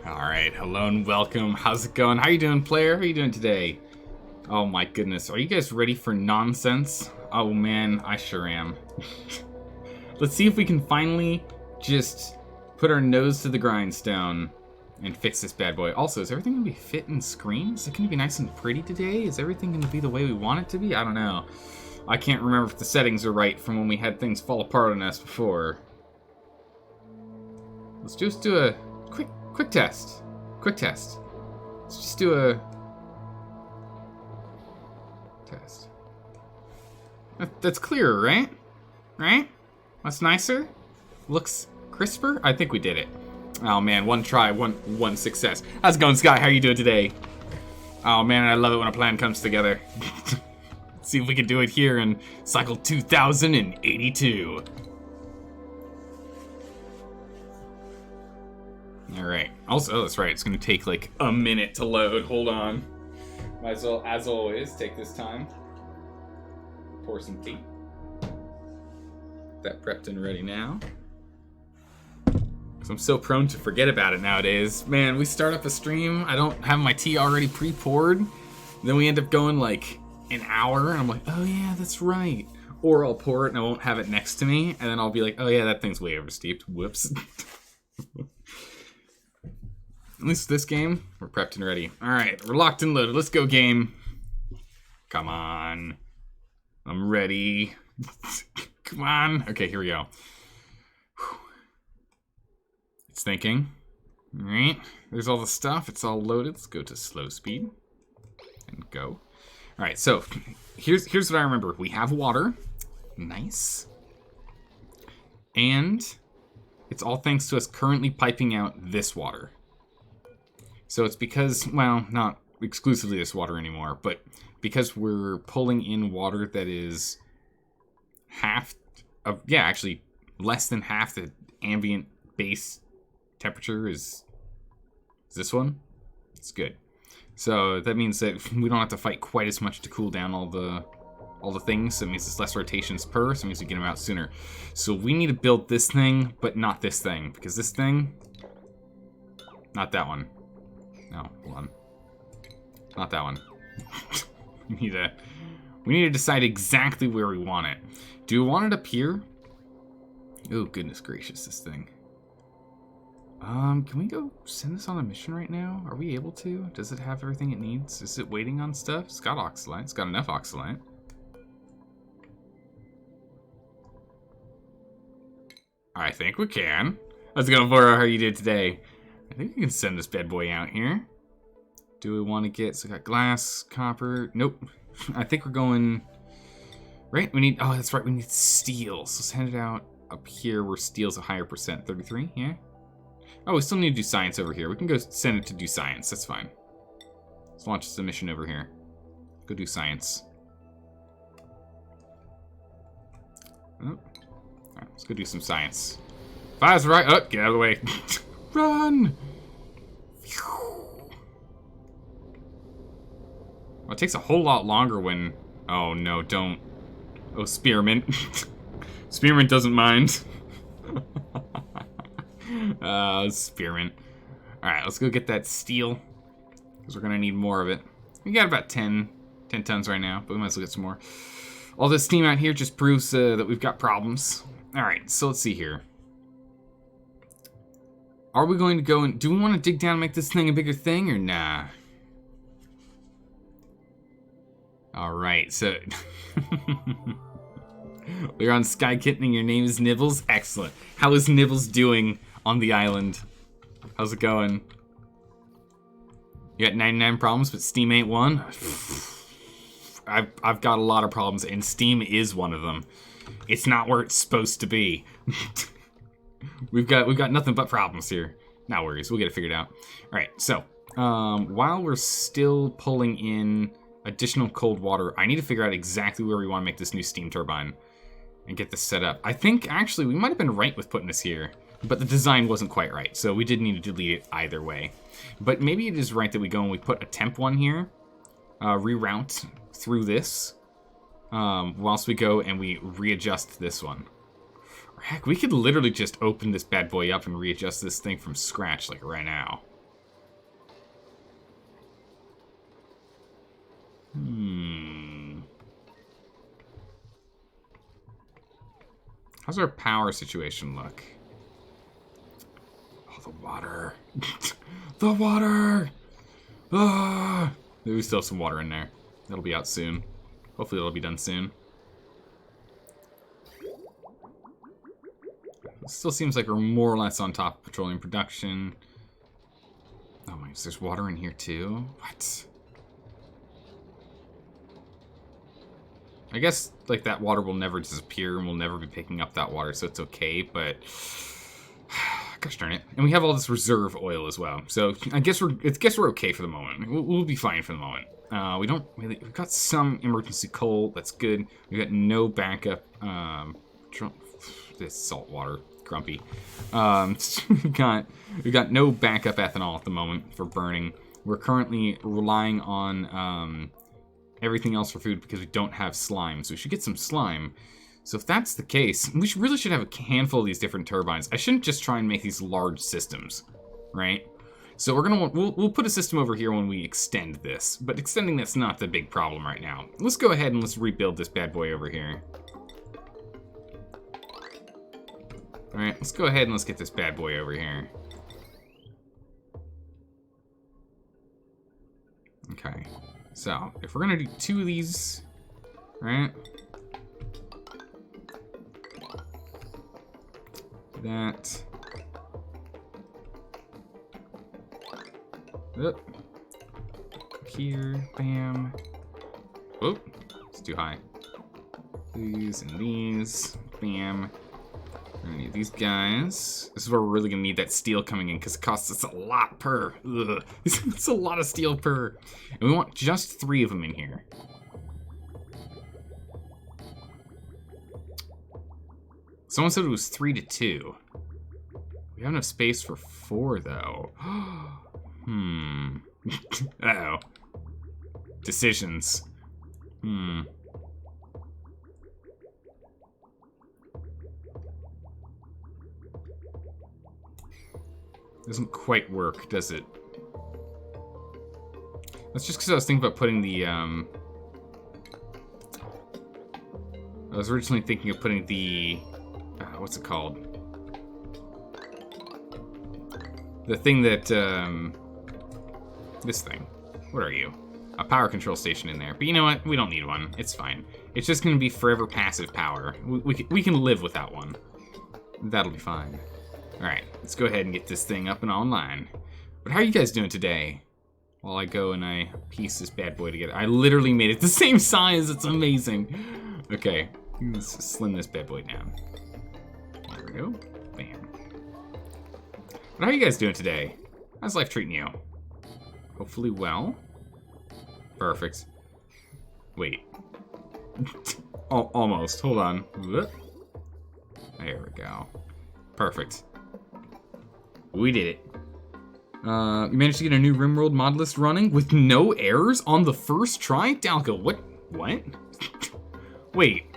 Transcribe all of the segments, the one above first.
Alright, hello and welcome. How's it going? How you doing, player? How you doing today? Oh my goodness, are you guys ready for nonsense? Oh man, I sure am. Let's see if we can finally just put our nose to the grindstone and fix this bad boy. Also, is everything gonna be fit in screen? Is it gonna be nice and pretty today? Is everything gonna be the way we want it to be? I don't know. I can't remember if the settings are right from when we had things fall apart on us before. Let's just do a quick test. Quick test. Let's just do a test. That's clearer, right? Right? That's nicer? Looks crisper? I think we did it. Oh man, one try, one success. How's it going, Sky? How are you doing today? Oh man, I love it when a plan comes together. Let's see if we can do it here in cycle 2082. Alright. Also, oh, that's right. It's going to take like a minute to load. Hold on. Might as well, as always, take this time. Pour some tea. That prepped and ready now. Because I'm so prone to forget about it nowadays. Man, we start up a stream. I don't have my tea already pre-poured. Then we end up going like an hour. And I'm like, oh yeah, that's right. Or I'll pour it and I won't have it next to me. And then I'll be like, oh yeah, that thing's way oversteeped. Whoops. At least this game, we're prepped and ready. Alright, we're locked and loaded. Let's go, game. Come on. I'm ready. Come on. Okay, here we go. It's thinking. Alright, there's all the stuff. It's all loaded. Let's go to slow speed. And go. Alright, so here's what I remember. We have water. Nice. And it's all thanks to us currently piping out this water. So it's because, well, not exclusively this water anymore, but because we're pulling in water that is half of, yeah, actually less than half the ambient base temperature is this one. It's good. So that means that we don't have to fight quite as much to cool down all the things. So it means it's less rotations per, so it means we get them out sooner. So we need to build this thing, but not this thing, because this thing, not that one. No, hold on. Not that one. we need to decide exactly where we want it. Do we want it up here? Oh, goodness gracious, this thing. Can we go send this on a mission right now? Are we able to? Does it have everything it needs? Is it waiting on stuff? It's got oxalite. It's got enough oxalite. I think we can. Let's go, Vora. How you did today? I think we can send this bad boy out here. Do we want to get, so we got glass, copper, nope. I think we're going, right? We need, oh, that's right, we need steel. So send it out up here where steel's a higher percent, 33, yeah? Oh, we still need to do science over here. We can go send it to do science, that's fine. Let's launch the mission over here. Go do science. Oh. All right, let's go do some science. Fire's right, oh, get out of the way. Run! Well, it takes a whole lot longer when... Oh, no, don't. Oh, Spearmint. Spearmint doesn't mind. Spearmint. Alright, let's go get that steel. Because we're going to need more of it. We got about 10 tons right now, but we might as well get some more. All this steam out here just proves that we've got problems. Alright, so let's see here. Are we going to go and... Do we want to dig down and make this thing a bigger thing, or nah? Alright, so... We're on Sky Kitten and your name is Nibbles? Excellent. How is Nibbles doing on the island? How's it going? You got 99 problems, but Steam ain't one? I've got a lot of problems, and Steam is one of them. It's not where it's supposed to be. We've got nothing but problems here. No worries, we'll get it figured out. All right, so while we're still pulling in additional cold water, I need to figure out exactly where we want to make this new steam turbine and get this set up. I think actually we might have been right with putting this here, but the design wasn't quite right, so we did need to delete it either way. But maybe it is right that we go and we put a temp one here, reroute through this, whilst we go and we readjust this one. Heck, we could literally just open this bad boy up and readjust this thing from scratch, like right now. How's our power situation look? Oh, the water. The water! Ah! We still have some water in there. That'll be out soon. Hopefully it'll be done soon. It still seems like we're more or less on top of petroleum production. Oh my, there's water in here too? What? I guess, like, that water will never disappear and we'll never be picking up that water, so it's okay, but... Gosh darn it. And we have all this reserve oil as well, so I guess we're okay for the moment. We'll be fine for the moment. We don't really... We've got some emergency coal, that's good. We've got no backup... this salt water, grumpy. We've got no backup ethanol at the moment for burning. We're currently relying on... everything else for food because we don't have slime, so we should get some slime. So if that's the case, we really should have a handful of these different turbines. I shouldn't just try and make these large systems, right? So we'll put a system over here when we extend this, but extending that's not the big problem right now. Let's go ahead and let's rebuild this bad boy over here. All right, let's go ahead and let's get this bad boy over here. Okay. So, if we're gonna do 2 of these, right? That. Oop. Here, bam. Oop, it's too high. These and these, bam. We're gonna need these guys. This is where we're really gonna need that steel coming in because it costs us a lot per. Ugh. It's a lot of steel per. And we want just 3 of them in here. Someone said it was 3 to 2. We have enough space for 4 though. Uh-oh. Decisions. Doesn't quite work, does it? That's just because I was thinking about putting the, I was originally thinking of putting the, what's it called? The thing that, this thing. What are you? A power control station in there. But you know what? We don't need one. It's fine. It's just going to be forever passive power. We can live without one. That'll be fine. Alright, let's go ahead and get this thing up and online. But how are you guys doing today? While I go and I piece this bad boy together. I literally made it the same size. It's amazing. Okay, let's slim this bad boy down. There we go. Bam. But how are you guys doing today? How's life treating you? Hopefully well. Perfect. Wait. Almost. Hold on. There we go. Perfect. We did it. You managed to get a new RimWorld mod list running with no errors on the first try? Dalco, what? Wait.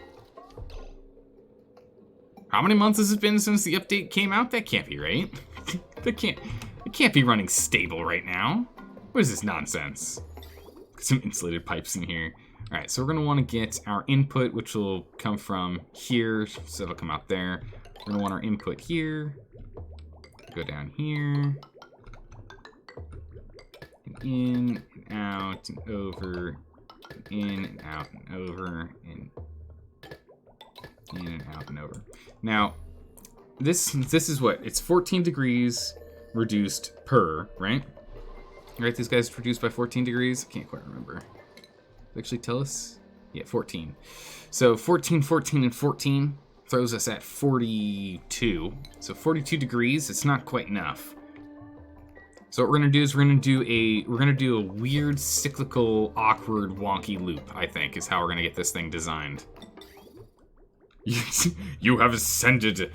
How many months has it been since the update came out? That can't be right. It can't be running stable right now. What is this nonsense? Some insulated pipes in here. All right, so we're gonna want to get our input, which will come from here, so it'll come out there. We're gonna want our input here. Go down here. And in, and out, and over, and in, and out, and over, and in, and out, and over. Now, this is what? It's 14 degrees reduced per, right? Right, these guys reduced by 14 degrees? I can't quite remember. Did they actually tell us? Yeah, 14. So 14, 14, and 14 throws us at 42. So 42 degrees, it's not quite enough. So what we're gonna do is we're gonna do a weird, cyclical, awkward, wonky loop, I think, is how we're gonna get this thing designed. You have ascended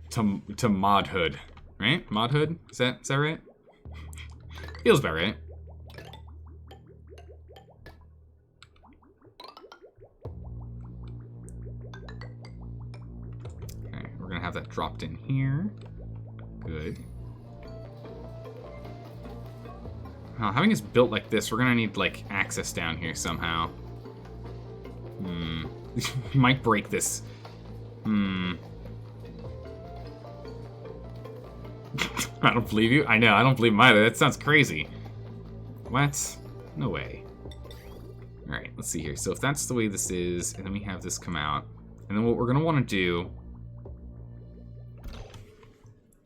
to modhood. Right? Modhood? Is that right? Feels about right. Okay, we're gonna have that dropped in here. Good. Well, having this built like this, we're gonna need, like, access down here somehow. Might break this. I don't believe you. I know, I don't believe him either. That sounds crazy. What? No way. Alright, let's see here. So if that's the way this is, and then we have this come out, and then what we're gonna want to do...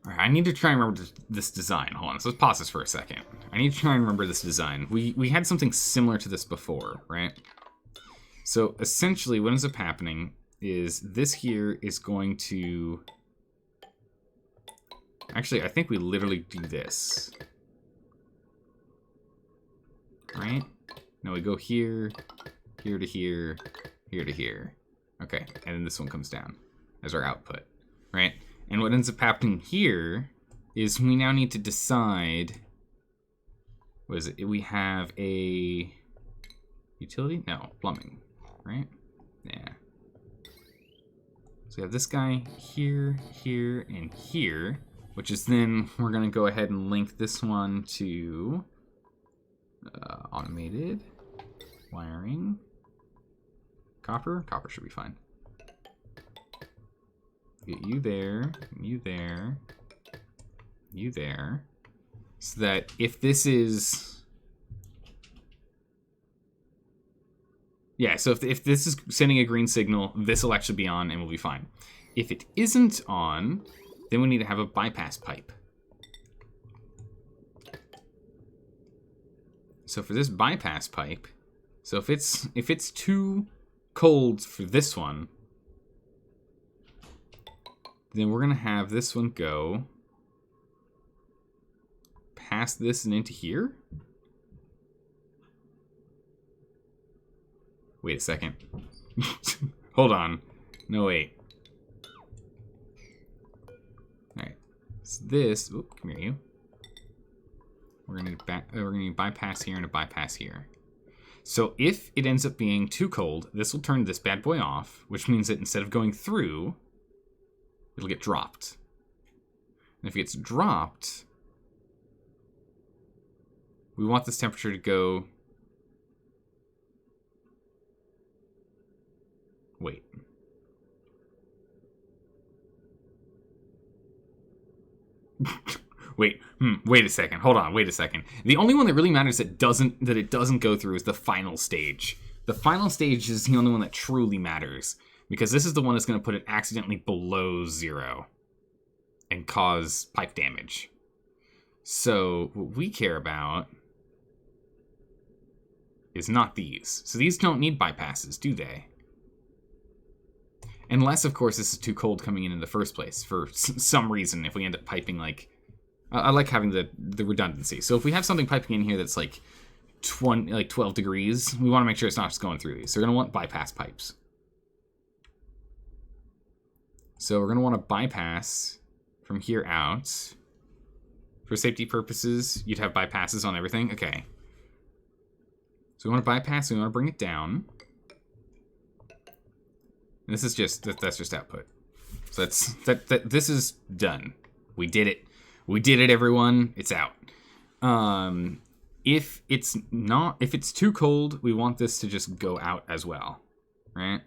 Alright, I need to try and remember this design. Hold on, so let's pause this for a second. I need to try and remember this design. We had something similar to this before, right? So essentially what ends up happening is this here is going to... Actually, I think we literally do this. Right? No, we go here, here to here, here to here. Okay, and then this one comes down as our output, right? And what ends up happening here is we now need to decide... What is it? We have a... Utility? No, plumbing, right? Yeah. So we have this guy here, here, and here, which is then we're going to go ahead and link this one to automated wiring. Copper? Copper should be fine. Get you there, you there, you there. So that if this is... Yeah, so if this is sending a green signal, this will actually be on and we'll be fine. If it isn't on, then we need to have a bypass pipe. So for this bypass pipe, so if it's too cold for this one, then we're gonna have this one go past this and into here. Wait a second. Hold on. No, wait. Alright. So this... Oop, come here, you. We're gonna need bypass here and a bypass here. So if it ends up being too cold, this will turn this bad boy off, which means that instead of going through, it'll get dropped. And if it gets dropped, we want this temperature to go... Wait. Wait a second. Hold on, wait a second. The only one that really matters that it doesn't go through is the final stage. The final stage is the only one that truly matters, because this is the one that's going to put it accidentally below 0 and cause pipe damage. So what we care about is not these. So these don't need bypasses, do they? Unless, of course, this is too cold coming in the first place for some reason. If we end up piping, like... I like having the redundancy. So if we have something piping in here that's like 12 degrees, we want to make sure it's not just going through these. So we're going to want bypass pipes. So we're going to want to bypass from here out. For safety purposes, you'd have bypasses on everything. Okay. So we want to bypass, we want to bring it down. And this is just, that's just output. So this is done. We did it. We did it, everyone. It's out. If it's too cold, we want this to just go out as well, right?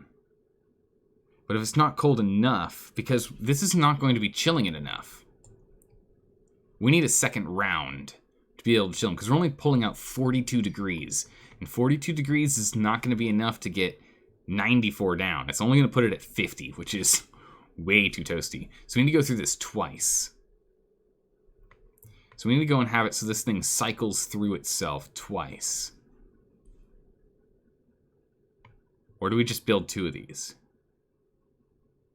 But if it's not cold enough, because this is not going to be chilling it enough, we need a second round to be able to chill them, because we're only pulling out 42 degrees. And 42 degrees is not going to be enough to get 94 down. It's only going to put it at 50, which is way too toasty. So we need to go through this twice. So we need to go and have it so this thing cycles through itself twice. Or do we just build 2 of these?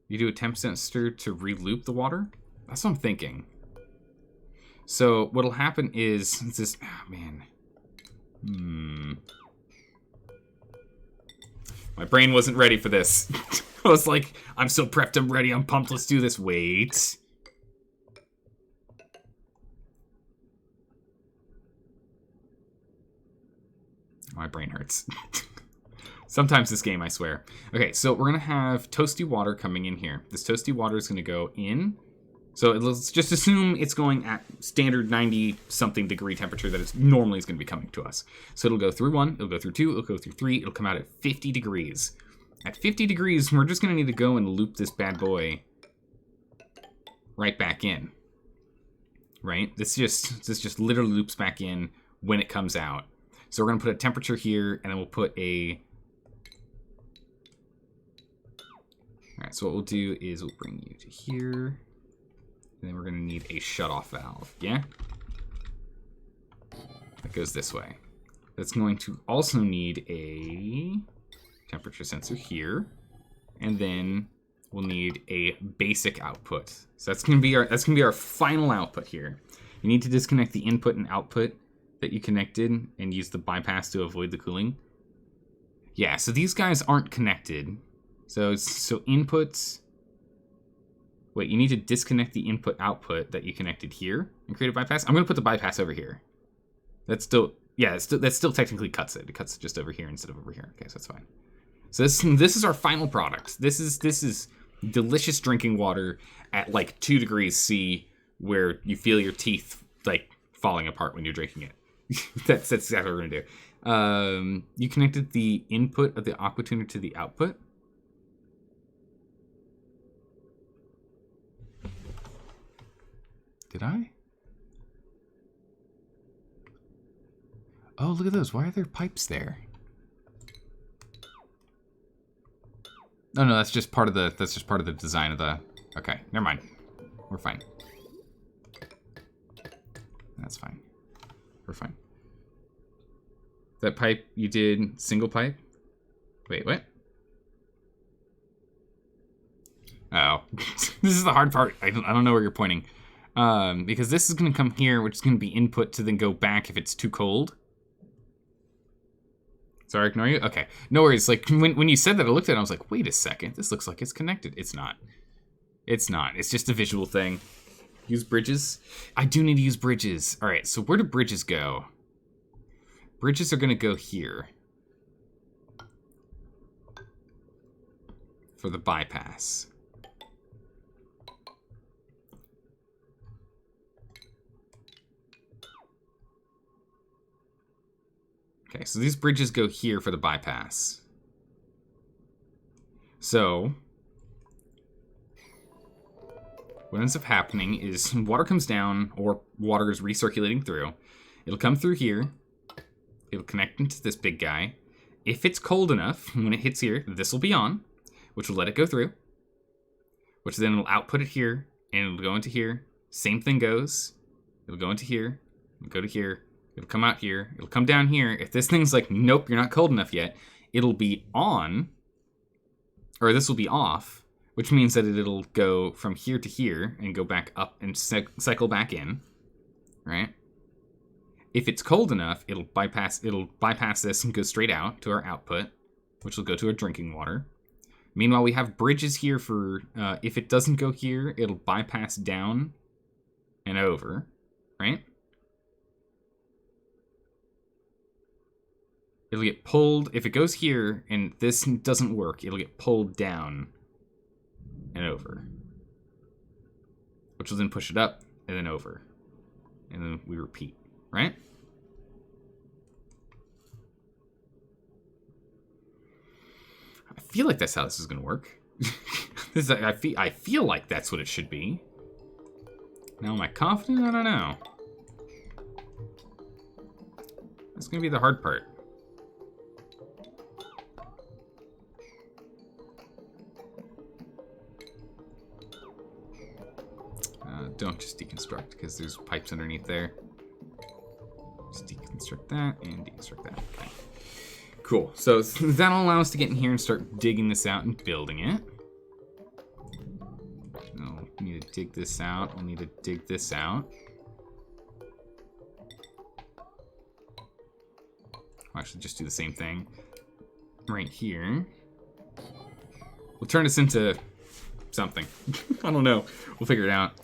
You do a 10% stir to re-loop the water? That's what I'm thinking. So what'll happen is this... Oh, man. My brain wasn't ready for this. I was like, I'm so prepped, I'm ready, I'm pumped, let's do this. Wait. My brain hurts. Sometimes this game, I swear. Okay, so we're going to have toasty water coming in here. This toasty water is going to go in So let's just assume it's going at standard 90-something degree temperature that it normally is going to be coming to us. So it'll go through 1, it'll go through 2, it'll go through 3, it'll come out at 50 degrees. At 50 degrees, we're just going to need to go and loop this bad boy right back in. Right? This just literally loops back in when it comes out. So we're going to put a temperature here, and then we'll put a... Alright, so what we'll do is we'll bring you to here. And then we're going to need a shutoff valve. Yeah? That goes this way. That's going to also need a temperature sensor here. And then we'll need a basic output. So that's going to be our final output here. You need to disconnect the input and output that you connected and use the bypass to avoid the cooling. Yeah, so these guys aren't connected. So inputs. Wait, you need to disconnect the input output that you connected here and create a bypass. I'm going to put the bypass over here. That's still technically cuts it. It cuts it just over here instead of over here. Okay, so that's fine. So this is our final product. This is delicious drinking water at like 2 degrees C, where you feel your teeth like falling apart when you're drinking it. that's exactly what we're gonna do. You connected the input of the aquatuner to the output. Did I? Oh, look at those. Why are there pipes there? Oh no, that's just part of the design of the... Okay, never mind. We're fine. That's fine. We're fine. That pipe you did single pipe? Wait, what? Oh. This is the hard part. I don't know where you're pointing. Because this is going to come here, which is going to be input to then go back if it's too cold. Sorry, ignore you? Okay. No worries. Like, when you said that, I looked at it and I was like, wait a second. This looks like it's connected. It's not. It's not. It's just a visual thing. Use bridges? I do need to use bridges. All right, so where do bridges go? Bridges are going to go here. For the bypass. Okay, so these bridges go here for the bypass. So, what ends up happening is water comes down, or water is recirculating through. It'll come through here. It'll connect into this big guy. If it's cold enough, when it hits here, this will be on, which will let it go through. Which then will output it here, and it'll go into here. Same thing goes. It'll go into here, it'll go to here. It'll come out here. It'll come down here. If this thing's like, nope, you're not cold enough yet, it'll be on, or this will be off, which means that it'll go from here to here and go back up and cycle back in, right? If it's cold enough, it'll bypass this and go straight out to our output, which will go to our drinking water. Meanwhile, we have bridges here for, if it doesn't go here, it'll bypass down and over, right? It'll get pulled, if it goes here and this doesn't work, it'll get pulled down and over. Which will then push it up and then over. And then we repeat, right? I feel like that's how this is going to work. I feel like that's what it should be. Now, am I confident? I don't know. That's going to be the hard part. Don't just deconstruct, because there's pipes underneath there. Just deconstruct that and deconstruct that. Okay. Cool. So that'll allow us to get in here and start digging this out and building it. We'll need to dig this out. We'll need to dig this out. I'll actually just do the same thing right here. We'll turn this into something. I don't know. We'll figure it out.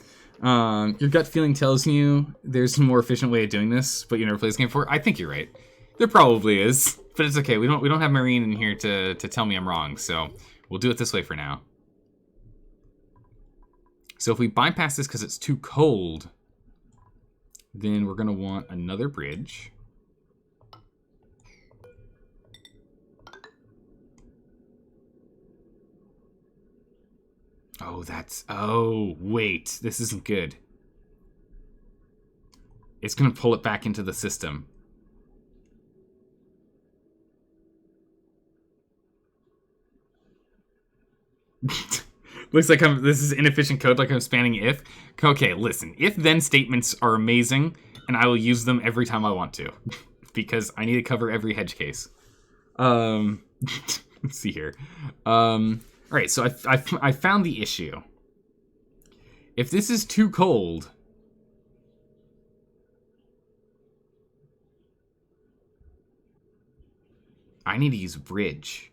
Your gut feeling tells you there's a more efficient way of doing this, but you never played this game before. I think you're right. There probably is, but it's okay. We don't have Marine in here to tell me I'm wrong, so we'll do it this way for now. So if we bypass this because it's too cold, then we're going to want another bridge. Oh, oh, wait, this isn't good. It's going to pull it back into the system. Looks like this is inefficient code, like I'm spanning if. Okay, listen, if-then statements are amazing, and I will use them every time I want to. Because I need to cover every hedge case. Let's see here. Alright, so I found the issue. If this is too cold... I need to use a bridge.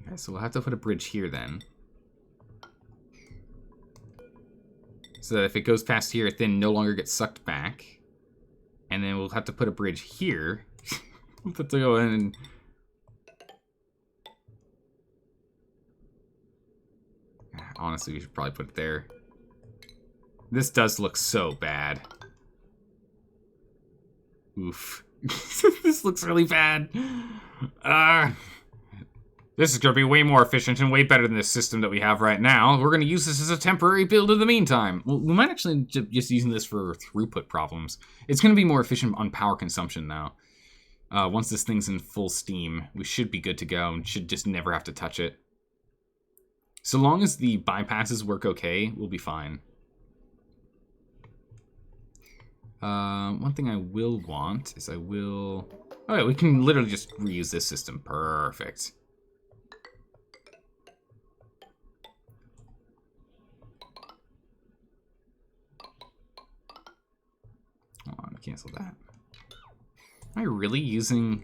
Okay, so we'll have to put a bridge here then. So that if it goes past here, it then no longer gets sucked back. And then we'll have to put a bridge here. We'll have to go in and... Honestly, we should probably put it there. This does look so bad. Oof. This looks really bad. This is going to be way more efficient and way better than this system that we have right now. We're going to use this as a temporary build in the meantime. Well, we might actually just using this for throughput problems. It's going to be more efficient on power consumption now. Once this thing's in full steam, we should be good to go and should just never have to touch it. So long as the bypasses work okay, we'll be fine. One thing I will want is oh yeah, we can literally just reuse this system. Perfect. Hold on, cancel that. Am I really using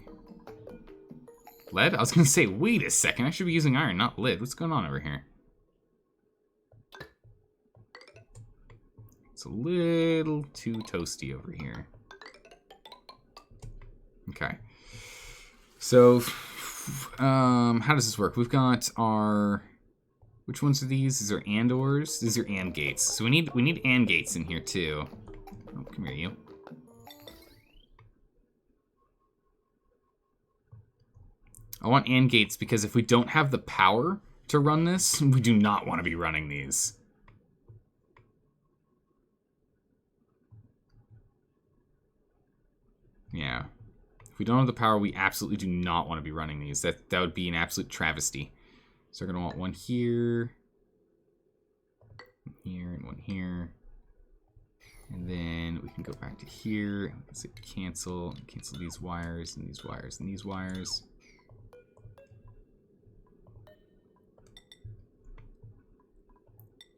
lead? I was gonna say, wait a second, I should be using iron, not lead. What's going on over here? It's a little too toasty over here. Okay. So, how does this work? We've got our... Which ones are these? These are and/ors? These are and gates. So we need and gates in here too. Oh, come here, you. I want and gates because if we don't have the power to run this, we do not want to be running these. Yeah. If we don't have the power, we absolutely do not want to be running these. That would be an absolute travesty. So we're going to want one here, and one here. And then we can go back to here. We can say cancel these wires, and these wires, and these wires.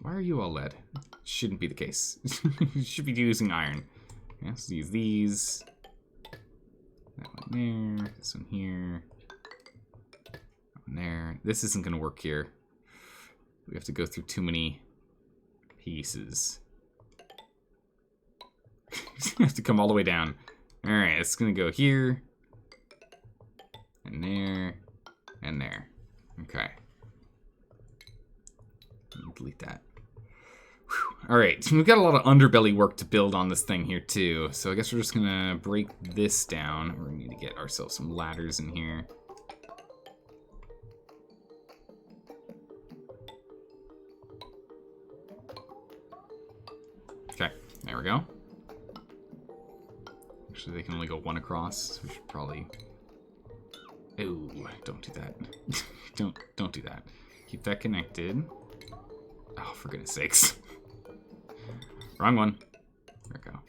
Why are you all lead? Shouldn't be the case. You should be using iron. Yeah, so use these. That one there, this one here, that one there. This isn't going to work here. We have to go through too many pieces. We have to come all the way down. Alright, it's going to go here, and there, and there. Okay. Delete that. Alright, so we've got a lot of underbelly work to build on this thing here too. So I guess we're just gonna break this down. We're gonna need to get ourselves some ladders in here. Okay, there we go. Actually, they can only go one across, so we should probably... Ooh, don't do that. Don't do that. Keep that connected. Oh, for goodness sakes. Wrong one. There we go.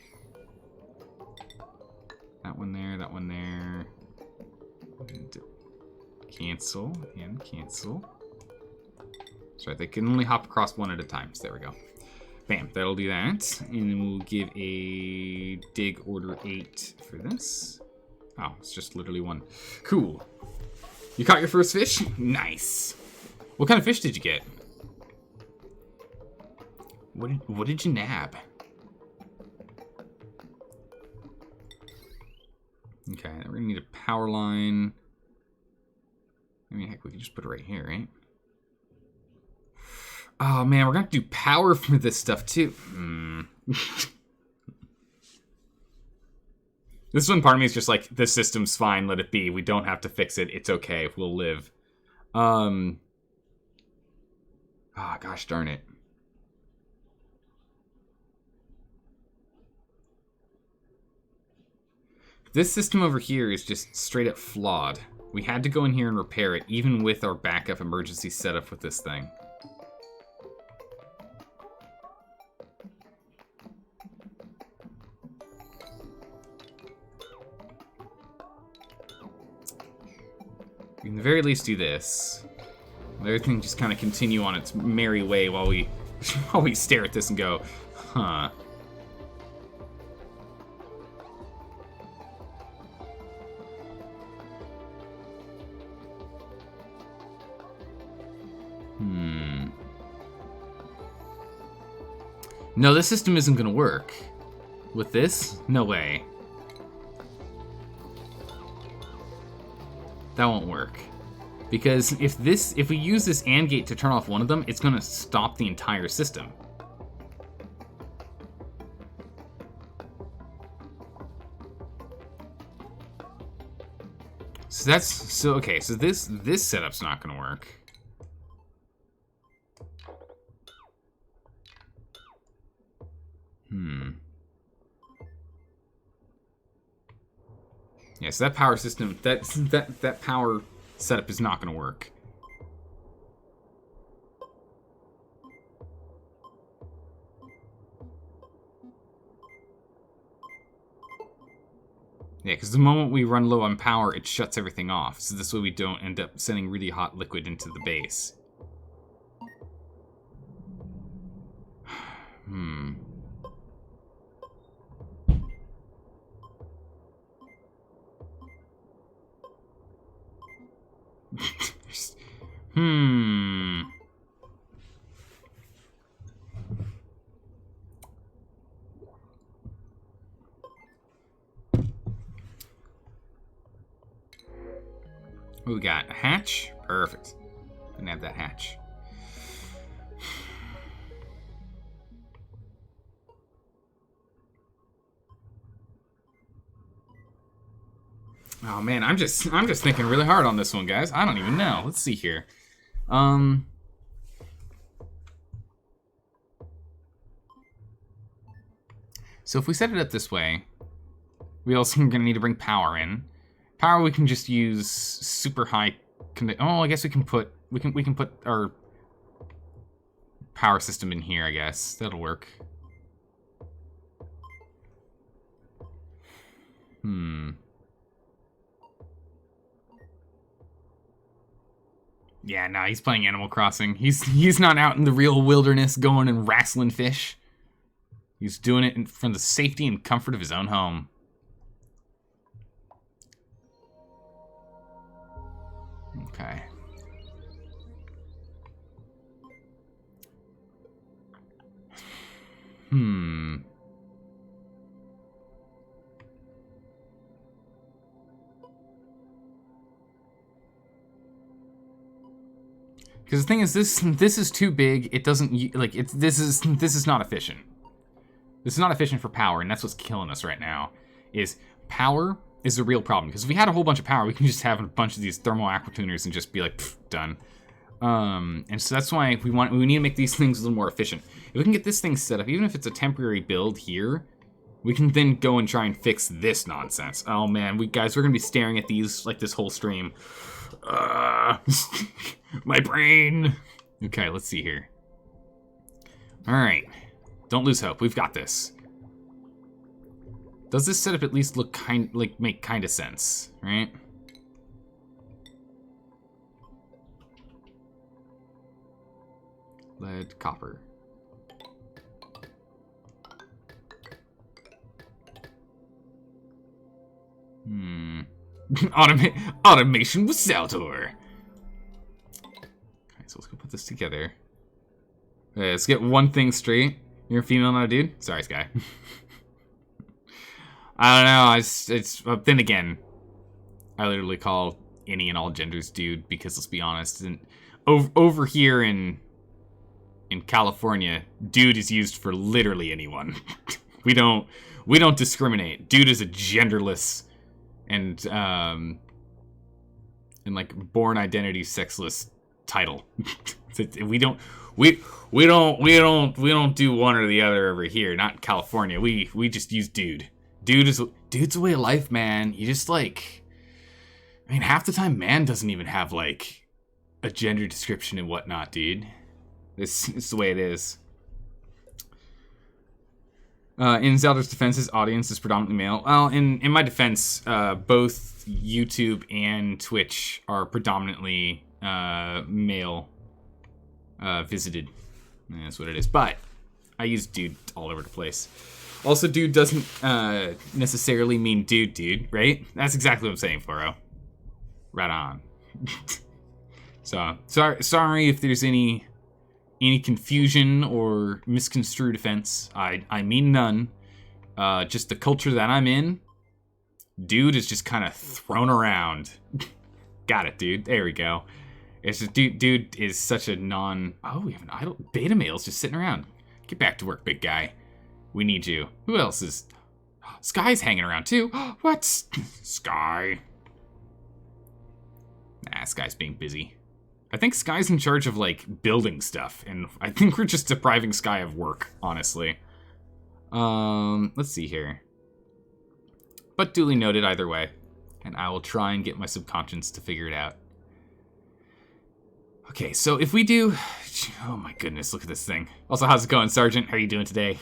That one there, that one there. And cancel, and cancel. That's right, they can only hop across one at a time, so there we go. Bam, that'll do that. And then we'll give a dig order 8 for this. Oh, it's just literally one. Cool. You caught your first fish? Nice. What kind of fish did you get? What did you nab? We're gonna need a power line. I mean, heck, we can just put it right here, right? Oh, man, we're gonna have to do power for this stuff, too. This one part of me is just like, this system's fine, let it be. We don't have to fix it. It's okay. We'll live. Oh, gosh darn it. This system over here is just straight up flawed. We had to go in here and repair it, even with our backup emergency setup with this thing. We can at the very least do this. Let everything just kind of continue on its merry way while we while we stare at this and go, huh. No, this system isn't gonna work. With this? No way. That won't work. Because if we use this AND gate to turn off one of them, it's gonna stop the entire system. So this setup's not gonna work. Yeah, so that power system, that power setup is not going to work. Yeah, because the moment we run low on power, it shuts everything off. So this way we don't end up sending really hot liquid into the base. What we got? A hatch? Perfect. Didn't have that hatch. Oh man, I'm just thinking really hard on this one, guys. I don't even know. Let's see here. So if we set it up this way, we also are gonna need to bring power in. Power we can just use super high. Oh, I guess we can put our power system in here. I guess that'll work. Yeah, nah, he's playing Animal Crossing. He's not out in the real wilderness going and wrestling fish. He's doing it from the safety and comfort of his own home. Okay. Because the thing is, this is too big. It doesn't like it's. This is not efficient. This is not efficient for power, and that's what's killing us right now. Is power is the real problem. Because if we had a whole bunch of power, we can just have a bunch of these thermal aquatuners and just be like, done. And so that's why we need to make these things a little more efficient. If we can get this thing set up, even if it's a temporary build here, we can then go and try and fix this nonsense. Oh man, we're gonna be staring at these like this whole stream. My brain. Okay, let's see here. All right, don't lose hope. We've got this. Does this setup at least look make kind of sense, right? Lead, copper. Automation with Saltor. Okay, so let's go put this together. Okay, let's get one thing straight. You're a female, not a dude? Sorry, Sky. I don't know. It's then again, I literally call any and all genders dude because let's be honest, over here in California, dude is used for literally anyone. we don't discriminate. Dude is a genderless and like born identity sexless title. we don't do one or the other over here. Not in California. We just use dude. Dude's a way of life, man. You just like, I mean, half the time man doesn't even have like a gender description and whatnot, dude. It's the way it is. In Zelda's defense, his audience is predominantly male. Well, in my defense, both YouTube and Twitch are predominantly male visited. That's what it is. But I use dude all over the place. Also, dude doesn't necessarily mean dude, right? That's exactly what I'm saying, Floro. Right on. So, sorry if there's any confusion or misconstrued offense. I mean none. Just the culture that I'm in, dude is just kind of thrown around. Got it, dude. There we go. It's just, dude is such a non... Oh, we have an idle... Beta male's just sitting around. Get back to work, big guy. We need you. Who else is... Sky's hanging around, too. What? Sky. Nah, Sky's being busy. I think Sky's in charge of, like, building stuff, and I think we're just depriving Sky of work, honestly. Let's see here. But duly noted either way, and I will try and get my subconscious to figure it out. Okay, so if we do... Oh my goodness, look at this thing. Also, how's it going, Sergeant? How are you doing today?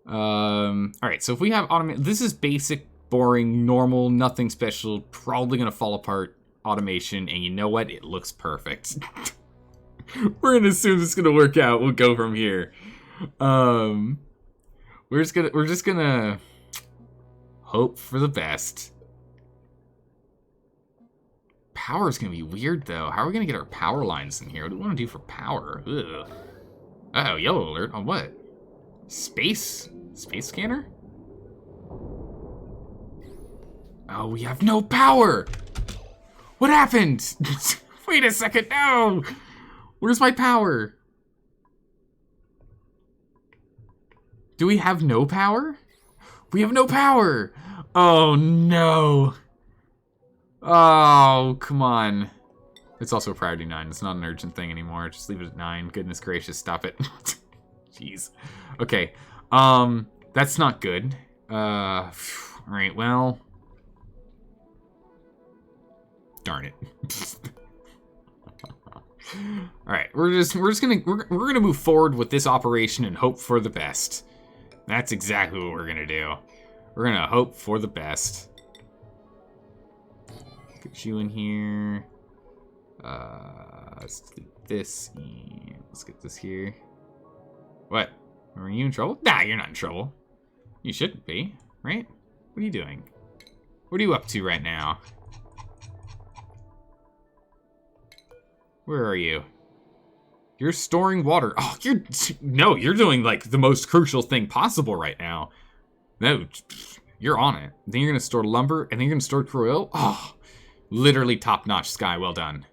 Alright, so if we have automation... This is basic, boring, normal, nothing special, probably gonna fall apart automation, and you know what? It looks perfect. We're gonna assume it's gonna work out. We'll go from here. We're just gonna hope for the best. Power's gonna be weird though. How are we gonna get our power lines in here? What do we want to do for power? Ugh. Oh, yellow alert on what? Space scanner? Oh, we have no power! What happened? Wait a second, no! Where's my power? Do we have no power? We have no power! Oh, no. Oh, come on. It's also a priority 9. It's not an urgent thing anymore. Just leave it at 9. Goodness gracious, stop it. Jeez. Okay. That's not good. Alright, well... Darn it. Alright, we're gonna move forward with this operation and hope for the best. That's exactly what we're gonna do. We're gonna hope for the best. Get you in here. Let's delete this. And let's get this here. What? Are you in trouble? Nah, you're not in trouble. You shouldn't be, right? What are you doing? What are you up to right now? Where are you? You're storing water. Oh, you're doing like the most crucial thing possible right now. No, you're on it. Then you're gonna store lumber, and then you're gonna store crude oil. Oh, literally top-notch, Sky. Well done.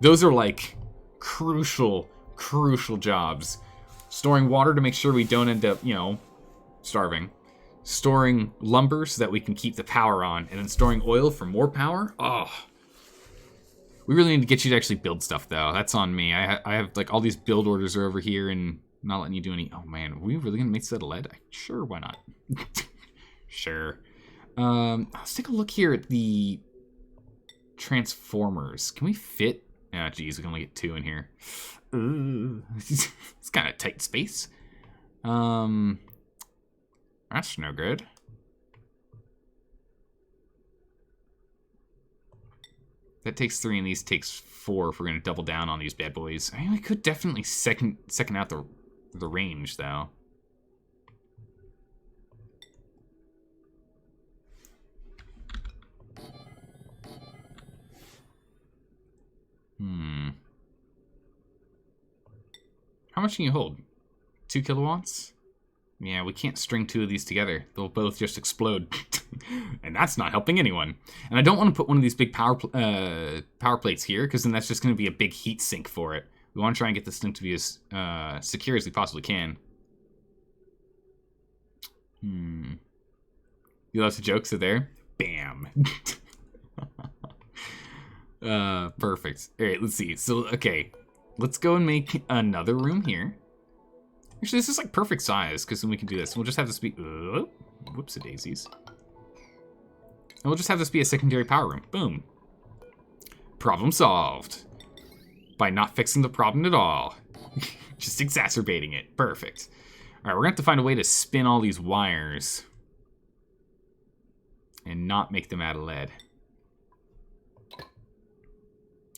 Those are like crucial jobs. Storing water to make sure we don't end up, starving. Storing lumber so that we can keep the power on, and then storing oil for more power. Oh. We really need to get you to actually build stuff, though. That's on me. I have, like, all these build orders are over here and not letting you do any... Oh, man. Are we really going to make this out of lead? Sure, why not? Sure. Let's take a look here at the transformers. Can we fit... Ah, geez, we can only get 2 in here. It's kind of tight space. That's no good. That takes 3, and these takes 4 if we're going to double down on these bad boys. I mean, we could definitely second out the range, though. How much can you hold? 2 kilowatts? Yeah, we can't string 2 of these together. They'll both just explode. And that's not helping anyone. And I don't want to put one of these big power plates here, because then that's just going to be a big heat sink for it. We want to try and get this thing to be as secure as we possibly can. You love the jokes are there? Bam. Perfect. All right, let's see. So, okay. Let's go and make another room here. Actually, this is like perfect size, because then we can do this. We'll just have this be... whoops-a-daisies. And we'll just have this be a secondary power room. Boom. Problem solved. By not fixing the problem at all. Just exacerbating it. Perfect. Alright, we're going to have to find a way to spin all these wires. And not make them out of lead.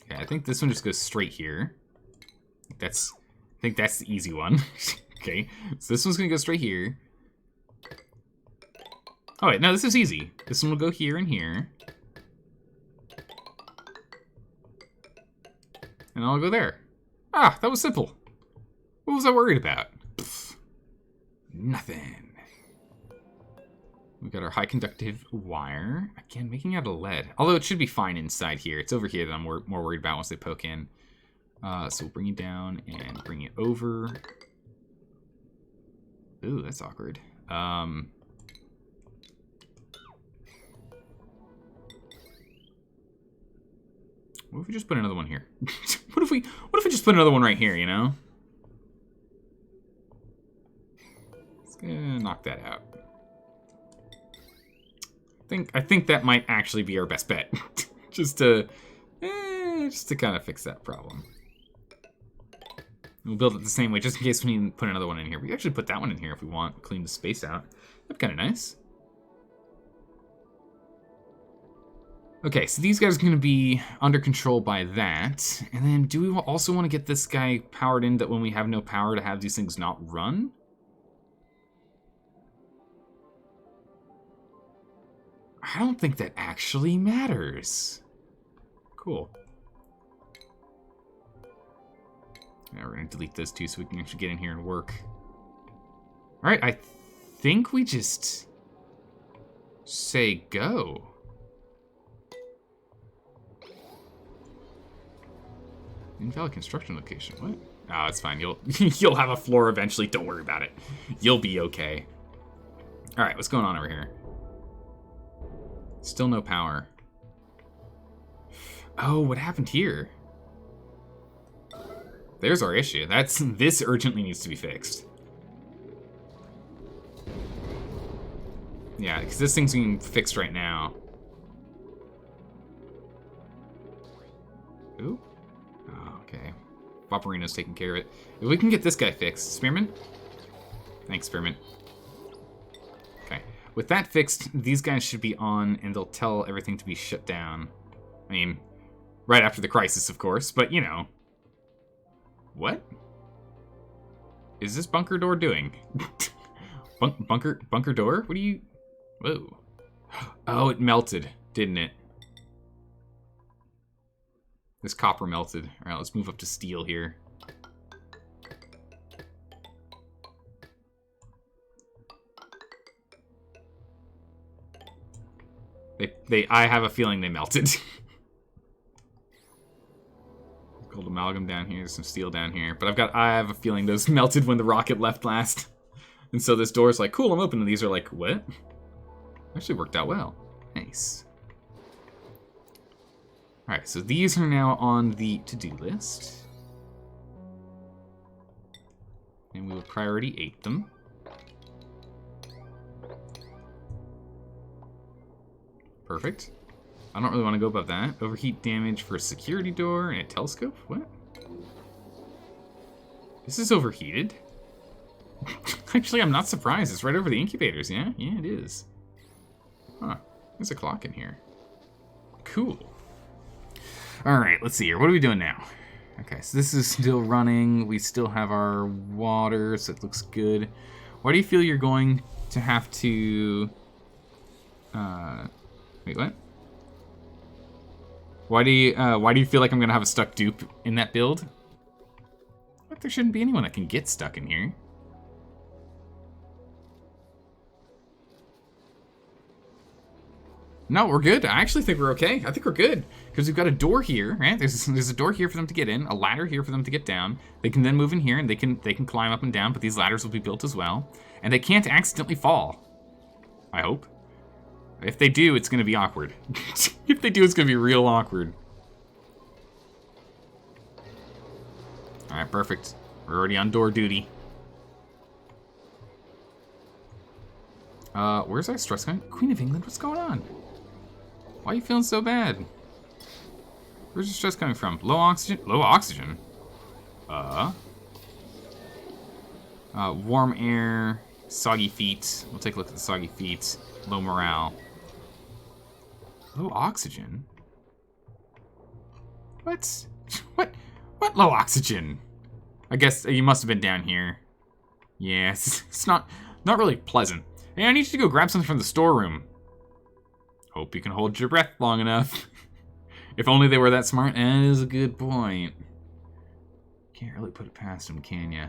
Okay, I think this one just goes straight here. I think that's the easy one. Okay, so this one's going to go straight here. Oh wait, no, this is easy. This one will go here and here. And I'll go there. Ah, that was simple. What was I worried about? Pfft, nothing. We've got our high conductive wire. Again, making out of lead. Although it should be fine inside here. It's over here that I'm more worried about once they poke in. So we'll bring it down and bring it over. Ooh, that's awkward. What if we just put another one here? What if we just put another one right here, you know? Let's knock that out. I think that might actually be our best bet. just to kind of fix that problem. We'll build it the same way, just in case we need to put another one in here. We can actually put that one in here if we want. Clean the space out. That'd be kind of nice. Okay, so these guys are going to be under control by that. And then do we also want to get this guy powered in that when we have no power to have these things not run? I don't think that actually matters. Cool. Now we're going to delete those two so we can actually get in here and work. Alright, I think we just say go. Invalid construction location. What? Oh, it's fine. You'll have a floor eventually. Don't worry about it. You'll be okay. All right, what's going on over here? Still no power. Oh, what happened here? There's our issue. This urgently needs to be fixed. Yeah, because this thing's being fixed right now. Ooh. Oh, okay. Vaporino's taking care of it. If we can get this guy fixed. Spearman? Thanks, Spearman. Okay. With that fixed, these guys should be on, and they'll tell everything to be shut down. I mean, right after the crisis, of course, but, you know. What? Is this bunker door doing? Bunker door? What are you... Whoa. Oh, it melted, didn't it? This copper melted. All right, let's move up to steel here. I have a feeling they melted. Gold amalgam down here, some steel down here. But I have a feeling those melted when the rocket left last. And so this door's like, cool, I'm open. And these are like, what? Actually worked out well. Nice. Alright, so these are now on the to-do list. And we will priority 8 them. Perfect. I don't really want to go above that. Overheat damage for a security door and a telescope? What? This is overheated? Actually, I'm not surprised. It's right over the incubators, yeah? Yeah, it is. Huh. There's a clock in here. Cool. Alright, let's see here. What are we doing now? Okay, so this is still running. We still have our water, so it looks good. Why do you feel you're going to have to... Wait, what? Why do you feel like I'm going to have a stuck dupe in that build? Like there shouldn't be anyone that can get stuck in here. No, we're good. I actually think we're okay. I think we're good. Because we've got a door here, right? There's a door here for them to get in, a ladder here for them to get down. They can then move in here, and they can climb up and down, but these ladders will be built as well. And they can't accidentally fall. I hope. If they do, it's going to be awkward. If they do, it's going to be real awkward. Alright, perfect. We're already on door duty. Where's our stress going? Queen of England, what's going on? Why are you feeling so bad? Where's your stress coming from? Low oxygen? Low oxygen? Warm air, soggy feet. We'll take a look at the soggy feet. Low morale. Low oxygen? What? What low oxygen? I guess you must have been down here. Yeah, it's not really pleasant. Hey, I need you to go grab something from the storeroom. Hope you can hold your breath long enough. If only they were that smart. That is a good point. Can't really put it past them, can ya?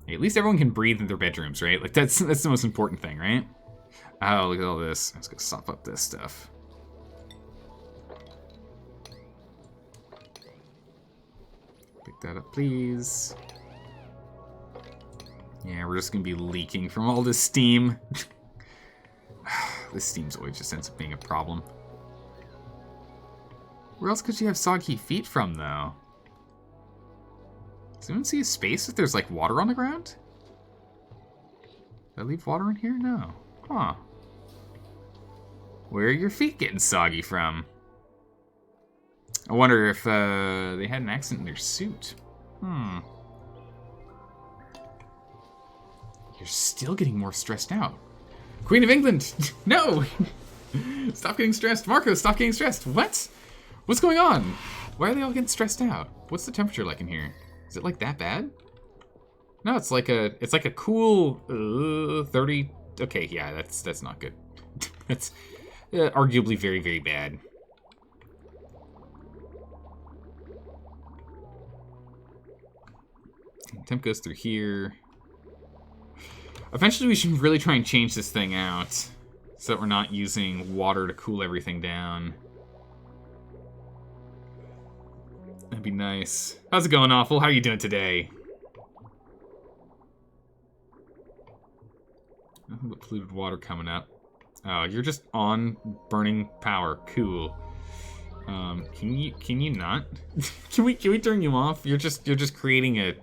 Hey, at least everyone can breathe in their bedrooms, right? Like, that's the most important thing, right? Oh, look at all this. Let's go sop up this stuff. Pick that up, please. Yeah, we're just gonna be leaking from all this steam. This steam's always just ends up being a problem. Where else could you have soggy feet from, though? Does anyone see a space if there's, like, water on the ground? Did I leave water in here? No. Huh. Where are your feet getting soggy from? I wonder if they had an accident in their suit. You're still getting more stressed out. Queen of England! No! Stop getting stressed. Marco, stop getting stressed. What? What's going on? Why are they all getting stressed out? What's the temperature like in here? Is it like that bad? No, it's like a cool 30. Okay, yeah, that's not good. That's arguably very, very bad. Temp goes through here. Eventually, we should really try and change this thing out so that we're not using water to cool everything down. That'd be nice. How's it going, Awful? How are you doing today? Nothing but polluted water coming up. Oh, you're just on burning power. Cool. Can you not? can we turn you off? You're just creating a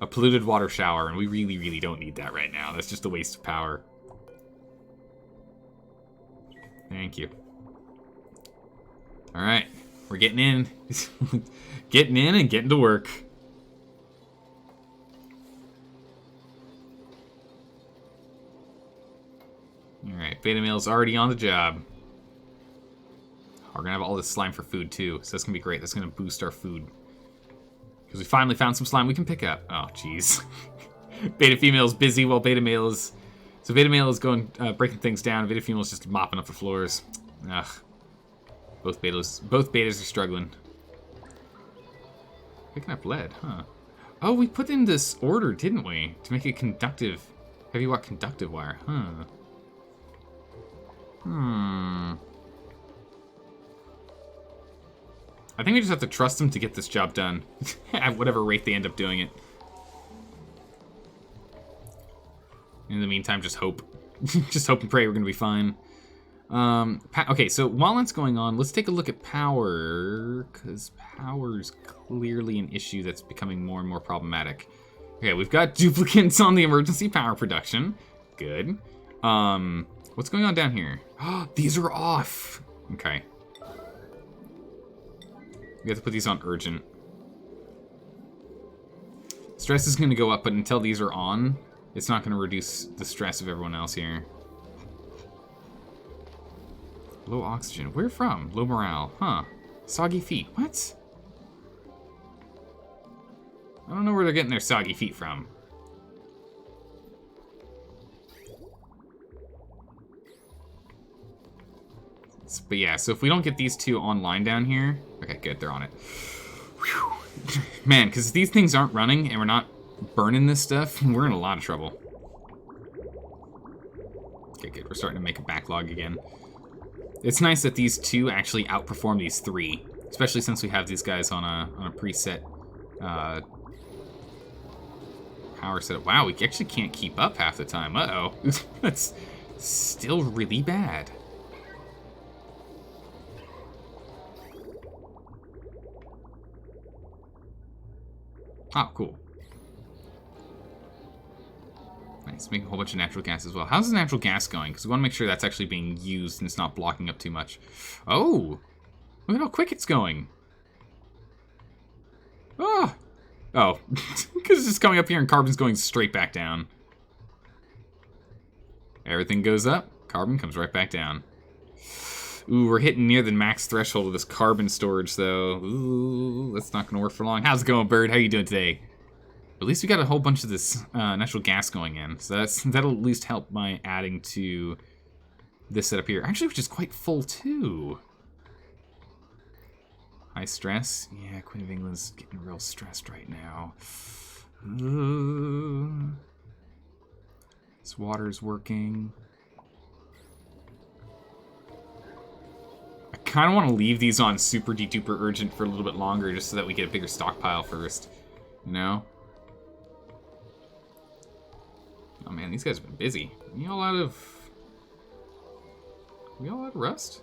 polluted water shower, and we really, really don't need that right now. That's just a waste of power. Thank you. All right, we're getting in. Getting in and getting to work. All right, beta male's already on the job. We're gonna have all this slime for food too, so that's gonna be great. That's gonna boost our food. Because we finally found some slime we can pick up. Oh, jeez. Beta female's busy while beta male is... So beta male is going, breaking things down. Beta female's just mopping up the floors. Ugh. Both betas are struggling. Picking up lead, huh? Oh, we put in this order, didn't we? To make it conductive. Heavy watt conductive wire, huh? I think we just have to trust them to get this job done. At whatever rate they end up doing it. In the meantime, just hope. Just hope and pray we're gonna be fine. Okay, so while that's going on, let's take a look at power. Because power's clearly an issue that's becoming more and more problematic. Okay, we've got duplicates on the emergency power production. Good. What's going on down here? These are off. Okay. We have to put these on urgent. Stress is going to go up, but until these are on, it's not going to reduce the stress of everyone else here. Low oxygen. Where from? Low morale. Huh. Soggy feet. What? I don't know where they're getting their soggy feet from. But yeah, so if we don't get these two online down here... Okay, good, they're on it. Whew. Man, because these things aren't running and we're not burning this stuff, we're in a lot of trouble. Okay, good. We're starting to make a backlog again. It's nice that these two actually outperform these three, especially since we have these guys on a preset power setup. Wow, we actually can't keep up half the time. Uh-oh. That's still really bad. Oh, cool. Nice. Make a whole bunch of natural gas as well. How's the natural gas going? Because we want to make sure that's actually being used and it's not blocking up too much. Oh! Look at how quick it's going. Oh! Oh. Because it's just coming up here and carbon's going straight back down. Everything goes up. Carbon comes right back down. Ooh, we're hitting near the max threshold of this carbon storage, though. Ooh, that's not going to work for long. How's it going, Bird? How you doing today? At least we got a whole bunch of this natural gas going in, so that'll at least help my adding to this setup here. Actually, which is quite full, too. High stress. Yeah, Queen of England's getting real stressed right now. Ooh. This water's working. I kind of want to leave these on super duper urgent for a little bit longer just so that we get a bigger stockpile first. You know? Oh man, these guys have been busy. Are we all out of rust?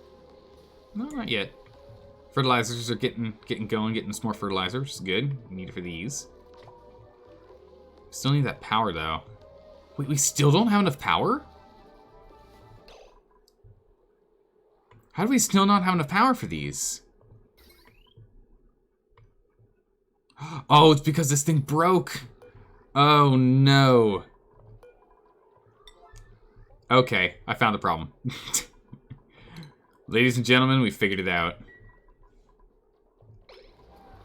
No, not yet. Fertilizers are getting going, getting some more fertilizer, which is good. We need it for these. Still need that power though. Wait, we still don't have enough power? How do we still not have enough power for these? Oh, it's because this thing broke. Oh no. Okay, I found the problem. Ladies and gentlemen, we figured it out.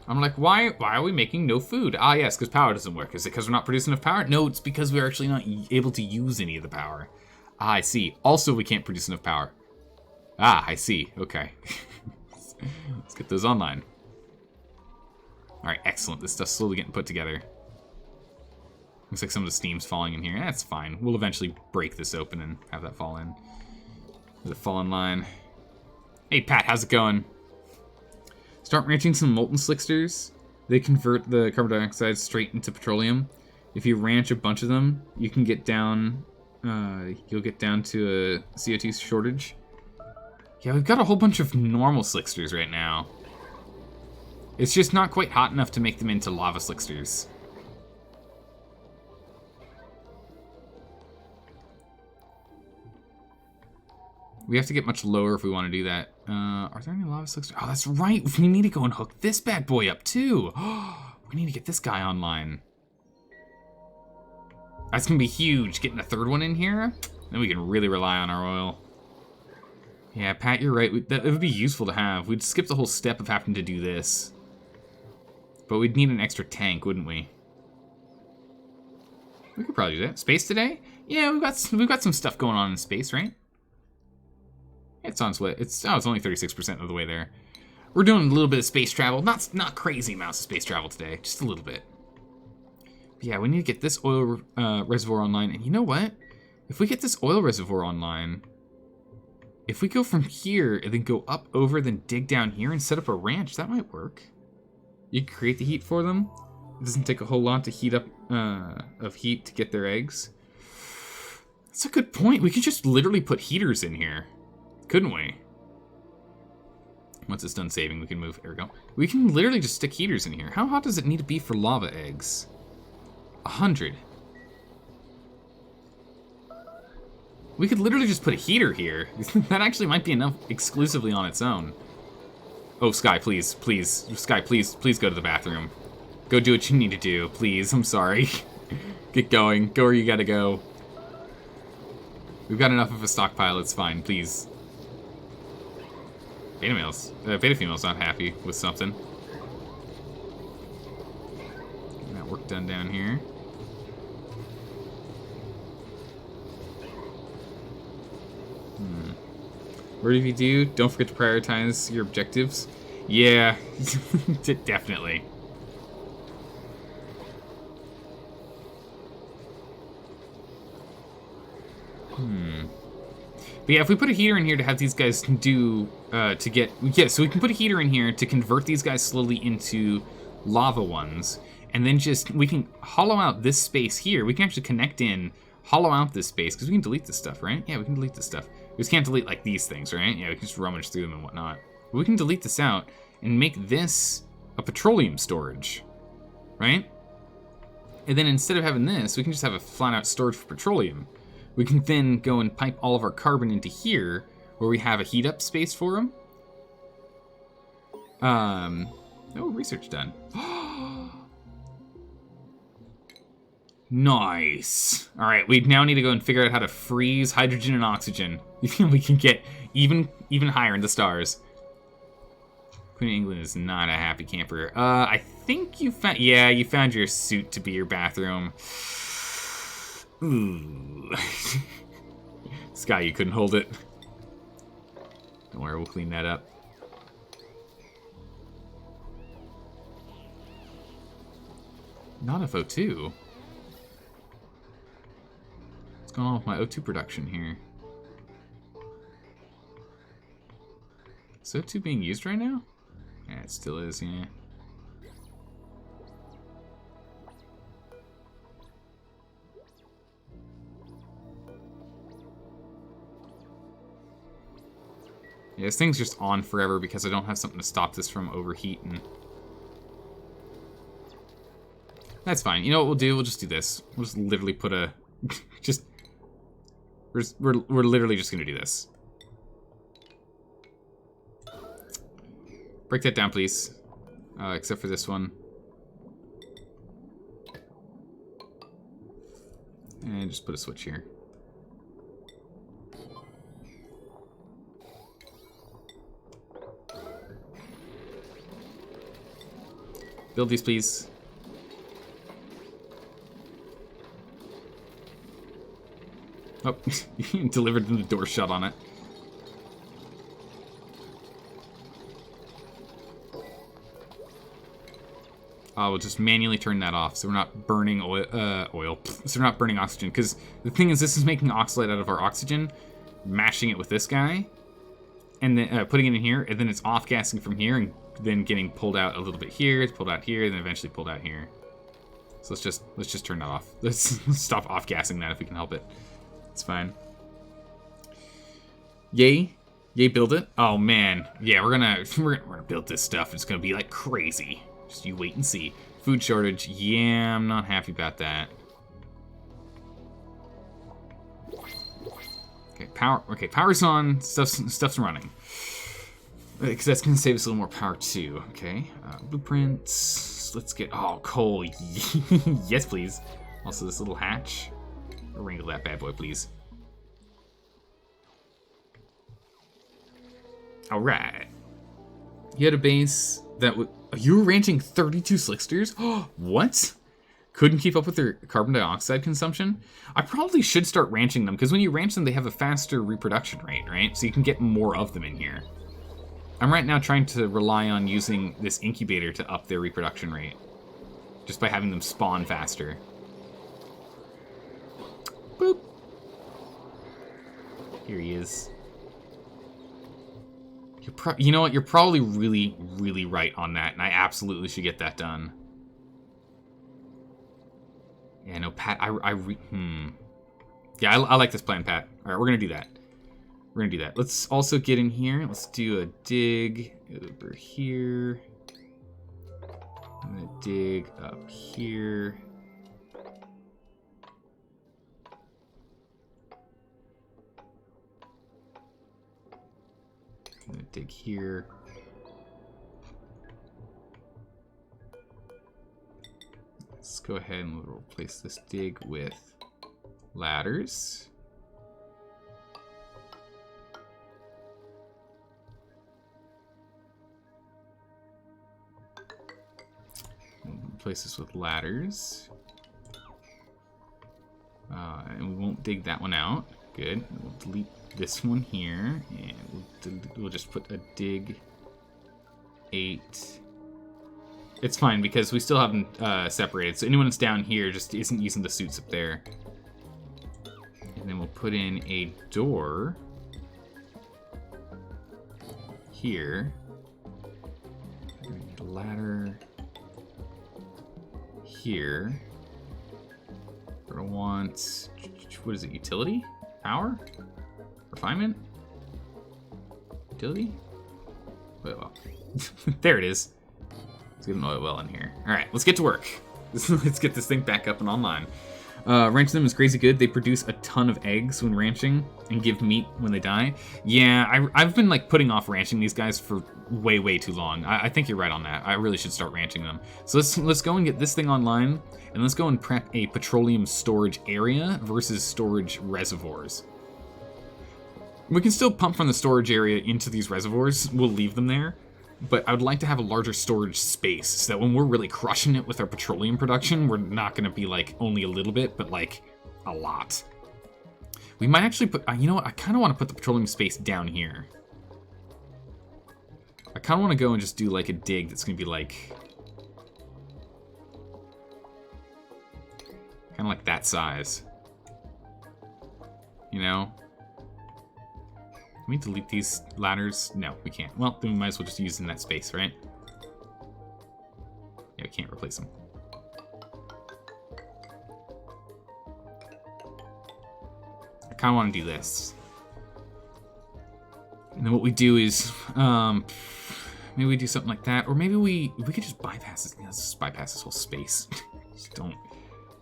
I'm like, why are we making no food? Ah, yes, because power doesn't work. Is it because we're not producing enough power? No, it's because we're actually not able to use any of the power. Ah, I see. Also, we can't produce enough power. Ah, I see. Okay. Let's get those online. Alright, excellent. This stuff's slowly getting put together. Looks like some of the steam's falling in here. That's fine. We'll eventually break this open and have that fall in. Let it fall in line. Hey, Pat, how's it going? Start ranching some molten slicksters. They convert the carbon dioxide straight into petroleum. If you ranch a bunch of them, you can get down, you'll get down to a CO2 shortage. Yeah, we've got a whole bunch of normal slicksters right now. It's just not quite hot enough to make them into lava slicksters. We have to get much lower if we want to do that. Are there any lava slicksters? Oh, that's right. We need to go and hook this bad boy up, too. We need to get this guy online. That's going to be huge. Getting a third one in here, then we can really rely on our oil. Yeah, Pat, you're right. It would be useful to have. We'd skip the whole step of having to do this. But we'd need an extra tank, wouldn't we? We could probably do that. Space today? Yeah, we've got some stuff going on in space, right? It's on split. It's only 36% of the way there. We're doing a little bit of space travel. Not crazy amounts of space travel today. Just a little bit. But yeah, we need to get this oil reservoir online. And you know what? If we get this oil reservoir online, if we go from here and then go up over, then dig down here and set up a ranch, that might work. You can create the heat for them. It doesn't take a whole lot to heat up of heat to get their eggs. That's a good point. We could just literally put heaters in here. Couldn't we? Once it's done saving, we can move. There we go. We can literally just stick heaters in here. How hot does it need to be for lava eggs? 100. We could literally just put a heater here. That actually might be enough exclusively on its own. Oh, Sky, please, please. Sky, please, please go to the bathroom. Go do what you need to do, please. I'm sorry. Get going. Go where you gotta go. We've got enough of a stockpile. It's fine, please. Beta female's not happy with something. Getting that work done down here. Whatever you do, don't forget to prioritize your objectives. Yeah, definitely. But yeah, if we put a heater in here to have these guys do, so we can put a heater in here to convert these guys slowly into lava ones. And then we can hollow out this space here. We can actually connect in, hollow out this space, because we can delete this stuff, right? Yeah, we can delete this stuff. We just can't delete, like, these things, right? Yeah, we can just rummage through them and whatnot. But we can delete this out and make this a petroleum storage, right? And then instead of having this, we can just have a flat-out storage for petroleum. We can then go and pipe all of our carbon into here, where we have a heat-up space for them. Oh, research done. Nice. All right, we now need to go and figure out how to freeze hydrogen and oxygen. We can get even higher in the stars. Queen of England is not a happy camper. I think you found, yeah, you found your suit to be your bathroom. Ooh. Sky, you couldn't hold it. Don't worry, we'll clean that up. Not of O2. What's going on with my O2 production here? Is O2 being used right now? Yeah, it still is, yeah. Yeah, this thing's just on forever because I don't have something to stop this from overheating. That's fine. You know what we'll do? We'll just do this. We'll just literally put a... We're literally just gonna do this. Break that down, please. Except for this one. And just put a switch here. Build these, please. Oh, delivered and the door shut on it. We'll just manually turn that off so we're not burning oil. So we're not burning oxygen. Because the thing is, this is making oxalate out of our oxygen, mashing it with this guy, and then putting it in here, and then it's off-gassing from here, and then getting pulled out a little bit here, it's pulled out here, and then eventually pulled out here. So let's just turn that off. Let's stop off-gassing that if we can help it. It's fine. Yay build it. Oh man, yeah, we're gonna build this stuff. It's gonna be like crazy. Just you wait and see. Food shortage. Yeah, I'm not happy about that. Okay, power. Okay, power's on. Stuff's running. Because that's gonna save us a little more power too. Okay, blueprints. Let's get. Oh, coal. Yes, please. Also, this little hatch. Wrangle that bad boy, please. All right. You had a base that would. You were ranching 32 slicksters? What? Couldn't keep up with their carbon dioxide consumption? I probably should start ranching them, because when you ranch them, they have a faster reproduction rate, right? So you can get more of them in here. I'm right now trying to rely on using this incubator to up their reproduction rate, just by having them spawn faster. Boop. Here he is. You know what? You're probably really, really right on that, and I absolutely should get that done. Yeah, no, Pat. Yeah, I like this plan, Pat. All right, we're gonna do that. We're gonna do that. Let's also get in here. Let's do a dig over here. I'm gonna dig up here. I'm gonna dig here. Let's go ahead and we'll replace this dig with ladders. We'll replace this with ladders. And we won't dig that one out. Good. We'll delete this one here, and we'll just put a dig 8. It's fine because we still haven't separated, so anyone that's down here just isn't using the suits up there. And then we'll put in a door here. We're gonna need a ladder here. We're gonna want, what is it, utility? Power? Refinement? Utility? Oil well. There it is. Let's get an oil well in here. Alright, let's get to work. Let's get this thing back up and online. Ranching them is crazy good. They produce a ton of eggs when ranching and give meat when they die. Yeah, I've been like putting off ranching these guys for way too long. I think you're right on that. I really should start ranching them. So let's go and get this thing online, and let's go and prep a petroleum storage area versus storage reservoirs. We can still pump from the storage area into these reservoirs. We'll leave them there. But I would like to have a larger storage space so that when we're really crushing it with our petroleum production, we're not going to be like only a little bit, but like a lot. We might actually put, you know what, I kind of want to put the petroleum space down here. I kind of want to go and just do like a dig that's going to be like, kind of like that size. You know? Can we delete these ladders? No, we can't. Well, then we might as well just use in that space, right? Yeah, we can't replace them. I kind of want to do this. And then what we do is, maybe we do something like that, or maybe we could just bypass this. Let's just bypass this whole space. Just don't.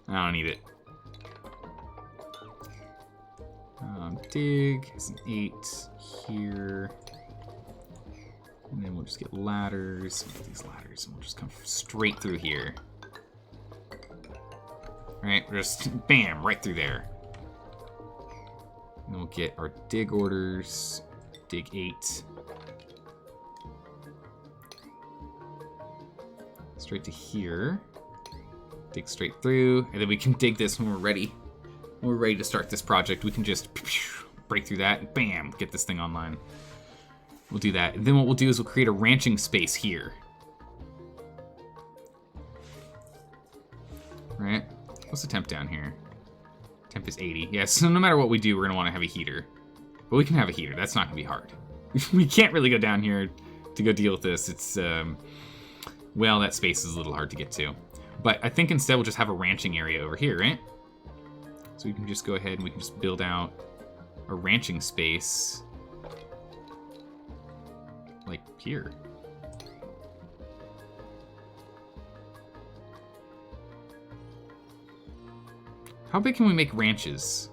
I don't need it. Dig is an 8 here. And then we'll just get ladders. We'll get these ladders and we'll just come straight through here. Alright, we're just bam, right through there. And then we'll get our dig orders. Dig 8. Straight to here. Dig straight through. And then we can dig this when we're ready. When we're ready to start this project, we can just break through that and bam, get this thing online. We'll do that. And then what we'll do is we'll create a ranching space here. Right? What's the temp down here? Temp is 80. Yeah, so no matter what we do, we're going to want to have a heater. But we can have a heater. That's not going to be hard. We can't really go down here to go deal with this. It's, well, that space is a little hard to get to. But I think instead we'll just have a ranching area over here, right? So we can just go ahead and we can just build out a ranching space like here. How big can we make ranches?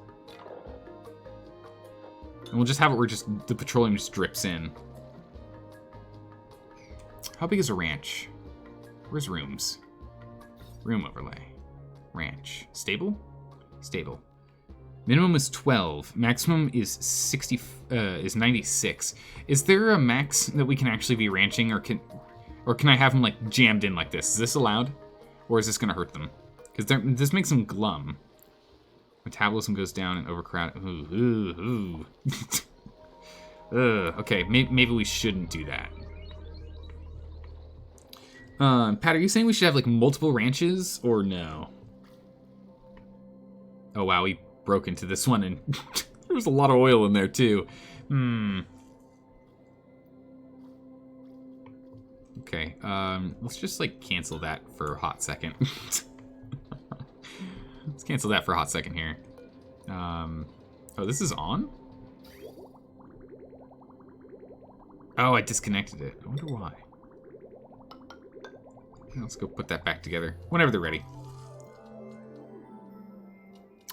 And we'll just have it where just the petroleum just drips in. How big is a ranch? Where's rooms? Room overlay. Ranch. Stable? Stable. Minimum is 12. Maximum is 96. Is there a max that we can actually be ranching, or can I have them like jammed in like this? Is this allowed, or is this gonna hurt them? Because this makes them glum. Metabolism goes down and overcrowd. Ooh. Okay, maybe we shouldn't do that. Pat, are you saying we should have like multiple ranches or no? Oh wow, we broke into this one and there was a lot of oil in there too. Okay, let's just like cancel that for a hot second. Let's cancel that for a hot second here. Oh, this is on? Oh, I disconnected it. I wonder why. Let's go put that back together whenever they're ready.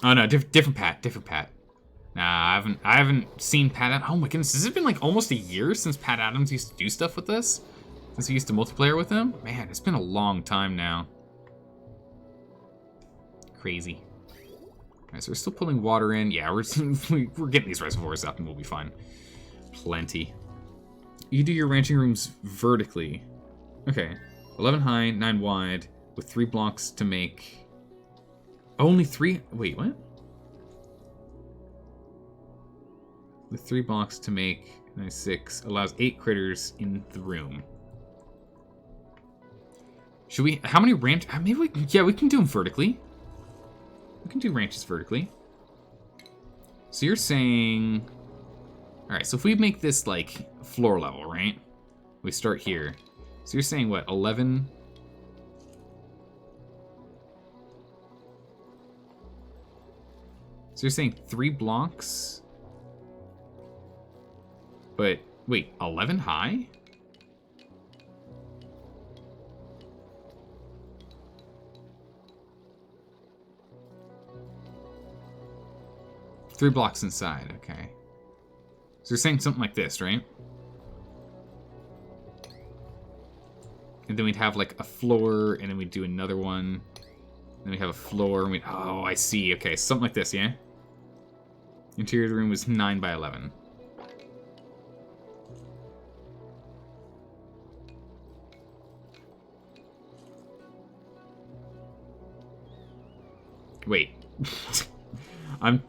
Oh no, different Pat. Nah, I haven't seen Pat. Oh my goodness, has it been like almost a year since Pat Adams used to do stuff with us? Since we used to multiplayer with him? Man, it's been a long time now. Crazy. Alright, so we're still pulling water in. Yeah, we're getting these reservoirs up and we'll be fine. Plenty. You do your ranching rooms vertically. Okay. 11 high, 9 wide, with 3 blocks to make... Only 3? Wait, what? With 3 blocks to make 96 allows 8 critters in the room. Should we... How many ranch... Maybe we... Yeah, we can do them vertically. We can do ranches vertically. So you're saying... Alright, so if we make this, like, floor level, right? We start here. So you're saying, what, 11? So you're saying 3 blocks? But, wait, 11 high? Three blocks inside, okay. So you're saying something like this, right? And then we'd have like a floor, and then we'd do another one. Then we have a floor, and we'd... Oh, I see. Okay, something like this, yeah? Interior of the room was 9 by 11. Wait.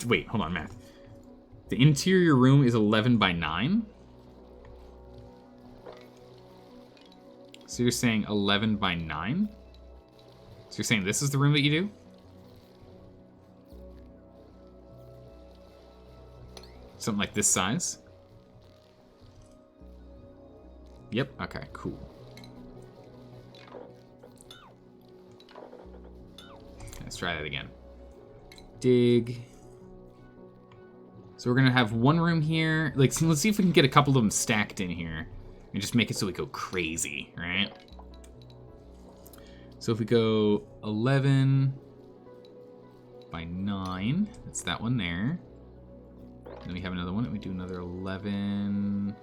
Wait, hold on, math. The interior room is 11 by 9? So you're saying 11 by 9? So you're saying this is the room that you do? Something like this size? Yep, okay, cool. Let's try that again. Dig. So we're gonna have one room here. Like, so let's see if we can get a couple of them stacked in here. And just make it so we go crazy, right? So if we go 11 by 9, that's that one there. Then we have another one, and we do another 11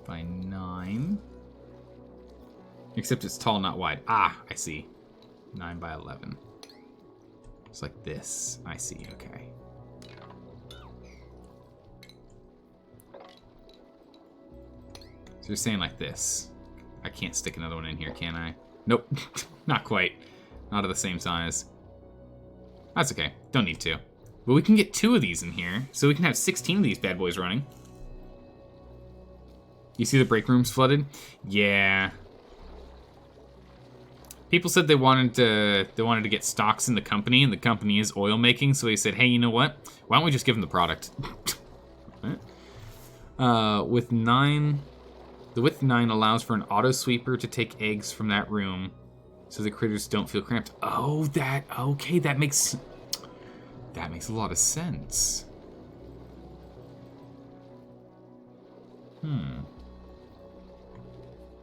by 9. Except it's tall, not wide. Ah, I see. 9 by 11. It's like this. I see, okay. So you're saying like this. I can't stick another one in here, can I? Nope. Not quite. Not of the same size. That's okay. Don't need to. But we can get 2 of these in here, so we can have 16 of these bad boys running. You see the break rooms flooded? Yeah. People said they wanted to get stocks in the company, and the company is oil making, so they said, hey, you know what? Why don't we just give them the product? With 9... The width 9 allows for an auto sweeper to take eggs from that room so the critters don't feel cramped. Oh, okay, that makes a lot of sense.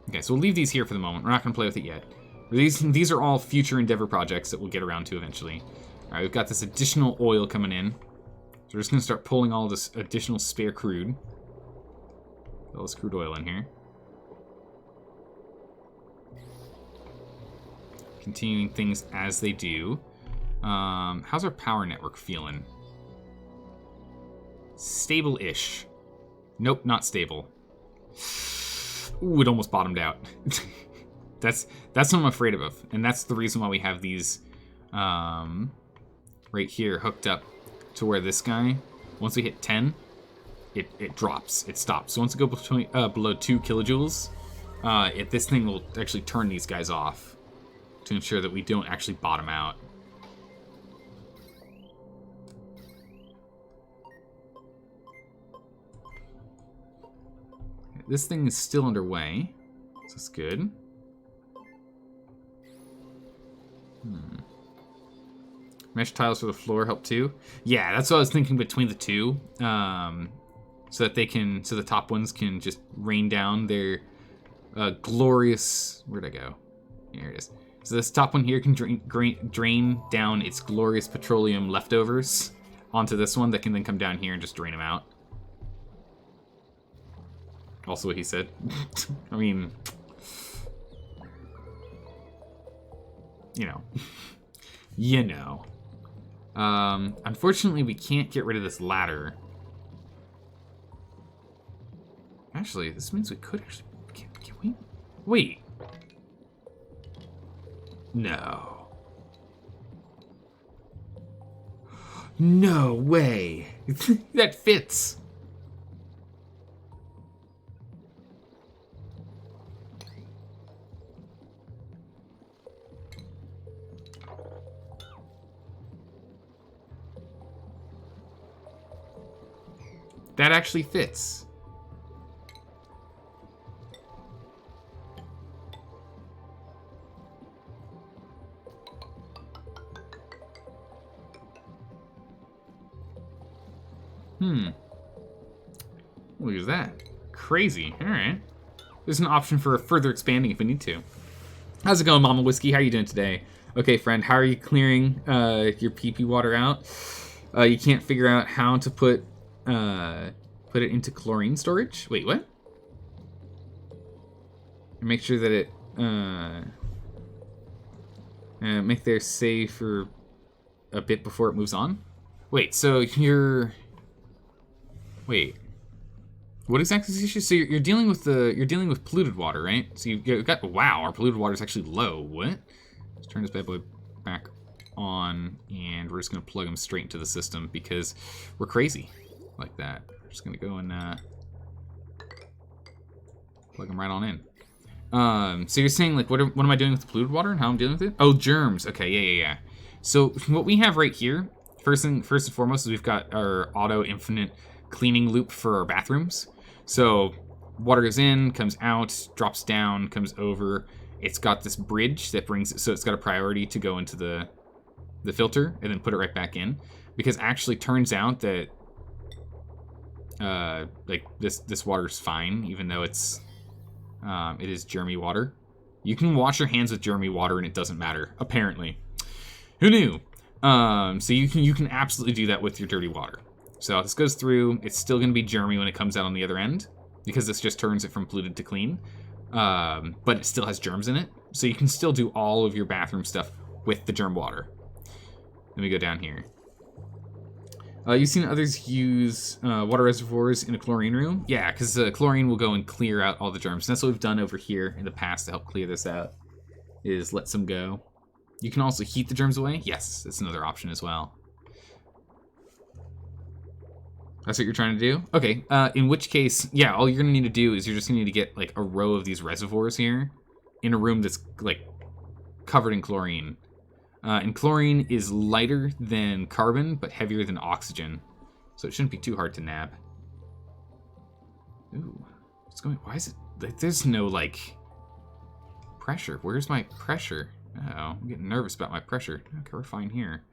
Okay, so we'll leave these here for the moment. We're not going to play with it yet. These are all future Endeavor projects that we'll get around to eventually. All right, we've got this additional oil coming in. So we're just going to start pulling all this additional spare crude. All this crude oil in here. Continuing things as they do. How's our power network feeling? Stable-ish. Nope, not stable. Ooh, it almost bottomed out. That's what I'm afraid of. And that's the reason why we have these right here hooked up to where this guy, once we hit 10, it drops. It stops. So once we go below 2 kilojoules, this thing will actually turn these guys off to ensure that we don't actually bottom out. This thing is still underway, so that's good. Mesh tiles for the floor help too. Yeah, that's what I was thinking between the two, so that the top ones can just rain down their glorious. Where'd I go? Here it is. So this top one here can drain down its glorious petroleum leftovers onto this one that can then come down here and just drain them out. Also what he said. I mean, you know. You know. Unfortunately, we can't get rid of this ladder. Actually, this means we could actually... Can we? Wait. No. No way. That fits. That actually fits. Look at that. Crazy. Alright. There's an option for further expanding if we need to. How's it going, Mama Whiskey? How are you doing today? Okay, friend, how are you clearing your pee-pee water out? You can't figure out how to put it into chlorine storage? Wait, what? Make sure that it make there safe for a bit before it moves on? Wait, so you're... Wait. What exactly is the issue? So you're dealing with polluted water, right? So you've got... Wow, our polluted water is actually low. What? Let's turn this bad boy back on, and we're just going to plug them straight into the system because we're crazy like that. We're just going to go and plug them right on in. So you're saying, like, what am I doing with the polluted water and how I'm dealing with it? Oh, germs. Okay, yeah. So what we have right here, first and foremost, is we've got our auto infinite cleaning loop for our bathrooms. So water goes in, comes out, drops down, comes over. It's got this bridge that brings it, so it's got a priority to go into the filter and then put it right back in. Because actually turns out that like this water's fine, even though it is germy water. You can wash your hands with germy water and it doesn't matter, apparently. Who knew? So you can absolutely do that with your dirty water. So this goes through, it's still going to be germy when it comes out on the other end, because this just turns it from polluted to clean. But it still has germs in it, so you can still do all of your bathroom stuff with the germ water. Let me go down here. You've seen others use water reservoirs in a chlorine room? Yeah, because chlorine will go and clear out all the germs. And that's what we've done over here in the past to help clear this out, is let some go. You can also heat the germs away. Yes, that's another option as well. That's what you're trying to do? Okay, in which case, yeah, all you're gonna need to do is you're just gonna need to get like a row of these reservoirs here in a room that's like covered in chlorine. And chlorine is lighter than carbon, but heavier than oxygen. So it shouldn't be too hard to nab. Ooh, what's going, why is it, like, there's no like pressure. Where's my pressure? Uh-oh, I'm getting nervous about my pressure. Okay, we're fine here.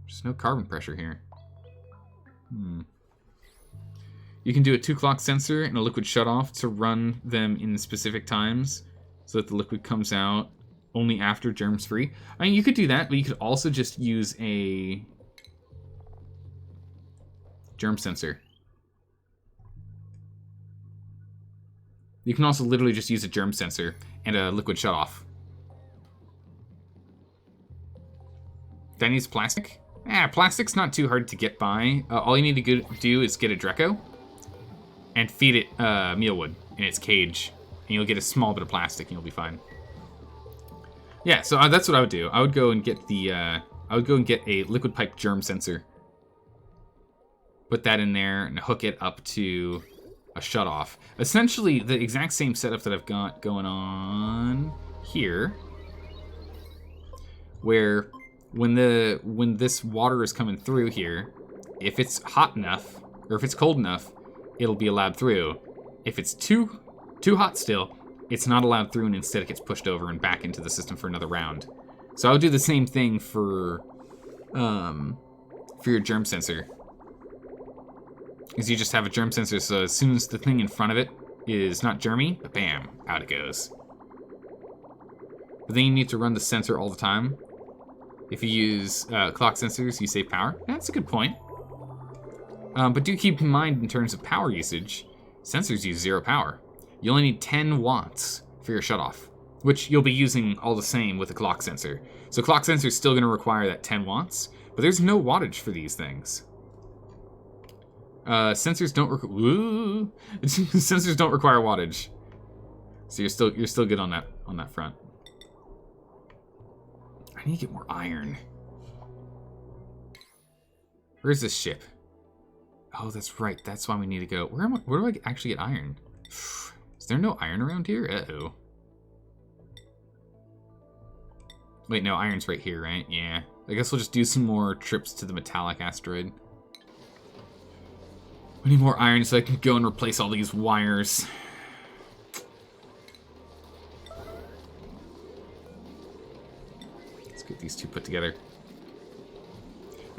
There's no carbon pressure here. You can do a 2-clock sensor and a liquid shutoff to run them in specific times so that the liquid comes out only after germs free. I mean, you could do that, but you could also just use a germ sensor. You can also literally just use a germ sensor and a liquid shutoff. That needs plastic? Plastic's not too hard to get by. All you need to do is get a Dreco and feed it mealwood in its cage, and you'll get a small bit of plastic, and you'll be fine. Yeah, so that's what I would do. I would go and get a liquid pipe germ sensor, put that in there, and hook it up to a shutoff. Essentially, the exact same setup that I've got going on here, where when this water is coming through here, if it's hot enough or if it's cold enough, it'll be allowed through. If it's too hot still, it's not allowed through, and instead it gets pushed over and back into the system for another round. So I would do the same thing for your germ sensor. Is you just have a germ sensor, so as soon as the thing in front of it is not germy, bam, out it goes. But then you need to run the sensor all the time. If you use clock sensors, you save power. That's a good point. But do keep in mind in terms of power usage, sensors use 0 power. You only need 10 watts for your shutoff, which you'll be using all the same with a clock sensor. So clock sensor is still going to require that 10 watts, but there's no wattage for these things. Sensors don't sensors don't require wattage, so you're still good on that front. I need to get more iron. Where's this ship? Oh, that's right. That's why we need to go. Where do I actually get iron? Is there no iron around here? Uh-oh. Wait, no, iron's right here, right? Yeah. I guess we'll just do some more trips to the metallic asteroid. We need more iron so I can go and replace all these wires. Let's get these two put together.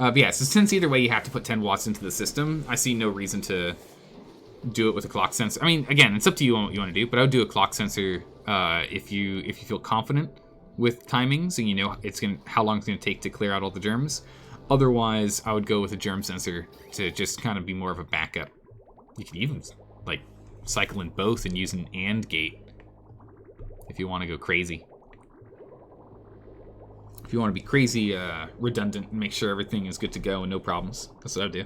But yeah, so since either way you have to put 10 watts into the system, I see no reason to do it with a clock sensor. I mean, again, it's up to you on what you want to do, but I would do a clock sensor if you feel confident with timing, so you know how long it's gonna take to clear out all the germs. Otherwise, I would go with a germ sensor to just kind of be more of a backup. You can even like cycle in both and use an AND gate if you want to go crazy. If you want to be crazy redundant and make sure everything is good to go and no problems, that's what I would do.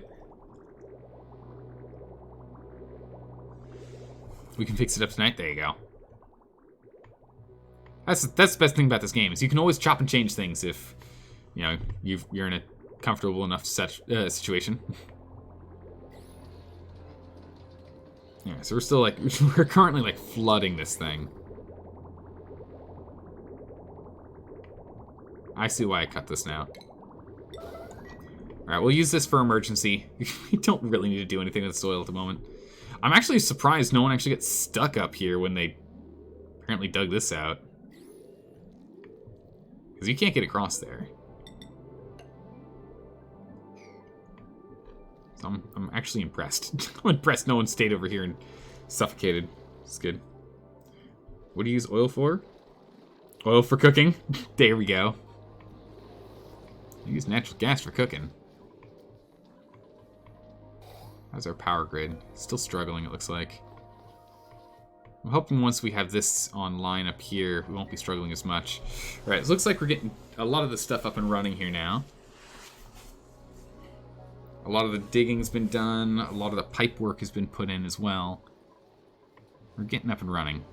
We can fix it up tonight. There you go. That's the best thing about this game is you can always chop and change things if you're in a comfortable enough situation. Yeah, so we're still like we're currently like flooding this thing. I see why I cut this now. Alright, we'll use this for emergency. We don't really need to do anything with soil at the moment. I'm actually surprised no one actually gets stuck up here when they apparently dug this out. Because you can't get across there. So I'm actually impressed. I'm impressed no one stayed over here and suffocated. It's good. What do you use oil for? Oil for cooking? There we go. I use natural gas for cooking. How's our power grid? Still struggling, it looks like. I'm hoping once we have this online up here, we won't be struggling as much. Alright, it looks like we're getting a lot of the stuff up and running here now. A lot of the digging's been done. A lot of the pipe work has been put in as well. We're getting up and running.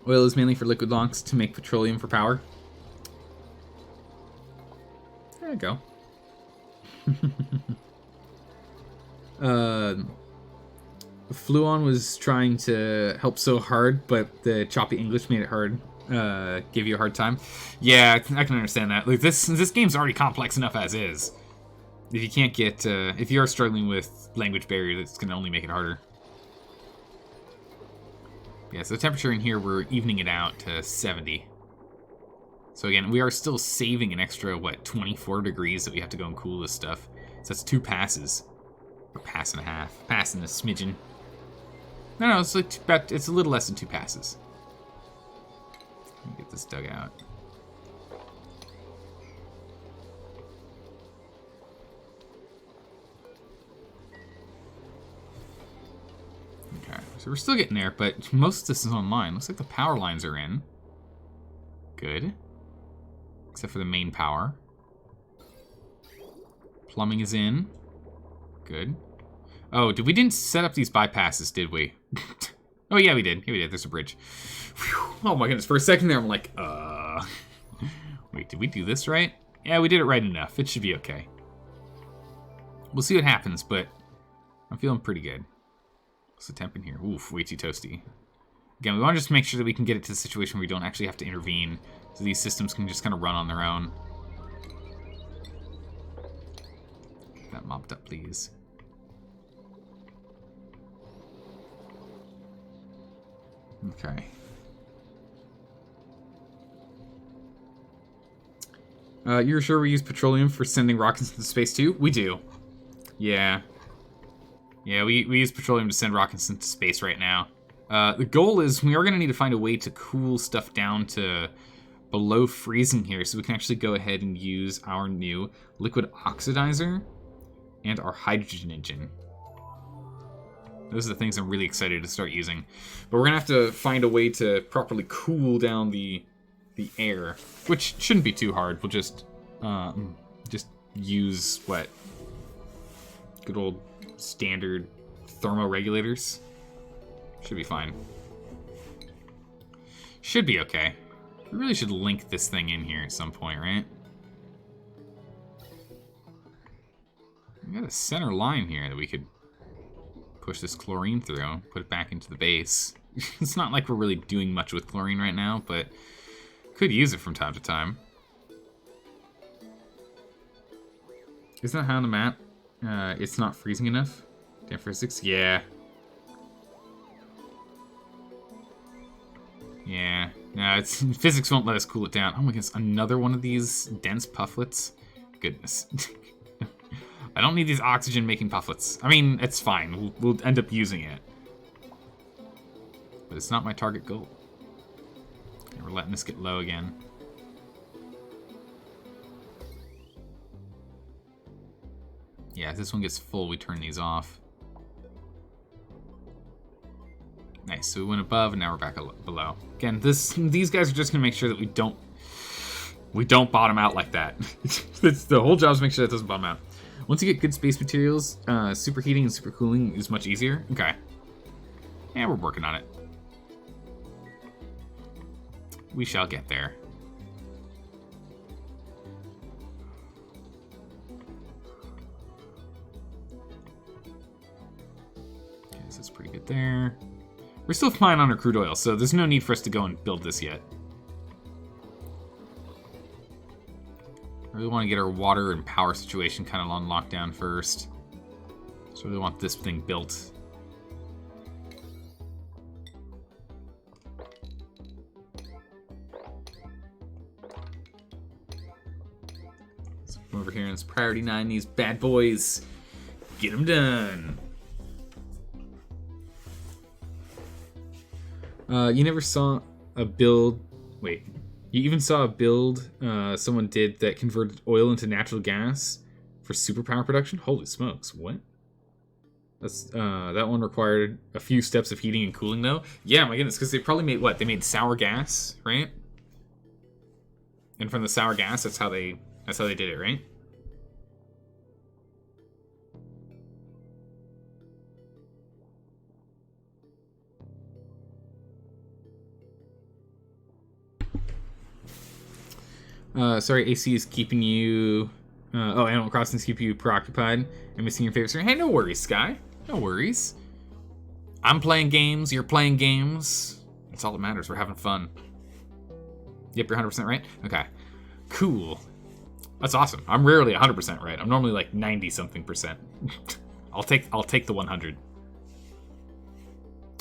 Oil is mainly for liquid lonks to make petroleum for power. There you go. Fluon was trying to help so hard, but the choppy English made it hard. Gave you a hard time. Yeah, I can understand that. Like this game's already complex enough as is. If you can't get, if you are struggling with language barrier, that's gonna only make it harder. Yeah, so the temperature in here, we're evening it out to 70. So again, we are still saving an extra, 24 degrees that we have to go and cool this stuff. So that's 2 passes. Or pass and a half. Pass and a smidgen. No, it's like it's a little less than 2 passes. Let me get this dug out. Okay, so we're still getting there, but most of this is online. Looks like the power lines are in. Good. Except for the main power. Plumbing is in. Good. Oh, we didn't set up these bypasses, did we? Oh, yeah, we did. Yeah, we did. There's a bridge. Whew. Oh, my goodness. For a second there, I'm like, Wait, did we do this right? Yeah, we did it right enough. It should be okay. We'll see what happens, but I'm feeling pretty good. What's the temp in here? Oof, way too toasty. Again, we want to just make sure that we can get it to the situation where we don't actually have to intervene, so these systems can just kind of run on their own. Get that mopped up, please. Okay. You're sure we use petroleum for sending rockets into space too? We do. Yeah. Yeah, we use petroleum to send rockets into space right now. The goal is we are going to need to find a way to cool stuff down to below freezing here so we can actually go ahead and use our new liquid oxidizer and our hydrogen engine. Those are the things I'm really excited to start using. But we're going to have to find a way to properly cool down the air, which shouldn't be too hard. We'll just use, good old standard thermoregulators. Should be fine. Should be okay. We really should link this thing in here at some point, right? We got a center line here that we could push this chlorine through, put it back into the base. It's not like we're really doing much with chlorine right now, but could use it from time to time. Isn't that high on the map? It's not freezing enough? Damn physics? Yeah. Yeah. No, it's physics won't let us cool it down. Oh my goodness, another one of these dense pufflets? Goodness. I don't need these oxygen-making pufflets. I mean, it's fine. We'll end up using it. But it's not my target goal. And we're letting this get low again. Yeah, if this one gets full, we turn these off. Nice, so we went above, and now we're back below. Again, these guys are just gonna make sure that we don't bottom out like that. The whole job is to make sure that doesn't bottom out. Once you get good space materials, superheating and supercooling is much easier. Okay. Yeah, we're working on it. We shall get there. Okay, this is pretty good there. We're still fine on our crude oil, so there's no need for us to go and build this yet. I really want to get our water and power situation kind of on lockdown first. So I really want this thing built. So come over here and let's priority 9 these bad boys. Get them done. You never saw a build... Wait. You even saw a build someone did that converted oil into natural gas for superpower production? Holy smokes, what? That's that one required a few steps of heating and cooling, though? Yeah, my goodness, because they probably made, what? They made sour gas, right? And from the sour gas, that's how they did it, right? Sorry, AC is keeping you... Animal Crossing's keeping you preoccupied and missing your favorite story. Hey, no worries, Sky. No worries. I'm playing games, you're playing games. That's all that matters, we're having fun. Yep, you're 100% right? Okay. Cool. That's awesome. I'm rarely 100% right. I'm normally like 90-something%. I'll take the 100.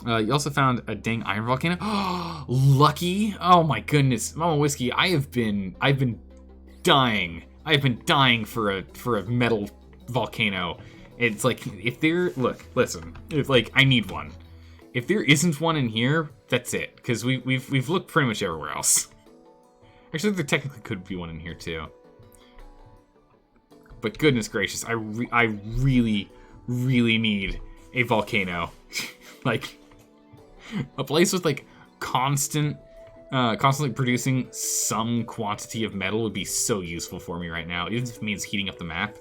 You also found a dang iron volcano. Oh, lucky! Oh my goodness, Mama Whiskey, I've been dying. I've been dying for a metal volcano. It's like if there listen. It's like I need one. If there isn't one in here, that's it. Because we've looked pretty much everywhere else. Actually, there technically could be one in here too. But goodness gracious, I really need a volcano. Like. A place with, like, constantly producing some quantity of metal would be so useful for me right now, even if it means heating up the map.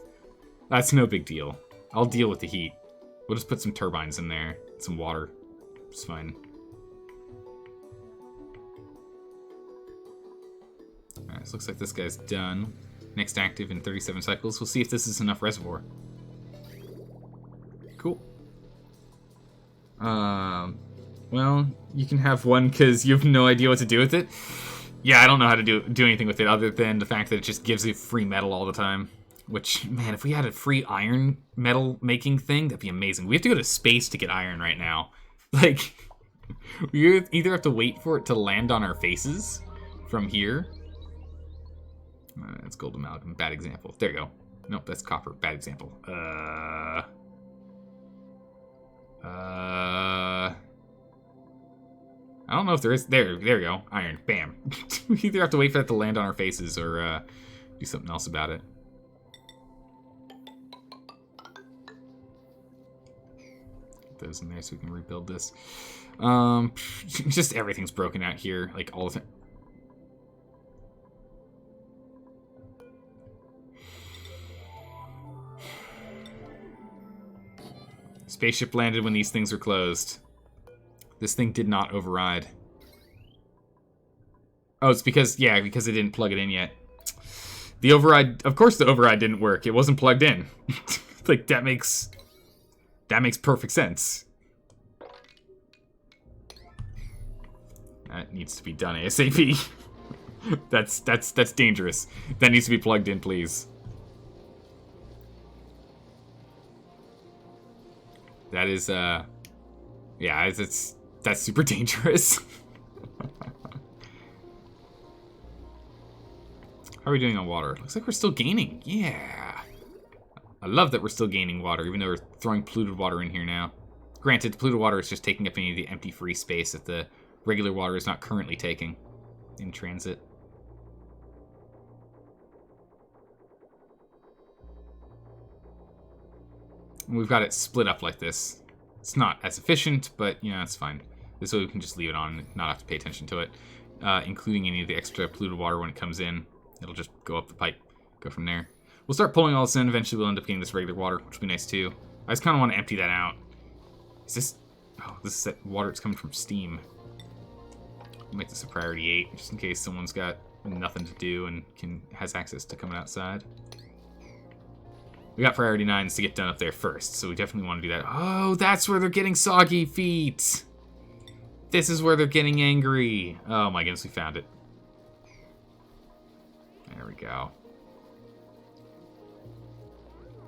That's no big deal. I'll deal with the heat. We'll just put some turbines in there, some water. It's fine. Alright, so looks like this guy's done. Next active in 37 cycles. We'll see if this is enough reservoir. Cool. Well, you can have one because you have no idea what to do with it. Yeah, I don't know how to do anything with it other than the fact that it just gives you free metal all the time. Which, man, if we had a free iron metal making thing, that'd be amazing. We have to go to space to get iron right now. Like, we either have to wait for it to land on our faces from here. That's gold amalgam, bad example. There you go. Nope, that's copper, bad example. I don't know if there is. There we go. Iron. Bam. We either have to wait for that to land on our faces or do something else about it. Get those in there so we can rebuild this. Just everything's broken out here, like all the time. Spaceship landed when these things were closed. This thing did not override. Oh, it's because it didn't plug it in yet. The override, of course the override didn't work. It wasn't plugged in. Like, that makes perfect sense. That needs to be done ASAP. That's dangerous. That needs to be plugged in, please. That is, yeah, that's super dangerous. How are we doing on water? Looks like we're still gaining. Yeah. I love that we're still gaining water, even though we're throwing polluted water in here now. Granted, polluted water is just taking up any of the empty free space that the regular water is not currently taking in transit. And we've got it split up like this. It's not as efficient, but, you know, it's fine. This way we can just leave it on and not have to pay attention to it, including any of the extra polluted water when it comes in. It'll just go up the pipe, go from there. We'll start pulling all this in. Eventually we'll end up getting this regular water, which will be nice too. I just kind of want to empty that out. Is this... Oh, this is that water that's coming from steam. I'll make this a priority 8, just in case someone's got nothing to do and has access to coming outside. We got priority 9s to get done up there first, so we definitely want to do that. Oh, that's where they're getting soggy feet! This is where they're getting angry. Oh my goodness, we found it. There we go.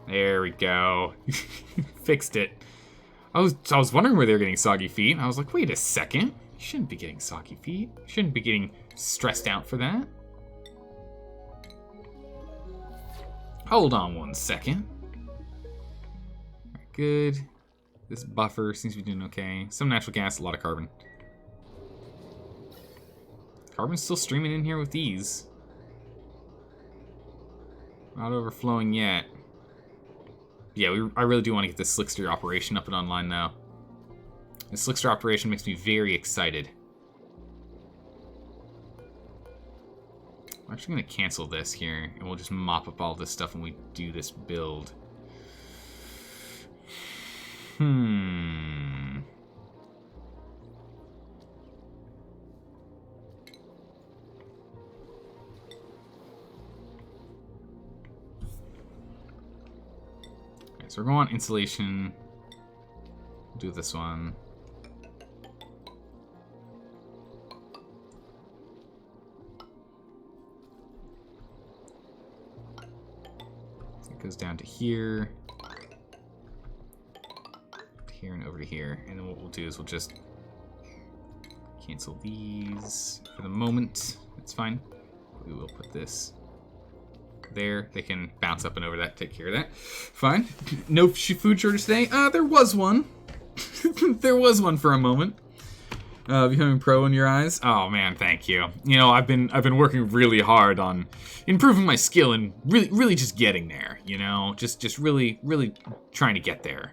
There we go. Fixed it. I was wondering where they were getting soggy feet. I was like, wait a second. You shouldn't be getting soggy feet. You shouldn't be getting stressed out for that. Hold on one second. Good. This buffer seems to be doing okay. Some natural gas, a lot of carbon. Carbon's still streaming in here with these. Not overflowing yet. Yeah, I really do want to get this Slickster operation up and online now. This Slickster operation makes me very excited. I'm actually going to cancel this here, and we'll just mop up all this stuff when we do this build. So we're going on insulation. We'll do this one. It goes down to here. To here and over to here. And then what we'll do is we'll just cancel these for the moment. That's fine. We will put this there. They can bounce up and over that, take care of that. Fine. No food shortage today. There was one. There was one for a moment. Becoming pro in your eyes. Oh man, thank you. You know, I've been working really hard on improving my skill and really just getting there. You know, just really trying to get there.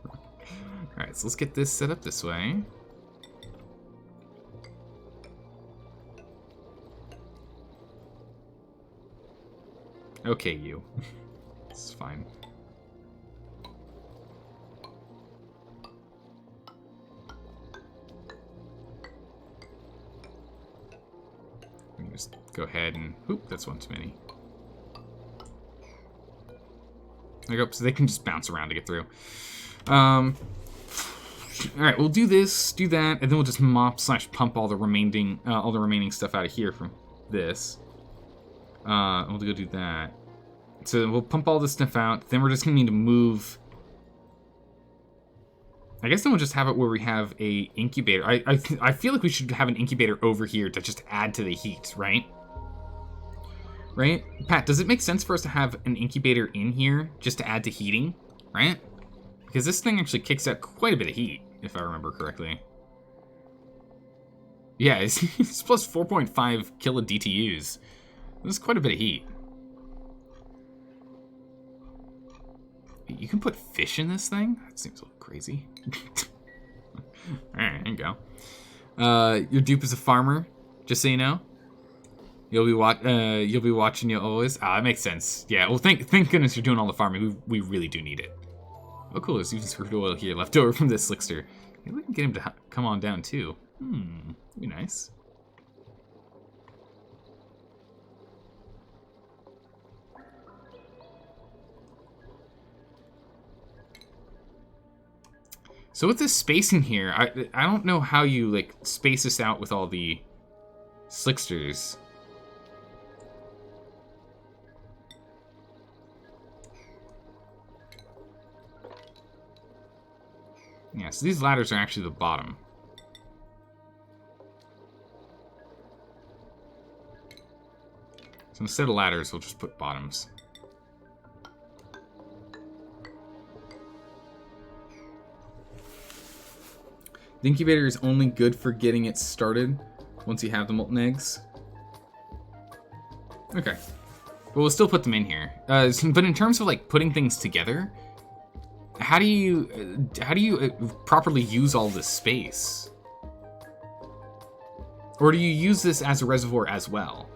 All right, so let's get this set up this way. Okay, you. It's fine. We can just go ahead and... Oop, that's one too many. There you go, so they can just bounce around to get through. Alright, we'll do this, do that, and then we'll just mop/pump all the remaining stuff out of here from this. We'll go do that. So we'll pump all this stuff out. Then we're just gonna need to move. I guess then we'll just have it where we have a incubator. I feel like we should have an incubator over here to just add to the heat, right? Right? Pat, does it make sense for us to have an incubator in here just to add to heating, right? Because this thing actually kicks out quite a bit of heat, if I remember correctly. Yeah, it's plus 4.5 kilo DTUs. This is quite a bit of heat. You can put fish in this thing? That seems a little crazy. Alright, there you go. Your dupe is a farmer, just so you know. You'll be watching you always. Ah, that makes sense. Yeah, well, thank goodness you're doing all the farming. We really do need it. Oh, cool. There's even crude oil here left over from this Slickster. Maybe we can get him to come on down, too. That'd be nice. So with this spacing here, I don't know how you, like, space this out with all the Slicksters. Yeah, so these ladders are actually the bottom. So instead of ladders, we'll just put bottoms. The incubator is only good for getting it started once you have the molten eggs. Okay. But we'll still put them in here. But in terms of like putting things together, how do you properly use all this space? Or do you use this as a reservoir as well?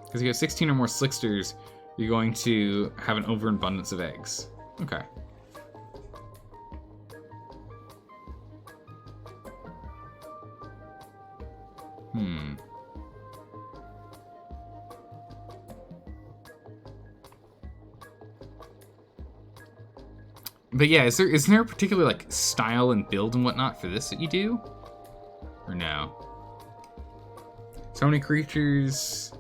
Because you have 16 or more slicksters, you're going to have an overabundance of eggs. Okay. But yeah, is there a particular like style and build and whatnot for this that you do? Or no? So many creatures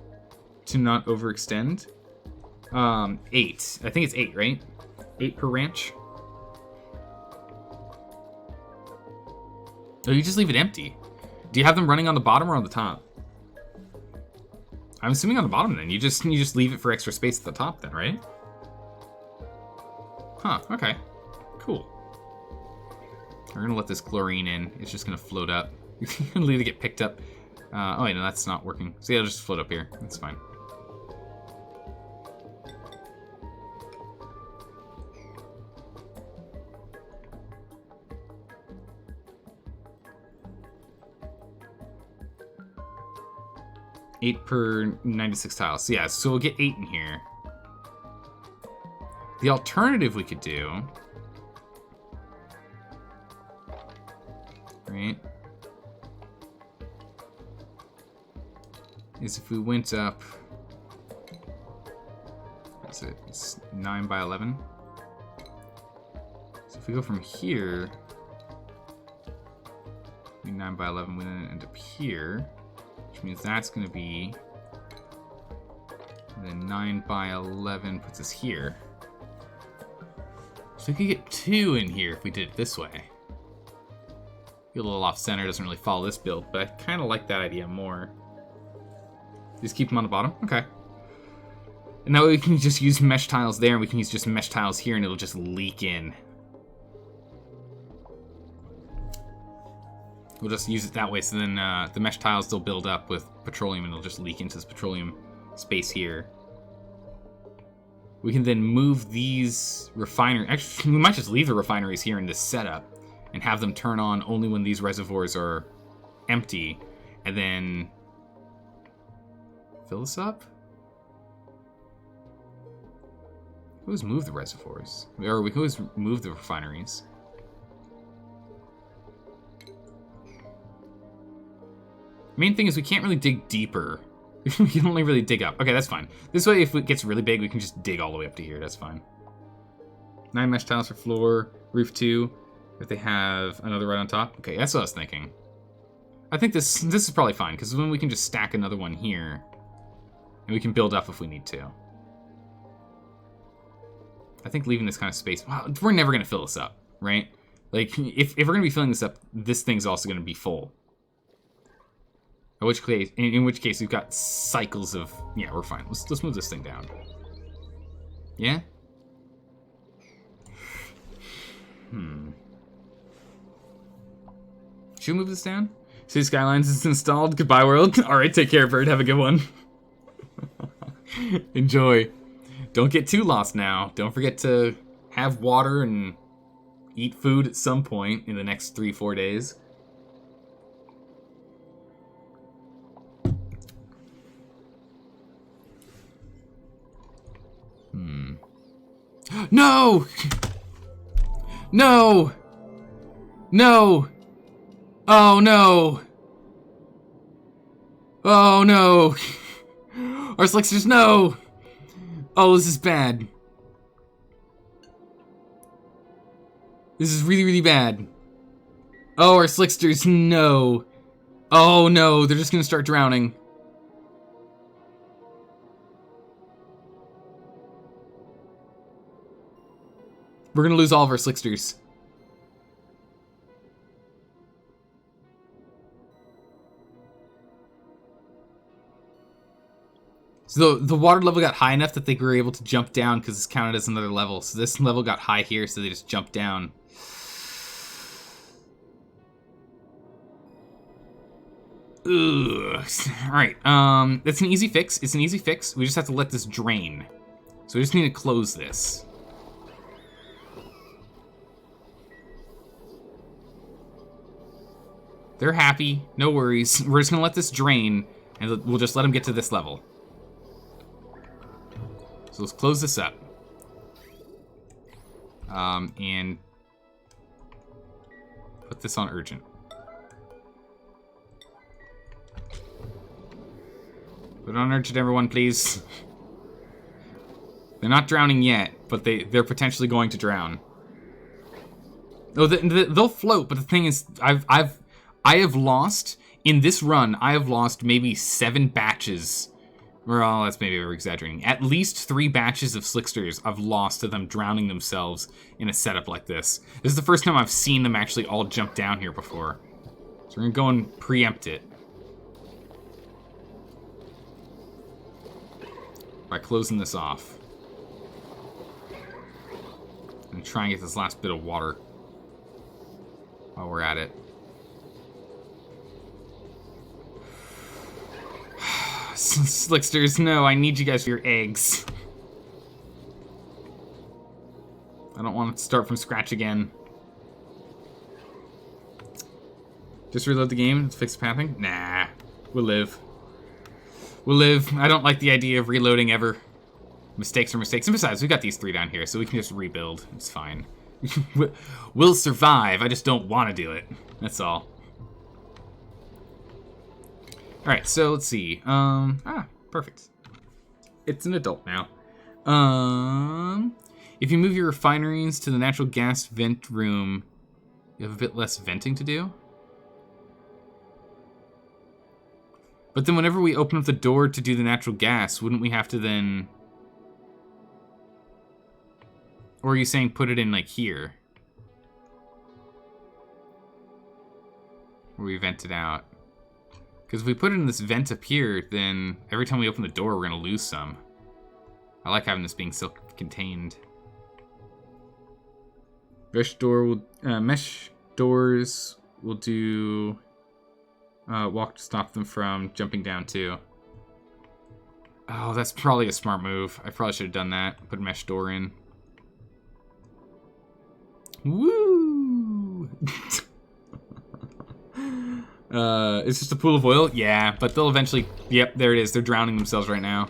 to not overextend? 8. I think it's 8, right? 8 per ranch? Oh, you just leave it empty. Do you have them running on the bottom or on the top? I'm assuming on the bottom then. You just leave it for extra space at the top then, right? Huh, okay. Cool. We're gonna let this chlorine in. It's just gonna float up. It'll either get picked up. Oh wait, no, that's not working. So yeah, it'll just float up here. That's fine. Eight per 96 tiles. So yeah, so we'll get 8 in here. The alternative we could do, right, is if we went up, what's it? It's 9 by 11. So if we go from here, 9 by 11, we then end up here, which means that's going to be, and then 9 by 11 puts us here. So we could get 2 in here if we did it this way. Be a little off center, doesn't really follow this build, but I kind of like that idea more. Just keep them on the bottom? Okay. And now we can just use mesh tiles there, and we can use just mesh tiles here, and it'll just leak in. We'll just use it that way, so then the mesh tiles will build up with petroleum, and it'll just leak into this petroleum space here. We can then move these refineries. Actually, we might just leave the refineries here in this setup and have them turn on only when these reservoirs are empty, and then fill this up? We always move the reservoirs. Or we can always move the refineries. Main thing is we can't really dig deeper. We can only really dig up. Okay, that's fine. This way, if it gets really big, we can just dig all the way up to here. That's fine. 9 mesh tiles for floor, roof 2. If they have another right on top. Okay, that's what I was thinking. I think this is probably fine, because then we can just stack another one here. And we can build up if we need to. I think leaving this kind of space... Wow, we're never going to fill this up, right? Like, if we're going to be filling this up, this thing's also going to be full. In which case, we've got cycles of... Yeah, we're fine. Let's move this thing down. Yeah? Should we move this down? See Skylines is installed. Goodbye, world. Alright, take care, bird. Have a good one. Enjoy. Don't get too lost now. Don't forget to have water and eat food at some point in the next 3-4 days. No! No! No! Oh no! Oh no! Our slicksters, no! Oh, this is bad. This is really, really bad. Oh, our slicksters, no. Oh no, they're just gonna start drowning. We're gonna lose all of our slicksters. So the water level got high enough that they were able to jump down because it's counted as another level. So this level got high here, so they just jumped down. Ugh. Alright, that's an easy fix. It's an easy fix. We just have to let this drain. So we just need to close this. They're happy. No worries. We're just going to let this drain, and we'll just let them get to this level. So let's close this up. And put this on urgent. Put it on urgent, everyone, please. They're not drowning yet, but they're potentially going to drown. Oh, they'll float, but the thing is, I have lost, in this run, I have lost maybe 7 batches. Well, that's maybe over exaggerating. At least 3 batches of slicksters I've lost to them drowning themselves in a setup like this. This is the first time I've seen them actually all jump down here before. So we're gonna go and preempt it. By closing this off. And try and get this last bit of water while we're at it. Slicksters, no, I need you guys for your eggs. I don't want to start from scratch again. Just reload the game, let's fix the pathing? Nah, we'll live. We'll live. I don't like the idea of reloading ever. Mistakes are mistakes. And besides, we've got these 3 down here, so we can just rebuild. It's fine. We'll survive, I just don't want to do it. That's all. Alright, so let's see. Perfect. It's an adult now. If you move your refineries to the natural gas vent room, you have a bit less venting to do. But then whenever we open up the door to do the natural gas, wouldn't we have to then... Or are you saying put it in, like, here? Where we vent it out. Because if we put it in this vent up here, then every time we open the door, we're going to lose some. I like having this being self-contained. Mesh doors will do... walk to stop them from jumping down, too. Oh, that's probably a smart move. I probably should have done that. Put a mesh door in. Woo! It's just a pool of oil? Yeah, but they'll eventually... Yep, there it is. They're drowning themselves right now.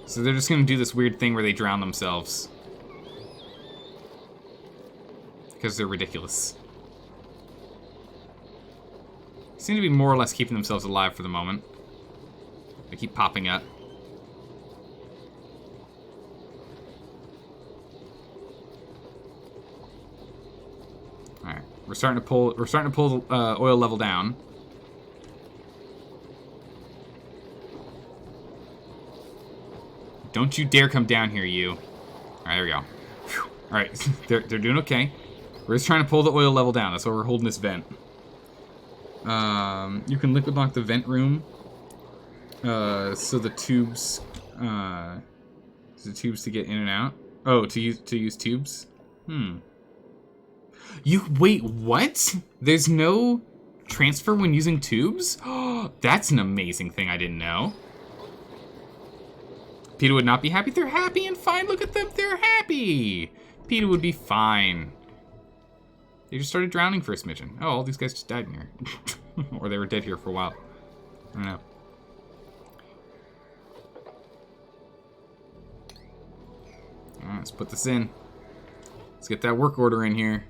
So they're just going to do this weird thing where they drown themselves. Because they're ridiculous. They seem to be more or less keeping themselves alive for the moment. They keep popping up. Alright, we're starting to pull the oil level down. Don't you dare come down here, you. Alright, there we go. Alright, they're doing okay. We're just trying to pull the oil level down. That's why we're holding this vent. You can liquid lock the vent room. So the tubes... the tubes to get in and out. Oh, to use tubes? Wait, what? There's no transfer when using tubes? Oh, that's an amazing thing I didn't know. PETA would not be happy. They're happy and fine. Look at them. They're happy. PETA would be fine. They just started drowning for a smidgen. Oh, all these guys just died in here. Or they were dead here for a while. I don't know. Alright, let's put this in. Let's get that work order in here.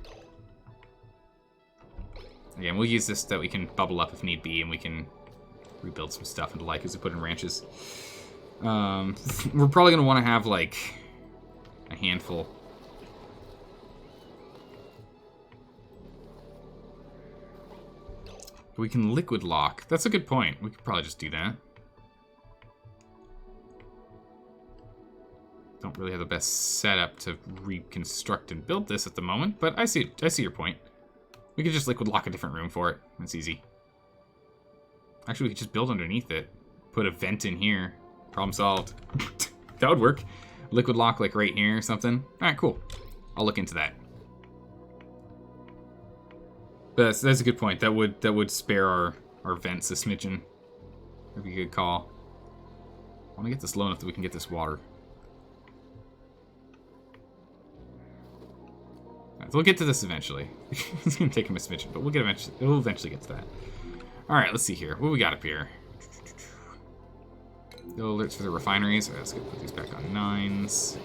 Again, we'll use this so that we can bubble up if need be, and we can rebuild some stuff into like as we put in ranches. We're probably going to want to have, like, a handful. We can liquid lock. That's a good point. We could probably just do that. Don't really have the best setup to reconstruct and build this at the moment, but I see your point. We could just liquid lock a different room for it. That's easy. Actually, we could just build underneath it. Put a vent in here. Problem solved. That would work. Liquid lock, like, right here or something. Alright, cool. I'll look into that. But that's a good point. That would spare our vents a smidgen. That'd be a good call. I want to get this low enough that we can get this water. Right, so we'll get to this eventually. It's going to take him a smidgen, but we'll eventually get to that. Alright, let's see here. What we got up here? No alerts for the refineries. Alright, let's go put these back on 9s.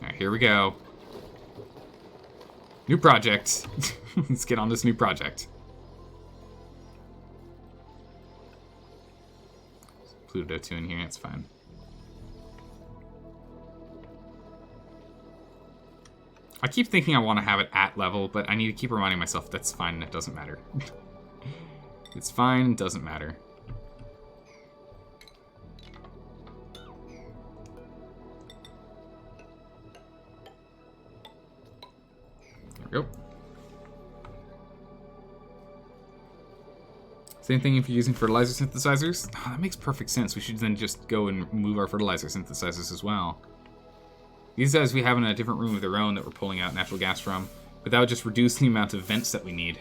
Alright, here we go. New project. Let's get on this new project. Pluto 2 in here, that's fine. I keep thinking I want to have it at level, but I need to keep reminding myself that's fine and it doesn't matter. It's fine, it doesn't matter. There we go. Same thing if you're using fertilizer synthesizers. Oh, that makes perfect sense. We should then just go and move our fertilizer synthesizers as well. These guys we have in a different room of their own that we're pulling out natural gas from. But that would just reduce the amount of vents that we need.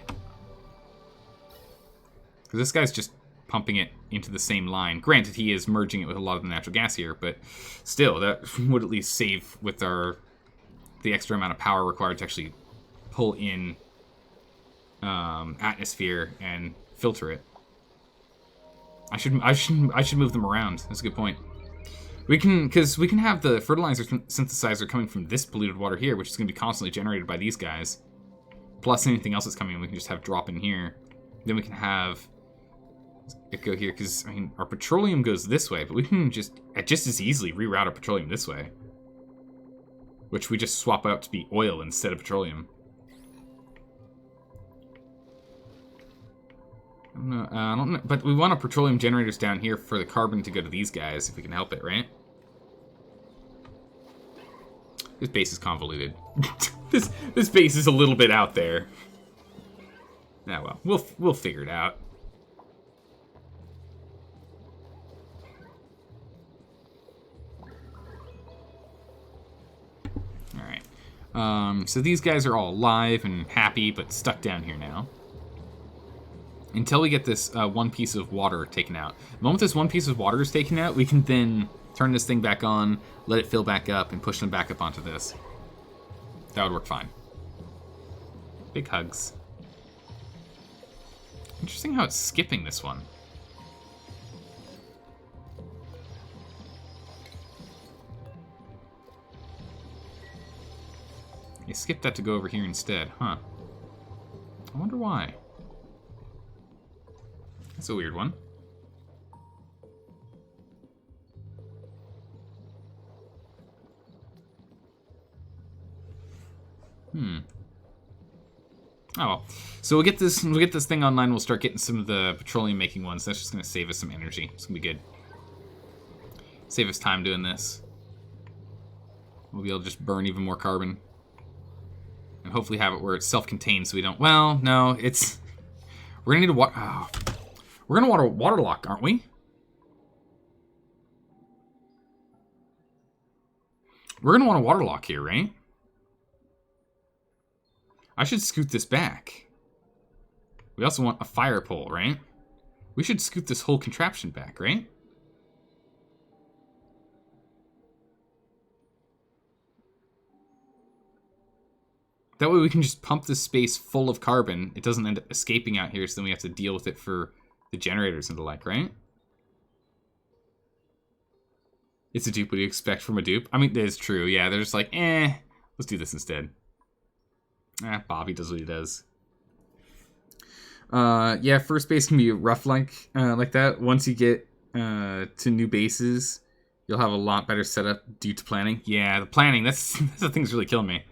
Because this guy's just pumping it into the same line. Granted, he is merging it with a lot of the natural gas here, but still, that would at least save with the extra amount of power required to actually pull in atmosphere and filter it. I should move them around. That's a good point. Because we can have the fertilizer synthesizer coming from this polluted water here, which is going to be constantly generated by these guys. Plus anything else that's coming in, we can just have drop in here. Then we can have it go here, because, I mean, our petroleum goes this way, but we can just as easily reroute our petroleum this way. Which we just swap out to be oil instead of petroleum. I don't know, but we want our petroleum generators down here for the carbon to go to these guys, if we can help it, right? This base is convoluted. this base is a little bit out there. Ah, well, we'll figure it out. All right. So these guys are all alive and happy, but stuck down here now. Until we get this one piece of water taken out. The moment this one piece of water is taken out, we can then turn this thing back on, let it fill back up, and push them back up onto this. That would work fine. Big hugs. Interesting how it's skipping this one. You skipped that to go over here instead, huh? I wonder why. That's a weird one. Oh well. So we'll get this thing online, we'll start getting some of the petroleum making ones. That's just gonna save us some energy. It's gonna be good. Save us time doing this. We'll be able to just burn even more carbon. And hopefully have it where it's self-contained so we don't, well, no, it's, we're gonna need a water, oh. We're gonna want a water lock, aren't we? We're gonna want a water lock here, right? I should scoot this back. We also want a fire pole, right? We should scoot this whole contraption back, right? That way we can just pump this space full of carbon. It doesn't end up escaping out here, so then we have to deal with it for the generators and the like, right? It's a dupe. What do you expect from a dupe? I mean, that is true. Yeah, they're just like, let's do this instead. Bobby does what he does. Yeah, first base can be rough like that. Once you get to new bases, you'll have a lot better setup due to planning. Yeah, the planning, that's the thing that's really killing me.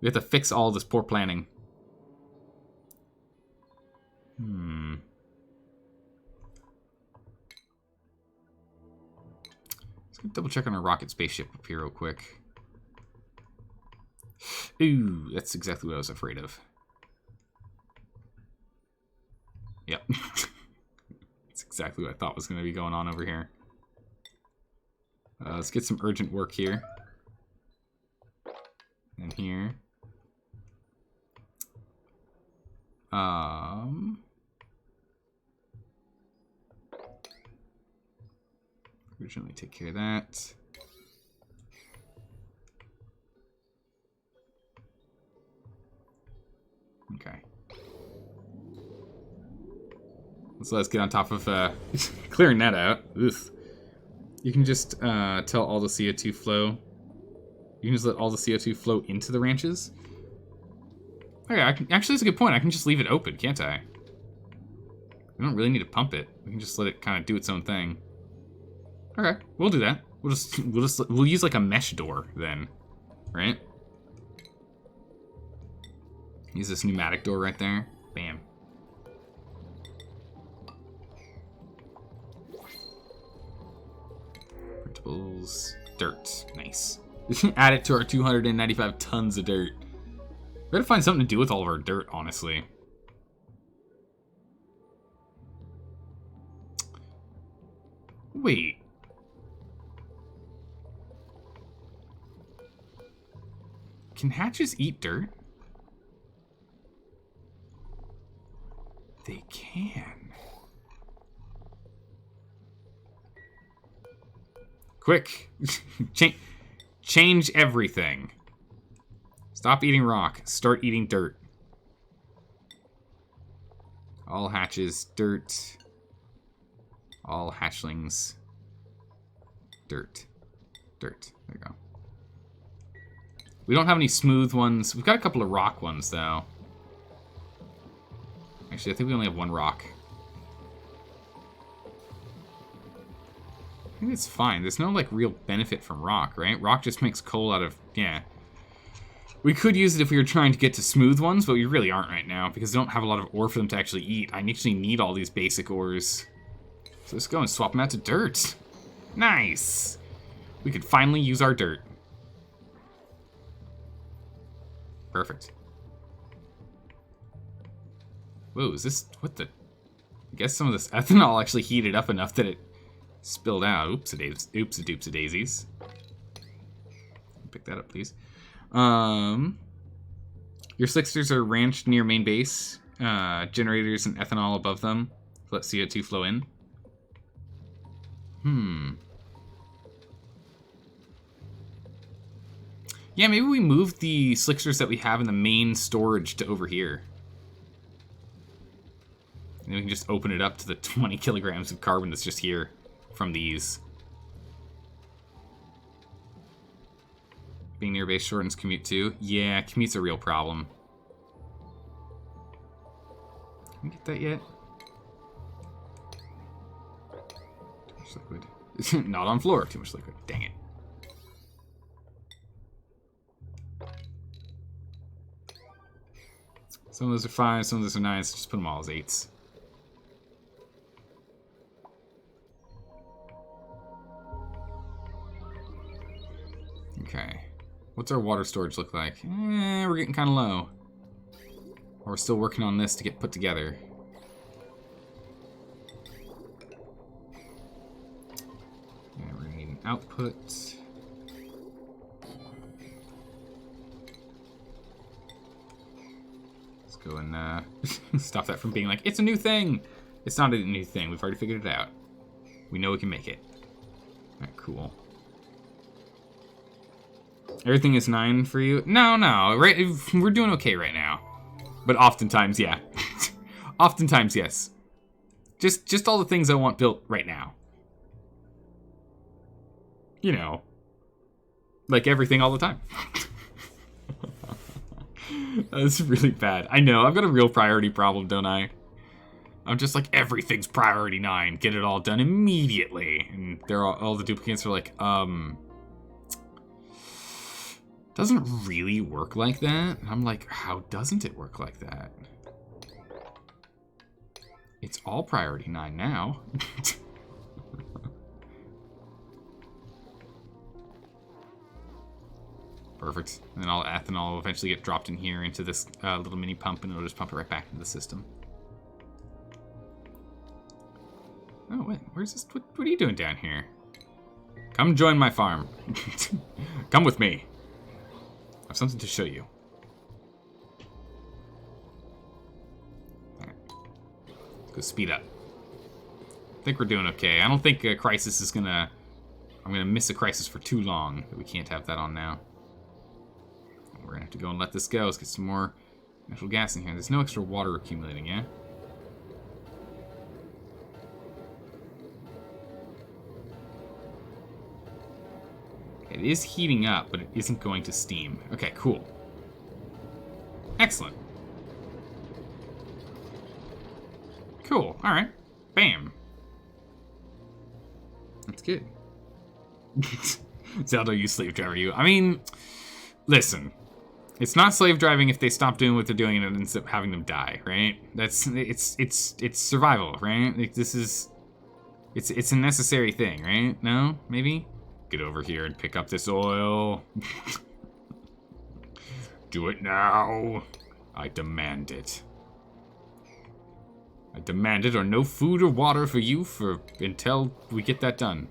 We have to fix all this poor planning. Double check on our rocket spaceship up here real quick. Ooh, that's exactly what I was afraid of. exactly what I thought was going to be going on over here. Let's get some urgent work here. And here. Originally take care of that. Okay. Let's get on top of clearing that out. Ugh. You can just tell all the CO2 flow. You can just let all the CO2 flow into the ranches. Okay, actually, that's a good point. I can just leave it open, can't I? We don't really need to pump it. We can just let it kind of do its own thing. Okay, we'll do that. We'll use like a mesh door then, right? Use this pneumatic door right there. Bam. Printables. Dirt. Nice. Add it to our 295 tons of dirt. We gotta find something to do with all of our dirt, honestly. Wait. Can hatches eat dirt? They can. Quick. Change everything. Stop eating rock. Start eating dirt. All hatches, dirt. All hatchlings, dirt. Dirt. There you go. We don't have any smooth ones. We've got a couple of rock ones, though. Actually, I think we only have one rock. I think it's fine. There's no, like, real benefit from rock, right? Rock just makes coal out of... Yeah. We could use it if we were trying to get to smooth ones, but we really aren't right now, because we don't have a lot of ore for them to actually eat. I actually need all these basic ores. So let's go and swap them out to dirt. Nice! We could finally use our dirt. Perfect. Whoa, is this... What the... I guess some of this ethanol actually heated up enough that it spilled out. Oops-a-doops-a-daisies. Pick that up, please. Your slicksters are ranched near main base. Generators and ethanol above them. Let CO2 flow in. Yeah, maybe we move the slicksters that we have in the main storage to over here. And we can just open it up to the 20 kilograms of carbon that's just here from these. Being near base shortens commute too. Yeah, commute's a real problem. Can we get that yet? Too much liquid. Not on floor. Too much liquid. Dang it. Some of those are 5s, some of those are 9s. Just put them all as 8s. Okay. What's our water storage look like? We're getting kind of low. We're still working on this to get put together. Yeah, we're gonna need an output. Let's go and stop that from being like, it's a new thing! It's not a new thing. We've already figured it out. We know we can make it. Alright, cool. Everything is 9 for you? No, right? We're doing okay right now. But oftentimes, yeah. Oftentimes, yes. Just all the things I want built right now. You know. Like everything all the time. That's really bad. I know, I've got a real priority problem, don't I? I'm just like, everything's priority 9. Get it all done immediately. And they're all the duplicates are like, doesn't really work like that. And I'm like, how doesn't it work like that? It's all priority 9 now. Perfect. And then all the ethanol will eventually get dropped in here into this little mini pump, and it'll just pump it right back into the system. Oh, Oh, wait, where's this? What are you doing down here? Come join my farm. Come with me. I have something to show you. Alright. Let's go speed up. I think we're doing okay. I don't think a crisis is gonna... I'm gonna miss a crisis for too long. We can't have that on now. We're gonna have to go and let this go. Let's get some more natural gas in here. There's no extra water accumulating, yeah? It is heating up, but it isn't going to steam. Okay, cool. Excellent. Cool. Alright. Bam. That's good. Zelda, you slave driver, you. I mean, listen. It's not slave driving if they stop doing what they're doing and it ends up having them die, right? It's survival, right? Like, this is... It's a necessary thing, right? No? Maybe? Get over here and pick up this oil. Do it now. I demand it. I demand it, or no food or water for you until we get that done.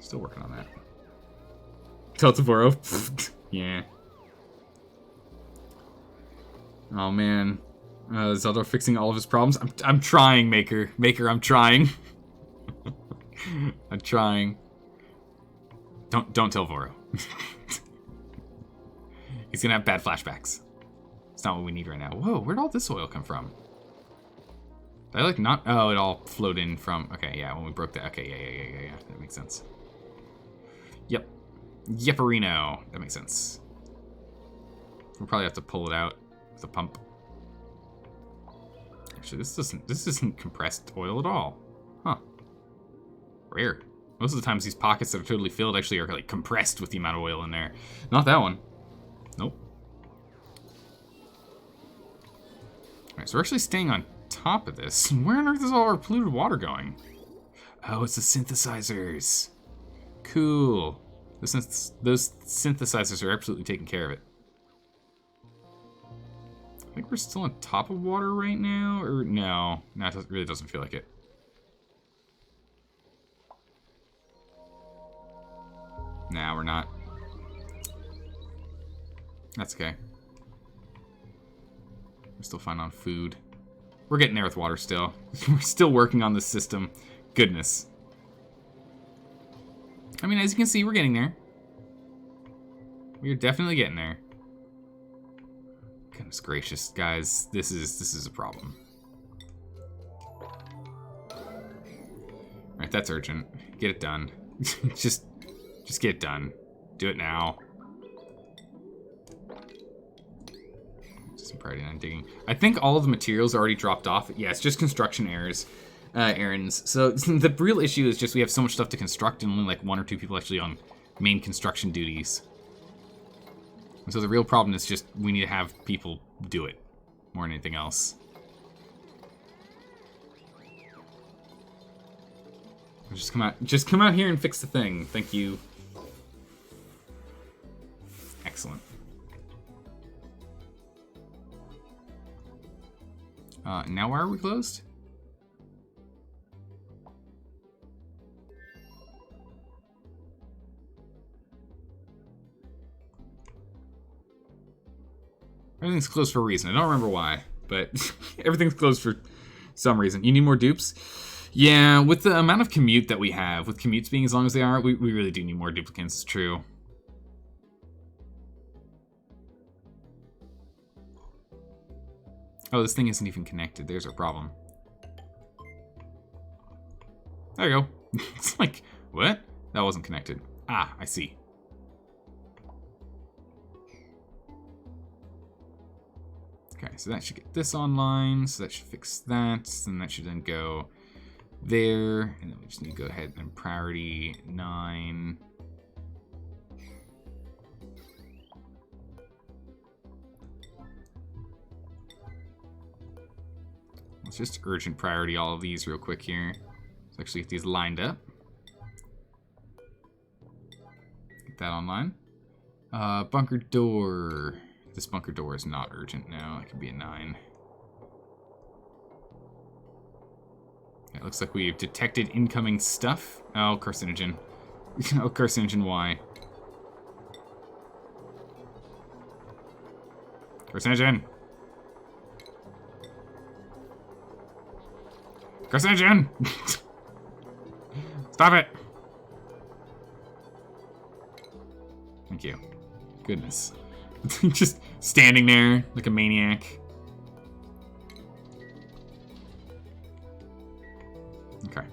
Still working on that. Teltavoro. Yeah. Oh man. Zelda fixing all of his problems. I'm trying, Maker. Maker, I'm trying. I'm trying. Don't tell Voro. He's gonna have bad flashbacks. It's not what we need right now. Whoa, where'd all this oil come from? Did I like not? Oh, it all flowed in from. Okay, yeah, when we broke that. Okay, yeah. That makes sense. Yep. Yepperino. That makes sense. We'll probably have to pull it out with a pump. Actually, this isn't compressed oil at all. Huh. Rare. Most of the times these pockets that are totally filled actually are like compressed with the amount of oil in there. Not that one. Nope. Alright, so we're actually staying on top of this. Where on earth is all our polluted water going? Oh, it's the synthesizers. Cool. Those synthesizers are absolutely taking care of it. I think we're still on top of water right now, or no? No, it really doesn't feel like it. Nah, we're not. That's okay. We're still fine on food. We're getting there with water still. We're still working on this system. Goodness. I mean, as you can see, we're getting there. We're definitely getting there. Goodness gracious, guys. This is a problem. Alright, that's urgent. Get it done. Just get it done. Do it now. Some priority 9 digging. I think all of the materials are already dropped off. Yeah, it's just construction errors. Errands. So the real issue is just we have so much stuff to construct and only like 1 or 2 people actually on main construction duties. And so the real problem is just we need to have people do it more than anything else. Just come out here and fix the thing. Thank you. Excellent. Now why are we closed? Everything's closed for a reason. I don't remember why, but everything's closed for some reason. You need more dupes? Yeah, with the amount of commute that we have, with commutes being as long as they are, we really do need more duplicants, it's true. Oh, this thing isn't even connected. There's our problem. There you go. It's like, what? That wasn't connected. Ah, I see. Okay, so that should get this online, so that should fix that, and that should then go there, and then we just need to go ahead and priority 9. Let's just urgent priority all of these real quick here. Let's actually get these lined up. Get that online. Bunker door. This bunker door is not urgent now. It could be a 9. It looks like we've detected incoming stuff. Oh, carcinogen. Oh, carcinogen Y. Carcinogen! Carcinogen! Stop it! Thank you. Goodness. Just standing there like a maniac. Okay.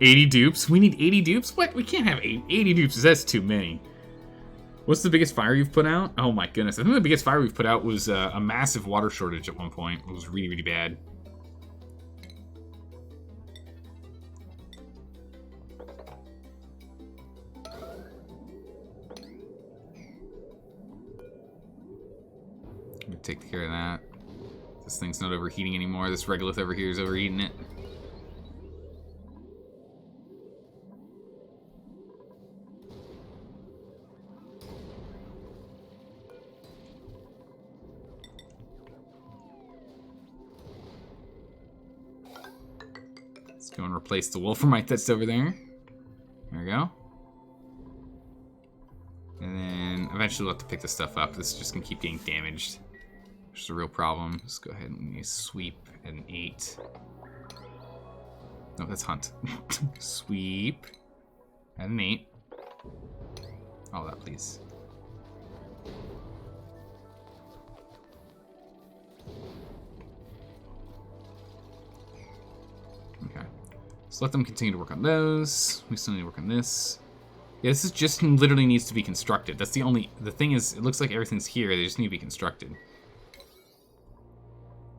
80 dupes? We need 80 dupes? What? We can't have 80 dupes. That's too many. What's the biggest fire you've put out? Oh my goodness. I think the biggest fire we've put out was a massive water shortage at one point. It was really, really bad. I'm gonna take care of that. This thing's not overheating anymore. This regolith over here is overheating it. Let's go and replace the wolframite that's over there. There we go. And then eventually we'll have to pick this stuff up. This is just gonna keep getting damaged, which is a real problem. Let's go ahead and use sweep at an 8. No, that's hunt. Sweep at an 8. All that, please. Okay. So let them continue to work on those. We still need to work on this. Yeah, this is just literally needs to be constructed. That's the thing is, it looks like everything's here. They just need to be constructed.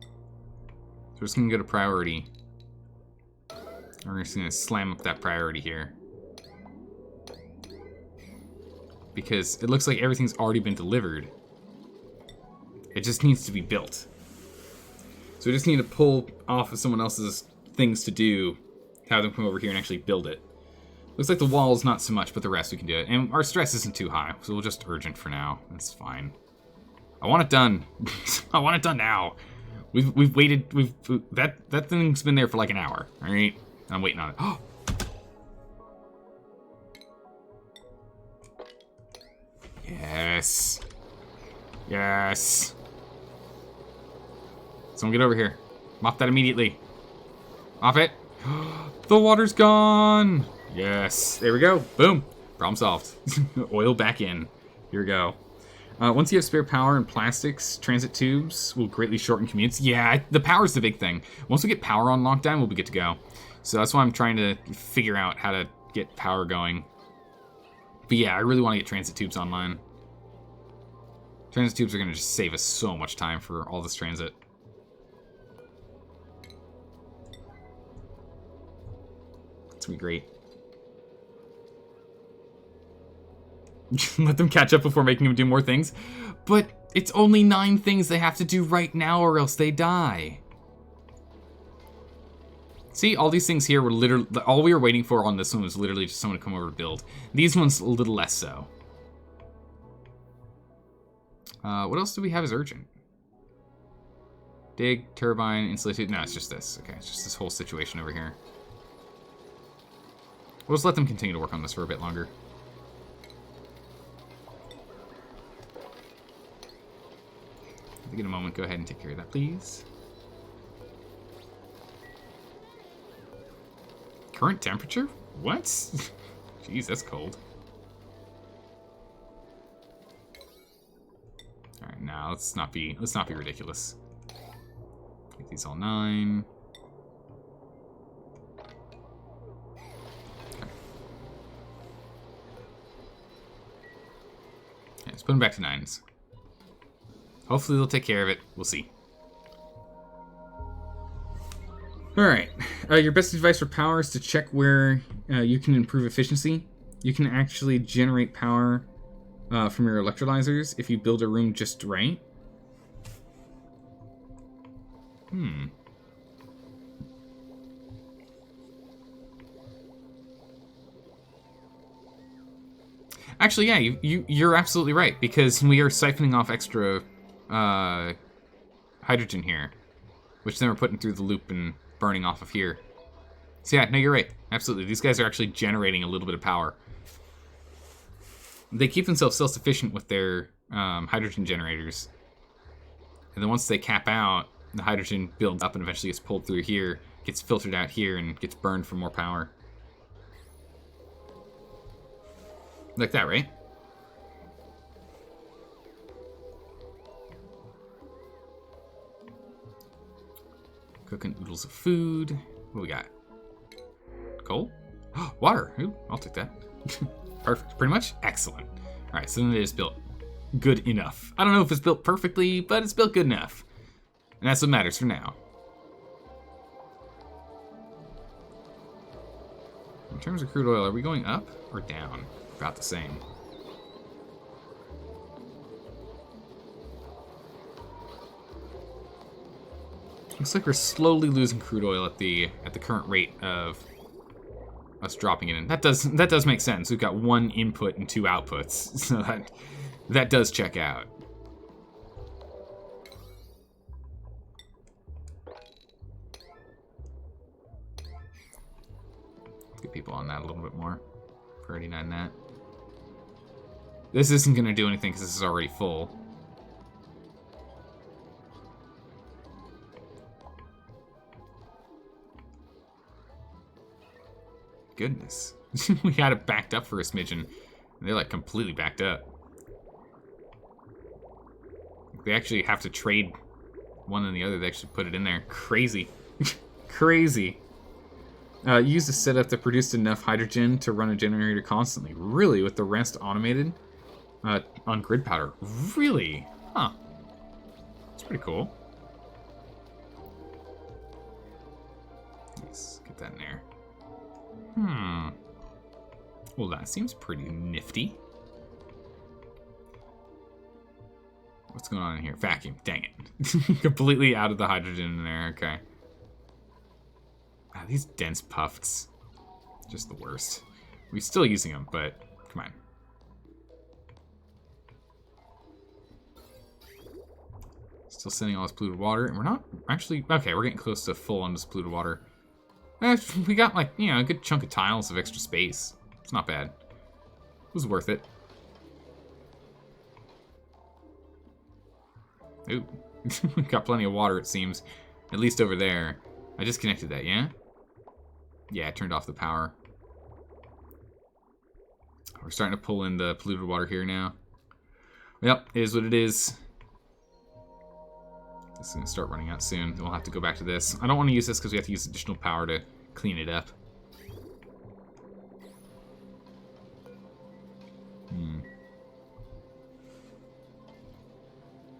So we're just gonna go to priority. We're just gonna slam up that priority here. Because it looks like everything's already been delivered. It just needs to be built. So we just need to pull off of someone else's things to do, have them come over here and actually build it. Looks like the walls not so much, but the rest we can do it. And our stress isn't too high, so we'll just urgent for now. That's fine. I want it done. I want it done now. We've waited. That thing's been there for like an hour. All right, I'm waiting on it. Oh. Yes. Yes. Someone get over here. Mop that immediately. Off it. The water's gone. Yes. There we go. Boom. Problem solved. Oil back in. Here we go. Once you have spare power and plastics, transit tubes will greatly shorten commutes. Yeah, the power's the big thing. Once we get power on lockdown, we'll be good to go. So that's why I'm trying to figure out how to get power going. But yeah, I really want to get transit tubes online. Transit tubes are going to just save us so much time for all this transit. It's going to be great. Let them catch up before making them do more things. But it's only 9 things they have to do right now or else they die. See, all these things here were literally... All we were waiting for on this one was literally just someone to come over to build. These ones a little less so. What else do we have as urgent? Dig, turbine, insulation... No, it's just this. Okay, it's just this whole situation over here. We'll just let them continue to work on this for a bit longer. If you get a moment, go ahead and take care of that, please. Current temperature? What? Jeez, that's cold. All right, now let's not be ridiculous. Get these all 9. Okay. Yeah, let's put them back to 9s. Hopefully they'll take care of it. We'll see. Alright. Your best advice for power is to check where you can improve efficiency. You can actually generate power from your electrolyzers if you build a room just right. Actually, yeah, you're absolutely right, because we are siphoning off extra hydrogen here, which then we're putting through the loop and burning off of here. So yeah, no, you're right. Absolutely. These guys are actually generating a little bit of power. They keep themselves self-sufficient with their hydrogen generators. And then once they cap out, the hydrogen builds up and eventually gets pulled through here, gets filtered out here, and gets burned for more power. Like that, right? Cooking oodles of food. What we got? Coal? Water. Ooh, I'll take that. Perfect. Pretty much? Excellent. Alright, so then it is built good enough. I don't know if it's built perfectly, but it's built good enough. And that's what matters for now. In terms of crude oil, are we going up or down? About the same. Looks like we're slowly losing crude oil at the current rate of us dropping it in. That does make sense. We've got 1 input and 2 outputs, so that does check out. Get people on that a little bit more. For 89 that. This isn't going to do anything because this is already full. Goodness. We had it backed up for a smidgen. And they're like completely backed up. They actually have to trade one and the other. They actually put it in there. Crazy. Crazy. Used a setup that produced enough hydrogen to run a generator constantly. Really? With the rest automated? On grid powder. Really? Huh. That's pretty cool. Let's get that in there. Well, that seems pretty nifty. What's going on in here? Vacuum. Dang it. Completely out of the hydrogen in there. Okay. These dense puffs. Just the worst. We're still using them, but come on. Still sending all this polluted water, and we're not actually... Okay, we're getting close to full on this polluted water. We got, like, you know, a good chunk of tiles of extra space. It's not bad. It was worth it. Ooh. We got plenty of water, it seems. At least over there. I disconnected that, yeah? Yeah, I turned off the power. We're starting to pull in the polluted water here now. Yep, it is what it is. This is going to start running out soon. Then we'll have to go back to this. I don't want to use this because we have to use additional power to clean it up.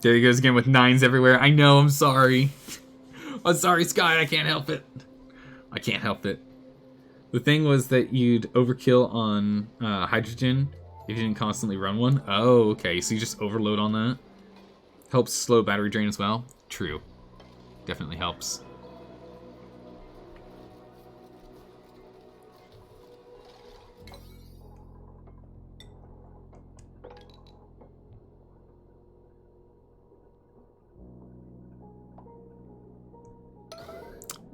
There he goes again with 9s everywhere. I know, I'm sorry. I'm sorry, Sky, I can't help it. I can't help it. The thing was that you'd overkill on hydrogen if you didn't constantly run one. Oh, okay, so you just overload on that. Helps slow battery drain as well. True. Definitely helps.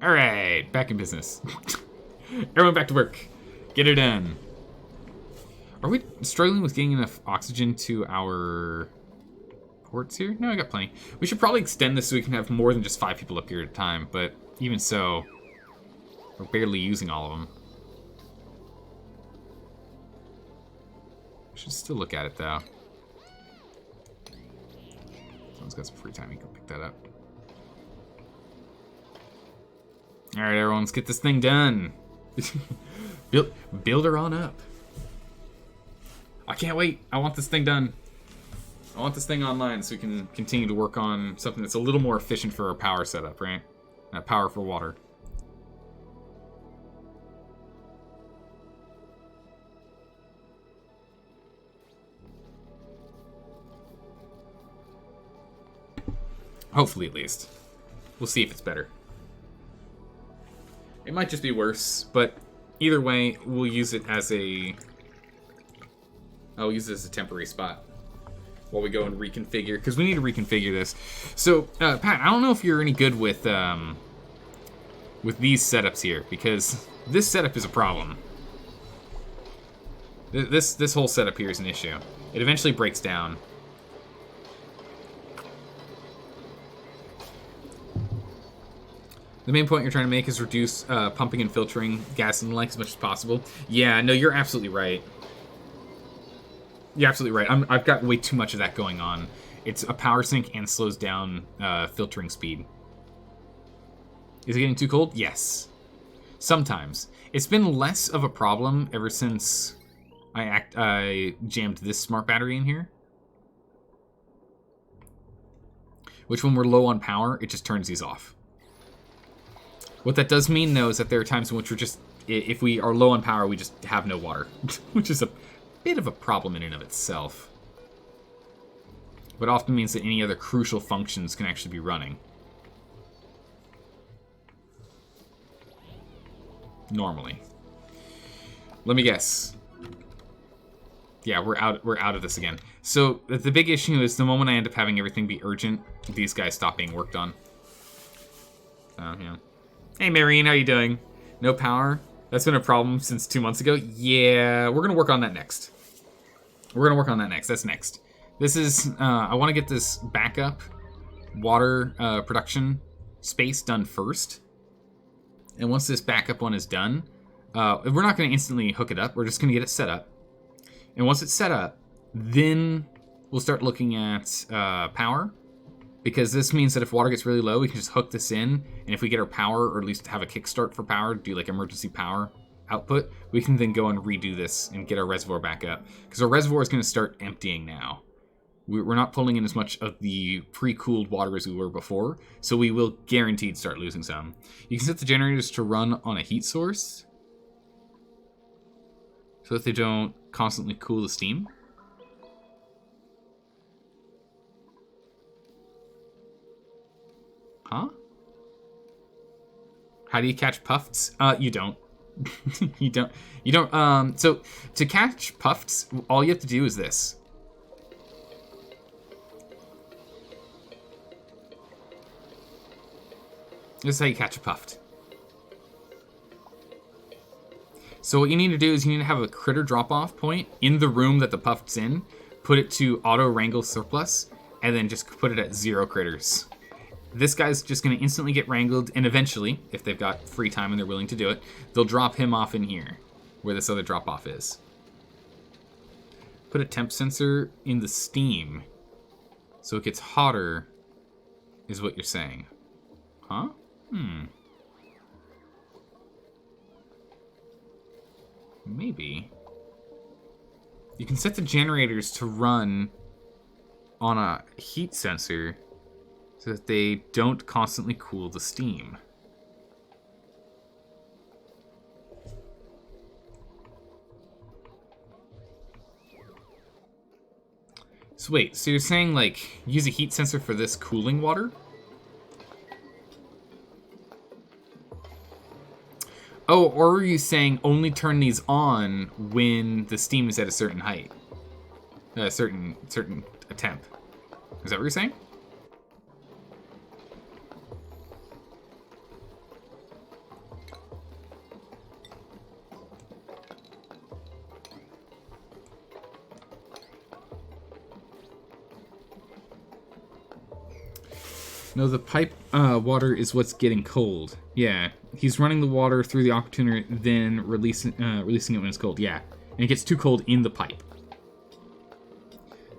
Alright, back in business. Everyone back to work. Get it done. Are we struggling with getting enough oxygen to our ports here? No, I got plenty. We should probably extend this so we can have more than just 5 people up here at a time, but even so, we're barely using all of them. Should still look at it, though. Someone's got some free time, you can pick that up. Alright, everyone, let's get this thing done. Build her on up. I can't wait. I want this thing done. I want this thing online so we can continue to work on something that's a little more efficient for our power setup, right? Power for water. Hopefully, at least. We'll see if it's better. It might just be worse, but either way, we'll use it as a... I'll use it as a temporary spot while we go and reconfigure, because we need to reconfigure this. So, Pat, I don't know if you're any good with with these setups here, because this setup is a problem. This whole setup here is an issue. It eventually breaks down. The main point you're trying to make is reduce pumping and filtering gas and the like as much as possible. Yeah, no, you're absolutely right. You're absolutely right. I've got way too much of that going on. It's a power sink and slows down filtering speed. Is it getting too cold? Yes. Sometimes. It's been less of a problem ever since I jammed this smart battery in here. Which, when we're low on power, it just turns these off. What that does mean, though, is that there are times in which we're just, if we are low on power, we just have no water. Which is a bit of a problem in and of itself. But often means that any other crucial functions can actually be running. Normally. Let me guess. Yeah, we're out of this again. So the big issue is the moment I end up having everything be urgent, these guys stop being worked on. Yeah. Hey, Marine, how you doing? No power? That's been a problem since 2 months ago? Yeah, we're gonna work on that next. That's next. This is, I want to get this backup water production space done first. And once this backup one is done, we're not going to instantly hook it up. We're just going to get it set up. And once it's set up, then we'll start looking at power. Because this means that if water gets really low, we can just hook this in. And if we get our power, or at least have a kickstart for power, do like emergency power output, we can then go and redo this and get our reservoir back up. Because our reservoir is going to start emptying now. We're not pulling in as much of the pre-cooled water as we were before, so we will guaranteed start losing some. You can set the generators to run on a heat source so that they don't constantly cool the steam. Huh? How do you catch puffs? You don't. You don't. So to catch puffs, all you have to do is this. This is how you catch a puffed. So what you need to do is you need to have a critter drop-off point in the room that the puffed's in, put it to auto-wrangle surplus, and then just put it at 0 critters. This guy's just going to instantly get wrangled, and eventually, if they've got free time and they're willing to do it, they'll drop him off in here, where this other drop-off is. Put a temp sensor in the steam, so it gets hotter, is what you're saying. Huh? Maybe. You can set the generators to run on a heat sensor so that they don't constantly cool the steam. So wait, so you're saying, like, use a heat sensor for this cooling water? Oh, or are you saying only turn these on when the steam is at a certain height? A certain temp. Is that what you're saying? No, the pipe water is what's getting cold. Yeah, he's running the water through the opportunity, then releasing it when it's cold. Yeah, and it gets too cold in the pipe.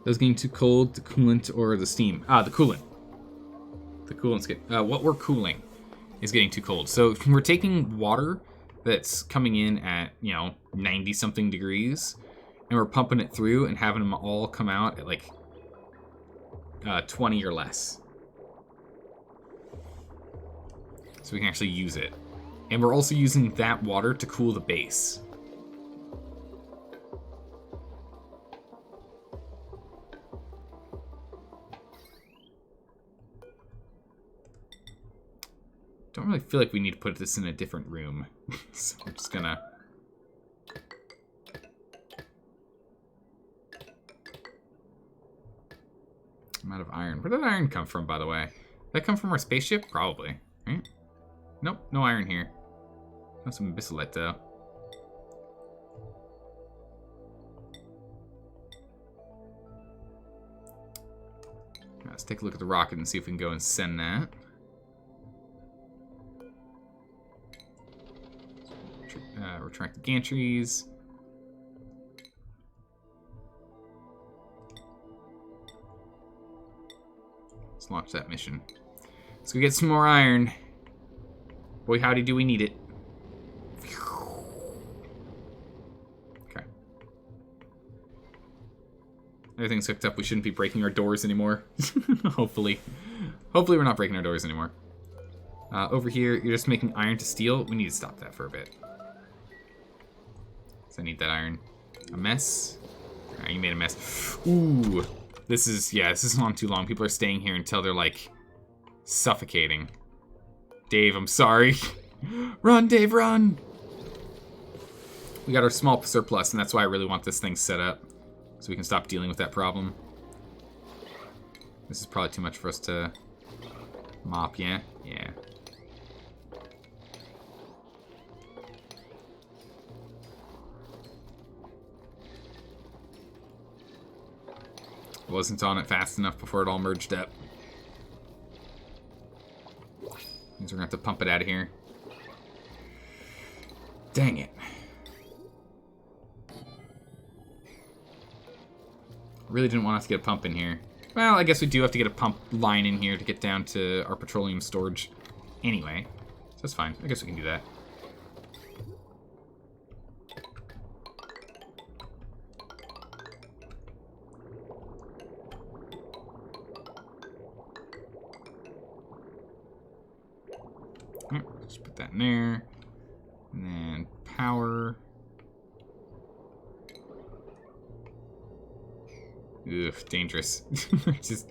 Those getting too cold, the coolant or the steam? The coolant. The coolant's what we're cooling is getting too cold. So we're taking water that's coming in at 90-something degrees, and we're pumping it through and having them all come out at like 20 or less. So we can actually use it. And we're also using that water to cool the base. Don't really feel like we need to put this in a different room. So I'm just gonna... I'm out of iron. Where did iron come from, by the way? Did that come from our spaceship? Probably, right? Nope, no iron here. No, some bissolite, though. Let's take a look at the rocket and see if we can go and send that. Retract the gantries. Let's launch that mission. Let's go get some more iron. Boy, howdy do we need it. Okay. Everything's hooked up. We shouldn't be breaking our doors anymore. Hopefully. Hopefully we're not breaking our doors anymore. Over here, you're just making iron to steel. We need to stop that for a bit. So I need that iron. A mess. Alright, you made a mess. Ooh. This is on too long. People are staying here until they're, like, suffocating. Dave, I'm sorry. Run, Dave, run! We got our small surplus, and that's why I really want this thing set up. So we can stop dealing with that problem. This is probably too much for us to mop, yeah? Yeah. Wasn't on it fast enough before it all merged up. Means we're gonna have to pump it out of here. Dang it. Really didn't want us to get a pump in here. Well, I guess we do have to get a pump line in here to get down to our petroleum storage anyway. So that's fine. I guess we can do that. Just put that in there. And then power. Ugh, dangerous. Just,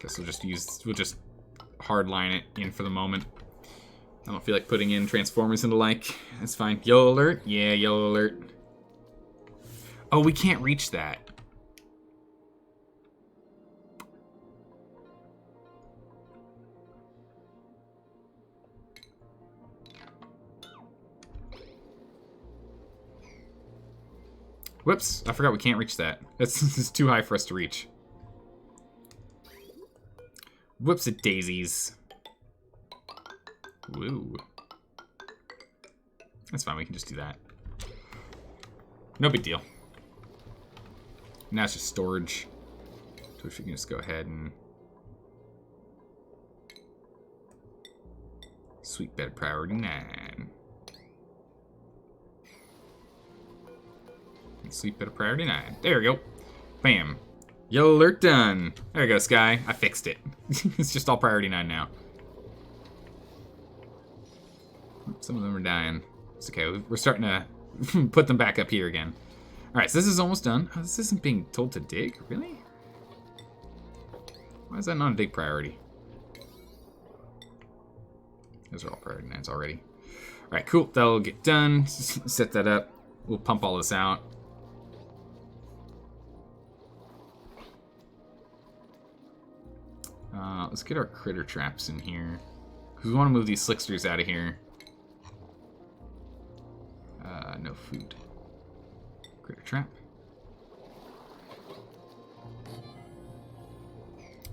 Guess we'll just hardline it in for the moment. I don't feel like putting in transformers and the like. That's fine. Yellow alert? Yeah, yellow alert. Oh, we can't reach that. Whoops, I forgot we can't reach that. It's too high for us to reach. Whoops-a-daisies. Woo. That's fine, we can just do that. No big deal. Now it's just storage. So we can just go ahead and... Sweet bed priority 9. Sweet bed of priority 9. There we go. Bam. Yellow alert done. There we go, Sky. I fixed it. It's just all priority 9 now. Some of them are dying. It's okay. We're starting to put them back up here again. Alright, so this is almost done. Oh, this isn't being told to dig? Really? Why is that not a dig priority? Those are all priority 9s already. Alright, cool. That'll get done. Just set that up. We'll pump all this out. Let's get our critter traps in here. Because we want to move these slicksters out of here. No food. Critter trap.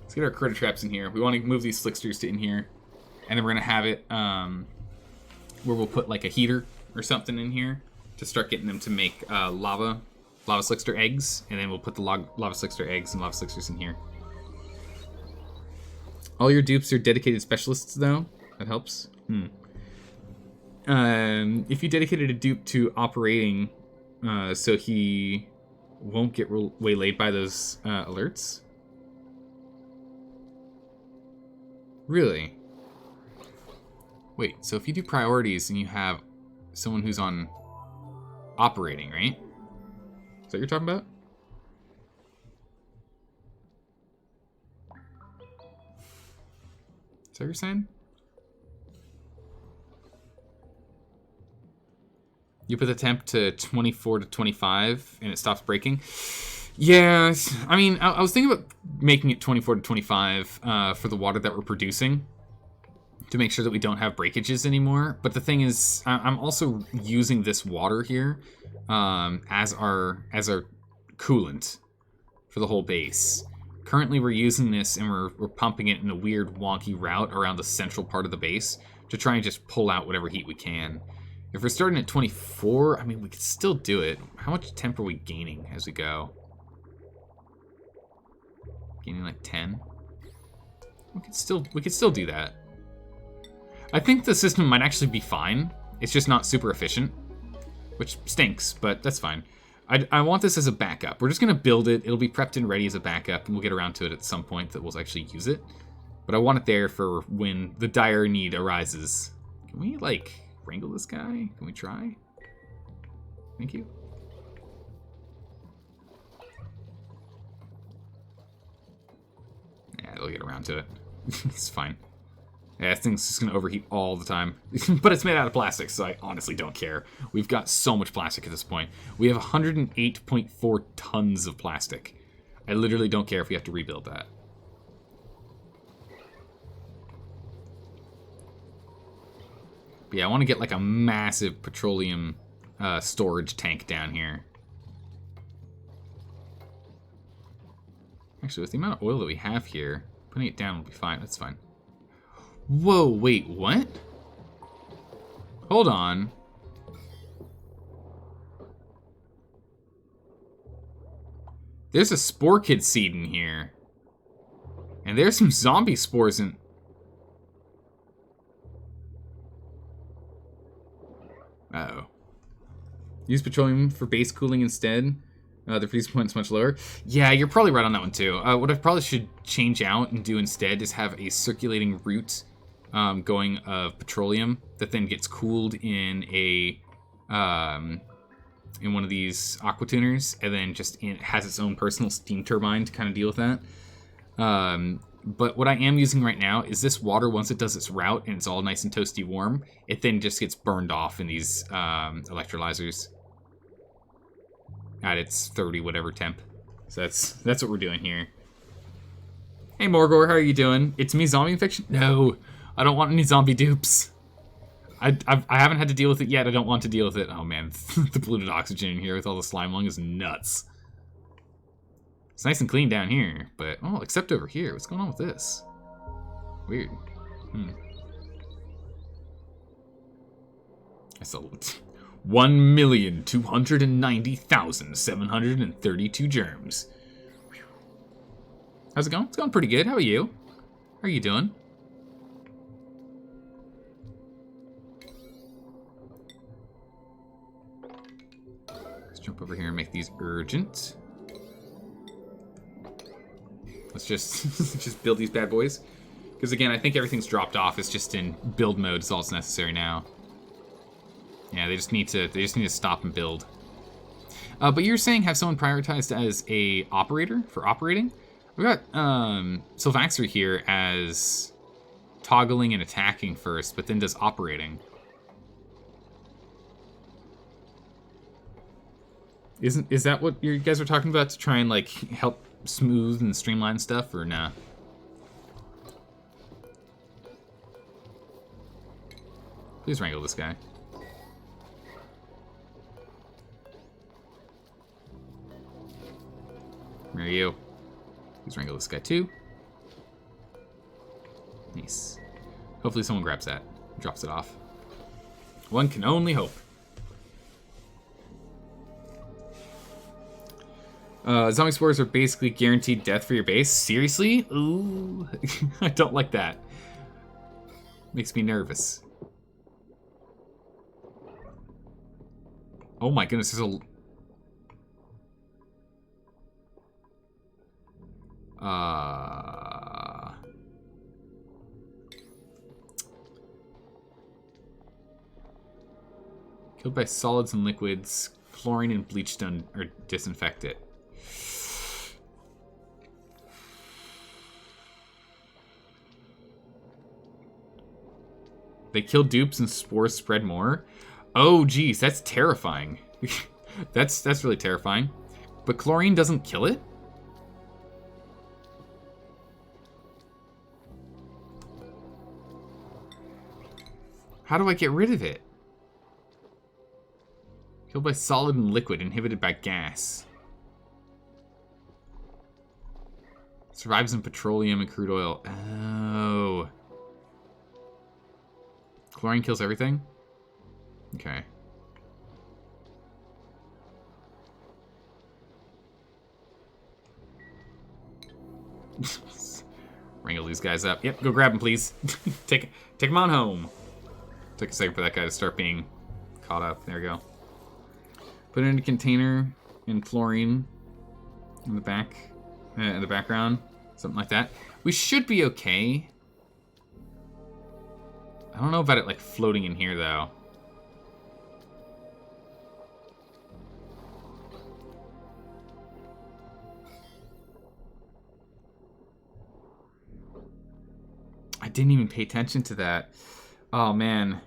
Let's get our critter traps in here. We want to move these slicksters to in here. And then we're going to have it where we'll put like a heater or something in here to start getting them to make lava slickster eggs. And then we'll put the lava slickster eggs and lava slicksters in here. All your dupes are dedicated specialists, though. That helps. If you dedicated a dupe to operating, so he won't get waylaid by those alerts. Really? Wait, so if you do priorities and you have someone who's on operating, right? Is that what you're talking about? Is that what you're saying? You put the temp to 24 to 25 and it stops breaking. Yeah, I mean, I was thinking about making it 24 to 25 for the water that we're producing to make sure that we don't have breakages anymore. But the thing is, I'm also using this water here as our coolant for the whole base. Currently, we're using this and we're pumping it in a weird, wonky route around the central part of the base to try and just pull out whatever heat we can. If we're starting at 24, I mean, we could still do it. How much temp are we gaining as we go? Gaining like 10? We could still do that. I think the system might actually be fine. It's just not super efficient, which stinks, but that's fine. I want this as a backup. We're just going to build it. It'll be prepped and ready as a backup, and we'll get around to it at some point that we'll actually use it. But I want it there for when the dire need arises. Can we, like, wrangle this guy? Can we try? Thank you. Yeah, we'll get around to it. It's fine. Yeah, this thing's just going to overheat all the time. But it's made out of plastic, so I honestly don't care. We've got so much plastic at this point. We have 108.4 tons of plastic. I literally don't care if we have to rebuild that. But yeah, I want to get like a massive petroleum storage tank down here. Actually, with the amount of oil that we have here, putting it down will be fine. That's fine. Whoa, wait, what? Hold on. There's a spore kid seed in here. And there's some zombie spores in... Uh-oh. Use petroleum for base cooling instead. The freeze point is much lower. Yeah, you're probably right on that one too. What I probably should change out and do instead is have a circulating route going of petroleum that then gets cooled in a in one of these aqua tuners, and then just has its own personal steam turbine to kind of deal with that. But what I am using right now is this water. Once it does its route and it's all nice and toasty warm, it then just gets burned off in these electrolyzers at its 30 whatever temp. So that's what we're doing here. Hey Morgor, how are you doing? It's me, zombie infection? No, I don't want any zombie dupes. I haven't had to deal with it yet. I don't want to deal with it. Oh man, the polluted oxygen in here with all the slime lung is nuts. It's nice and clean down here, but oh, except over here. What's going on with this? Weird. That's a 1,290,732 germs. How's it going? It's going pretty good. How are you? How are you doing? Let's jump over here and make these urgent. Let's just build these bad boys. Because again, I think everything's dropped off. It's just in build mode is all that's necessary now. Yeah, they just need to stop and build. But you're saying have someone prioritized as a operator for operating? We got Sylvaxer here as toggling and attacking first, but then does operating. Is that what you guys are talking about to try and like help smooth and streamline stuff, or nah? Please wrangle this guy. Where are you? Please wrangle this guy too. Nice. Hopefully someone grabs that and drops it off. One can only hope. Zombie spores are basically guaranteed death for your base. Seriously? Ooh. I don't like that. Makes me nervous. Oh my goodness, there's a... Killed by solids and liquids. Chlorine and bleach done or disinfect it. They kill dupes and spores spread more. Oh, geez, that's terrifying. That's really terrifying. But chlorine doesn't kill it? How do I get rid of it? Killed by solid and liquid, inhibited by gas. Survives in petroleum and crude oil. Oh. Chlorine kills everything? Okay. Wrangle these guys up. Yep, go grab them, please. Take them on home. Took a second for that guy to start being caught up. There we go. Put it in a container in fluorine in the back, in the background, something like that. We should be okay. I don't know about it like floating in here though. I didn't even pay attention to that. Oh man.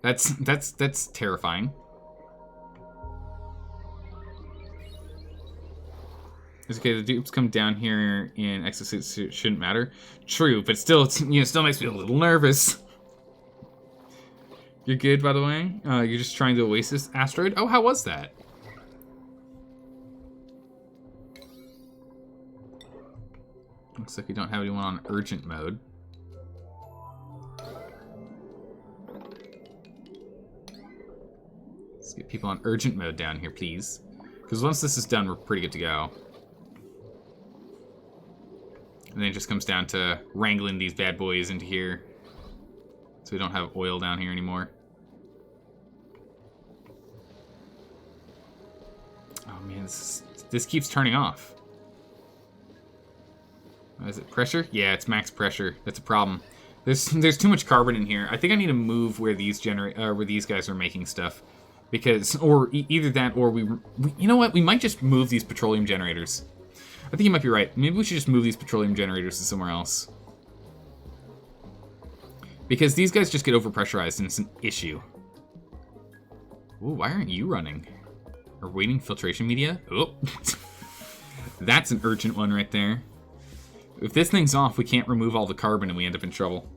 That's terrifying. It's okay, the dupes come down here in exosuits, so it shouldn't matter. True, but still, still makes me a little nervous. You're good, by the way? You're just trying to Oasis asteroid? Oh, how was that? Looks like we don't have anyone on urgent mode. Let's get people on urgent mode down here, please. Because once this is done, we're pretty good to go. And then it just comes down to wrangling these bad boys into here. So we don't have oil down here anymore. Oh man, this keeps turning off. Is it pressure? Yeah, it's max pressure. That's a problem. There's too much carbon in here. I think I need to move where these guys are making stuff. Because, or either that, or we you know what? We might just move these petroleum generators. I think you might be right. Maybe we should just move these petroleum generators to somewhere else. Because these guys just get overpressurized and it's an issue. Ooh, why aren't you running? Or waiting filtration media? Oh. That's an urgent one right there. If this thing's off, we can't remove all the carbon and we end up in trouble.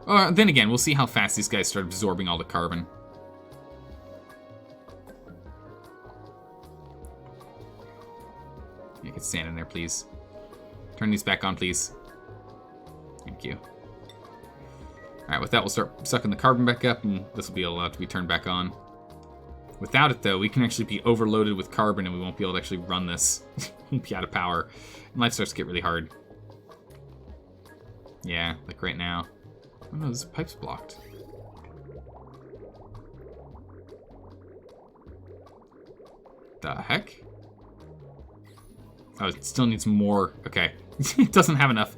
Then again, we'll see how fast these guys start absorbing all the carbon. You can stand in there, please. Turn these back on, please. Thank you. Alright, with that, we'll start sucking the carbon back up, and this will be allowed to be turned back on. Without it, though, we can actually be overloaded with carbon, and we won't be able to actually run this. We'll be out of power. And life starts to get really hard. Yeah, like right now. Oh no, this pipe's blocked. The heck? Oh, it still needs more. Okay. It doesn't have enough.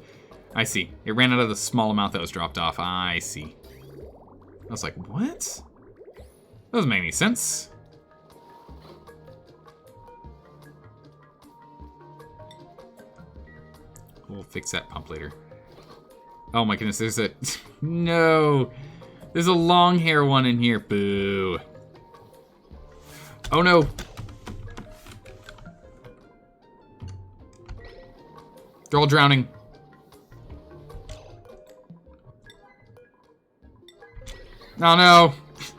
I see. It ran out of the small amount that was dropped off. I see. I was like, what? That doesn't make any sense. We'll fix that pump later. Oh my goodness, there's a... No! There's a long hair one in here. Boo. Oh no! They're all drowning. Oh no!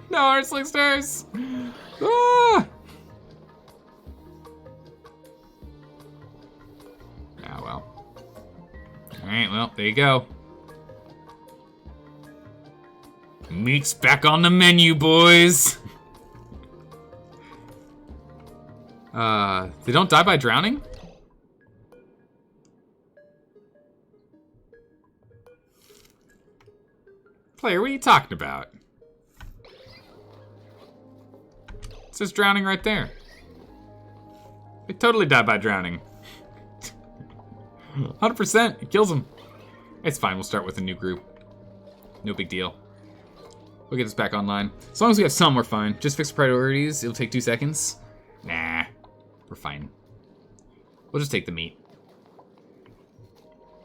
No, our slingsters! Ah! Ah, well. Alright, well, there you go. Meat's back on the menu, boys! They don't die by drowning? Player, what are you talking about? It says drowning right there. They totally die by drowning. 100%, it kills them. It's fine, we'll start with a new group. No big deal. We'll get this back online. As long as we have some, we're fine. Just fix priorities, it'll take 2 seconds. Nah, we're fine. We'll just take the meat.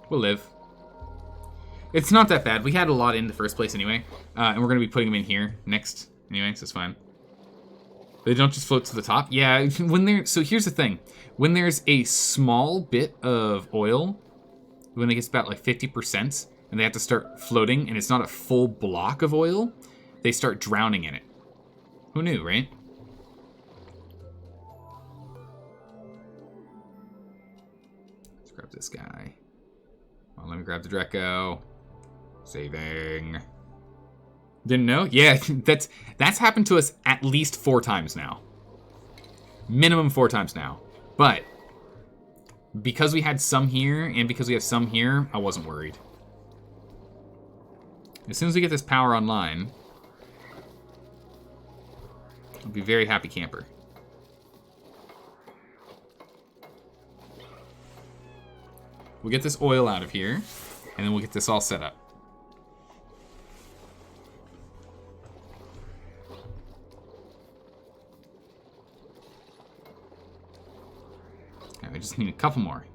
We'll live. It's not that bad. We had a lot in the first place anyway. And we're going to be putting them in here next anyway, so it's fine. They don't just float to the top? Yeah, so here's the thing. When there's a small bit of oil, when it gets about like 50%, and they have to start floating, and it's not a full block of oil, they start drowning in it. Who knew, right? Let's grab this guy. Well, let me grab the Dreco. Saving. Didn't know? Yeah, that's happened to us at least 4 times now. Minimum 4 times now. But because we had some here and because we have some here, I wasn't worried. As soon as we get this power online, I'll be a very happy camper. We'll get this oil out of here, and then we'll get this all set up. Okay, we just need a couple more.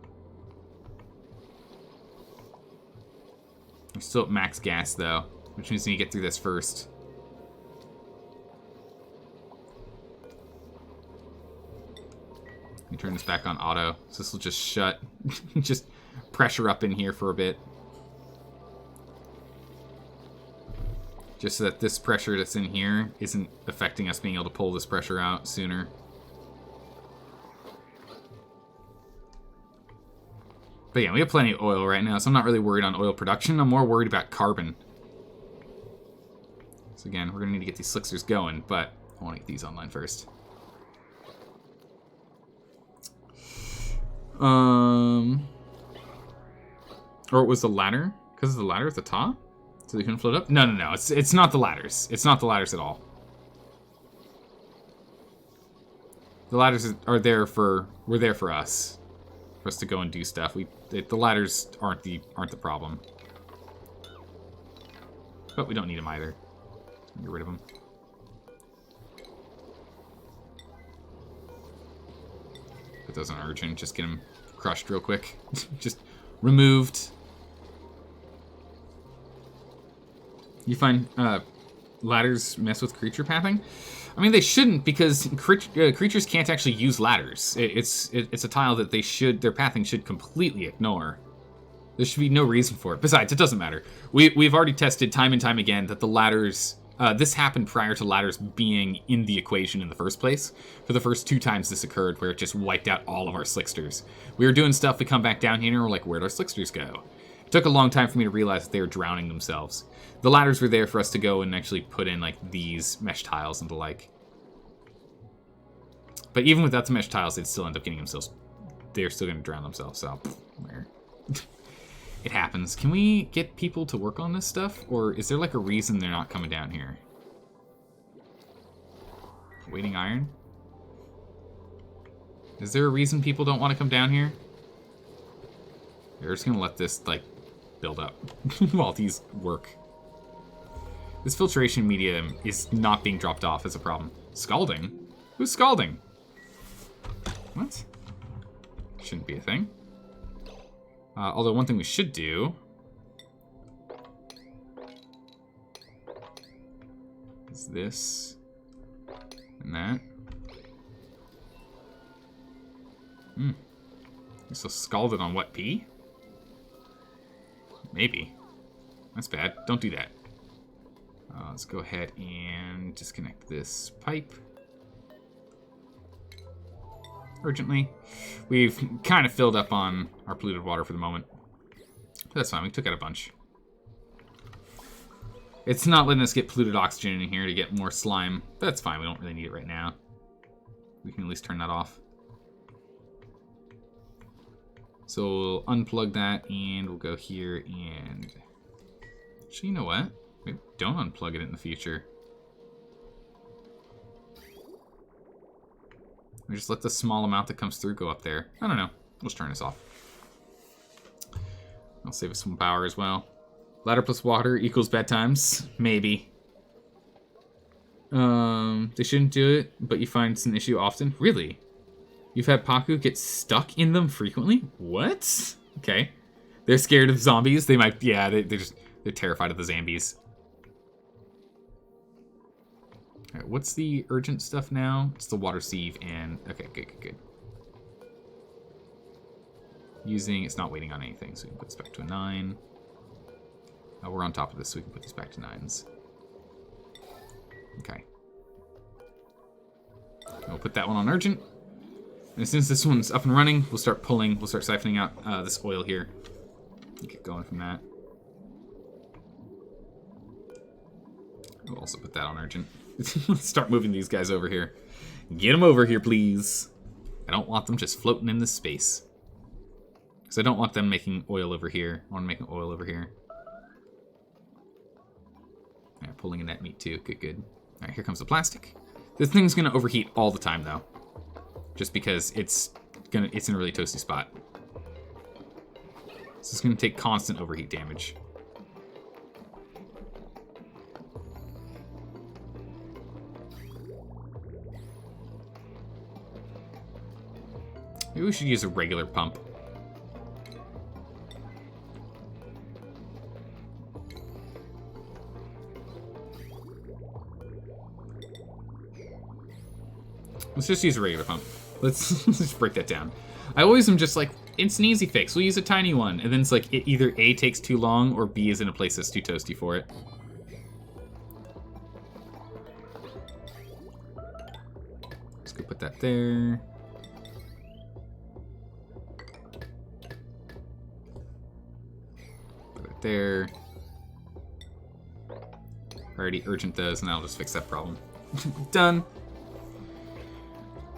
We're still at max gas, though, which means we need to get through this first. Let me turn this back on auto, so this will just shut. Just pressure up in here for a bit. Just so that this pressure that's in here isn't affecting us being able to pull this pressure out sooner. But yeah, we have plenty of oil right now, so I'm not really worried on oil production. I'm more worried about carbon. So again, we're going to need to get these slicksters going, but I want to get these online first. Or it was the ladder? Because of the ladder at the top? So they couldn't float up? No. It's not the ladders. It's not the ladders at all. The ladders are there for... We're there for us. For us to go and do stuff. The ladders aren't the problem. But we don't need them either. Get rid of them. It doesn't urgent. Just get them crushed real quick. Just removed. You find ladders mess with creature pathing? I mean, they shouldn't, because creatures can't actually use ladders. It's a tile that their pathing should completely ignore. There should be no reason for it. Besides, it doesn't matter. We've already tested time and time again that the ladders... this happened prior to ladders being in the equation in the first place. For the first 2 times this occurred, where it just wiped out all of our slicksters. We were doing stuff, we come back down here, and we're like, where'd our slicksters go? It took a long time for me to realize that they were drowning themselves. The ladders were there for us to go and actually put in, like, these mesh tiles and the like. But even without the mesh tiles, they'd still end up getting themselves... They're still going to drown themselves, so... Where? It happens. Can we get people to work on this stuff? Or is there, like, a reason they're not coming down here? Waiting iron? Is there a reason people don't want to come down here? They're just going to let this, like, build up while these work. This filtration medium is not being dropped off as a problem. Scalding? Who's scalding? What? Shouldn't be a thing. Although one thing we should do is this and that. You're so scalded on what, pee? Maybe. That's bad. Don't do that. Let's go ahead and disconnect this pipe. Urgently. We've kind of filled up on our polluted water for the moment. But that's fine. We took out a bunch. It's not letting us get polluted oxygen in here to get more slime. But that's fine. We don't really need it right now. We can at least turn that off. So we'll unplug that and we'll go here and... Actually, you know what? Maybe don't unplug it in the future. We just let the small amount that comes through go up there. I don't know. We'll just turn this off. I'll save us some power as well. Ladder plus water equals bad times. Maybe. They shouldn't do it, but you find it's an issue often. Really? You've had Paku get stuck in them frequently? What? Okay. They're scared of zombies. They might, yeah, they're just... They're terrified of the zombies. Alright, what's the urgent stuff now? It's the water sieve and... Okay, good. Using... It's not waiting on anything, so we can put this back to a 9. Oh, we're on top of this, so we can put this back to 9s. Okay. We'll put that one on urgent. And as soon as this one's up and running, we'll start siphoning out this oil here. Get going from that. We'll also put that on urgent. Start moving these guys over here. Get them over here, please. I don't want them just floating in this space. Because I don't want them making oil over here. I want them making oil over here. Alright, pulling in that meat too. Good. Alright, here comes the plastic. This thing's gonna overheat all the time though. Just because it's in a really toasty spot. So it's gonna take constant overheat damage. Maybe we should use a regular pump. Let's just use a regular pump. Let's just break that down. I always am just like, it's an easy fix. We'll use a tiny one. And then it's like, it either A, takes too long, or B, is in a place that's too toasty for it. Let's go put that there. Put it there. Already urgent those, and I'll just fix that problem. Done.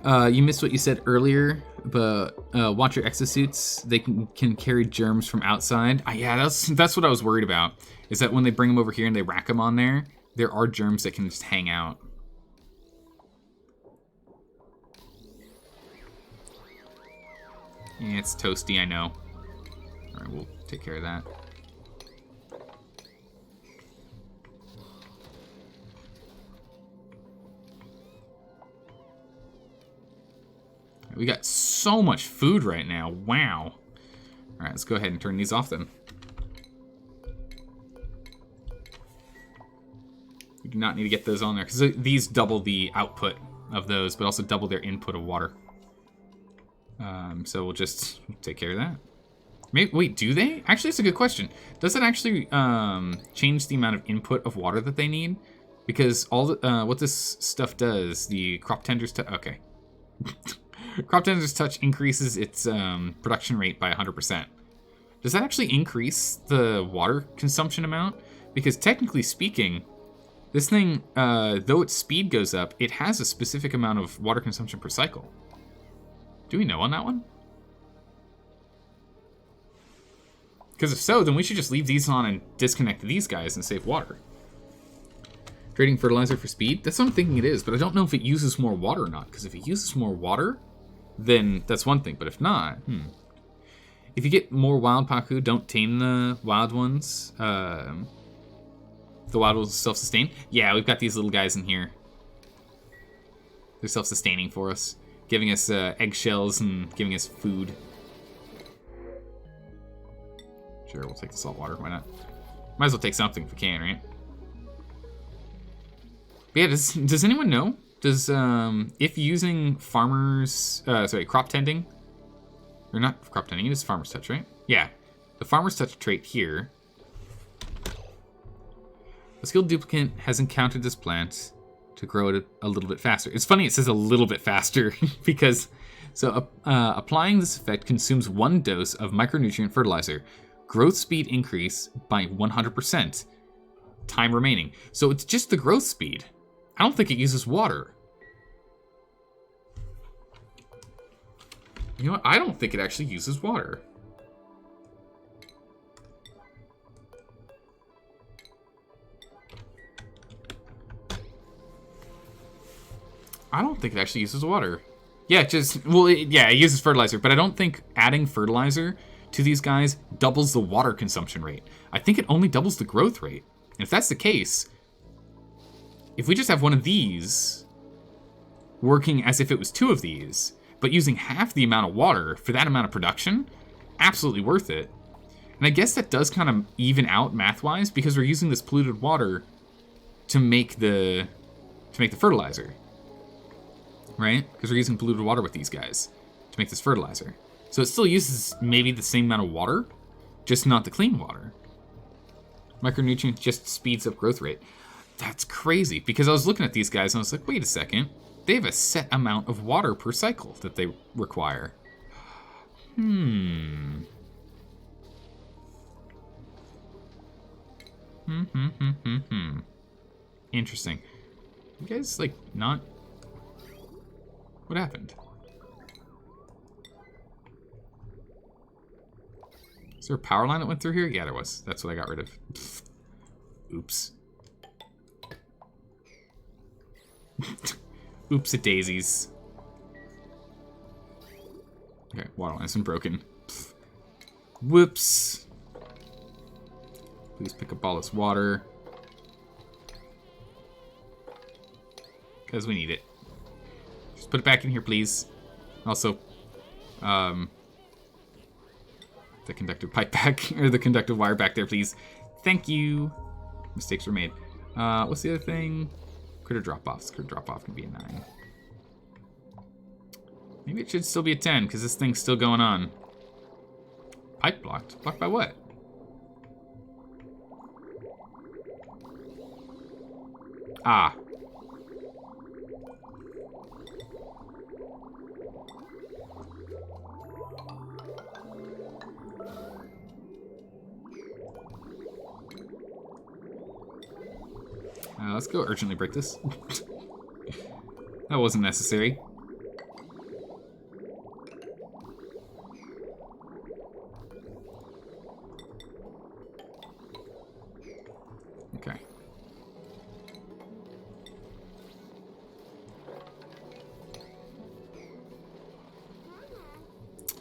You missed what you said earlier, but watch your exosuits. They can carry germs from outside. Yeah, that's what I was worried about. Is that when they bring them over here and they rack them on there are germs that can just hang out. Yeah, it's toasty, I know. Alright, we'll take care of that. We got so much food right now. Wow. Alright, let's go ahead and turn these off then. We do not need to get those on there, because these double the output of those, but also double their input of water. So we'll just take care of that. Wait, do they? Actually, that's a good question. Does it actually change the amount of input of water that they need? Because all the, what this stuff does, the crop tenders... Okay. Crop Tender's Touch increases its production rate by 100%. Does that actually increase the water consumption amount? Because technically speaking, this thing, though its speed goes up, it has a specific amount of water consumption per cycle. Do we know on that one? Because if so, then we should just leave these on and disconnect these guys and save water. Trading fertilizer for speed? That's what I'm thinking it is, but I don't know if it uses more water or not. Because if it uses more water, then that's one thing. But if not, If you get more wild Paku, don't tame the wild ones. The wild ones self-sustain. Yeah, we've got these little guys in here. They're self-sustaining for us. Giving us eggshells and giving us food. Sure, we'll take the salt water. Why not? Might as well take something if we can, right? But yeah, does anyone know? Does, if using crop tending, or not crop tending, it is Farmer's Touch, right? Yeah, the Farmer's Touch trait here. A skilled duplicant has encountered this plant to grow it a little bit faster. It's funny it says a little bit faster because, applying this effect consumes 1 dose of micronutrient fertilizer. Growth speed increase by 100%. Time remaining. So it's just the growth speed. I don't think it uses water. You know what? I don't think it actually uses water. I don't think it actually uses water. Yeah, it uses fertilizer, but I don't think adding fertilizer to these guys doubles the water consumption rate. I think it only doubles the growth rate. And if that's the case, if we just have one of these working as if it was 2 of these, but using half the amount of water for that amount of production, absolutely worth it. And I guess that does kind of even out math-wise because we're using this polluted water to make the fertilizer. Right? Because we're using polluted water with these guys to make this fertilizer. So it still uses maybe the same amount of water, just not the clean water. Micronutrients just speeds up growth rate. That's crazy, because I was looking at these guys and I was like, wait a second. They have a set amount of water per cycle that they require. Interesting. You guys, like, not... What happened? Is there a power line that went through here? Yeah, there was. That's what I got rid of. Oops. Oops-a-daisies. Okay, water line's been broken. Whoops. Please pick up all this water. Because we need it. Just put it back in here, please. Also, the conductive pipe back, or the conductive wire back there, please. Thank you. Mistakes were made. What's the other thing? Critter drop-offs. Critter drop-off can be a 9. Maybe it should still be a 10, because this thing's still going on. Pipe blocked? Blocked by what? Ah. Let's go urgently break this. That wasn't necessary. Okay.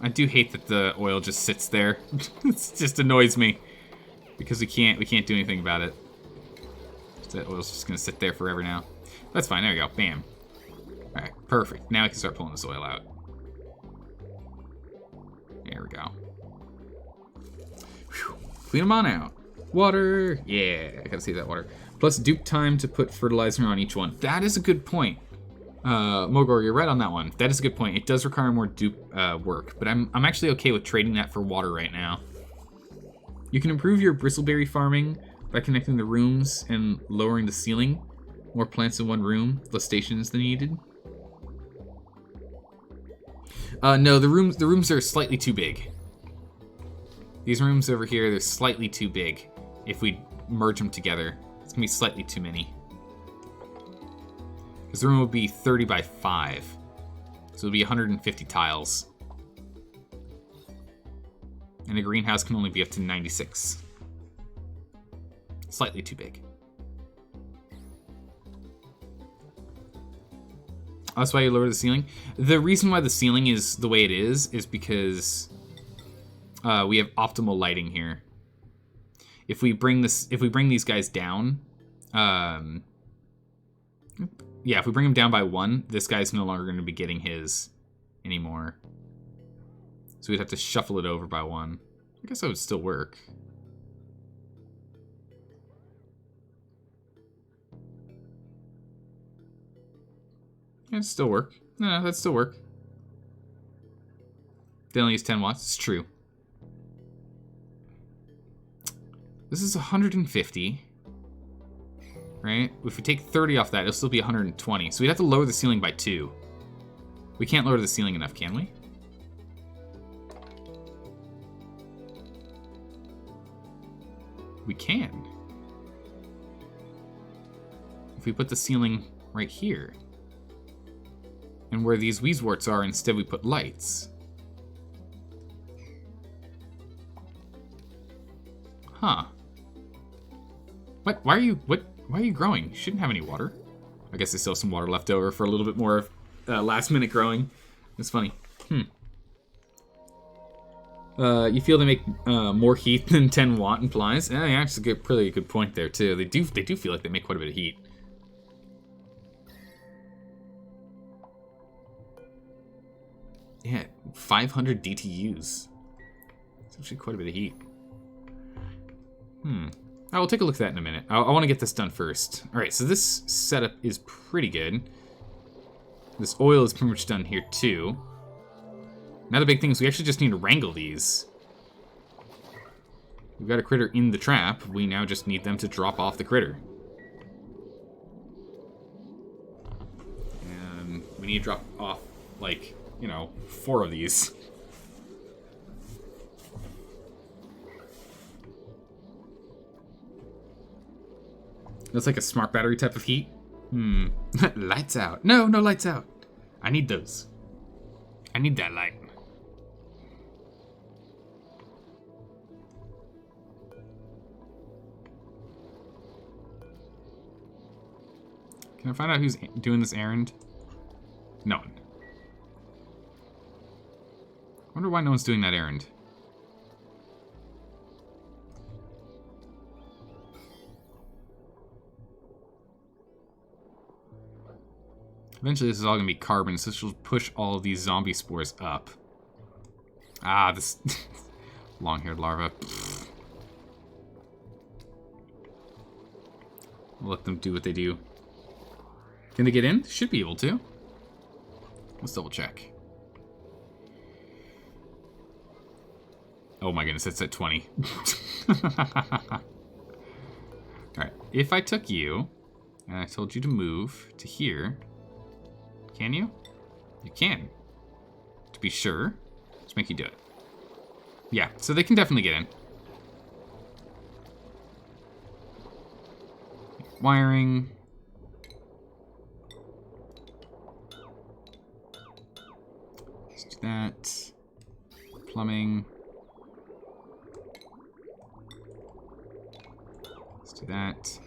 I do hate that the oil just sits there. It just annoys me because we can't do anything about it. That oil's just gonna sit there forever now. That's fine, there we go, bam. Alright, perfect. Now I can start pulling this oil out. There we go. Whew. Clean them on out. Water, yeah, I gotta save that water. Plus dupe time to put fertilizer on each one. That is a good point. Mogor, you're right on that one. That is a good point. It does require more dupe work, but I'm actually okay with trading that for water right now. You can improve your bristleberry farming by connecting the rooms and lowering the ceiling. More plants in one room, less stations than needed. No, the rooms are slightly too big. These rooms over here, they're slightly too big. If we merge them together, it's gonna be slightly too many. Because the room would be 30 by 5. So it'll be 150 tiles. And the greenhouse can only be up to 96. Slightly too big. That's why you lower the ceiling. The reason why the ceiling is the way it is because we have optimal lighting here. If we bring these guys down, yeah, if we bring them down by 1, this guy's no longer going to be getting his anymore. So we'd have to shuffle it over by 1. I guess that would still work. Yeah, it'd still work. No, that'd still work. They only use 10 watts. It's true. This is 150. Right? If we take 30 off that, it'll still be 120. So we'd have to lower the ceiling by 2. We can't lower the ceiling enough, can we? We can. If we put the ceiling right here. And where these Weezwarts are, instead we put lights. Huh. What? Why are you growing? You shouldn't have any water. I guess there's still some water left over for a little bit more last minute growing. It's funny. You feel they make more heat than 10 watt implies? Yeah, that's a pretty good point there too. They do feel like they make quite a bit of heat. Yeah, 500 DTUs. It's actually quite a bit of heat. I will take a look at that in a minute. I want to get this done first. All right, so this setup is pretty good. This oil is pretty much done here too. Now the big thing is we actually just need to wrangle these. We've got a critter in the trap. We now just need them to drop off the critter. And we need to drop off, like, you know, 4 of these. That's like a smart battery type of heat. Lights out. No, no lights out. I need those. I need that light. Can I find out who's doing this errand? No one. I wonder why no one's doing that errand. Eventually this is all going to be carbon, so this will push all of these zombie spores up. Ah, this long-haired larva. We'll let them do what they do. Can they get in? Should be able to. Let's double check. Oh my goodness, it's at 20. Alright, if I took you, and I told you to move to here, can you? You can. To be sure, let's make you do it. Yeah, so they can definitely get in. Wiring. Let's do that. Plumbing. Let's do that.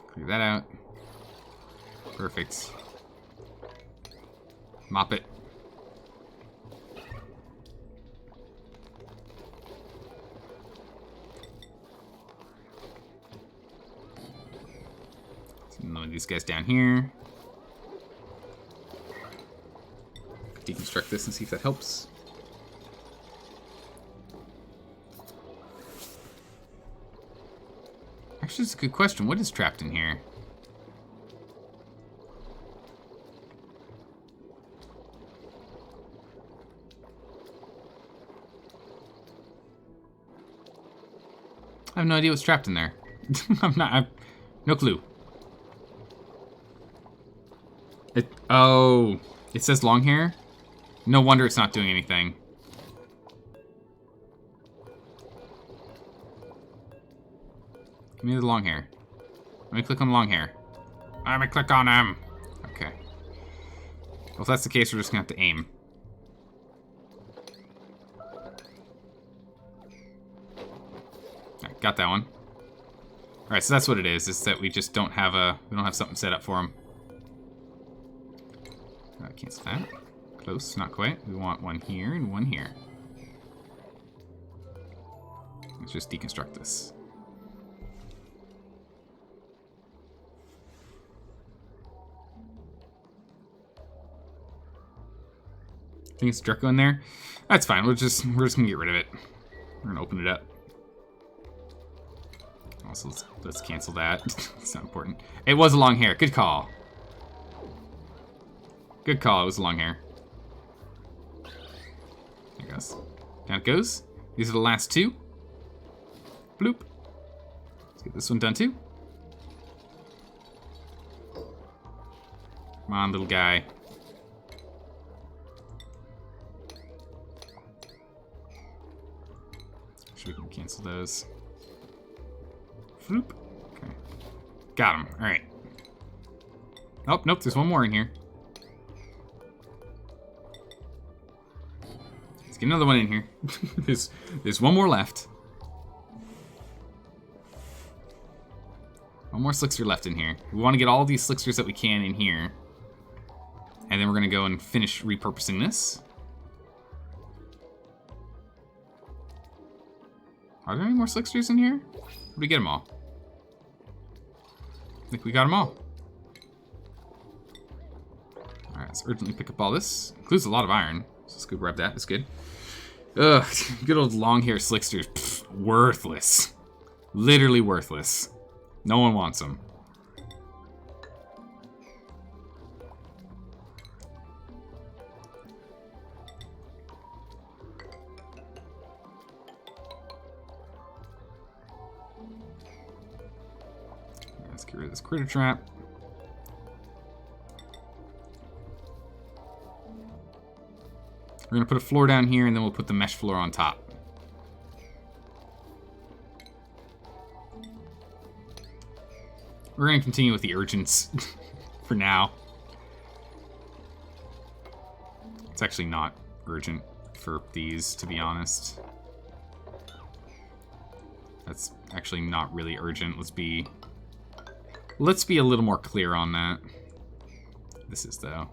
Clear that out. Perfect. Mop it. Load these guys down here. Deconstruct this and see if that helps. Actually, it's a good question. What is trapped in here? I have no idea what's trapped in there. I've no clue. Oh, it says long hair? No wonder it's not doing anything. Give me the long hair. Let me click on the long hair. Let me click on him. Okay. Well, if that's the case, we're just gonna have to aim. Alright, got that one. Alright, so that's what it is that we just don't have something set up for him. Cancel that. Close, not quite. We want one here and one here. Let's just deconstruct this. I think it's Draco in there. That's fine. We're just gonna get rid of it. We're gonna open it up. Also, let's cancel that. It's not important. It was a long hair. Good call. Good call, it was long hair. There it goes. Down it goes. These are the last 2. Bloop. Let's get this one done too. Come on, little guy. Make sure we can cancel those. Floop. Okay. Got him. Alright. Oh, nope, there's one more in here. Let's get another one in here. There's one more left. One more slickster left in here. We want to get all these slicksters that we can in here. And then we're going to go and finish repurposing this. Are there any more slicksters in here? Did we get them all? I think we got them all. Alright, let's urgently pick up all this. Includes a lot of iron. So let's go grab that. That's good. Ugh, good old long hair slicksters. Pfft, worthless. Literally worthless. No one wants them. Let's get rid of this critter trap. We're gonna put a floor down here, and then we'll put the mesh floor on top. We're gonna continue with the urgents for now. It's actually not urgent for these, to be honest. That's actually not really urgent. Let's be a little more clear on that. This is, though.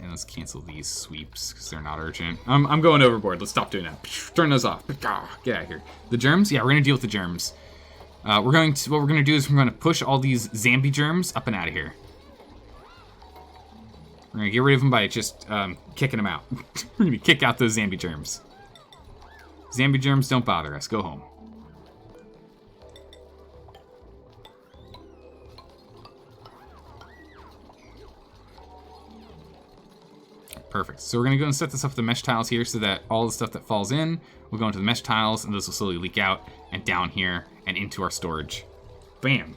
And let's cancel these sweeps because they're not urgent. I'm going overboard. Let's stop doing that. Turn those off. Get out of here. The germs? Yeah, we're gonna deal with the germs. What we're gonna do is we're gonna push all these zombie germs up and out of here. We're gonna get rid of them by just kicking them out. We're gonna kick out those zombie germs. Zombie germs don't bother us. Go home. Perfect. So we're going to go and set this up with the mesh tiles here so that all the stuff that falls in will go into the mesh tiles, and those will slowly leak out and down here and into our storage. Bam.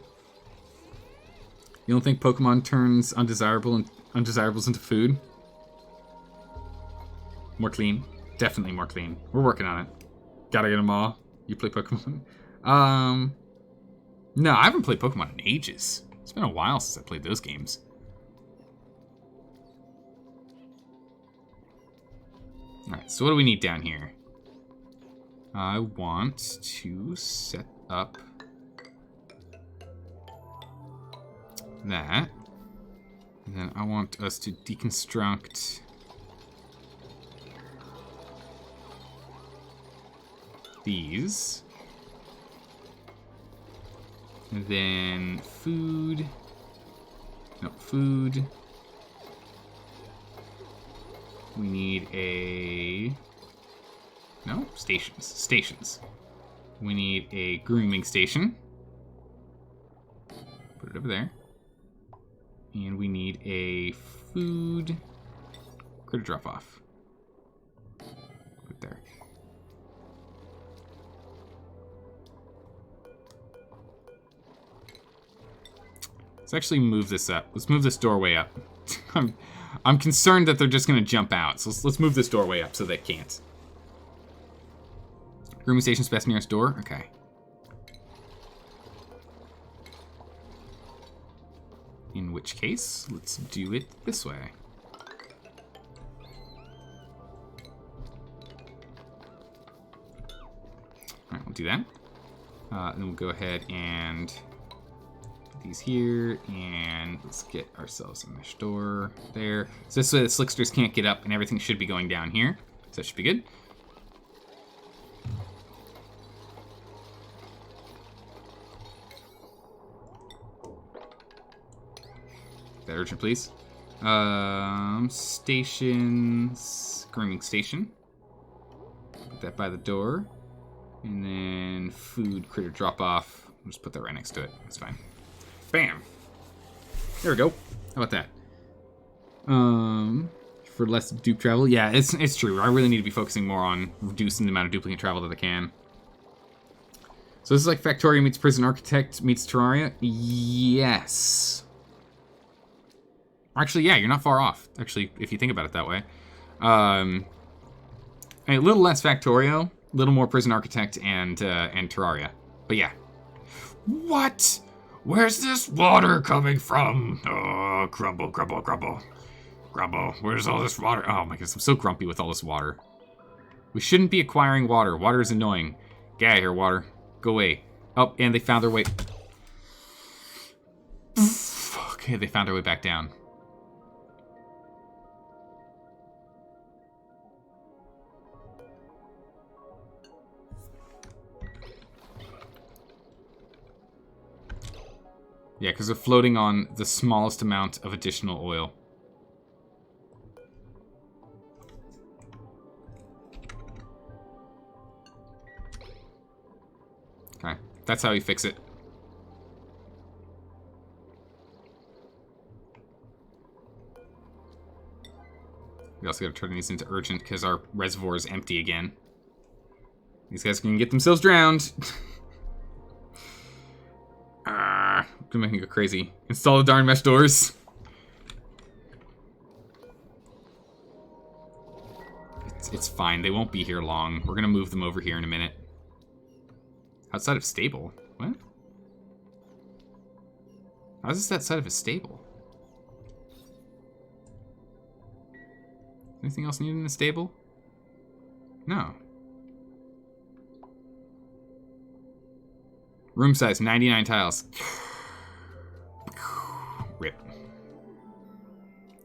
You don't think Pokemon turns undesirables into food? More clean. Definitely more clean. We're working on it. Gotta get them all. You play Pokemon? No, I haven't played Pokemon in ages. It's been a while since I played those games. Alright, so what do we need down here? I want to set up that. And then I want us to deconstruct these. And then food. No, food. We need stations. We need a grooming station. Put it over there. And we need a food critter drop off. Put it there. Let's actually move this up. Let's move this doorway up. I'm concerned that they're just going to jump out, so let's move this doorway up so they can't. Grooming station's best nearest door? Okay. In which case, let's do it this way. Alright, we'll do that. And then we'll go ahead and these here, and let's get ourselves a mesh door there. So this way the slicksters can't get up, and everything should be going down here. So that should be good. That urgent, please. Stations, grooming station. Put that by the door. And then food critter drop off. We'll just put that right next to it. That's fine. Bam. There we go. How about that? For less dupe travel. Yeah, it's true. I really need to be focusing more on reducing the amount of duplicate travel that I can. So this is like Factorio meets Prison Architect meets Terraria? Yes. Actually, yeah, you're not far off. Actually, if you think about it that way. A little less Factorio, a little more Prison Architect and Terraria. But yeah. What? Where's this water coming from? Oh, grumble, grumble, grumble. Grumble. Where's all this water? Oh my goodness, I'm so grumpy with all this water. We shouldn't be acquiring water. Water is annoying. Get out of here, water. Go away. Oh, and they found their way. Okay, they found their way back down. Yeah, because they're floating on the smallest amount of additional oil. Okay, that's how you fix it. We also gotta turn these into urgent because our reservoir is empty again. These guys can get themselves drowned. Gonna make me go crazy. Install the darn mesh doors. It's fine. They won't be here long. We're gonna move them over here in a minute. Outside of stable? What? How's this outside of a stable? Anything else needed in a stable? No. Room size, 99 tiles. Rip.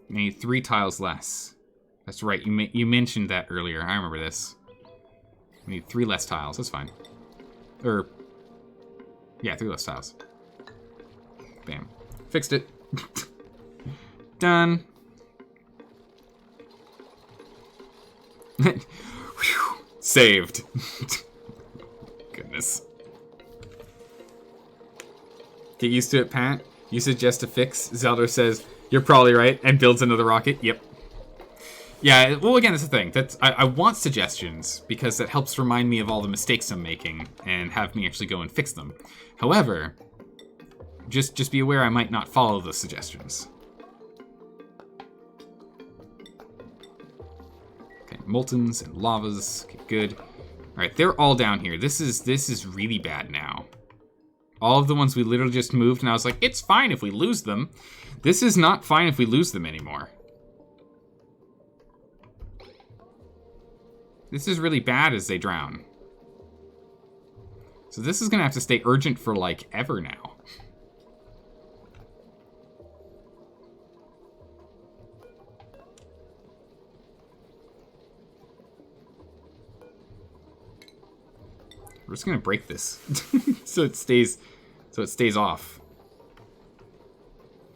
I need 3 tiles less. That's right, you mentioned that earlier. I remember this. We need 3 less tiles, that's fine. Yeah, 3 less tiles. Bam. Fixed it. Done. Saved. Goodness. Get used to it, Pat. You suggest a fix. Zelda says, you're probably right, and builds another rocket. Yep. Yeah, well, again, that's the thing. I want suggestions, because that helps remind me of all the mistakes I'm making, and have me actually go and fix them. However, just be aware I might not follow those suggestions. Okay, moltens and lavas. Okay, good. Alright, they're all down here. This is really bad now. All of the ones we literally just moved, and I was like, it's fine if we lose them. This is not fine if we lose them anymore. This is really bad as they drown. So this is gonna have to stay urgent for, like, ever now. We're just gonna break this so it stays off.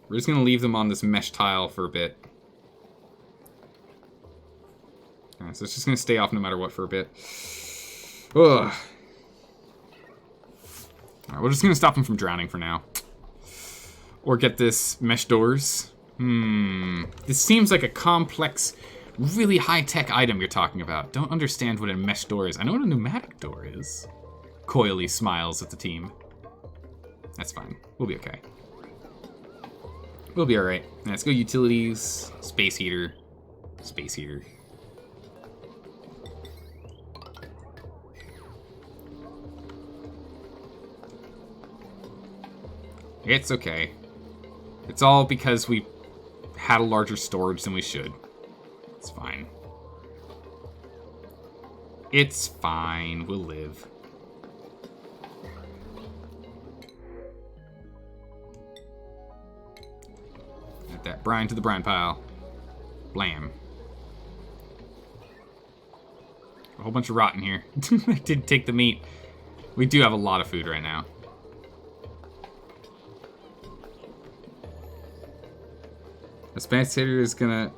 We're just gonna leave them on this mesh tile for a bit. Okay, so it's just gonna stay off no matter what for a bit. Ugh. Alright, we're just gonna stop them from drowning for now. Or get this mesh doors. This seems like a complex, really high-tech item you're talking about. Don't understand what a mesh door is. I know what a pneumatic door is. Coyly smiles at the team. That's fine. We'll be okay. We'll be alright. Let's go utilities, space heater, space heater. It's okay. It's all because we had a larger storage than we should. It's fine. It's fine. We'll live. Add that brine to the brine pile. Blam. A whole bunch of rot in here. I didn't take the meat. We do have a lot of food right now. A spectator is gonna...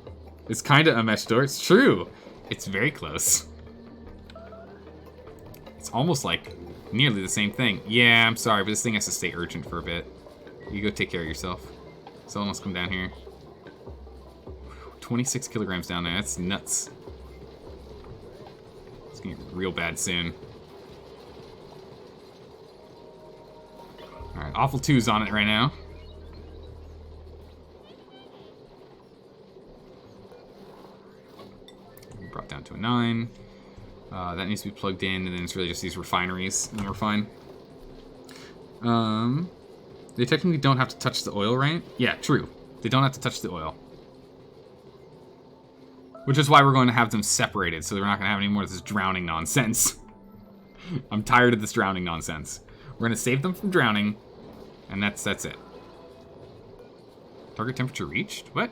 It's kinda a mesh door. It's true. It's very close. It's almost like nearly the same thing. Yeah, I'm sorry, but this thing has to stay urgent for a bit. You go take care of yourself. Someone must come down here. 26 kilograms down there. That's nuts. It's gonna get real bad soon. Alright, Awful 2's on it right now. Brought down to a 9. That needs to be plugged in, and then it's really just these refineries, and we're fine. They technically don't have to touch the oil, right? Yeah, true. They don't have to touch the oil. Which is why we're going to have them separated, so we're not going to have any more of this drowning nonsense. I'm tired of this drowning nonsense. We're going to save them from drowning, and that's it. Target temperature reached? What?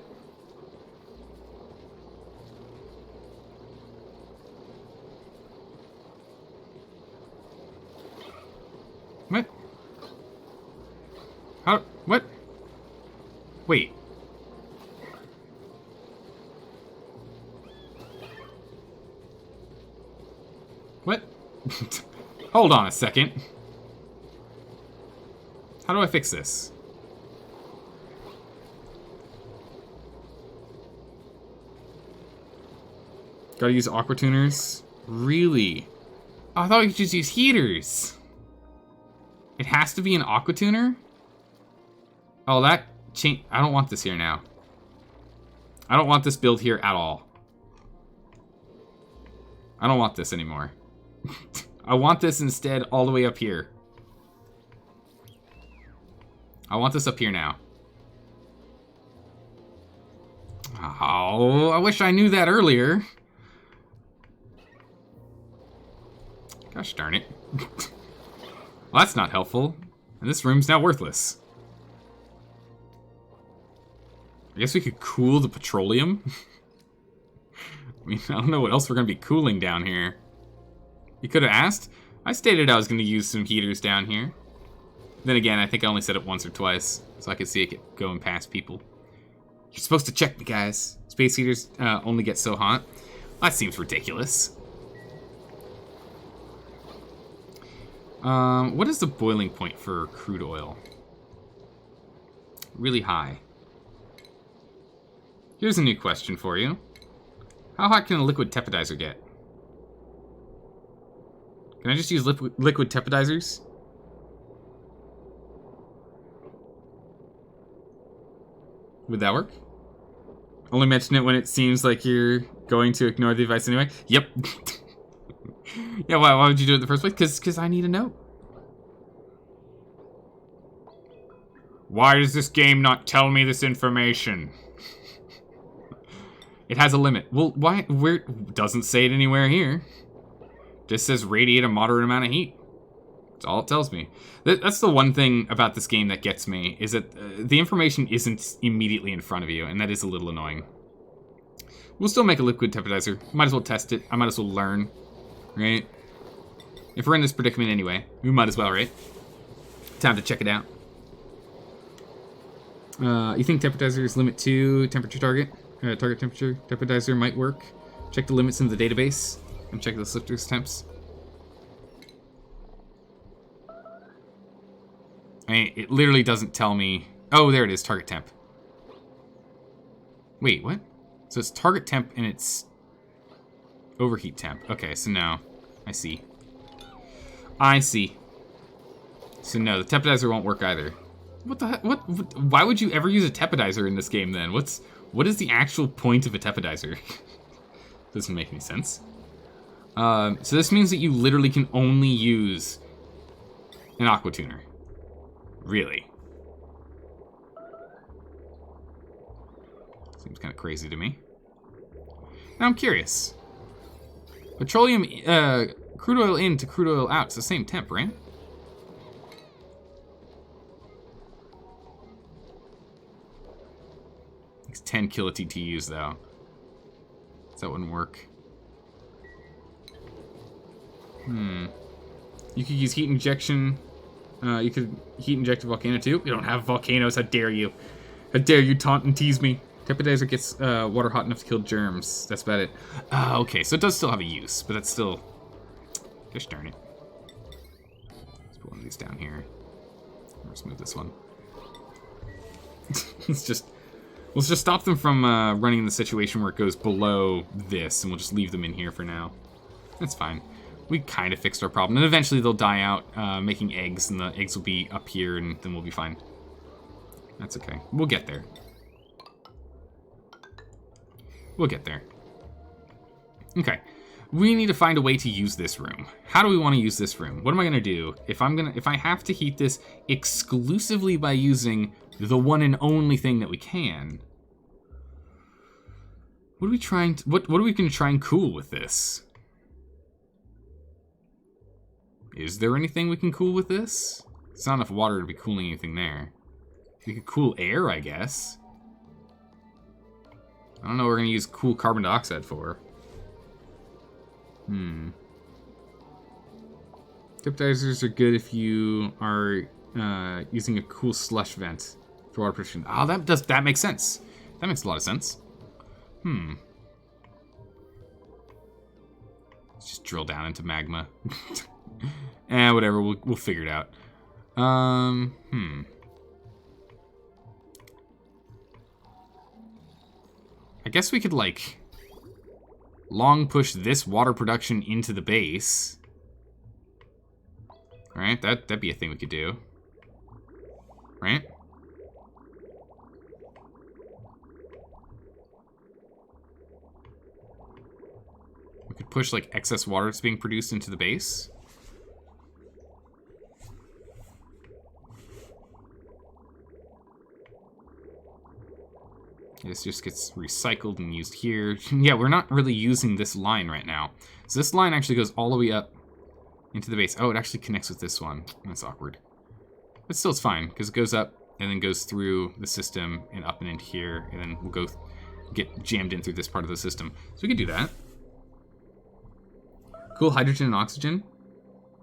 What? How? What? Wait. What? Hold on a second. How do I fix this? Gotta use aqua tuners? Really? Oh, I thought we could just use heaters. It has to be an aqua tuner? Oh, that change. I don't want this here now. I don't want this build here at all. I don't want this anymore. I want this instead all the way up here. I want this up here now. Oh, I wish I knew that earlier. Gosh darn it. Well, that's not helpful. And this room's now worthless. I guess we could cool the petroleum. I mean, I don't know what else we're going to be cooling down here. You could have asked. I stated I was going to use some heaters down here. Then again, I think I only said it once or twice, so I could see it going past people. You're supposed to check me, guys. Space heaters only get so hot. That seems ridiculous. What is the boiling point for crude oil? Really high. Here's a new question for you. How hot can a liquid tepidizer get? Can I just use liquid tepidizers? Would that work? Only mention it when it seems like you're going to ignore the advice anyway? Yep. Yeah, why would you do it in the first place? Because I need to know. Why does this game not tell me this information? It has a limit. Well, why? Where? Doesn't say it anywhere here. Just says radiate a moderate amount of heat. That's all it tells me. That's the one thing about this game that gets me, is that the information isn't immediately in front of you, and that is a little annoying. We'll still make a liquid tepidizer. Might as well test it. I might as well learn, right? If we're in this predicament anyway, we might as well, right? Time to check it out. You think tepidizers limit to temperature target? Target temperature tepidizer might work. Check the limits in the database and check the slifters temps. I mean, it literally doesn't tell me. Oh, there it is, target temp. Wait, what? So it's target temp and it's overheat temp. Okay, so now I see. I see. So no, the tepidizer won't work either. What the heck? What? Why would you ever use a tepidizer in this game then? What is the actual point of a tepidizer? Doesn't make any sense. So this means that you literally can only use an aqua tuner. Really? Seems kind of crazy to me. Now I'm curious. Petroleum, crude oil in to crude oil out. It's the same temp, right? It's 10 kilottus though. So that wouldn't work. You could use heat injection. You could heat inject a volcano too. We don't have volcanoes. How dare you? How dare you taunt and tease me? Tepidizer gets water hot enough to kill germs. That's about it. Okay, so it does still have a use, but that's still... Gosh darn it. Let's put one of these down here. Let's move this one. Let's just stop them from running in the situation where it goes below this, and we'll just leave them in here for now. That's fine. We kind of fixed our problem, and eventually they'll die out making eggs, and the eggs will be up here, and then we'll be fine. That's okay. We'll get there. We'll get there. Okay. We need to find a way to use this room. How do we want to use this room? What am I gonna do if I have to heat this exclusively by using the one and only thing that we can? What are we trying to, what are we gonna try and cool with this? Is there anything we can cool with this? It's not enough water to be cooling anything there. We could cool air, I guess. I don't know what we're gonna use cool carbon dioxide for. Tepidizers are good if you are using a cool slush vent for water production. Oh, that makes sense. That makes a lot of sense. Let's just drill down into magma. Whatever. We'll figure it out. I guess we could, like, long push this water production into the base. Right? That'd be a thing we could do. Right? We could push, like, excess water that's being produced into the base. This just gets recycled and used here. Yeah, we're not really using this line right now. So this line actually goes all the way up into the base. Oh, it actually connects with this one. That's awkward. But still, it's fine, because it goes up and then goes through the system and up and into here, and then we'll go get jammed in through this part of the system. So we could do that. Cool, hydrogen and oxygen.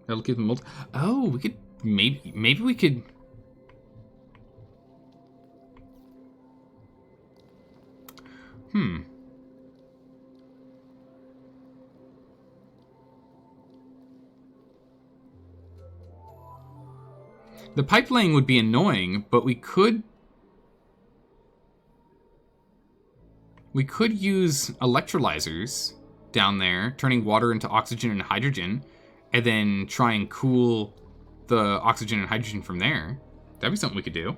That'll keep them multi. Oh, we could maybe we could. The pipe laying would be annoying, but we could use electrolyzers down there, turning water into oxygen and hydrogen, and then try and cool the oxygen and hydrogen from there. That'd be something we could do.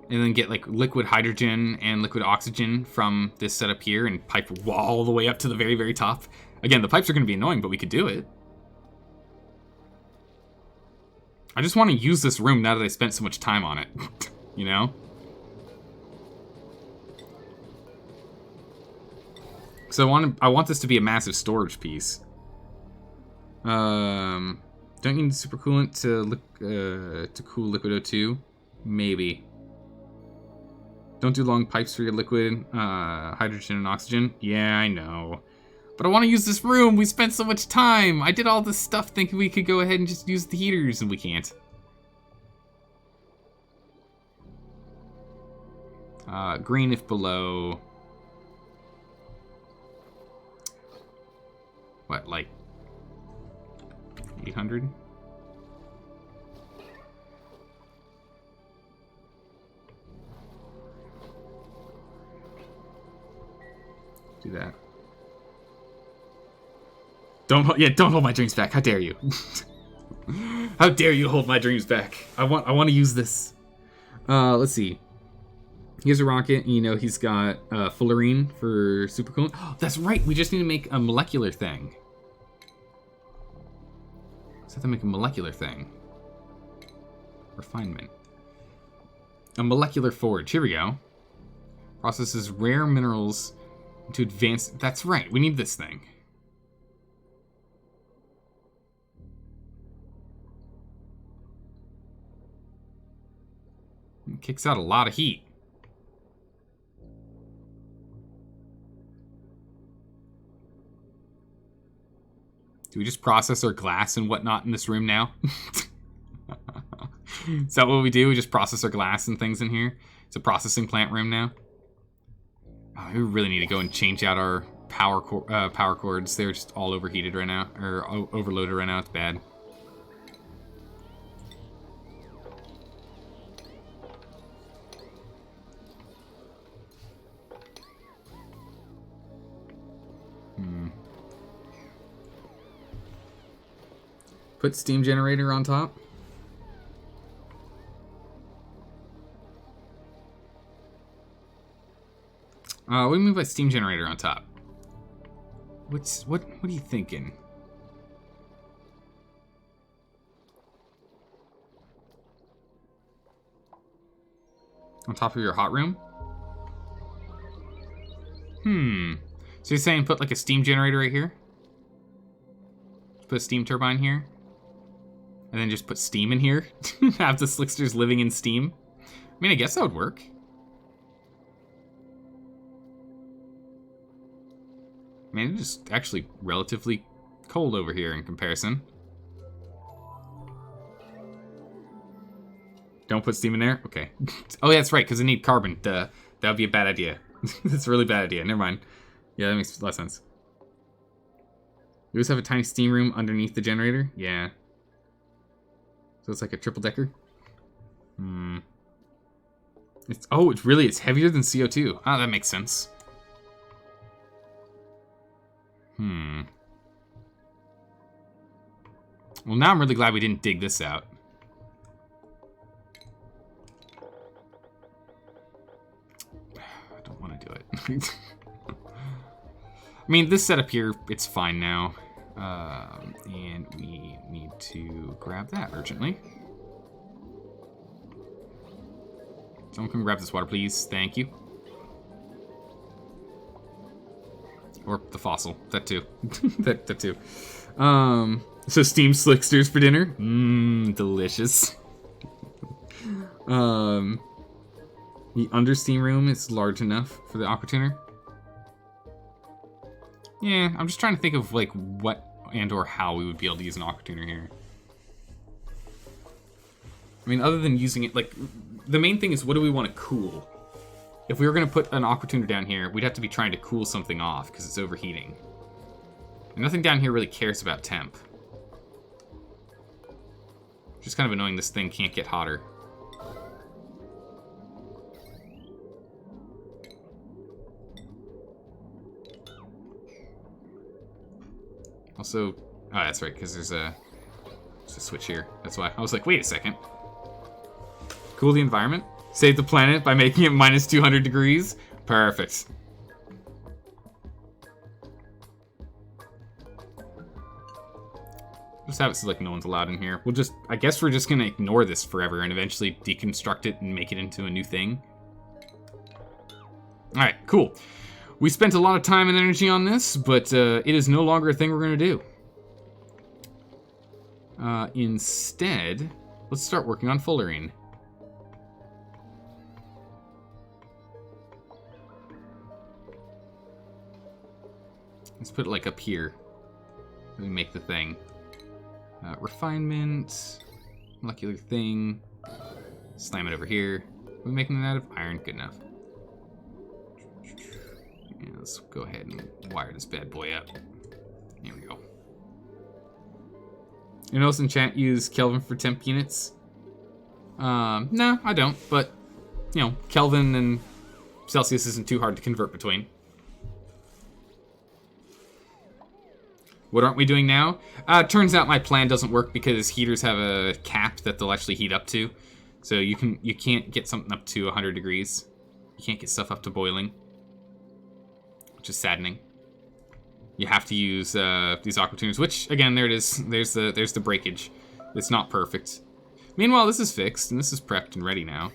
And then get, like, liquid hydrogen and liquid oxygen from this setup here and pipe all the way up to the very, very top. Again, the pipes are going to be annoying, but we could do it. I just want to use this room now that I spent so much time on it. You know? So I want this to be a massive storage piece. Don't you need supercoolant to cool liquid O2? Maybe. Don't do long pipes for your liquid, hydrogen and oxygen. Yeah, I know. But I want to use this room. We spent so much time. I did all this stuff thinking we could go ahead and just use the heaters, and we can't. Green if below. What, like 800? Do that. Don't hold my dreams back. How dare you? How dare you hold my dreams back? I want to use this. Let's see. Here's a rocket. You know, he's got fullerene for supercoolant. Oh, that's right. We just need to make a molecular thing. Just have to make a molecular thing. Refinement. A molecular forge. Here we go. Processes rare minerals into advanced. That's right. We need this thing. It kicks out a lot of heat. Do we just process our glass and whatnot in this room now? Is that what we do? We just process our glass and things in here? It's a processing plant room now? Oh, we really need to go and change out our power cords. They're just all overheated right now, or overloaded right now. It's bad. Put steam generator on top. What do you mean by steam generator on top? What are you thinking? On top of your hot room? So you're saying put like a steam generator right here? Put a steam turbine here? And then just put steam in here? Have the slicksters living in steam? I mean, I guess that would work. I mean, it's just actually relatively cold over here in comparison. Don't put steam in there? Okay. Oh, yeah, that's right, because I need carbon. Duh. That would be a bad idea. That's a really bad idea. Never mind. Yeah, that makes a lot of sense. You always have a tiny steam room underneath the generator? Yeah. So it's like a triple decker? It's heavier than CO2. Ah, that makes sense. Well, now I'm really glad we didn't dig this out. I don't want to do it. I mean, this setup here, it's fine now. And we need to grab that urgently. Someone can grab this water, please. Thank you. Or the fossil. That too. that too. So steamed slicksters for dinner. Delicious. The under steam room is large enough for the aqua tuner. Yeah, I'm just trying to think of like what and or how we would be able to use an aqua tuner here. I mean, other than using it, like, the main thing is what do we want to cool? If we were going to put an aqua tuner down here, we'd have to be trying to cool something off because it's overheating. And nothing down here really cares about temp. Just kind of annoying this thing can't get hotter. Also, oh, that's right, because there's a switch here. That's why. I was like, wait a second. Cool the environment? Save the planet by making it minus 200 degrees? Perfect. Just have it so like no one's allowed in here. I guess we're just gonna ignore this forever and eventually deconstruct it and make it into a new thing. Alright, cool. We spent a lot of time and energy on this, but it is no longer a thing we're gonna do. Instead, let's start working on fullerene. Let's put it like up here. Let me make the thing. Refinement, molecular thing. Slam it over here. Are we making that out of iron? Good enough. Yeah, let's go ahead and wire this bad boy up. Here we go. You notice in chat use Kelvin for temp units? No, I don't, but, you know, Kelvin and Celsius isn't too hard to convert between. What aren't we doing now? Turns out my plan doesn't work because heaters have a cap that they'll actually heat up to. So you can't get something up to 100 degrees. You can't get stuff up to boiling. Which is saddening. You have to use these aqua tuners, which again, there it is. There's the breakage. It's not perfect. Meanwhile, this is fixed and this is prepped and ready now.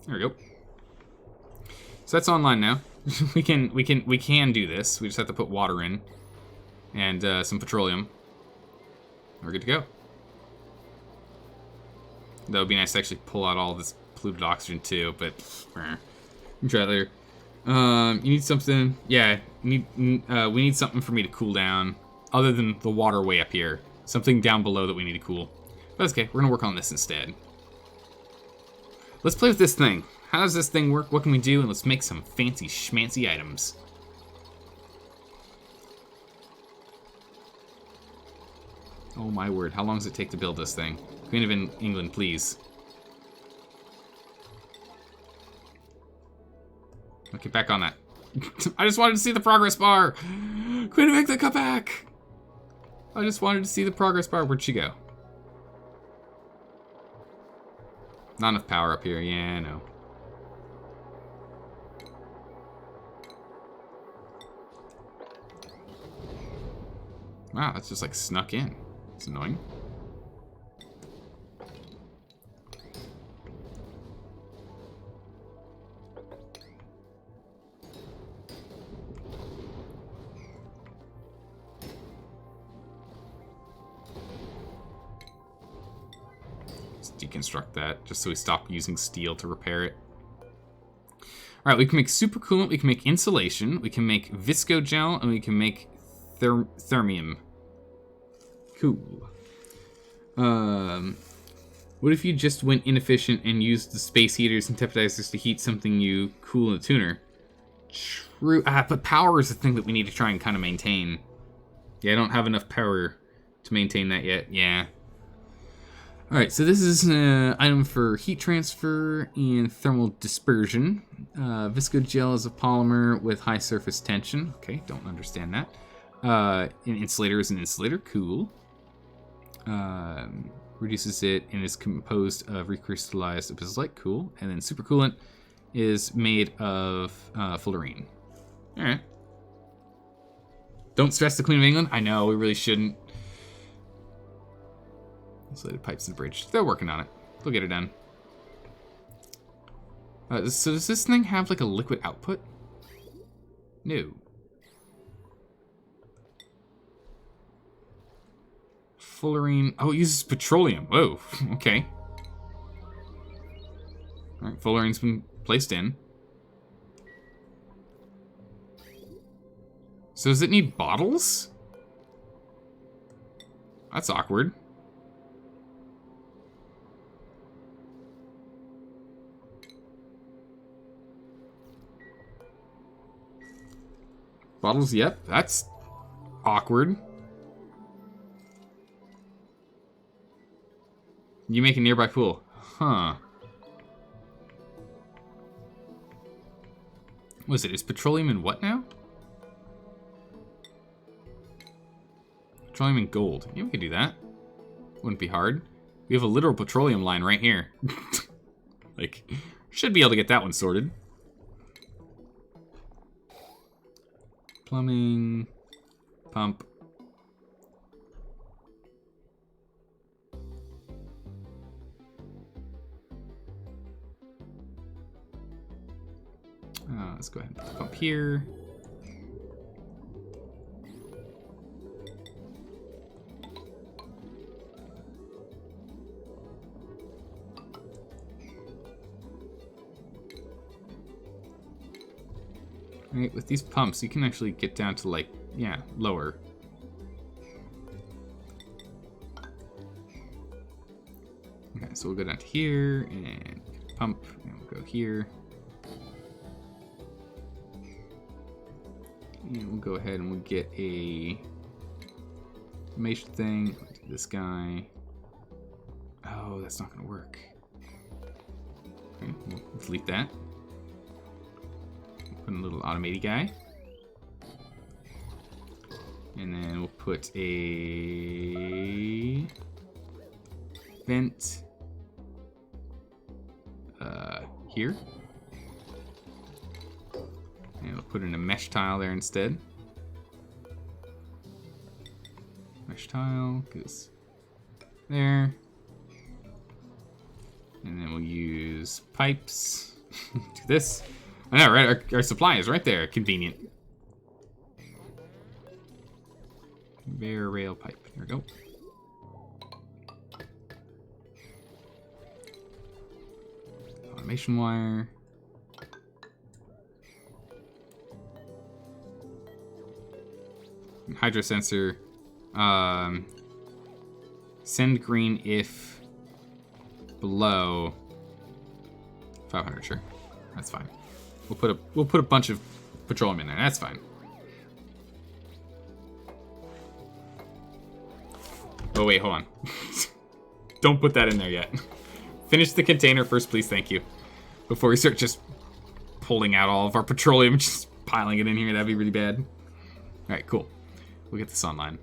There we go. So that's online now. we can do this. We just have to put water in and some petroleum. We're good to go. That would be nice to actually pull out all this polluted oxygen too, but we can try it later. You need something. Yeah, we need something for me to cool down, other than the water way up here. Something down below that we need to cool. But that's okay. We're gonna work on this instead. Let's play with this thing. How does this thing work? What can we do? And let's make some fancy schmancy items. Oh my word, how long does it take to build this thing? Queen of England, please. Okay, back on that. I just wanted to see the progress bar! Queen of England, come back! I just wanted to see the progress bar. Where'd she go? Not enough power up here. Yeah, I know. Wow, that's just like snuck in. It's annoying. Let's deconstruct that just so we stop using steel to repair it. All right, we can make supercoolant, we can make insulation, we can make viscogel, and we can make thermium. Cool. What if you just went inefficient and used the space heaters and templatizers to heat something you cool in the tuner? True. But power is the thing that we need to try and kind of maintain. Yeah, I don't have enough power to maintain that yet. Yeah. Alright, so this is an item for heat transfer and thermal dispersion. Viscogel is a polymer with high surface tension. Okay, don't understand that. An insulator is an insulator. Cool. Reduces it and is composed of recrystallized epistolite. Cool. And then supercoolant is made of fullerene. Alright. Don't stress the Queen of England. I know, we really shouldn't. Insulated pipes and bridge. They're working on it. They'll get it done. So does this thing have like a liquid output? No. Fullerene. Oh, it uses petroleum. Whoa. Okay. Alright, fullerene's been placed in. So does it need bottles? That's awkward. Bottles, yep. That's awkward. You make a nearby pool. Huh. What is it? Is petroleum in what now? Petroleum and gold. Yeah, we could do that. Wouldn't be hard. We have a literal petroleum line right here. Like, should be able to get that one sorted. Plumbing. Pump. Let's go ahead and put the pump here. Right, with these pumps, you can actually get down to like, yeah, lower. Okay, so we'll go down to here and pump, and we'll go here. And we'll go ahead and we'll get a automation thing. This guy. Oh, that's not gonna work. Okay, we'll delete that. Put a little automated guy. And then we'll put a vent here. And we'll put in a mesh tile there instead. Mesh tile goes there. And then we'll use pipes. Do this. I know, right? Our supply is right there. Convenient. Bare rail pipe. There we go. Automation wire. Hydro sensor. Send green if below 500. Sure, that's fine. We'll put a bunch of petroleum in there. That's fine. Oh wait, hold on. Don't put that in there yet. Finish the container first, please. Thank you. Before we start just pulling out all of our petroleum, just piling it in here, that'd be really bad. All right, cool. We'll get this online.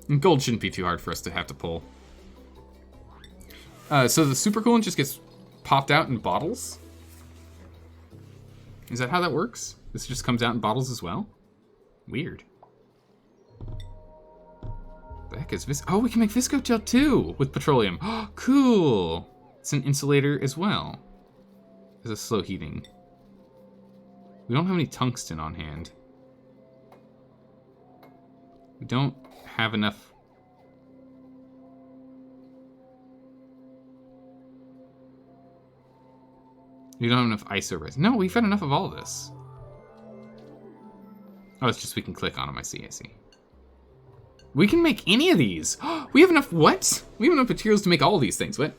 And gold shouldn't be too hard for us to have to pull. So the supercoolant just gets popped out in bottles? Is that how that works? This just comes out in bottles as well? Weird. The heck is this? Oh, we can make viscogel too with petroleum. Oh, cool. It's an insulator as well. It's a slow heating. We don't have any tungsten on hand. We don't have enough. We don't have enough ISO res. No, we've had enough of all of this. Oh, it's just we can click on them. I see, I see. We can make any of these. We have enough, what? We have enough materials to make all of these things, what?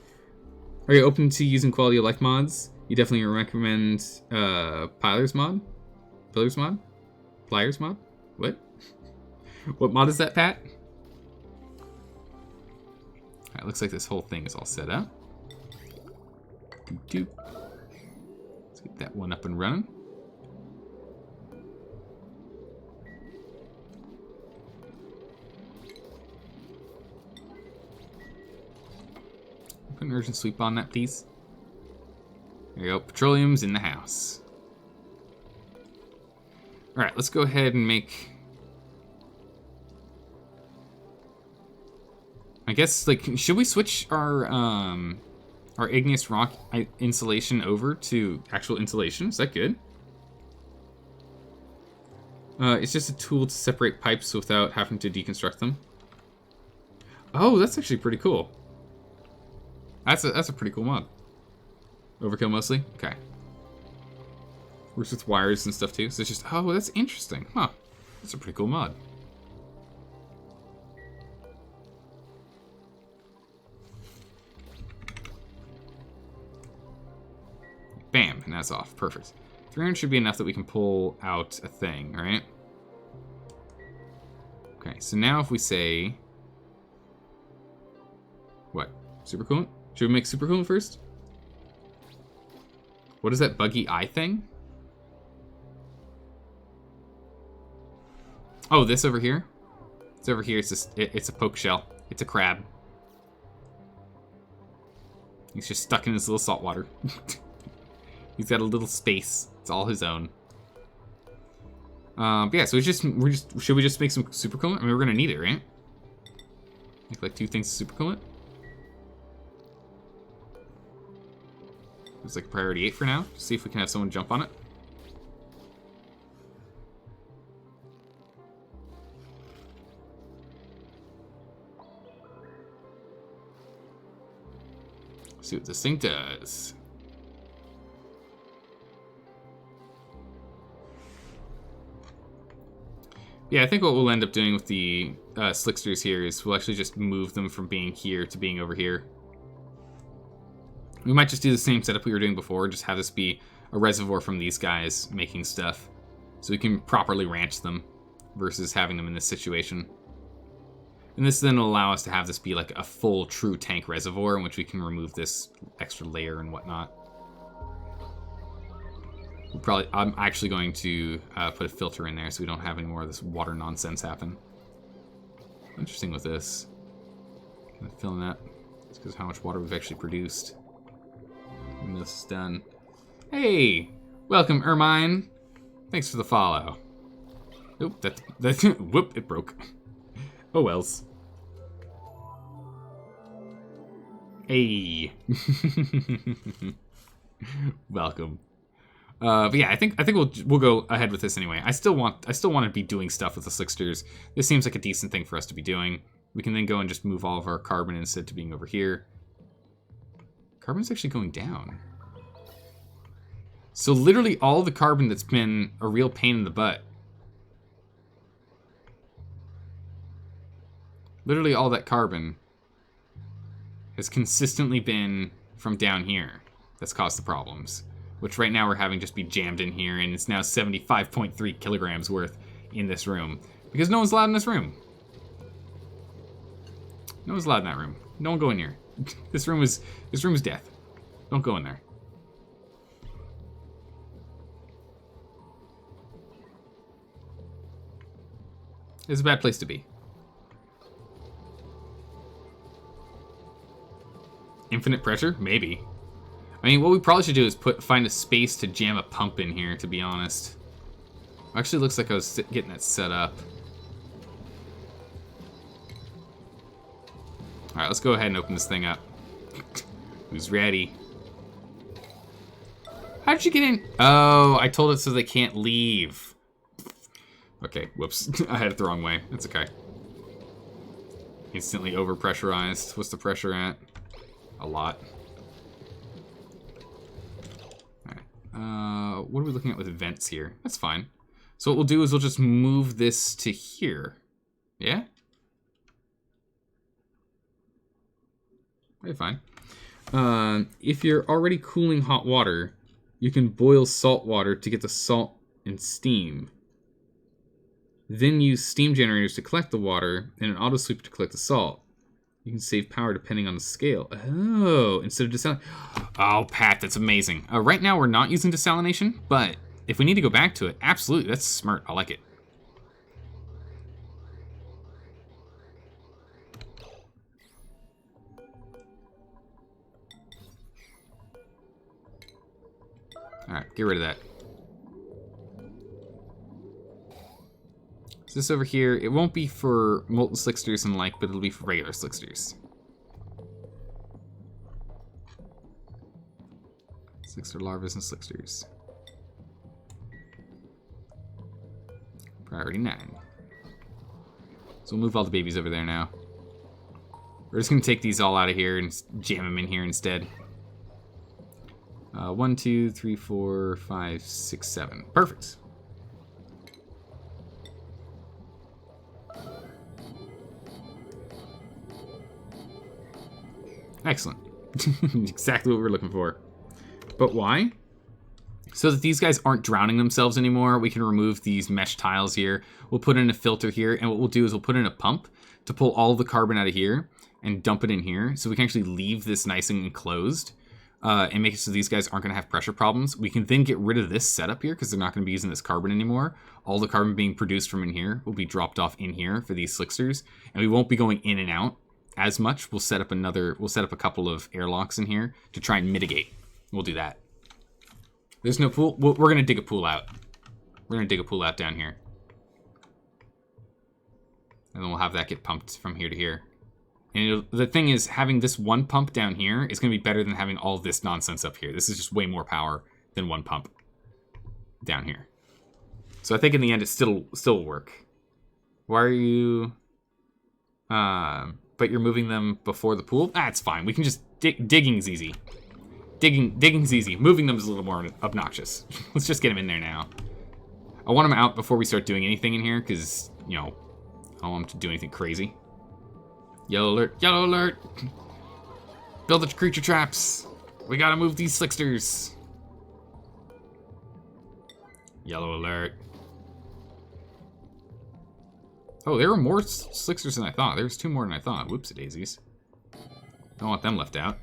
Are you open to using quality of life mods? You definitely recommend Pilers mod? Pillars mod? Pliers mod? What? What mod is that, Pat? Alright, looks like this whole thing is all set up. Let's get that one up and running. Put an urgent sweep on that, please. There you go. Petroleum's in the house. Alright, let's go ahead and make... I guess, like, should we switch our igneous rock insulation over to actual insulation? Is that good? It's just a tool to separate pipes without having to deconstruct them. Oh, that's actually pretty cool. That's a pretty cool mod. Overkill mostly? Okay. Works with wires and stuff too. So it's just, oh, that's interesting. Huh. That's a pretty cool mod. Bam, and that's off. Perfect. 300 should be enough that we can pull out a thing, right? Okay, so now if we say... What? Supercoolant? Should we make supercoolant first? What is that buggy eye thing? Oh, this over here? It's over here. It's just, it's a poke shell. It's a crab. He's just stuck in his little salt water. He's got a little space. It's all his own. But yeah, so should we just make some supercoolant? I mean, we're gonna need it, right? Make like 2 things of supercoolant. It's like priority 8 for now. See if we can have someone jump on it. See what this thing does. Yeah, I think what we'll end up doing with the slicksters here is we'll actually just move them from being here to being over here. We might just do the same setup we were doing before, just have this be a reservoir from these guys making stuff, so we can properly ranch them versus having them in this situation. And this then will allow us to have this be like a full true tank reservoir in which we can remove this extra layer and whatnot. I'm actually going to put a filter in there so we don't have any more of this water nonsense happen. Interesting with this. Kind of filling that. It's because of how much water we've actually produced. When this is done. Hey! Welcome, Ermine! Thanks for the follow. Oop, that whoop, it broke. Oh wells. Hey! Welcome. But yeah, I think we'll go ahead with this anyway. I still want to be doing stuff with the slicksters. This seems like a decent thing for us to be doing. We can then go and just move all of our carbon instead to being over here. Carbon's actually going down. So literally all the carbon that's been a real pain in the butt. Literally all that carbon has consistently been from down here that's caused the problems. Which right now we're having just be jammed in here, and it's now 75.3 kilograms worth in this room. Because no one's allowed in this room. No one's allowed in that room. Don't go in here. This room is death. Don't go in there. It's a bad place to be. Infinite pressure? Maybe. I mean, what we probably should do is find a space to jam a pump in here, to be honest. Actually, looks like I was getting that set up. Alright, let's go ahead and open this thing up. Who's ready? How did you get in? Oh, I told it so they can't leave. Okay, whoops. I had it the wrong way. That's okay. Instantly overpressurized. What's the pressure at? A lot. Alright, What are we looking at with vents here? That's fine. So what we'll do is we'll just move this to here. Yeah? Okay, fine. If you're already cooling hot water, you can boil salt water to get the salt and steam. Then use steam generators to collect the water and an auto sweeper to collect the salt. You can save power depending on the scale. Oh, instead of desalination. Oh, Pat, that's amazing. Right now we're not using desalination, but if we need to go back to it, absolutely, that's smart. I like it. All right, get rid of that. So this over here, it won't be for molten slicksters and like, but it'll be for regular slicksters. Slickster larvas and slicksters. Priority 9. So we'll move all the babies over there now. We're just gonna take these all out of here and jam them in here instead. 1, 2, 3, 4, 5, 6, 7. Perfect. Excellent. Exactly what we're looking for. But why? So that these guys aren't drowning themselves anymore, we can remove these mesh tiles here. We'll put in a filter here, and what we'll do is we'll put in a pump to pull all the carbon out of here and dump it in here, so we can actually leave this nice and enclosed and make it so these guys aren't going to have pressure problems. We can then get rid of this setup here because they're not going to be using this carbon anymore. All the carbon being produced from in here will be dropped off in here for these slicksters, and we won't be going in and out as much. We'll set up a couple of airlocks in here to try and mitigate. We'll do that. There's no pool. We're going to dig a pool out. We're going to dig a pool out down here. And then we'll have that get pumped from here to here. And the thing is, having this one pump down here is going to be better than having all this nonsense up here. This is just way more power than one pump down here. So I think in the end it still will work. Why are you... but you're moving them before the pool? Ah, it's fine. We can just... Digging's easy. Digging's easy. Moving them is a little more obnoxious. Let's just get them in there now. I want them out before we start doing anything in here, because, you know, I don't want them to do anything crazy. Yellow alert! Yellow alert! Build the creature traps! We gotta move these slicksters! Yellow alert. Oh, there were more slicksters than I thought. There was 2 more than I thought. Whoopsie daisies. Don't want them left out.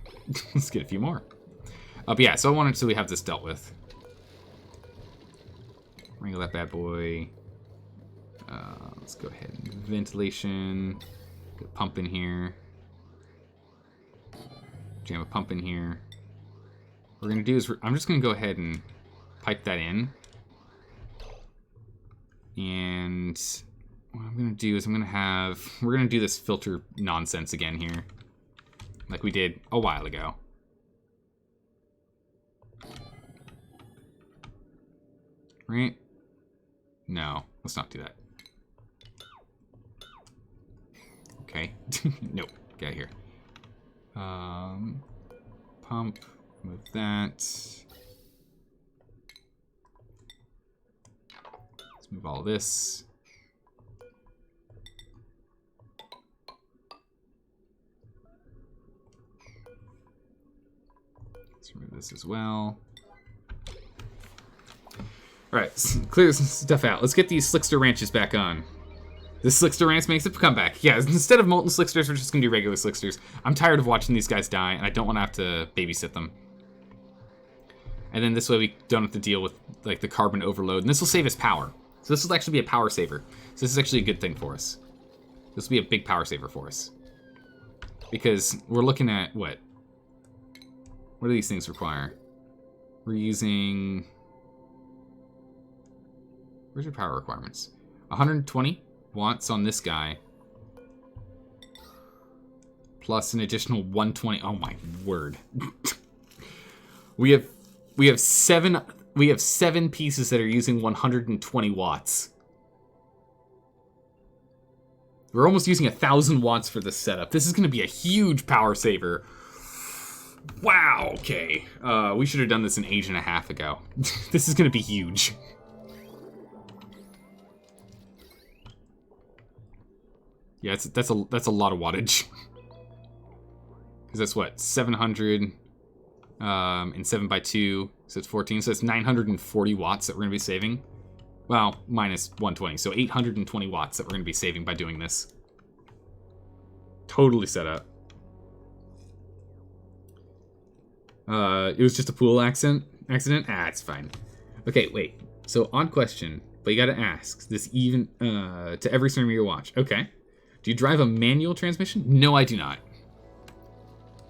Let's get a few more. But yeah, so I wanted to we have this dealt with. Wrangle that bad boy. Let's go ahead and ventilation. Get a pump in here. Jam a pump in here. What we're gonna do is I'm just gonna go ahead and pipe that in. And what I'm gonna do is we're gonna do this filter nonsense again here. Like we did a while ago. Right? No, let's not do that. Okay. Nope. Get out of here. Pump. Move that. Let's move all this. Let's remove this as well. Alright, clear this stuff out. Let's get these Slickster Ranches back on. This Slickster Ranch makes a comeback. Yeah, instead of molten Slicksters, we're just going to do regular Slicksters. I'm tired of watching these guys die, and I don't want to have to babysit them. And then this way we don't have to deal with like the carbon overload. And this will save us power. So this will actually be a power saver. So this is actually a good thing for us. This will be a big power saver for us. Because we're looking at what? What do these things require? We're using... Where's your power requirements? 120 watts on this guy. Plus an additional 120. Oh my word. we have seven pieces that are using 120 watts. We're almost using 1,000 watts for this setup. This is going to be a huge power saver. Wow, okay. We should have done this an age and a half ago. This is gonna be huge. Yeah, that's a lot of wattage. Because that's what, 700 and 7 by 2, so it's 14, so it's 940 watts that we're gonna be saving. Well, minus 120, so 820 watts that we're gonna be saving by doing this. Totally set up. It was just a pool accident? Ah, it's fine. Okay, wait. So, odd question, but you gotta ask. This even, to every streamer you watch. Okay. Do you drive a manual transmission? No, I do not.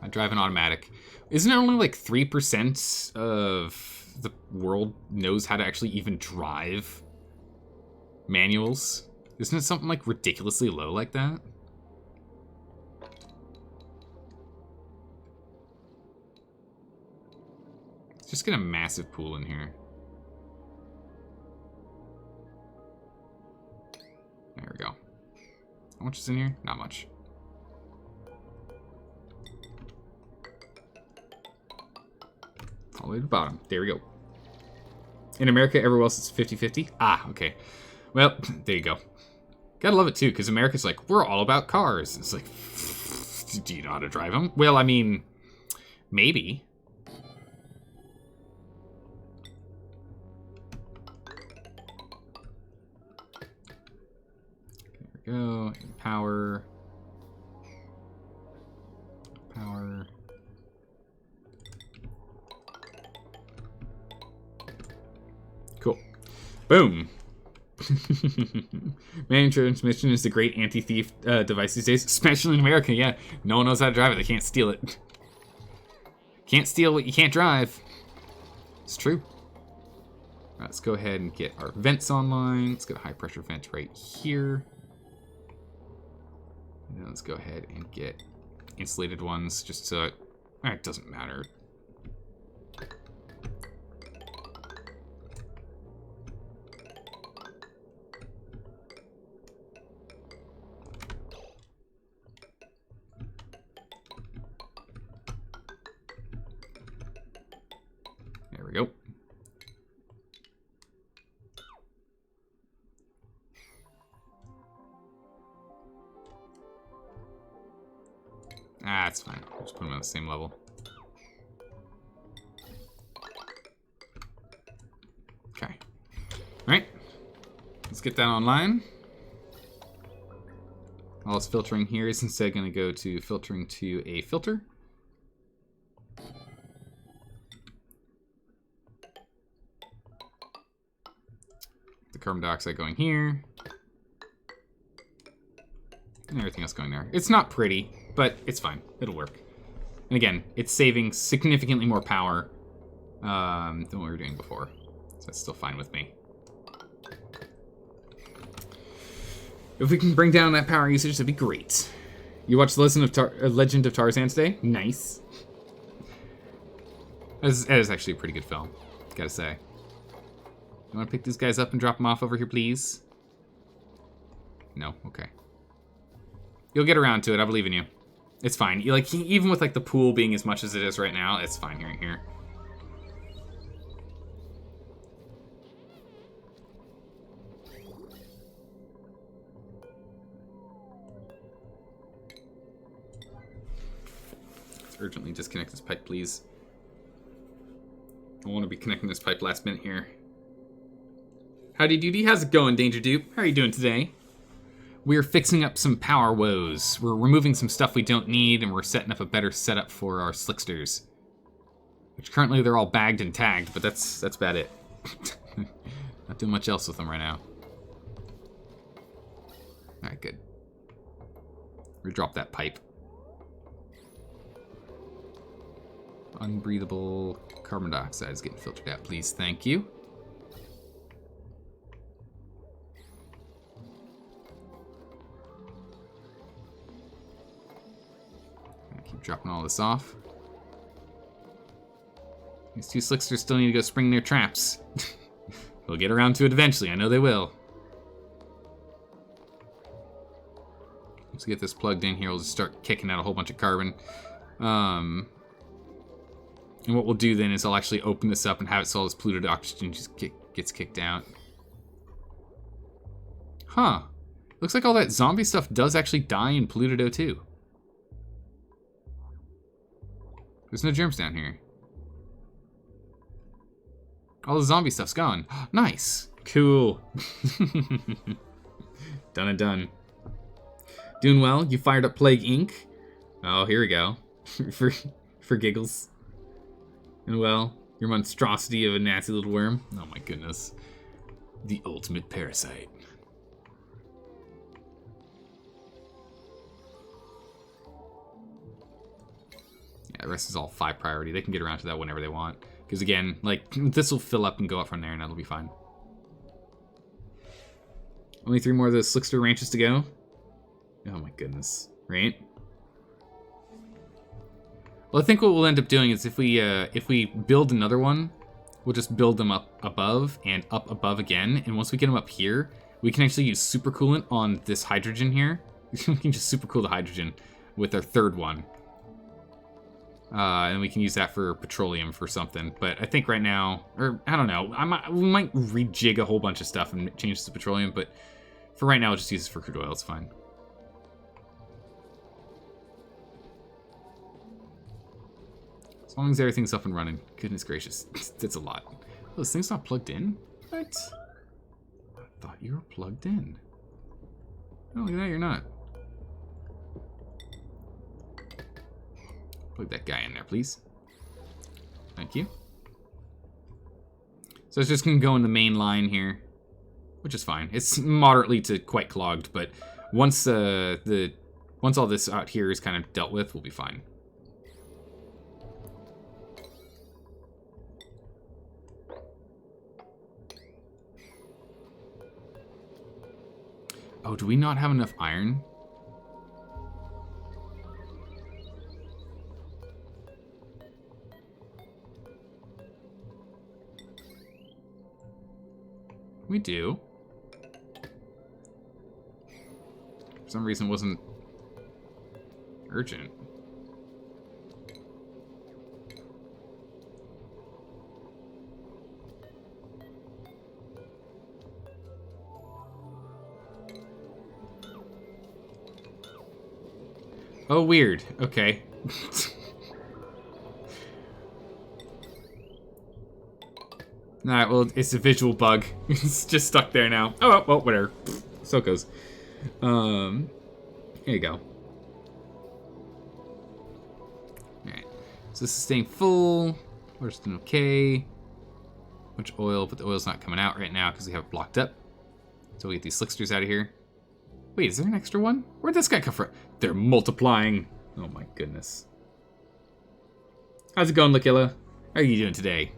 I drive an automatic. Isn't it only like 3% of the world knows how to actually even drive manuals? Isn't it something like ridiculously low like that? Just get a massive pool in here. There we go. How much is in here? Not much. All the way to the bottom. There we go. In America, everywhere else it's 50-50. Ah, okay. Well, there you go. Gotta love it too, because America's like, we're all about cars. It's like, do you know how to drive them? Well, I mean, maybe. Go and power. Cool. Boom. Manual transmission is a great anti-thief device these days, especially in America. Yeah, no one knows how to drive it. They can't steal it. Can't steal what you can't drive. It's true. Right, let's go ahead and get our vents online. Let's get a high pressure vent right here. And then let's go ahead and get insulated ones just so it doesn't matter. There we go. Ah, that's fine. Just put them on the same level. Okay. Alright. Let's get that online. All this filtering here is instead going to go to filtering to a filter. The carbon dioxide going here. And everything else going there. It's not pretty, but it's fine. It'll work. And again, it's saving significantly more power than what we were doing before. So that's still fine with me. If we can bring down that power usage, that'd be great. You watched Legend of Tarzan today? Nice. That is actually a pretty good film, gotta say. You want to pick these guys up and drop them off over here, please? No? Okay. You'll get around to it. I believe in you. It's fine. Even with like the pool being as much as it is right now, it's fine here. Let's urgently disconnect this pipe, please. I want to be connecting this pipe last minute here. Howdy doody, how's it going, Danger Dupe? How are you doing today? We're fixing up some power woes. We're removing some stuff we don't need, and we're setting up a better setup for our slicksters. Which currently they're all bagged and tagged, but that's about it. Not doing much else with them right now. Alright, good. Redrop that pipe. Unbreathable carbon dioxide is getting filtered out, please. Thank you. Keep dropping all this off. These two slicksters still need to go spring their traps. They'll get around to it eventually. I know they will. Let's get this plugged in here. We'll just start kicking out a whole bunch of carbon. And what we'll do then is I'll actually open this up and have it so all this polluted oxygen just gets kicked out. Huh. Looks like all that zombie stuff does actually die in polluted O2. There's no germs down here. All the zombie stuff's gone. Nice. Cool. Done and done. Doing well. You fired up Plague Inc. Oh, here we go. for giggles. And well, your monstrosity of a nasty little worm. Oh my goodness. The ultimate parasite. Yeah, the rest is all 5 priority. They can get around to that whenever they want. Because again, like, this will fill up and go up from there and that'll be fine. Only 3 more of those Slickster ranches to go. Oh my goodness. Right? Well, I think what we'll end up doing is if we build another one, we'll just build them up above and up above again. And once we get them up here, we can actually use supercoolant on this hydrogen here. We can just supercool the hydrogen with our 3rd one. And we can use that for petroleum for something. But I think right now, or I don't know, we might rejig a whole bunch of stuff and change this to petroleum. But for right now, I'll just use this for crude oil. It's fine. As long as everything's up and running. Goodness gracious. That's a lot. Oh, this thing's not plugged in? What? I thought you were plugged in. Oh, look at that, you're not. Plug that guy in there, please. Thank you. So it's just going to go in the main line here, which is fine. It's moderately to quite clogged, but once once all this out here is kind of dealt with, we'll be fine. Oh, do we not have enough iron? We do. For some reason it wasn't urgent. Oh, weird. Okay. Alright, well, it's a visual bug. It's just stuck there now. Oh, well, whatever. So it goes. Here you go. Alright. So this is staying full. Water's doing okay. Much oil, but the oil's not coming out right now because we have it blocked up. So we get these slicksters out of here. Wait, is there an extra one? Where'd this guy come from? They're multiplying. Oh my goodness. How's it going, Lakilla? How are you doing today?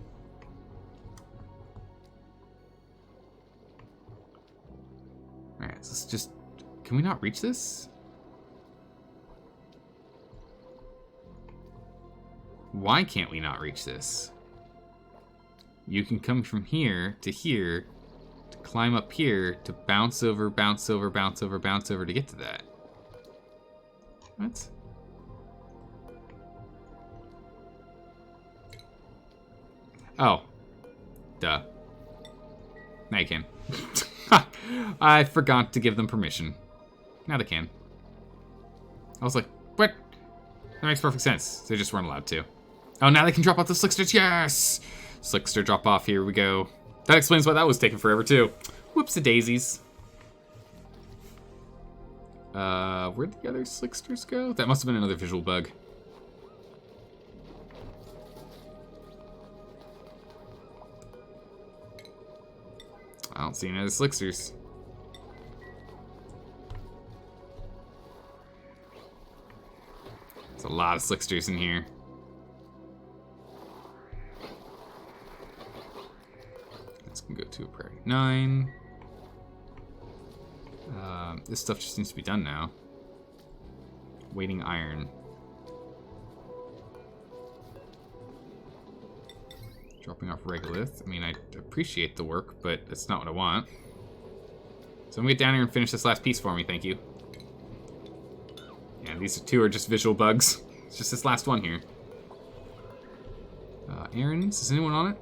Alright, so let's just... Can we not reach this? Why can't we not reach this? You can come from here, to climb up here, to bounce over, bounce over, bounce over, bounce over to get to that. What? Oh. Duh. Now you can. I forgot to give them permission. Now they can. I was like, what? That makes perfect sense. They just weren't allowed to. Oh, now they can drop off the slicksters. Yes! Slickster drop off. Here we go. That explains why that was taking forever, too. Whoopsie daisies. Where'd the other slicksters go? That must have been another visual bug. I don't see any other slicksters. There's a lot of slicksters in here. This can go to a priority 9. This stuff just needs to be done now. Waiting iron. Dropping off regolith. I mean, I appreciate the work, but that's not what I want. So I'm gonna get down here and finish this last piece for me, thank you. Yeah, these two are just visual bugs. It's just this last one here. Aaron's. Is anyone on it?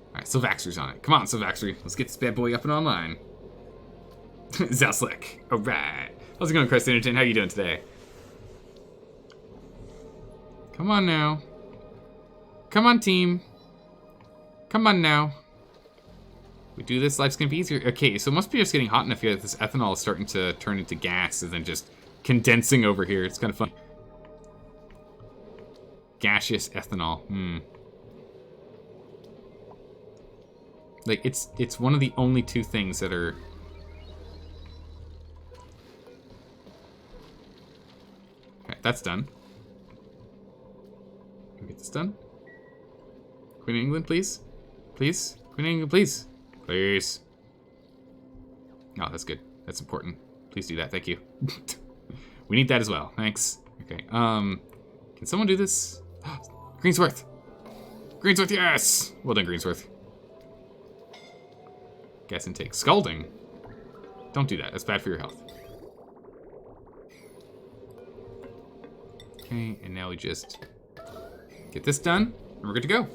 Alright, Sylvaxter's on it. Come on, Sylvaxter. Let's get this bad boy up and online. Zelslick. Alright. How's it going, Crest Interton? How you doing today? Come on now. Come on, team. Come on now. We do this, life's gonna be easier. Okay, so it must be just getting hot enough here that this ethanol is starting to turn into gas and then just condensing over here. It's kind of fun. Gaseous ethanol. Like, it's one of the only two things that are... Okay, that's done. Can we get this done? Queen of England, please? Please? Queen of England, please? Please. Oh, that's good. That's important. Please do that. Thank you. We need that as well. Thanks. Okay. Can someone do this? Greensworth. Greensworth, yes! Well done, Greensworth. Gas intake. Scalding. Don't do that. That's bad for your health. Okay, and now we just get this done, and we're good to go.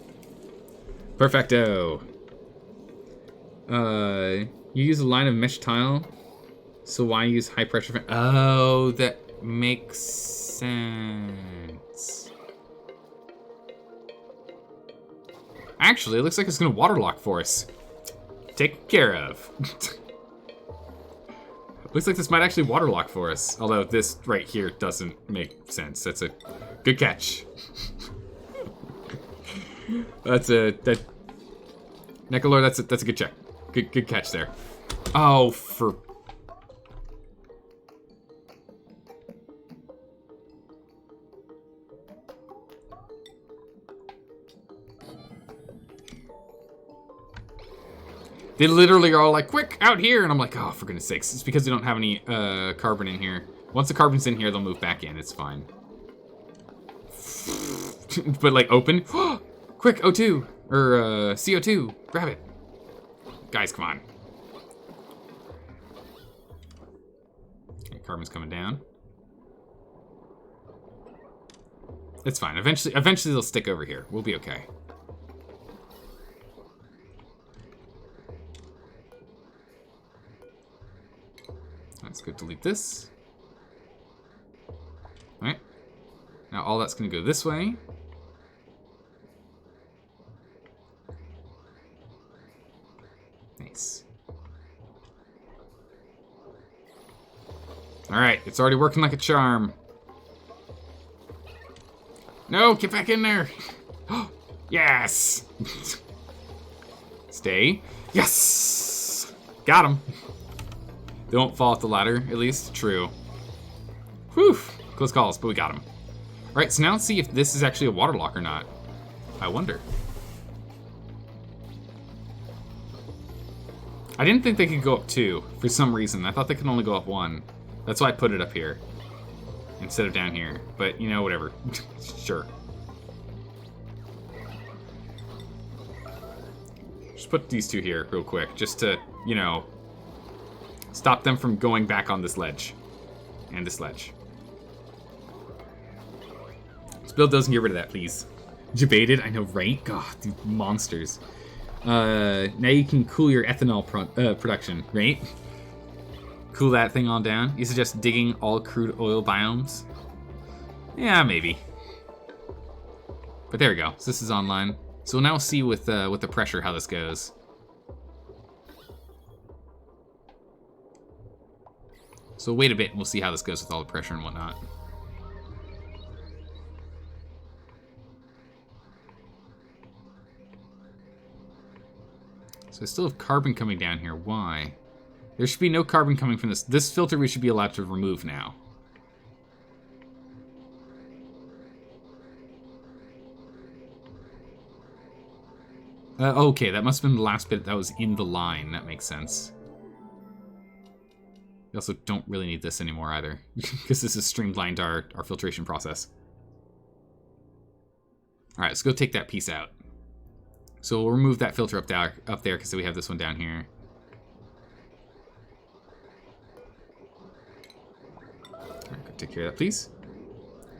Perfecto. You use a line of mesh tile, so why use high pressure fan? Oh, that makes sense. Actually, it looks like it's gonna waterlock for us. Taken care of. Looks like this might actually waterlock for us, although this right here doesn't make sense. That's a good catch. Necrolord, that's a good check. Good catch there. Oh, for... They literally are all like, quick, out here! And I'm like, oh, for goodness sakes. It's because we don't have any carbon in here. Once the carbon's in here, they'll move back in. It's fine. But, like, open. Quick, O2. Or, CO2. Grab it. Guys, come on. Okay, carbon's coming down. It's fine. Eventually they'll stick over here. We'll be okay. Let's go delete this. Alright. Now all that's gonna go this way. Nice. Alright, it's already working like a charm. No, get back in there. Yes. Stay. Yes. Got him. They won't fall off the ladder, at least. True. Whew. Close calls, but we got him. Alright, so now let's see if this is actually a waterlock or not. I wonder. I didn't think they could go up 2 for some reason. I thought they could only go up 1. That's why I put it up here instead of down here. But, you know, whatever. Sure. Just put these 2 here real quick, just to, you know, stop them from going back on this ledge. And this ledge. This build doesn't get rid of that, please. Debated, I know, right? God, these monsters. Now you can cool your ethanol production, right? Cool that thing on down. You suggest digging all crude oil biomes? Yeah, maybe. But there we go. So this is online. So we'll now see with the pressure how this goes. So wait a bit and we'll see how this goes with all the pressure and whatnot. So I still have carbon coming down here. Why? There should be no carbon coming from this. This filter we should be allowed to remove now. Okay, that must have been the last bit that was in the line. That makes sense. We also don't really need this anymore either, because this has streamlined our filtration process. All right, let's go take that piece out. So we'll remove that filter up there because we have this one down here. All right, go take care of that, please.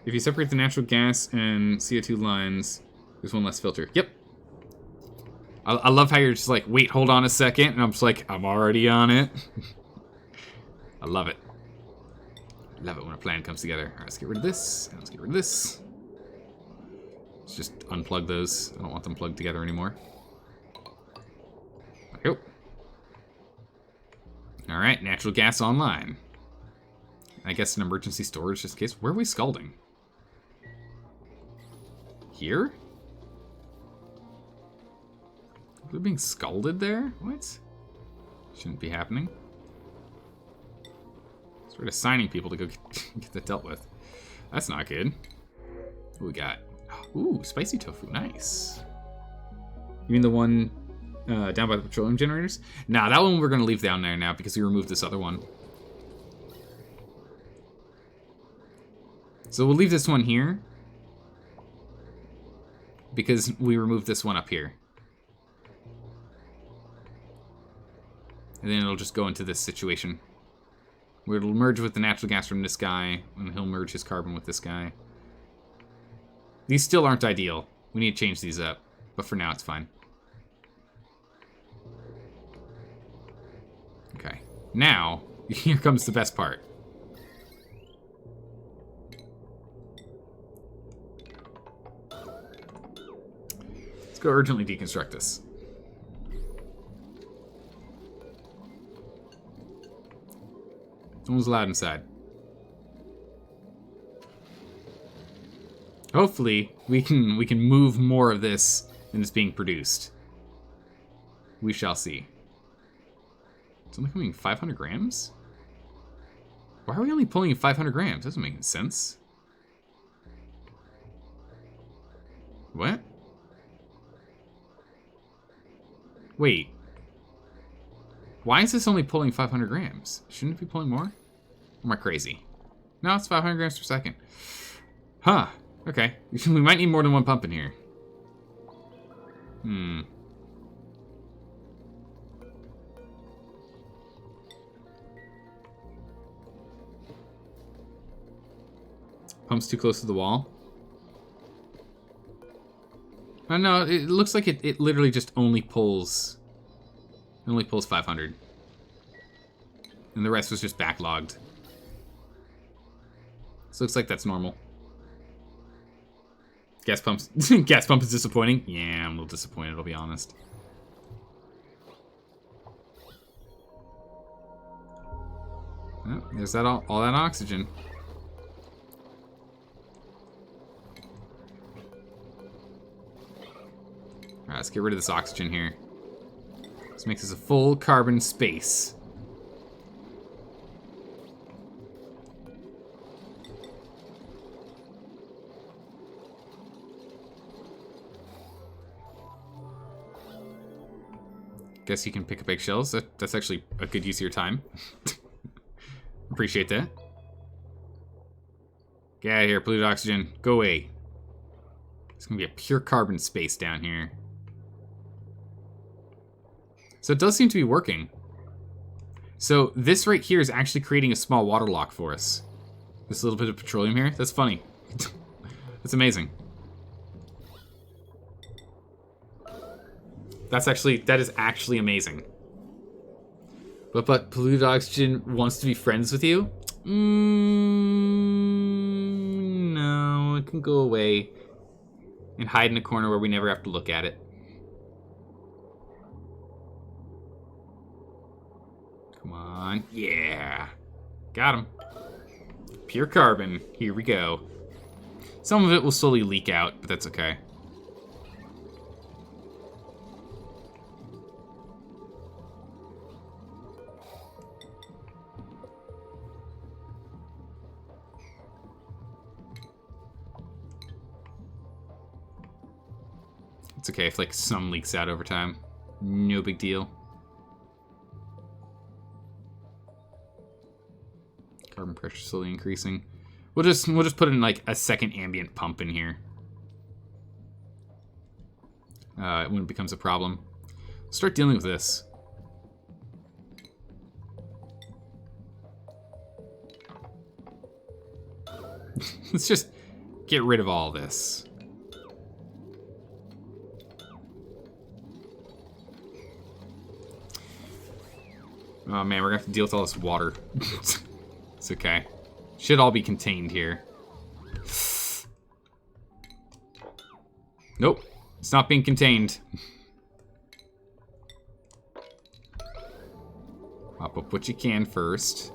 If you separate the natural gas and CO2 lines, There's one less filter. Yep. I love how you're just like, wait, hold on a second. And I'm just like, I'm already on it. I love it. Love it when a plan comes together. All right, let's get rid of this. And let's get rid of this. Let's just unplug those. I don't want them plugged together anymore. There we go. All right, natural gas online. I guess an emergency storage just in case. Where are we scalding? Here? We're being scalded there? What? Shouldn't be happening. Sort of assigning people to go get that dealt with. That's not good. What we got? Ooh, spicy tofu. Nice. You mean the one down by the petroleum generators? Nah, that one we're going to leave down there now because we removed this other one. So we'll leave this one here because we removed this one up here. And then it'll just go into this situation where it'll merge with the natural gas from this guy, and he'll merge his carbon with this guy. These still aren't ideal. We need to change these up, but for now it's fine. Okay, now, here comes the best part. Let's go urgently deconstruct this. Someone's loud inside. Hopefully, we can move more of this than is being produced. We shall see. It's only coming 500 grams? Why are we only pulling 500 grams? Doesn't make any sense. What? Wait. Why is this only pulling 500 grams? Shouldn't it be pulling more? Or am I crazy? No, it's 500 grams per second. Huh. Okay. We might need more than one pump in here. Pump's too close to the wall. Oh, no, it looks like it literally just only pulls... It only pulls 500. And the rest was just backlogged. So it looks like that's normal. Gas pumps. Gas pump is disappointing? Yeah, I'm a little disappointed, I'll be honest. Oh, there's that all that oxygen. Alright, let's get rid of this oxygen here. This makes us a full carbon space. Guess you can pick up eggshells. That's actually a good use of your time. Appreciate that. Get out of here, polluted oxygen. Go away. It's gonna be a pure carbon space down here. So it does seem to be working. So this right here is actually creating a small water lock for us. This little bit of petroleum here. That's funny. That's amazing. That is actually amazing. But polluted oxygen wants to be friends with you? No, it can go away and hide in a corner where we never have to look at it. Come on. Yeah. Got him. Pure carbon. Here we go. Some of it will slowly leak out, but that's okay. It's okay if like some leaks out over time. No big deal. Carbon pressure slowly increasing. We'll just put in like a second ambient pump in here. When it becomes a problem. Start dealing with this. Let's just get rid of all this. Oh man, we're gonna have to deal with all this water. It's okay. Should all be contained here. Nope. It's not being contained. Pop up what you can first.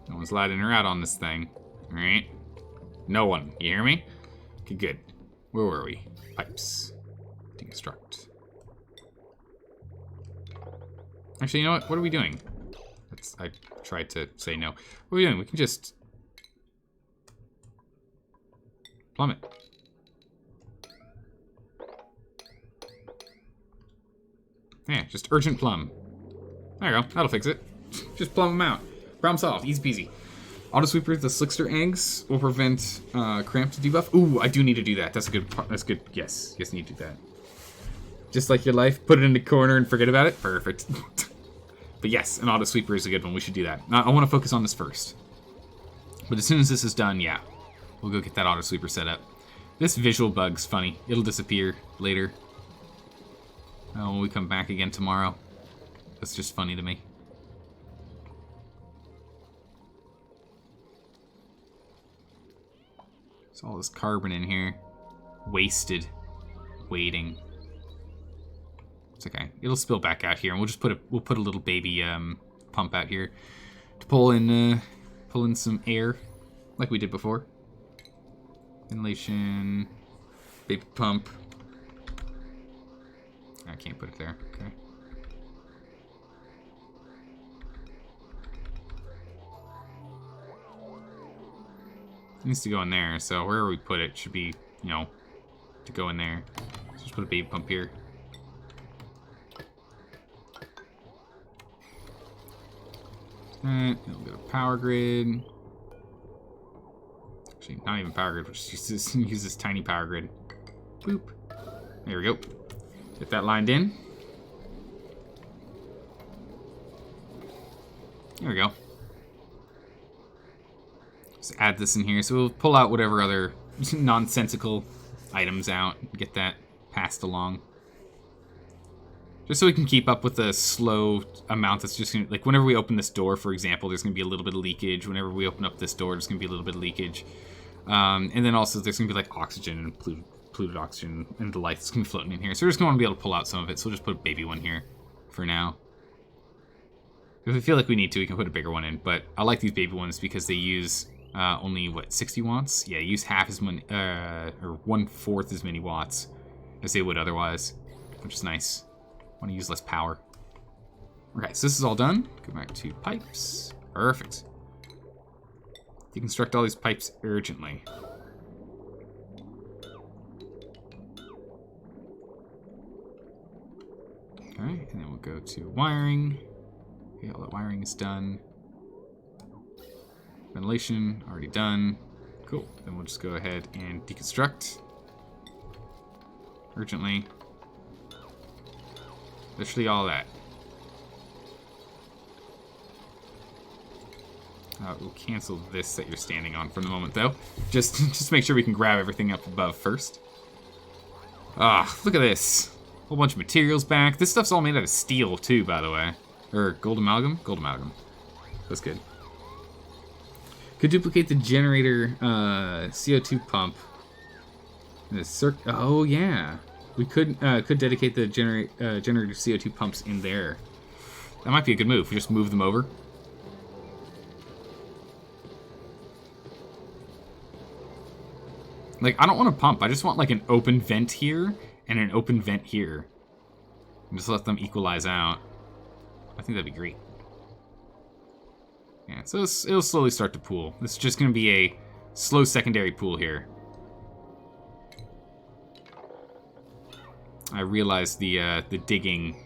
No one's allowed in or out on this thing. Alright. No one. You hear me? Okay, good. Where were we? Pipes. Deconstruct. Actually, you know what? What are we doing? I tried to say no. What are we doing? We can just plummet. Yeah, just urgent plumb. There you go. That'll fix it. Just plumb them out. Problem solved. Easy peasy. Auto sweeper, the slickster eggs will prevent cramp to debuff. Ooh, I do need to do that. That's a good. That's good. Yes, yes, need to do that. Just like your life, put it in the corner and forget about it. Perfect. But yes, an auto sweeper is a good one. We should do that. I want to focus on this first. But as soon as this is done, yeah, we'll go get that auto sweeper set up. This visual bug's funny. It'll disappear later. Oh, when we come back again tomorrow. That's just funny to me. There's all this carbon in here. Wasted. Waiting. It's okay. It'll spill back out here, and we'll just put a little baby pump out here to pull in some air, like we did before. Ventilation, baby pump. I can't put it there. Okay. It needs to go in there, so wherever we put it should be, you know, to go in there. So just put a baby pump here. Alright, it'll get a power grid. Actually, not even power grid, we'll just use this tiny power grid. Boop. There we go. Get that lined in. There we go. Just add this in here. So we'll pull out whatever other nonsensical items out and get that passed along. Just so we can keep up with the slow amount that's just gonna, like, whenever we open this door, for example, there's gonna be a little bit of leakage. Whenever we open up this door, there's gonna be a little bit of leakage. And then also there's gonna be like oxygen and polluted oxygen and the light that's gonna be floating in here. So we're just gonna wanna be able to pull out some of it. So we'll just put a baby one here for now. If we feel like we need to, we can put a bigger one in. But I like these baby ones because they use only, what, 60 watts? Yeah, use half as many, or 1/4 as many watts as they would otherwise, which is nice. Want to use less power. Okay, so this is all done. Go back to pipes. Perfect. Deconstruct all these pipes urgently. Okay, and then we'll go to wiring. Okay, all that wiring is done. Ventilation, already done. Cool. Then we'll just go ahead and deconstruct. Urgently. Literally all that. We'll cancel this that you're standing on for the moment, though. Just make sure we can grab everything up above first. Ah, look at this. Whole bunch of materials back. This stuff's all made out of steel, too, by the way. Or gold amalgam? Gold amalgam. That's good. Could duplicate the generator CO2 pump. Oh, yeah. We could dedicate the generator CO2 pumps in there. That might be a good move. We just move them over. Like, I don't want to pump. I just want like an open vent here and an open vent here. And just let them equalize out. I think that'd be great. Yeah, so it'll slowly start to pool. This is just going to be a slow secondary pool here. I realized the digging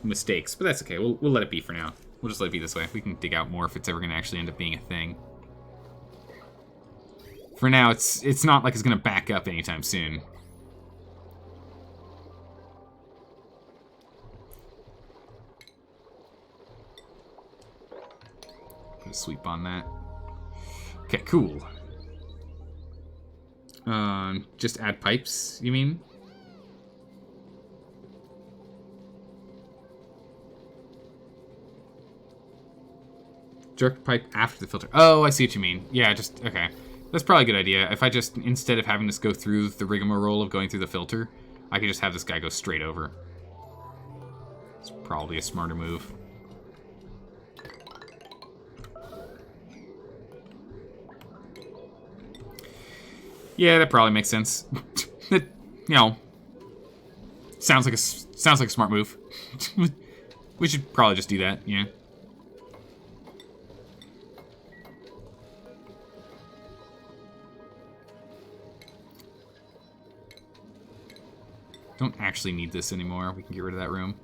mistakes, but that's okay. We'll let it be for now. We'll just let it be this way. We can dig out more if it's ever going to actually end up being a thing. For now, it's not like it's going to back up anytime soon. Put a sweep on that. Okay, cool. Just add pipes, you mean? Direct pipe after the filter. Oh, I see what you mean. Yeah, just, okay. That's probably a good idea. If I just, instead of having this go through the rigmarole of going through the filter, I could just have this guy go straight over. It's probably a smarter move. Yeah, that probably makes sense. That, you know, sounds like a smart move. We should probably just do that, yeah. Don't actually need this anymore. We can get rid of that room.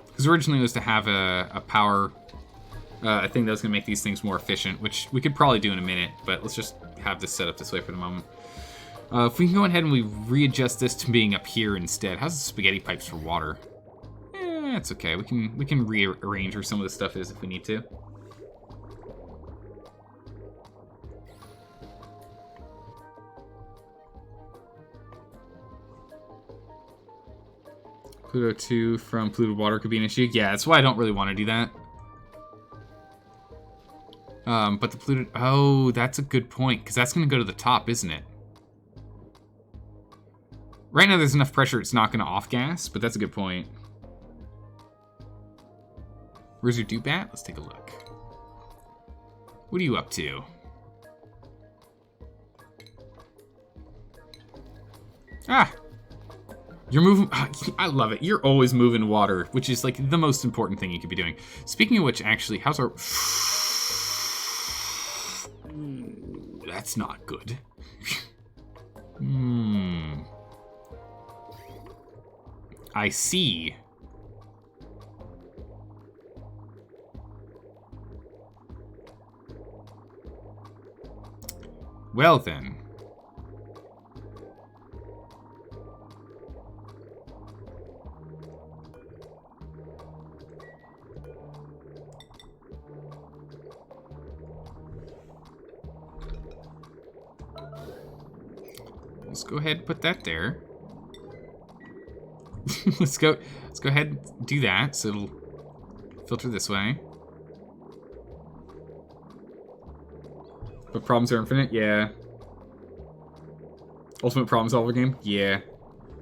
Because originally it was to have a power thing that was going to make these things more efficient, which we could probably do in a minute, but let's just have this set up this way for the moment. If we can go ahead and we readjust this to being up here instead. How's the spaghetti pipes for water? It's okay. We can rearrange where some of this stuff is if we need to. Pluto 2 from polluted water could be an issue. Yeah, that's why I don't really want to do that. But the polluted... Oh, that's a good point, because that's going to go to the top, isn't it? Right now there's enough pressure it's not going to off-gas, but that's a good point. Where's your Dubat? Let's take a look. What are you up to? Ah! You're moving... I love it. You're always moving water, which is, like, the most important thing you could be doing. Speaking of which, actually, how's our... Ooh, that's not good. I see. Well, then. Let's go ahead and put that there. let's go ahead and do that, so it'll filter this way. But problems are infinite? Yeah. Ultimate problem solver game? Yeah.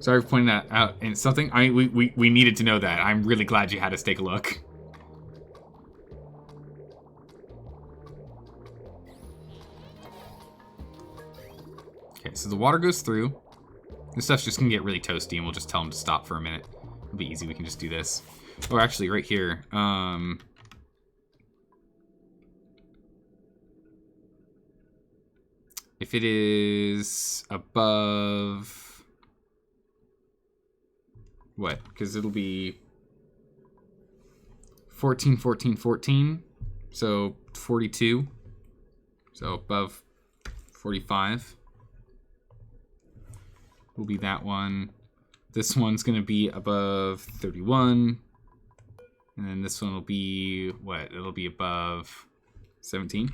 Sorry for pointing that out. And it's something we needed to know that. I'm really glad you had us take a look. Okay, so the water goes through. This stuff's just gonna get really toasty, and we'll just tell them to stop for a minute. It'll be easy, we can just do this. Oh, actually, right here. If it is above... What? Because it'll be 14, 14, 14. So 42. So above 45. Will be that one. This one's going to be above 31. And then this one will be, what? It'll be above 17.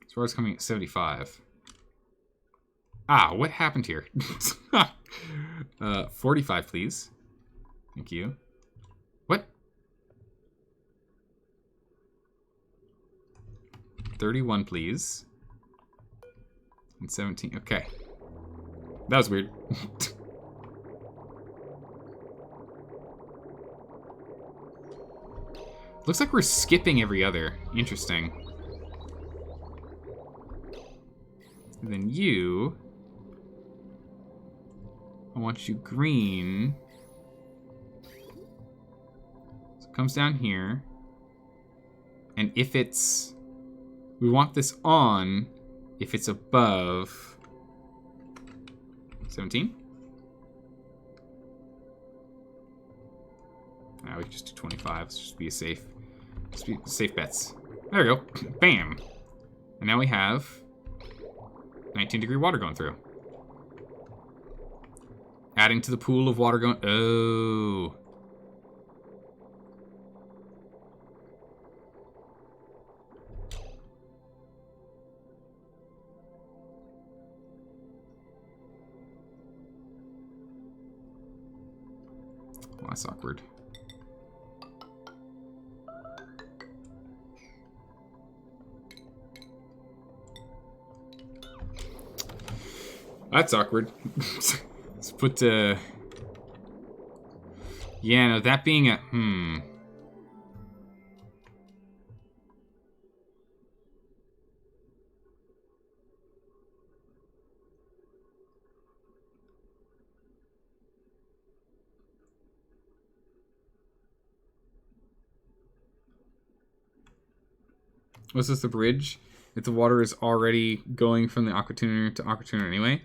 As far as coming at 75. Ah, what happened here? 45, please. Thank you. What? 31, please. And 17. Okay. That was weird. Looks like we're skipping every other. Interesting. And then you... I want you green. So it comes down here. And if it's... We want this on if it's above 17. Now we can just do 25. Let's just be a safe. Just be safe bets. There we go. Bam. And now we have 19-degree water going through. adding to the pool of water going... Oh. Well, that's awkward. That's awkward. Let's put, yeah, no, that being a, Was this the bridge? If the water is already going from the aquatuner to aquatuner anyway.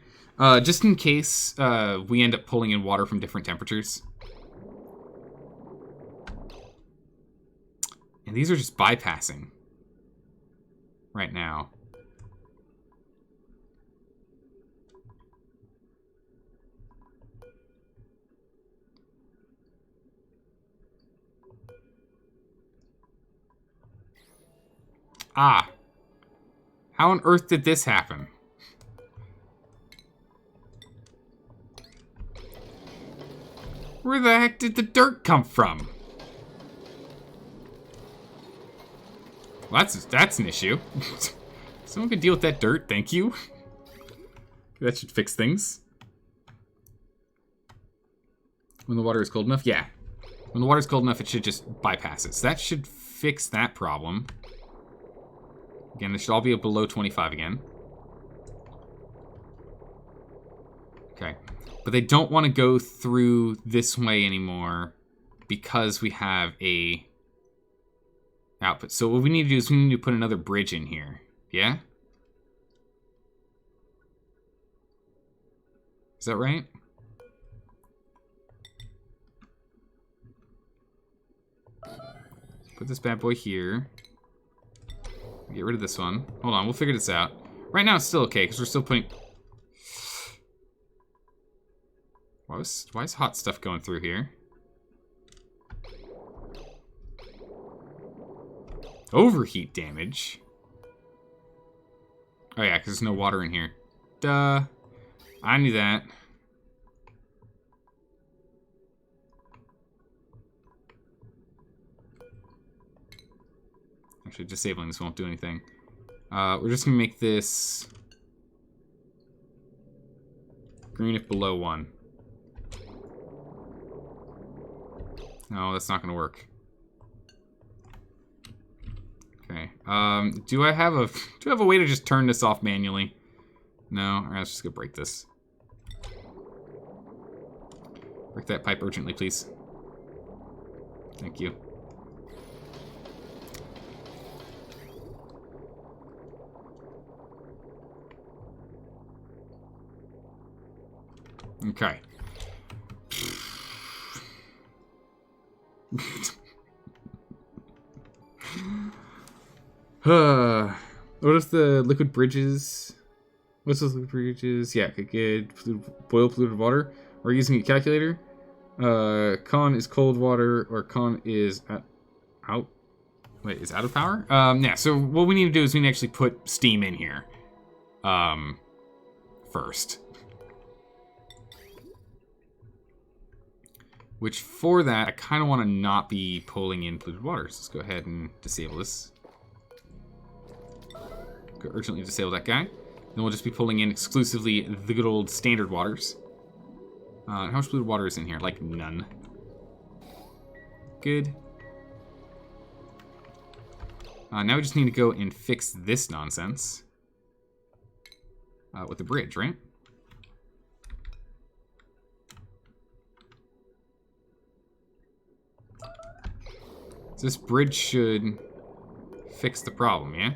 Just in case we end up pulling in water from different temperatures. And these are just bypassing right now. Ah. How on earth did this happen? Where the heck did the dirt come from? Well, that's an issue. Someone could deal with that dirt, thank you. That should fix things. When the water is cold enough? Yeah. When the water is cold enough, it should just bypass it. So that should fix that problem. Again, this should all be below 25 again. Okay. But they don't want to go through this way anymore because we have a output. So what we need to do is we need to put another bridge in here. Yeah? Is that right? Put this bad boy here. Get rid of this one. Hold on, we'll figure this out. Right now it's still okay, because we're still putting... Why is hot stuff going through here? Overheat damage? Oh yeah, because there's no water in here. Duh. I knew that. Actually, disabling this won't do anything. We're just going to make this green if below 1. No, that's not going to work. Okay. Do I have a way to just turn this off manually? No. All right, let's just go break this. Break that pipe urgently, please. Thank you. Okay. What if the liquid bridges? What's those liquid bridges? Yeah, could get boil polluted water. We're using a calculator. Con is cold water, or con is out. Wait, is out of power? Yeah. So what we need to do is we need to actually put steam in here. First. Which, for that, I kind of want to not be pulling in polluted water. So let's go ahead and disable this. Go urgently disable that guy. Then we'll just be pulling in exclusively the good old standard waters. How much polluted water is in here? Like, none. Good. Now we just need to go and fix this nonsense. With the bridge, right? This bridge should fix the problem, yeah?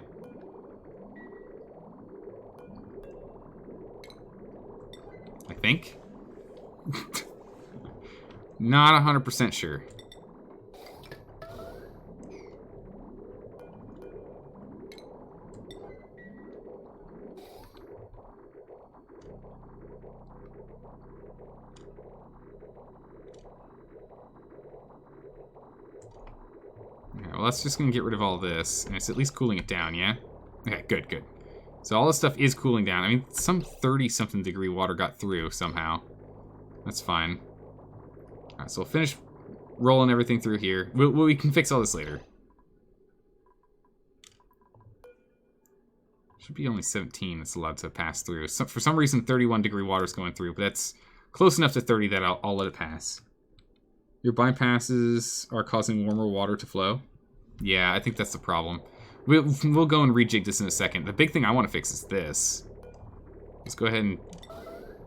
I think. Not 100% sure. Well, that's just going to get rid of all this. And it's at least cooling it down, yeah? Okay, good, good. So all this stuff is cooling down. I mean, some 30-something degree water got through somehow. That's fine. Alright, so we'll finish rolling everything through here. We can fix all this later. Should be only 17 that's allowed to pass through. So, for some reason, 31 degree water is going through, but that's close enough to 30 that I'll let it pass. Your bypasses are causing warmer water to flow. Yeah, I think that's the problem. We'll go and rejig this in a second. The big thing I want to fix is this. Let's go ahead and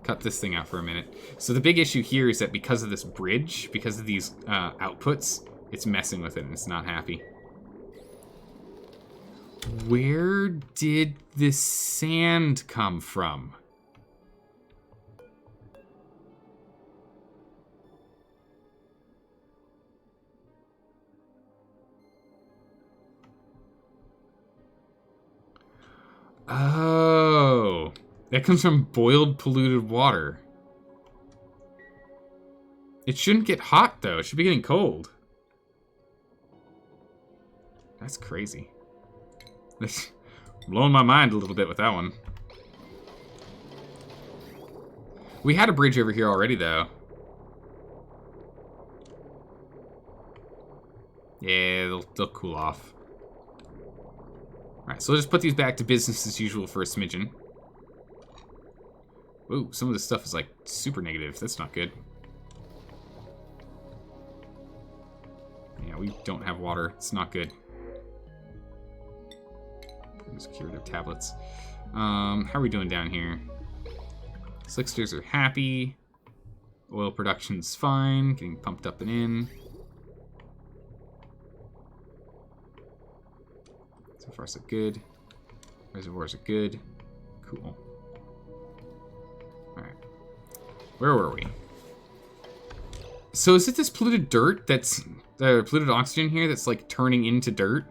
cut this thing out for a minute. So the big issue here is that because of this bridge, because of these outputs, it's messing with it and it's not happy. Where did this sand come from? Oh, that comes from boiled, polluted water. It shouldn't get hot, though. It should be getting cold. That's crazy. That's blowing my mind a little bit with that one. We had a bridge over here already, though. Yeah, they'll cool off. Alright, so we'll just put these back to business as usual for a smidgen. Ooh, some of this stuff is like super negative. That's not good. Yeah, we don't have water. It's not good. Those curative tablets. How are we doing down here? Slicksters are happy. Oil production's fine. Getting pumped up and in. So far, so good. Reservoirs are good. Cool. Alright. Where were we? So is it this polluted dirt that's... polluted oxygen here that's, like, turning into dirt?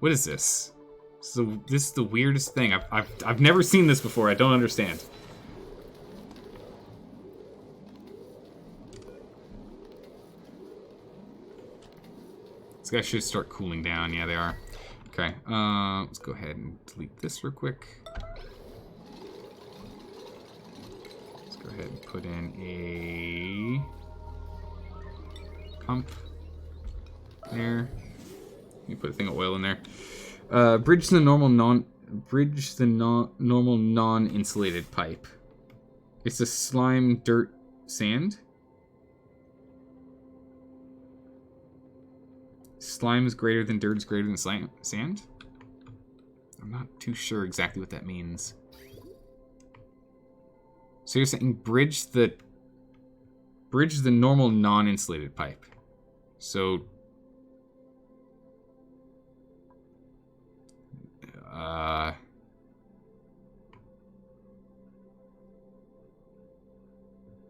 What is this? So this is the weirdest thing. I've never seen this before. I don't understand. These guys should start cooling down. Yeah, they are. Okay, let's go ahead and delete this real quick. Let's go ahead and put in a pump there. You put a thing of oil in there. Bridge the normal non-insulated pipe. It's a slime, dirt, sand. Slime is greater than dirt is greater than sand? I'm not too sure exactly what that means. So you're saying bridge the normal non-insulated pipe. So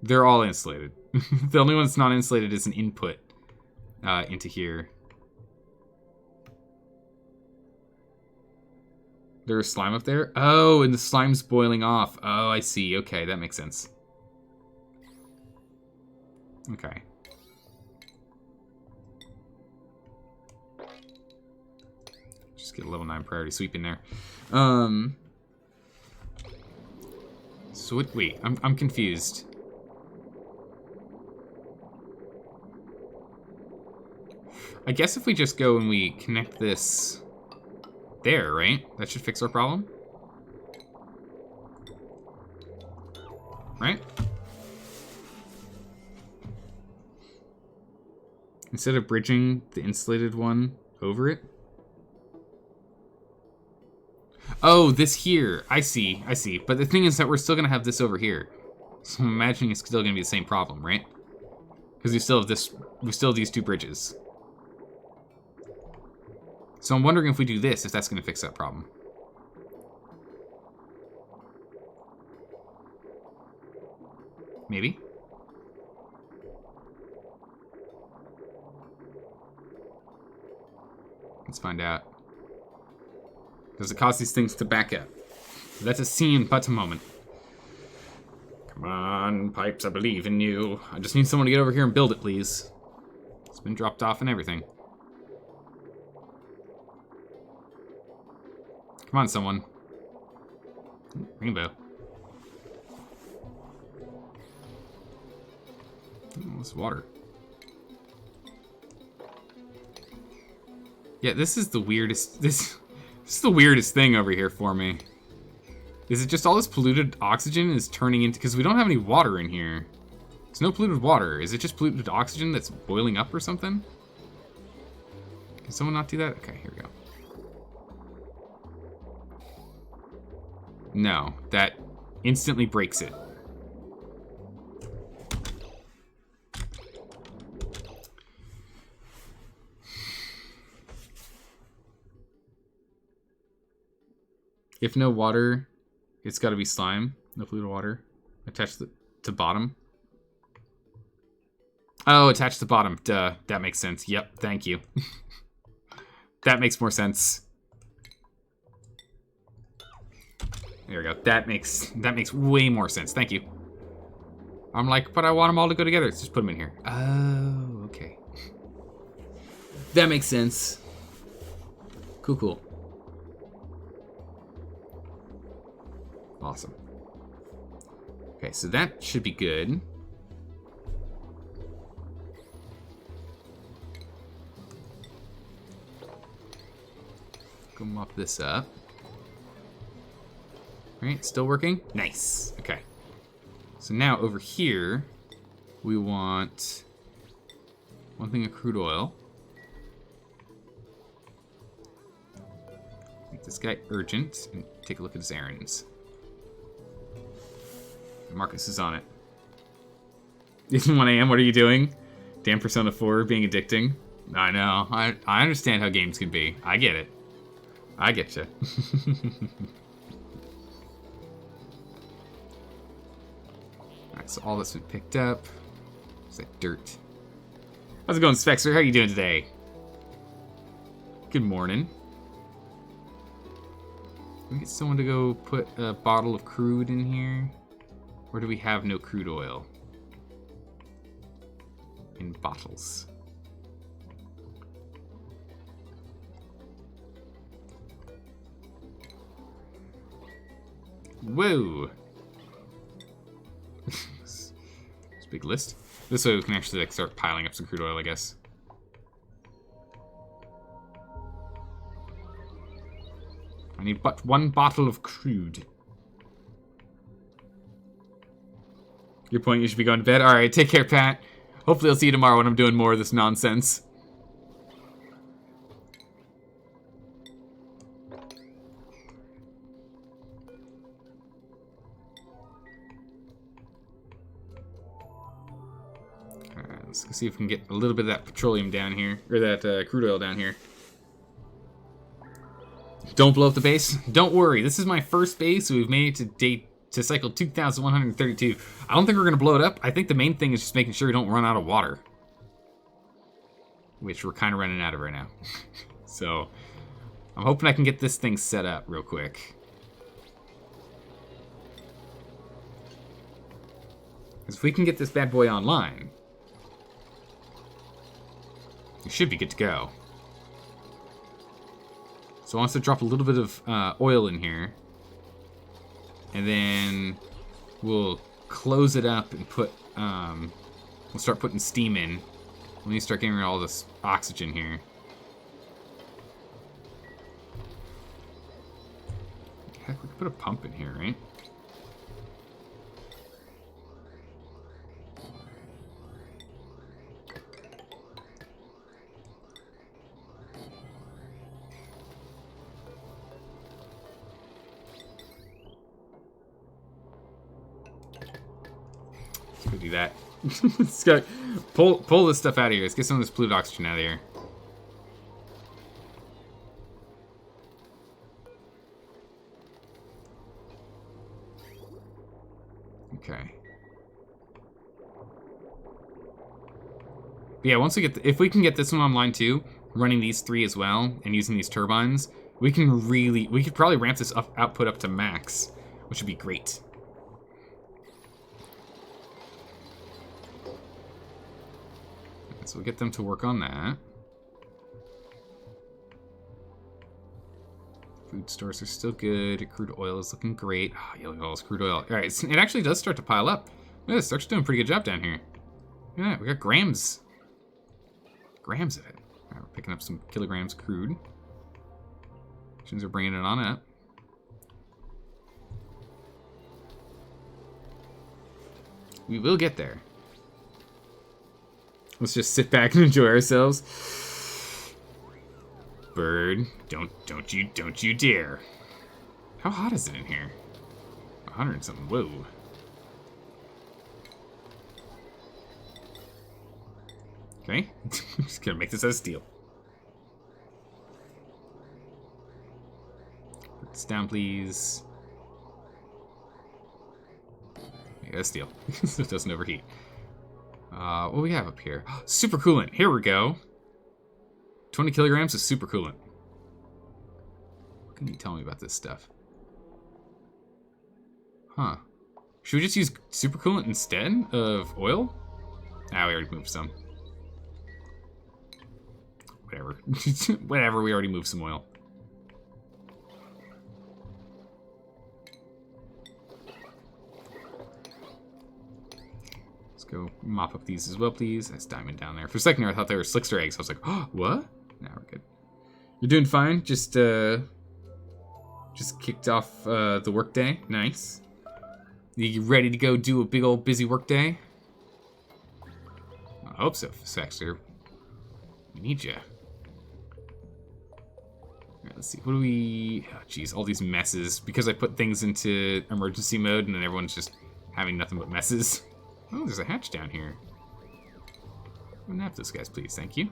they're all insulated. The only one that's not insulated is an input into here. There's slime up there? Oh, and the slime's boiling off. Oh, I see. Okay, that makes sense. Okay. Just get a level 9 priority sweep in there. So wait, I'm confused. I guess if we just go and we connect this there, right? That should fix our problem. Right? Instead of bridging the insulated one over it. Oh, this here. I see. But the thing is that we're still going to have this over here. So I'm imagining it's still going to be the same problem, right? Because we still have these two bridges. So I'm wondering if we do this, if that's going to fix that problem. Maybe? Let's find out. Does it cause these things to back up? Let us see in but a moment. Come on, pipes, I believe in you. I just need someone to get over here and build it, please. It's been dropped off and everything. Come on, someone. Rainbow. Oh, it's water. Yeah, this is the weirdest. This is the weirdest thing over here for me. Is it just all this polluted oxygen is turning into... Because we don't have any water in here. There's no polluted water. Is it just polluted oxygen that's boiling up or something? Can someone not do that? Okay, here we go. No, that instantly breaks it. If no water, it's got to be slime. No polluted water. Attached to bottom. Oh, attached to bottom. Duh. That makes sense. Yep. Thank you. That makes more sense. There we go. That makes way more sense. Thank you. I'm like, but I want them all to go together. Let's just put them in here. Oh, okay. That makes sense. Cool, cool. Awesome. Okay, so that should be good. Go mop this up. All right, still working? Nice. Okay. So now over here, we want one thing of crude oil. Make this guy urgent and take a look at his errands. Marcus is on it. It's 1 a.m. What are you doing? Damn Persona 4 being addicting. I know. I understand how games can be. I get it. I get you. Alright, so all this been picked up. Is that dirt? How's it going, Spexter? How are you doing today? Good morning. Can we get someone to go put a bottle of crude in here? Or do we have no crude oil? In bottles. Whoa! It's a big list. This way we can actually like start piling up some crude oil, I guess. I need but one bottle of crude. Your point, you should be going to bed. Alright, take care, Pat. Hopefully I'll see you tomorrow when I'm doing more of this nonsense. Alright, let's see if we can get a little bit of that petroleum down here. Or that crude oil down here. Don't blow up the base. Don't worry, this is my first base, so we've made it to cycle 2,132. I don't think we're going to blow it up. I think the main thing is just making sure we don't run out of water. Which we're kind of running out of right now. So, I'm hoping I can get this thing set up real quick. Because if we can get this bad boy online, we should be good to go. So I want us to drop a little bit of oil in here. And then we'll close it up and put, we'll start putting steam in. We need to start getting rid of all this oxygen here. Heck, we could put a pump in here, right? Let's go do that. Let's go pull this stuff out of here. Let's get some of this polluted oxygen out of here. Okay. But yeah, once we get if we can get this one online too, running these 3 as well and using these turbines, we could probably ramp this output up to max, which would be great. So we'll get them to work on that. Food stores are still good. Crude oil is looking great. Oh, yellow oil is crude oil. All right, it actually does start to pile up. Look at this. Starts doing a pretty good job down here. Look at that. We got grams. Grams of it. All right, we're picking up some kilograms crude. Are bringing it on up. We will get there. Let's just sit back and enjoy ourselves. Bird, don't you dare. How hot is it in here? 100 and something. Whoa. Okay. Just gonna make this out of steel. Put this down, please. Yeah, that's steel. So it doesn't overheat. What do we have up here? Super coolant. Here we go. 20 kilograms of super coolant. What can you tell me about this stuff? Huh. Should we just use super coolant instead of oil? Ah, we already moved some. Whatever. Whatever, we already moved some oil. Let's go mop up these as well, please. That's diamond down there. For a second there, I thought they were slickster eggs. I was like, oh, what? Now we're good. You're doing fine. Just kicked off the work day. Nice. You ready to go do a big old busy work day? I hope so, Sexter. We need you. Alright, let's see. What do we... Oh, jeez, all these messes. Because I put things into emergency mode and then everyone's just having nothing but messes. Oh, there's a hatch down here. Nap those guys, please. Thank you.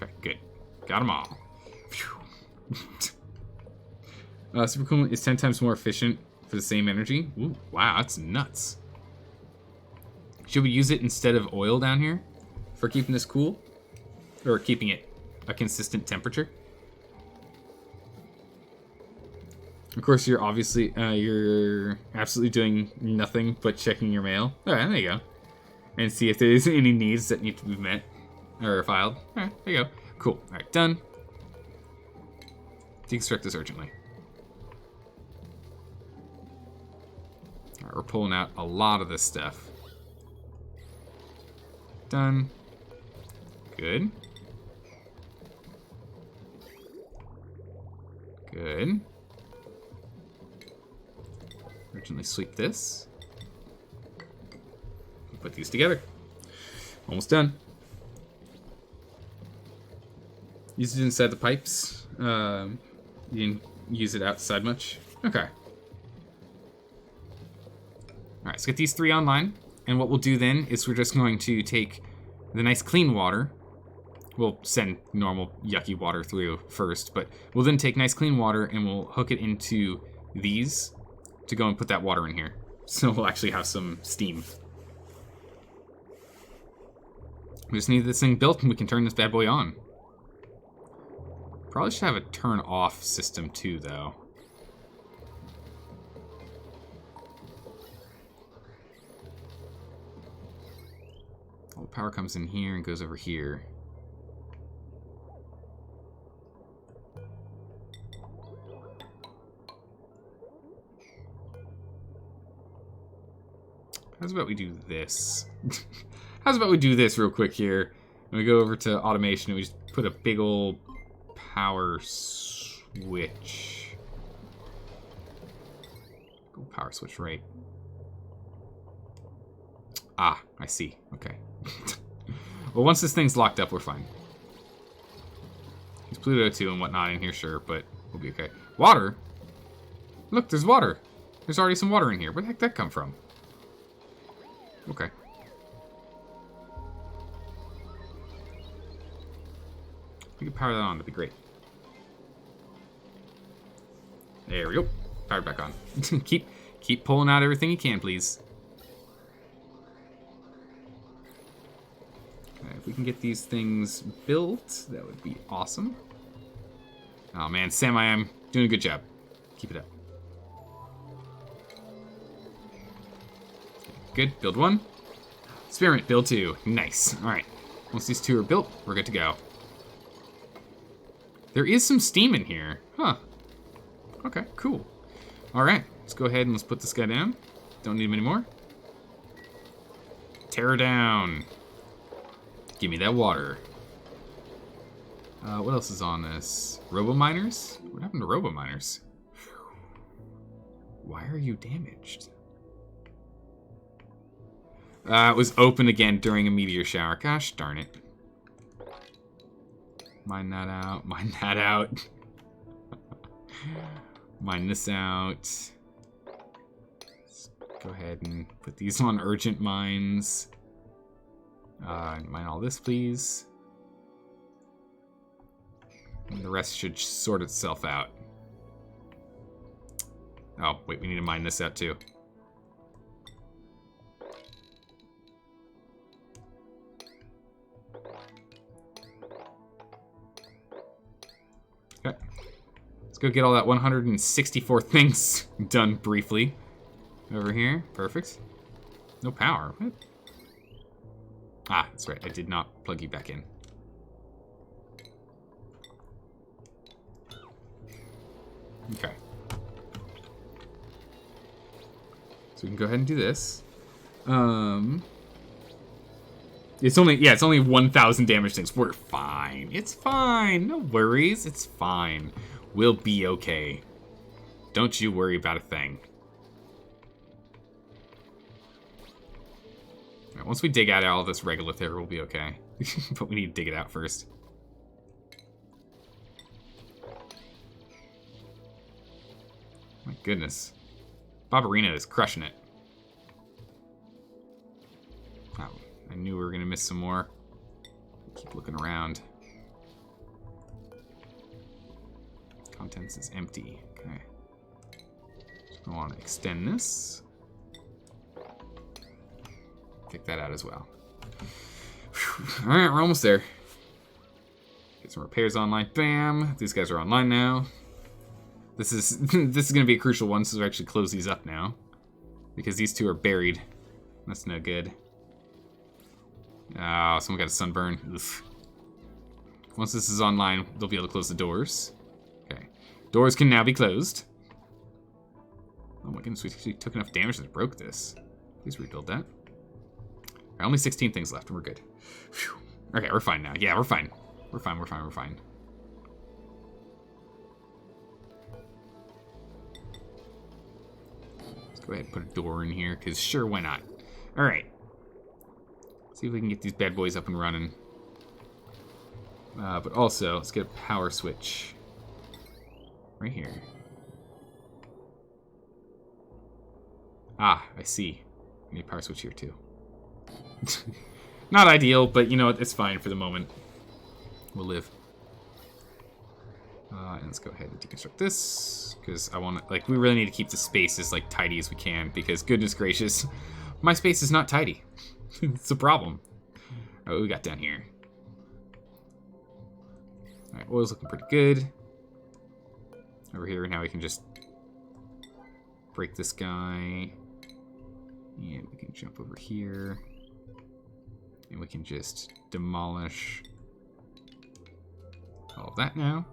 Okay, good. Got them all. Super coolant is 10 times more efficient for the same energy. Ooh, wow, that's nuts. Should we use it instead of oil down here for keeping this cool? Or keeping it a consistent temperature? Of course, you're obviously, you're absolutely doing nothing but checking your mail. All right, there you go. And see if there's any needs that need to be met or filed. All right, there you go. Cool. All right, done. Deconstruct this urgently. All right, we're pulling out a lot of this stuff. Done. Good. Good. Urgently sweep this. Put these together. Almost done. Use it inside the pipes. You didn't use it outside much. Okay. Alright, let's get these 3 online. And what we'll do then is we're just going to take the nice clean water. We'll send normal yucky water through first, but we'll then take nice clean water and we'll hook it into these to go and put that water in here. So we'll actually have some steam. We just need this thing built and we can turn this bad boy on. Probably should have a turn off system too, though. All the power comes in here and goes over here. How's about we do this? How's about we do this real quick here? We go over to automation and we just put a big old power switch. Go power switch right. Ah, I see. Okay. Well, once this thing's locked up, we're fine. There's Pluto 2 and whatnot in here, sure, but we'll be okay. Water? Look, there's water. There's already some water in here. Where the heck did that come from? Okay. We can power that on, that'd be great. There we go. Powered back on. keep pulling out everything you can, please. Okay, if we can get these things built, that would be awesome. Oh man, Sam, I am doing a good job. Keep it up. good. Build 1. Experiment, build 2. Nice. All right. Once these 2 are built, we're good to go. There is some steam in here. Huh. Okay, cool. All right, let's go ahead and let's put this guy down. Don't need him anymore. Tear her down. Give me that water. What else is on this? Robo-miners? What happened to robo-miners? Why are you damaged? It was open again during a meteor shower. Gosh darn it. Mine that out. Mine that out. Mine this out. Let's go ahead and put these on urgent mines. Mine all this, please. And the rest should sort itself out. Oh, wait, we need to mine this out too. Okay. Let's go get all that 164 things done briefly. Over here. Perfect. No power. What? Ah, that's right. I did not plug you back in. Okay. So we can go ahead and do this. It's only 1,000 damage things. We're fine. It's fine. No worries. It's fine. We'll be okay. Don't you worry about a thing. All right, once we dig out all this regolith here, we'll be okay. But we need to dig it out first. My goodness. Barbarina is crushing it. Oh, I knew we were going to miss some more. Keep looking around. Contents is empty. Okay. I want to extend this. Take that out as well. Alright, we're almost there. Get some repairs online. Bam! These guys are online now. This is this is going to be a crucial one, so we actually close these up now. Because these 2 are buried. That's no good. Oh, someone got a sunburn. Oof. Once this is online, they'll be able to close the doors. Okay. Doors can now be closed. Oh my goodness, we actually took enough damage that it broke this. Please rebuild that. Right, only 16 things left, and we're good. Whew. Okay, we're fine now. Yeah, we're fine. We're fine, we're fine, we're fine. Let's go ahead and put a door in here, because sure, why not? Alright. See if we can get these bad boys up and running. But also, let's get a power switch. Right here. Ah, I see. We need a power switch here, too. Not ideal, but you know what? It's fine for the moment. We'll live. And let's go ahead and deconstruct this, because I want to, like, we really need to keep the space as, like, tidy as we can, because goodness gracious, my space is not tidy. It's a problem. Alright, what we got down here? Alright, oil's looking pretty good. Over here, now we can just break this guy. And we can jump over here. And we can just demolish all of that now.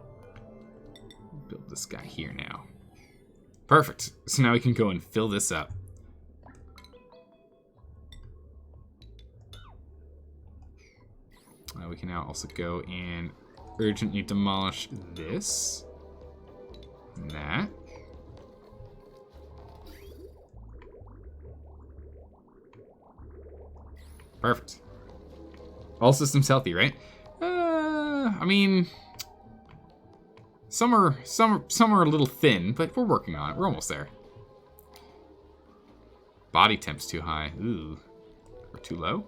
Build this guy here now. Perfect. So now we can go and fill this up. We can now also go and urgently demolish this. And that. Perfect. All systems healthy, right? I mean, some are a little thin, but we're working on it. We're almost there. Body temp's too high. Ooh, or too low?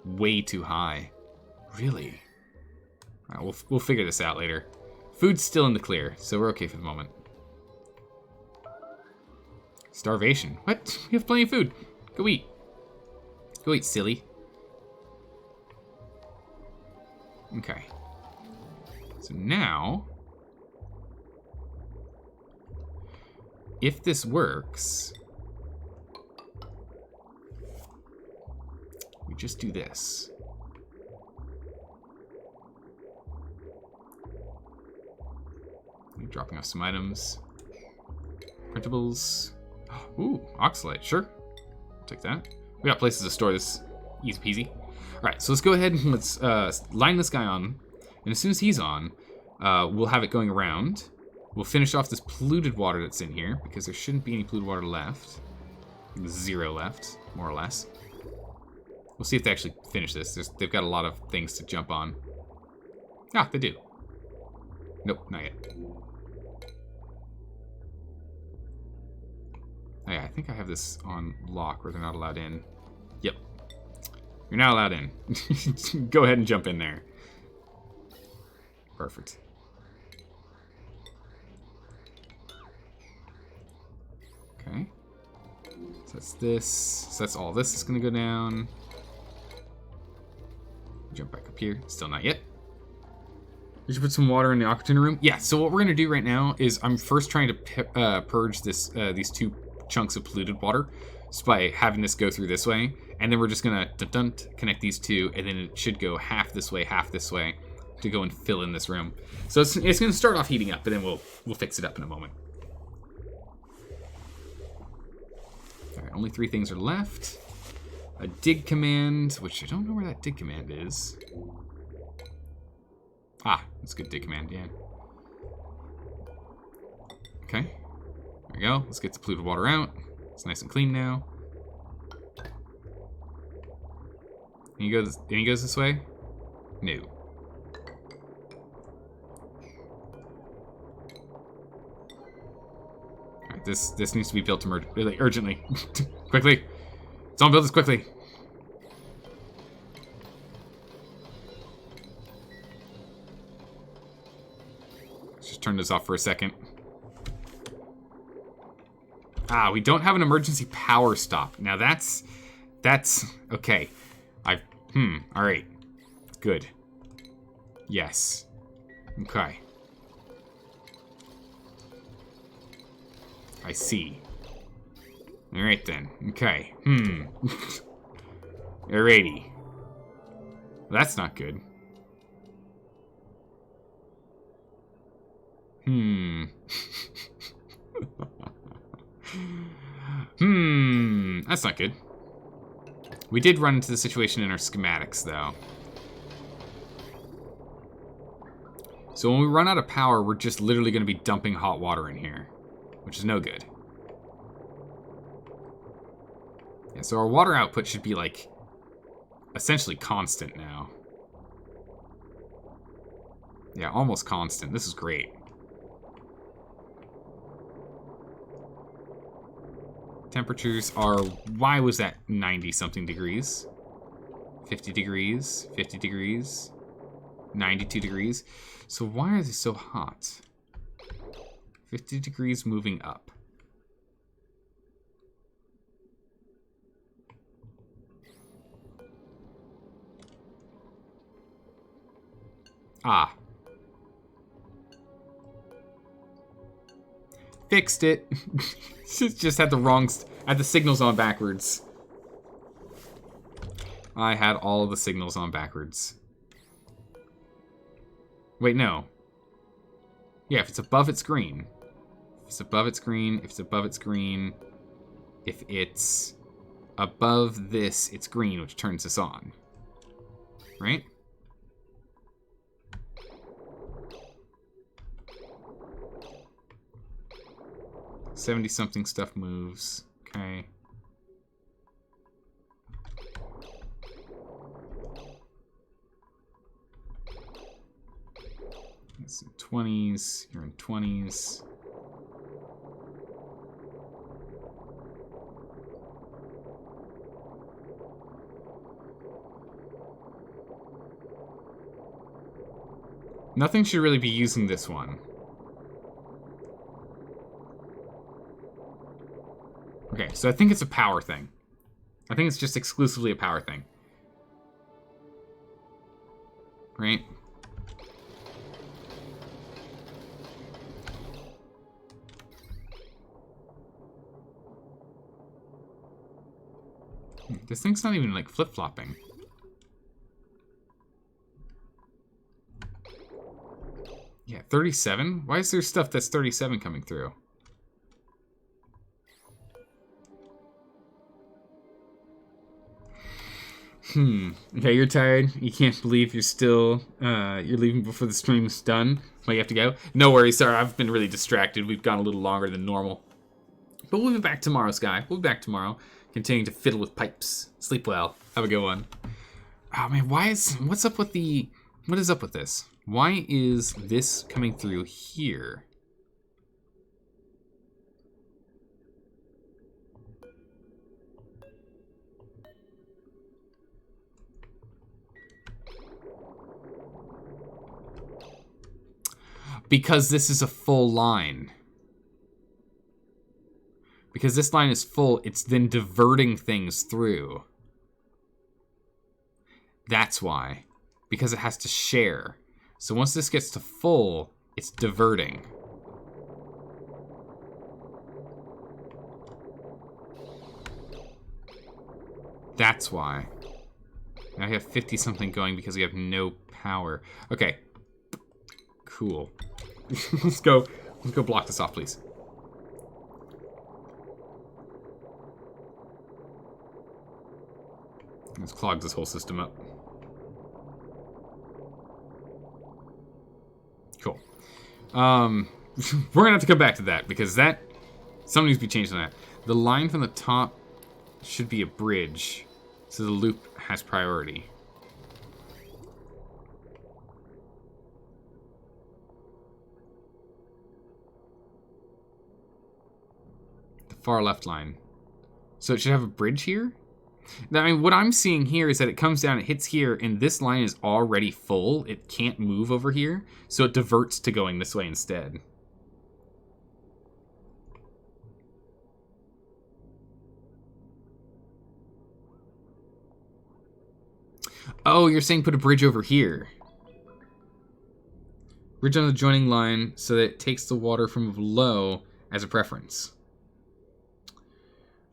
Way too high. Really? All right, we'll figure this out later. Food's still in the clear, so we're okay for the moment. Starvation. What? We have plenty of food. Go eat. Go eat, silly. Okay. So now, if this works, just do this. Dropping off some items. Printables. Ooh, oxalate, sure. I'll take that. We got places to store this. Easy peasy. Alright, so let's go ahead and let's line this guy on. And as soon as he's on, we'll have it going around. We'll finish off this polluted water that's in here, because there shouldn't be any polluted water left. 0 left, more or less. We'll see if they actually finish this. They've got a lot of things to jump on. Ah, they do. Nope, not yet. Oh, yeah, I think I have this on lock where they're not allowed in. Yep. You're not allowed in. Go ahead and jump in there. Perfect. Okay. So that's this. So that's all this is going to go down. Jump back up here. Still not yet. Did you put some water in the aqua tuna room? Yeah, so what we're going to do right now is I'm first trying to purge this these 2 chunks of polluted water just by having this go through this way. And then we're just going to connect these 2, and then it should go half this way to go and fill in this room. So it's going to start off heating up, and then we'll fix it up in a moment. All right, only 3 things are left. A dig command, which I don't know where that dig command is. Ah, that's a good dig command, yeah. Okay, there we go. Let's get the polluted water out. It's nice and clean now. And he goes this way? No. Alright, this needs to be built urgently. Quickly. Someone build this quickly. Let's just turn this off for a second. Ah, we don't have an emergency power stop. Now that's okay. Alright. Good. Yes. Okay. I see. Alright then. Okay. Alrighty. Well, that's not good. That's not good. We did run into the situation in our schematics, though. So when we run out of power, we're just literally going to be dumping hot water in here, which is no good. Yeah, so our water output should be, like, essentially constant now. Yeah, almost constant. This is great. Temperatures are, why was that 90-something degrees? 50 degrees, 50 degrees, 92 degrees. So why are they so hot? 50 degrees moving up. Ah. Fixed it. Just had the signals on backwards. I had all of the signals on backwards. Wait, no. Yeah, if it's above, it's green. If it's above, it's green. If it's above, it's green. If it's above this, it's green, which turns this on. Right? $70-something stuff moves. Okay. It's in 20s. You're in 20s. Nothing should really be using this one. Okay, so I think it's a power thing. I think it's just exclusively a power thing. Right? This thing's not even, like, flip-flopping. 37? Why is there stuff that's 37 coming through? Okay, you're tired. You can't believe you're still, you're leaving before the stream's done. Well, you have to go. No worries, sorry, I've been really distracted. We've gone a little longer than normal. But we'll be back tomorrow, Sky. We'll be back tomorrow, continuing to fiddle with pipes. Sleep well. Have a good one. Oh, man, what's up with what is up with this? Why is this coming through here? Because this is a full line. Because this line is full, it's then diverting things through. That's why. Because it has to share. So once this gets to full, it's diverting. That's why. Now I have 50-something going because we have no power. Okay. Cool. Let's go block this off, please. Let's clog this whole system up. Cool. We're gonna have to come back to that because something needs to be changed on that. The line from the top should be a bridge, so the loop has priority. The far left line. So it should have a bridge here? I mean, what I'm seeing here is that it comes down, it hits here, and this line is already full. It can't move over here, so it diverts to going this way instead. Oh, you're saying put a bridge over here. Bridge on the joining line so that it takes the water from below as a preference.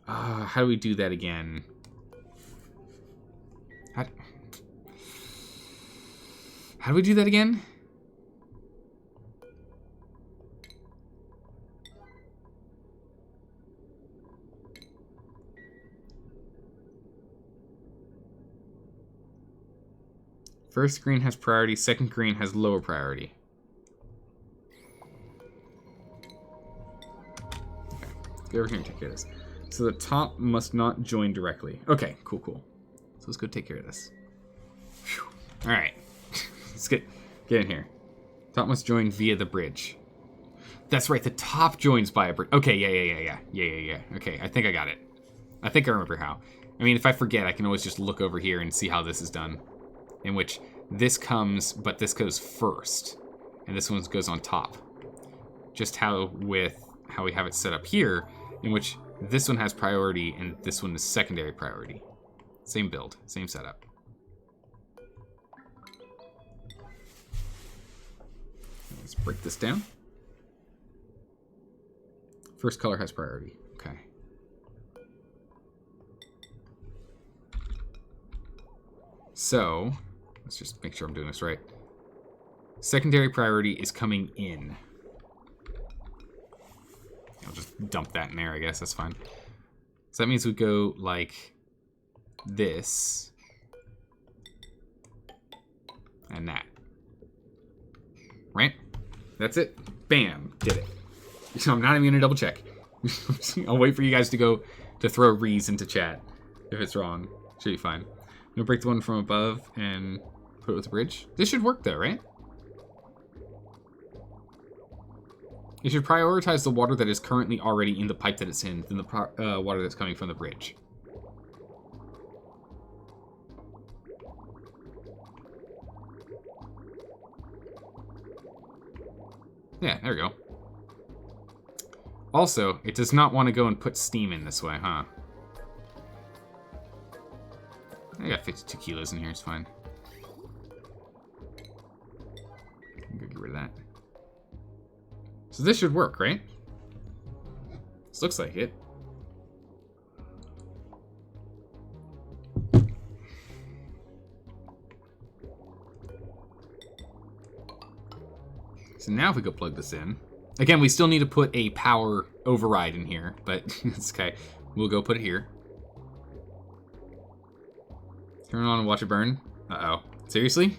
How do we do that again? How do we do that again? First green has priority, second green has lower priority. Okay, go over here and take care of this. So the top must not join directly. Okay, cool. So let's go take care of this. All right. Let's get in here. Top must join via the bridge. That's right, the top joins by a bridge. Okay, yeah. Okay, I think I got it. I think I remember how. I mean, if I forget, I can always just look over here and see how this is done. In which this comes, but this goes first. And this one goes on top. Just how we have it set up here, in which this one has priority and this one is secondary priority. Same build, same setup. Let's break this down. First color has priority. Okay. So, let's just make sure I'm doing this right. Secondary priority is coming in. I'll just dump that in there, I guess. That's fine. So that means we go like this. And that. Right? That's it. Bam. Did it. So I'm not even gonna double check. I'll wait for you guys to go to throw rees into chat. If it's wrong, should be fine. I'm gonna break the one from above and put it with the bridge. This should work though, right? You should prioritize the water that is currently already in the pipe that it's in than the water that's coming from the bridge. Yeah, there we go. Also, it does not want to go and put steam in this way, huh? I got 52 kilos in here, it's fine. I'm gonna get rid of that. So this should work, right? This looks like it. So now if we go plug this in. Again, we still need to put a power override in here, but it's okay. We'll go put it here. Turn it on and watch it burn. Uh-oh. Seriously?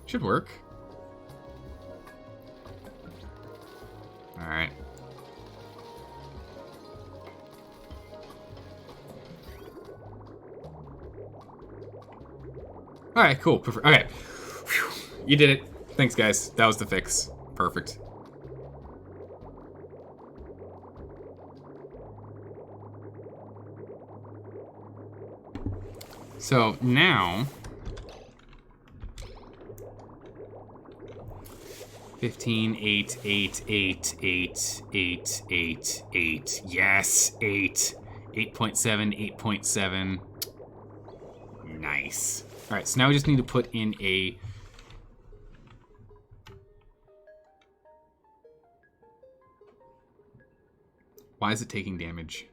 Should work. Alright. Alright, cool. Perfect. Okay. Whew. You did it. Thanks, guys. That was the fix. Perfect. So now 15, 8, 8, 8, 8, 8, 8, 8. Yes, 8. 8.7, 8.7. Nice. All right, so now we just need to put in a... Why is it taking damage?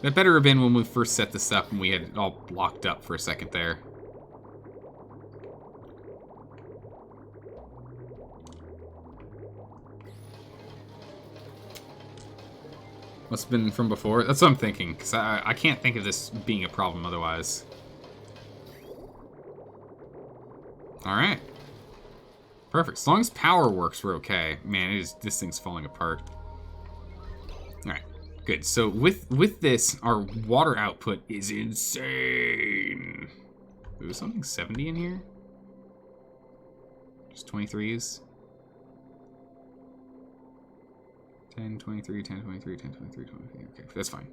That better have been when we first set this up and we had it all locked up for a second there. Must have been from before. That's what I'm thinking, because I can't think of this being a problem otherwise. Alright. Perfect. As long as power works, we're okay. Man, this thing's falling apart. Alright. Good. So with this, our water output is insane. Ooh, something 70 in here? Just 23s. 10, 23, 10, 23, 10, 23, 23. Okay, that's fine.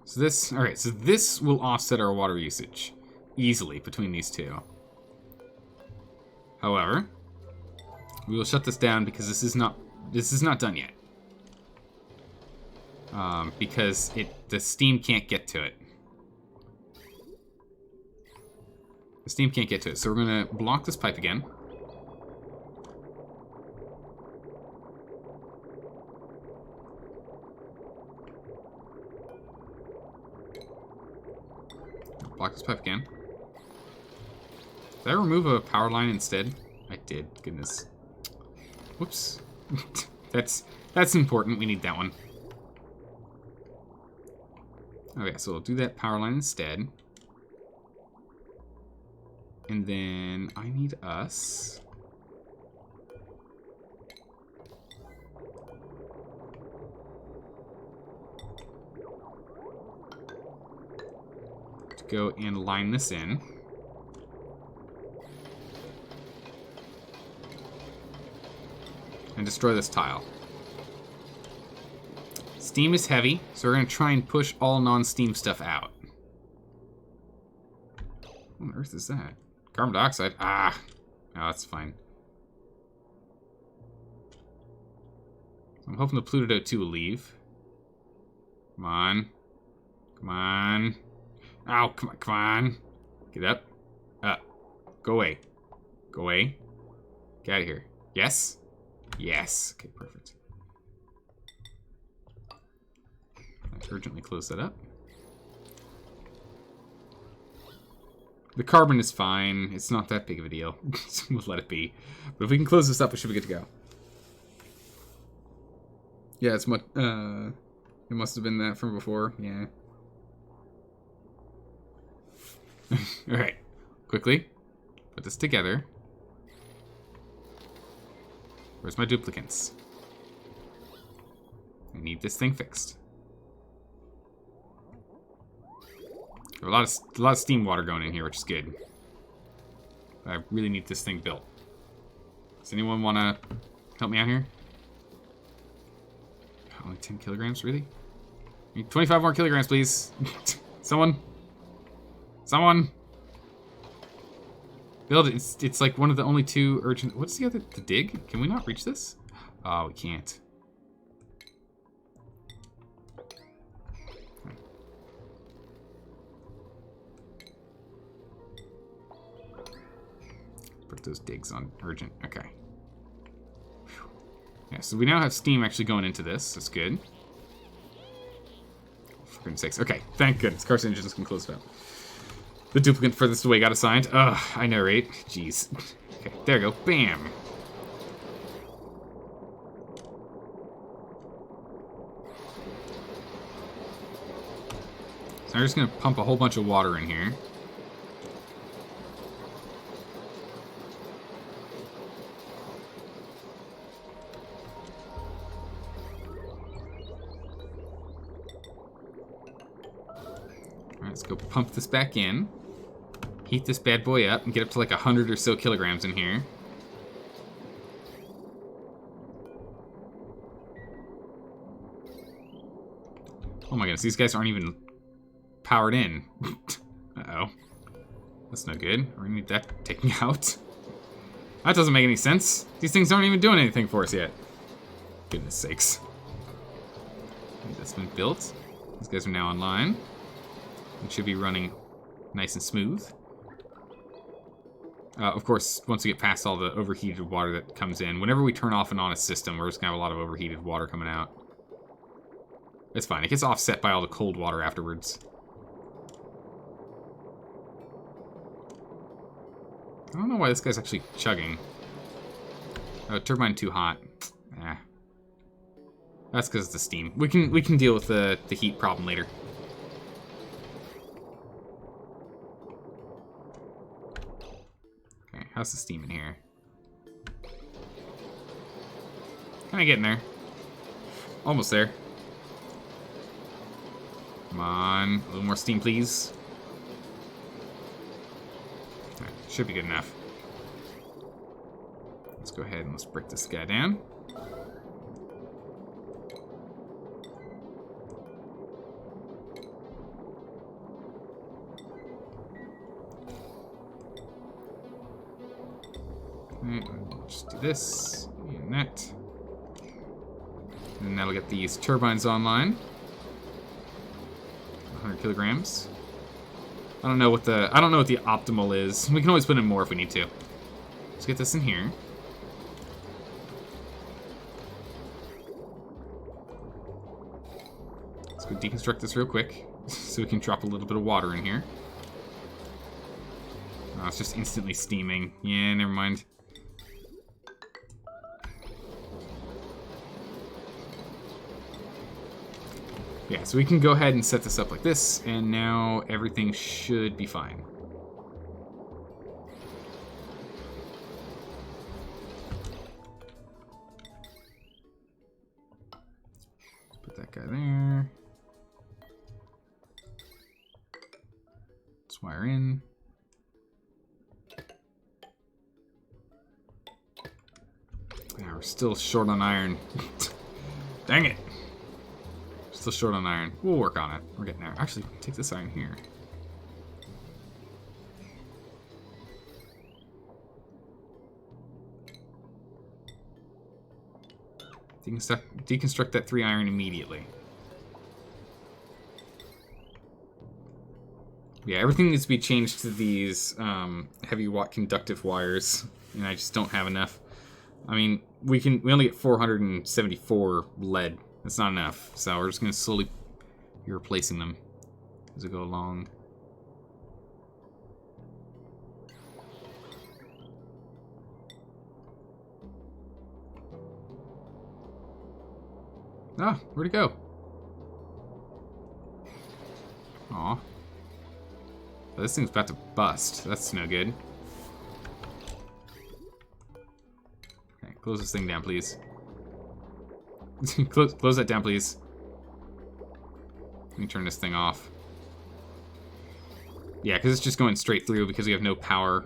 So this, alright, so this will offset our water usage easily between these two. However, we will shut this down because this is not done yet. Because the steam can't get to it. The steam can't get to it, so we're gonna block this pipe again. Block this pipe again. Did I remove a power line instead? I did. Goodness. Whoops. That's important. We need that one. Okay, so we'll do that power line instead. And then I need us. To go and line this in. And destroy this tile. Steam is heavy, so we're going to try and push all non-steam stuff out. What on earth is that? Carbon dioxide? Ah! Oh, that's fine. I'm hoping the Pluto 2 will leave. Come on. Come on. Ow, come on, come on. Get up. Up. Go away. Go away. Get out of here. Yes? Yes. Okay, perfect. Let's urgently close that up. The carbon is fine. It's not that big of a deal. So we'll let it be. But if we can close this up, we should be good to go. Yeah, it's much. It must have been that from before. Yeah. All right. Quickly, put this together. Where's my duplicates? I need this thing fixed. There's a lot of steam water going in here, which is good. But I really need this thing built. Does anyone want to help me out here? Only 10 kilograms, really? I need 25 more kilograms, please. Someone. Someone. Build it. It's like one of the only two urgent... What's the other... The dig? Can we not reach this? Oh, we can't. Put those digs on urgent. Okay. Whew. Yeah, so we now have steam actually going into this. That's good. goodness sakes. Okay, thank goodness. Carcinogens can close it out. The duplicate furthest away got assigned. Ugh, I narrate. Jeez. Okay, there we go. Bam. So I'm just gonna pump a whole bunch of water in here. Alright, let's go pump this back in. Heat this bad boy up and get up to like 100 or so kilograms in here. Oh my goodness, these guys aren't even powered in. Uh-oh. That's no good. We're gonna need that taken out. That doesn't make any sense. These things aren't even doing anything for us yet. Goodness sakes. Okay, that's been built. These guys are now online. It should be running nice and smooth. Of course, once we get past all the overheated water that comes in, whenever we turn off and on a system, we're just gonna have a lot of overheated water coming out. It's fine. It gets offset by all the cold water afterwards. I don't know why this guy's actually chugging. Oh, turbine too hot. That's because of the steam. We can deal with the heat problem later. Okay, how's the steam in here? Kinda getting there. Almost there. Come on, a little more steam, please. Alright, should be good enough. Let's go ahead and let's break this guy down. Alright, just do this and that. And that'll get these turbines online. 100 kilograms. I don't know what the optimal is. We can always put in more if we need to. Let's get this in here. Let's go deconstruct this real quick so we can drop a little bit of water in here. Oh, it's just instantly steaming. Yeah, never mind. Yeah, so we can go ahead and set this up like this, and now everything should be fine. Let's put that guy there. Let's wire in. Yeah, we're still short on iron. Dang it! Still short on iron. We'll work on it. We're getting there. Actually, take this iron here. Deconstruct that 3 iron immediately. Yeah, everything needs to be changed to these heavy watt conductive wires, and I just don't have enough. I mean, we only get 474 lead. That's not enough, so we're just gonna slowly be replacing them as we go along. Ah, where'd it go? Aw. Oh, this thing's about to bust. That's no good. Okay, close this thing down, please. Close that down, please. Let me turn this thing off. Yeah, because it's just going straight through because we have no power.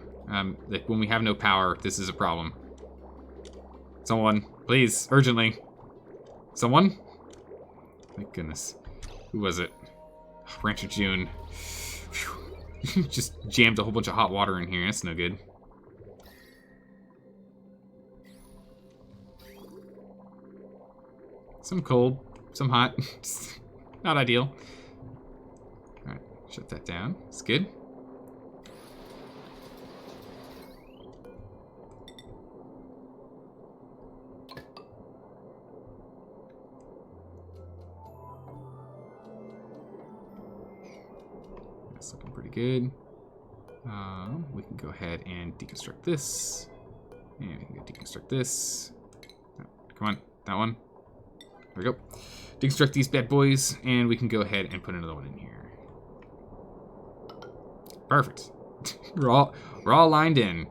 Like when we have no power, this is a problem. Someone, please, urgently. Someone? Thank goodness. Who was it? Rancher June. Just jammed a whole bunch of hot water in here. That's no good. Some cold, some hot. Not ideal. Alright, shut that down. It's good. That's looking pretty good. We can go ahead and deconstruct this. And we can go deconstruct this. Oh, come on, that one. There we go. Deconstruct these bad boys, and we can go ahead and put another one in here. Perfect. we're all lined in.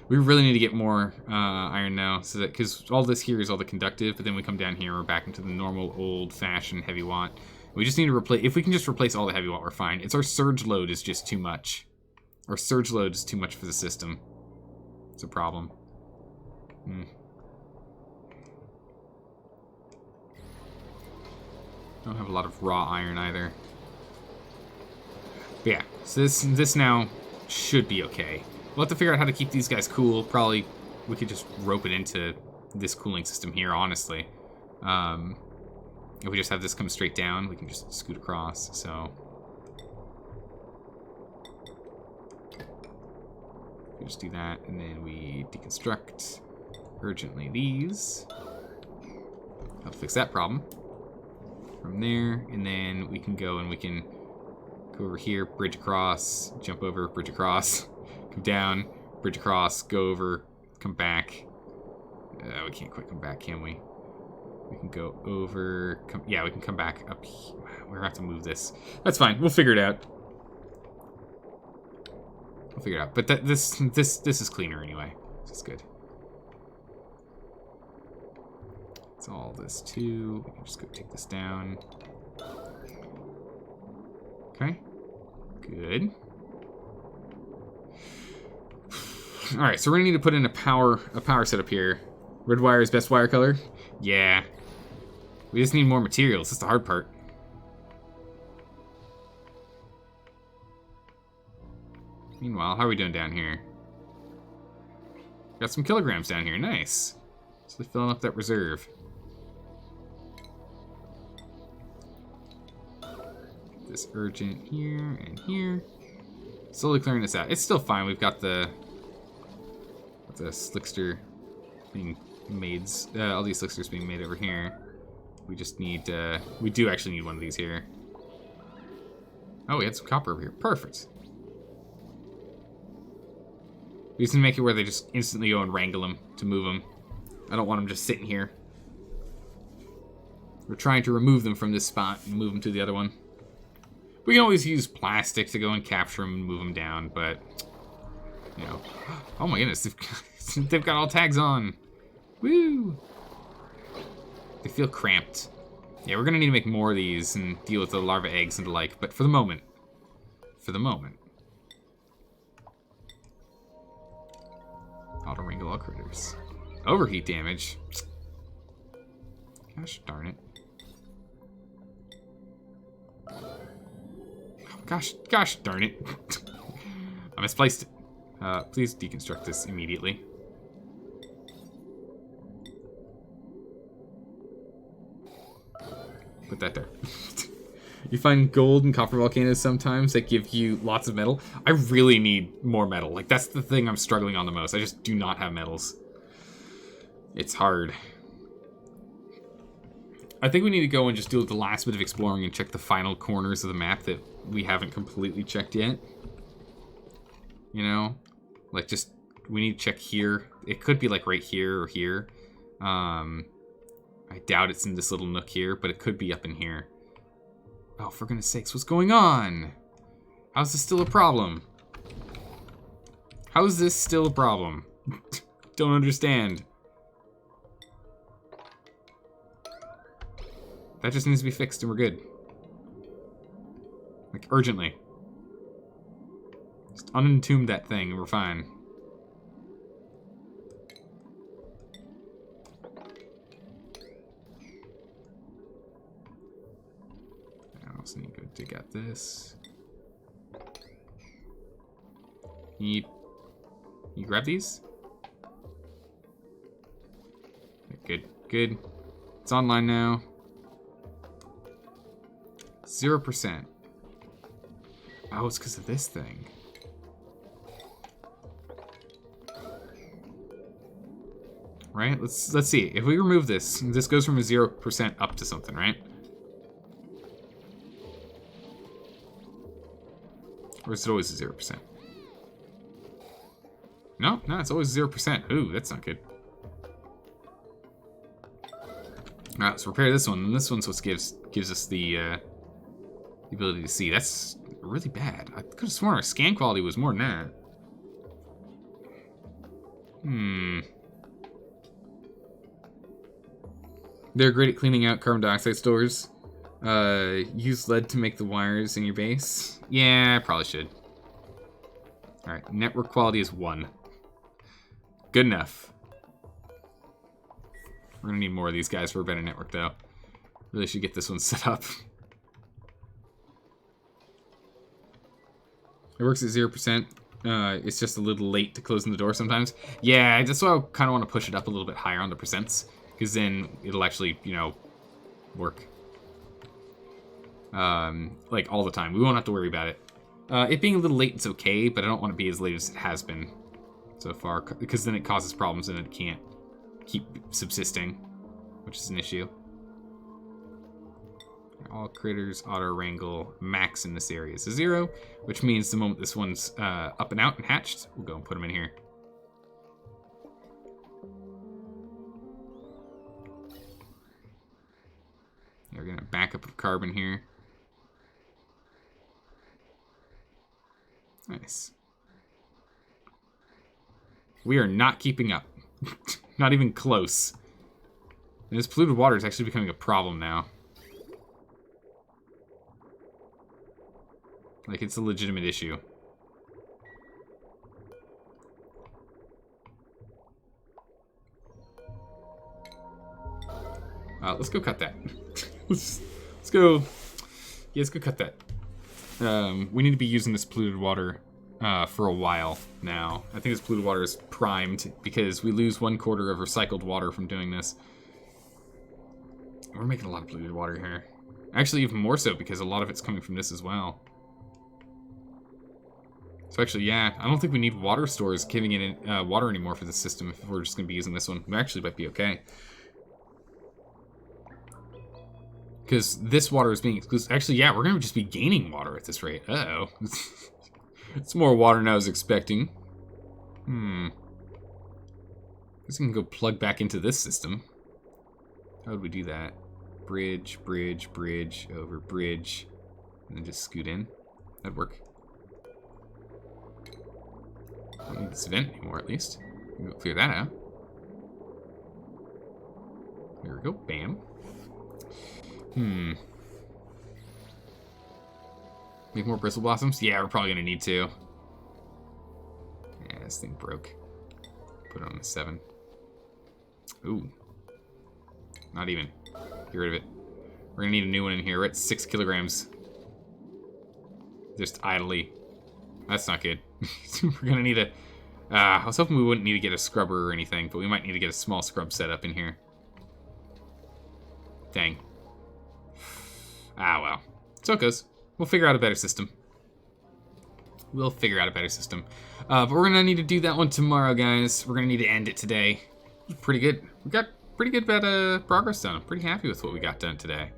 We really need to get more iron now, so that because all this here is all the conductive, but then we come down here, we're back into the normal old-fashioned heavy watt. We just need to replace. If we can just replace all the heavy watt, we're fine. It's our surge load is just too much. Our surge load is too much for the system. It's a problem. Don't have a lot of raw iron either. But yeah, so this now should be okay. We'll have to figure out how to keep these guys cool. Probably we could just rope it into this cooling system here, honestly. If we just have this come straight down, we can just scoot across, so. We just do that, and then we deconstruct urgently these. That'll fix that problem. From there, and then we can go and we can go over here, bridge across, jump over, bridge across, come down, bridge across, go over, come back. We can't quite come back, can we? We can go over, yeah, we can come back up here. We're gonna have to move this. That's fine, we'll figure it out. We'll figure it out, but this is cleaner anyway, so it's good. It's all this too. We can just go take this down. Okay, good. All right, so we're gonna need to put in a power setup here. Red wire is best wire color. Yeah. We just need more materials. That's the hard part. Meanwhile, how are we doing down here? Got some kilograms down here. Nice. So they're filling up that reserve. Get this urgent here and here. Slowly clearing this out. It's still fine. We've got the slickster being made. All these slicksters being made over here. We just need. We do actually need one of these here. Oh, we had some copper over here. Perfect. We just need to make it where they just instantly go and wrangle them to move them. I don't want them just sitting here. We're trying to remove them from this spot and move them to the other one. We can always use plastic to go and capture them and move them down, but you know. Oh my goodness, they've got all tags on. Woo! They feel cramped. Yeah, we're gonna need to make more of these and deal with the larva eggs and the like, but for the moment. Auto wrangle all critters. Overheat damage. Gosh darn it. Gosh darn it. I misplaced it. Please deconstruct this immediately. Put that there. You find gold and copper volcanoes sometimes that give you lots of metal. I really need more metal. Like, that's the thing I'm struggling on the most. I just do not have metals. It's hard. I think we need to go and just do the last bit of exploring and check the final corners of the map that we haven't completely checked yet. You know? Like, just, we need to check here. It could be, like, right here or here. I doubt it's in this little nook here, but it could be up in here. Oh, for goodness sakes, what's going on? How's this still a problem? How is this still a problem? Don't understand. That just needs to be fixed and we're good. Like, urgently. Just unentomb that thing and we're fine. I also need to go dig out this. You grab these? Good, good. It's online now. 0%. Oh, it's because of this thing. Right? Let's see. If we remove this, this goes from a 0% up to something, right? Or is it always 0%? No, it's always 0%. Ooh, that's not good. Alright, let's repair this one. And this one's what gives us the ability to see. That's really bad. I could have sworn our scan quality was more than that. They're great at cleaning out carbon dioxide stores. Use lead to make the wires in your base. Yeah, I probably should. Alright, network quality is 1. Good enough. We're gonna need more of these guys for a better network, though. Really should get this one set up. It works at 0%. It's just a little late to closing the door sometimes. Yeah, that's why I kind of want to push it up a little bit higher on the percents, because then it'll actually, you know, work. Like all the time. We won't have to worry about it. It being a little late, it's okay, but I don't want to be as late as it has been so far, because then it causes problems and it can't keep subsisting, which is an issue. All critters auto-wrangle max in this area is 0, which means the moment this one's up and out and hatched, we'll go and put them in here. Yeah, we're gonna back up of carbon here. Nice. We are not keeping up. Not even close. And this polluted water is actually becoming a problem now. Like, it's a legitimate issue. Let's go cut that. let's go. Yeah, let's go cut that. We need to be using this polluted water for a while now. I think this polluted water is primed because we lose 1/4 of recycled water from doing this. We're making a lot of polluted water here. Actually, even more so because a lot of it's coming from this as well. So actually, yeah, I don't think we need water stores giving it water anymore for the system if we're just going to be using this one. We actually might be okay. Because this water is being exclusive. Actually, yeah, we're going to just be gaining water at this rate. Uh-oh. It's more water than I was expecting. I guess we can go plug back into this system. How would we do that? Bridge, bridge, bridge, over bridge. And then just scoot in. That'd work. I don't need this vent anymore, at least. We can go clear that out. There we go. Bam. Make more bristle blossoms? Yeah, we're probably gonna need to. Yeah, this thing broke. Put it on the 7. Ooh. Not even. Get rid of it. We're gonna need a new one in here. We're at 6 kilograms. Just idly. That's not good. We're gonna need a... I was hoping we wouldn't need to get a scrubber or anything, but we might need to get a small scrub set up in here. Dang. Ah, well. So it goes. We'll figure out a better system. But we're going to need to do that one tomorrow, guys. We're going to need to end it today. Pretty good. We got pretty good bit of progress done. I'm pretty happy with what we got done today.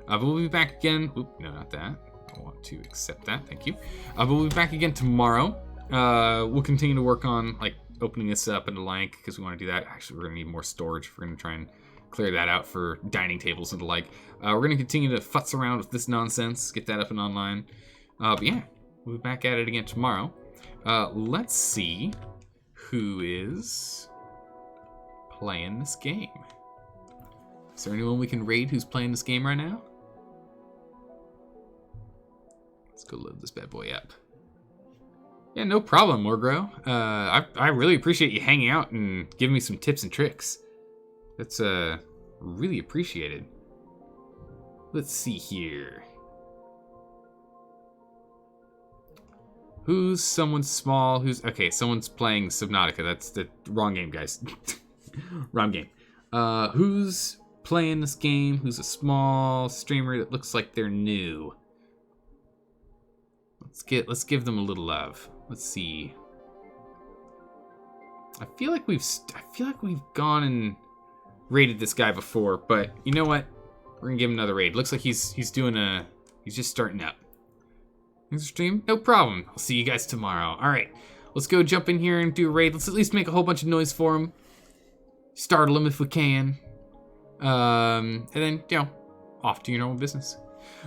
But we'll be back again. Oop, no, not that. I want to accept that. Thank you. But we'll be back again tomorrow. We'll continue to work on, like, opening this up and the like, because we want to do that. Actually, we're going to need more storage. We're going to try and clear that out for dining tables and the like. We're going to continue to futz around with this nonsense, get that up and online. But yeah, we'll be back at it again tomorrow. Let's see who is playing this game. Is there anyone we can raid who's playing this game right now? Let's go load this bad boy up. Yeah, no problem, Morgro. I really appreciate you hanging out and giving me some tips and tricks. That's really appreciated. Let's see here. Who's someone small? Okay, someone's playing Subnautica. That's the wrong game, guys. Wrong game. Who's playing this game? Who's a small streamer that looks like they're new? Let's give them a little love. Let's see. I feel like we've gone and raided this guy before, but you know what? We're gonna give him another raid. Looks like he's just starting up. Thanks for stream. No problem. I'll see you guys tomorrow. All right, let's go jump in here and do a raid. Let's at least make a whole bunch of noise for him. Startle him if we can. And then, off to your normal business.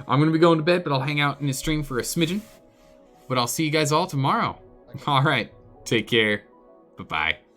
I'm going to be going to bed, but I'll hang out in the stream for a smidgen. But I'll see you guys all tomorrow. All right, take care. Bye-bye.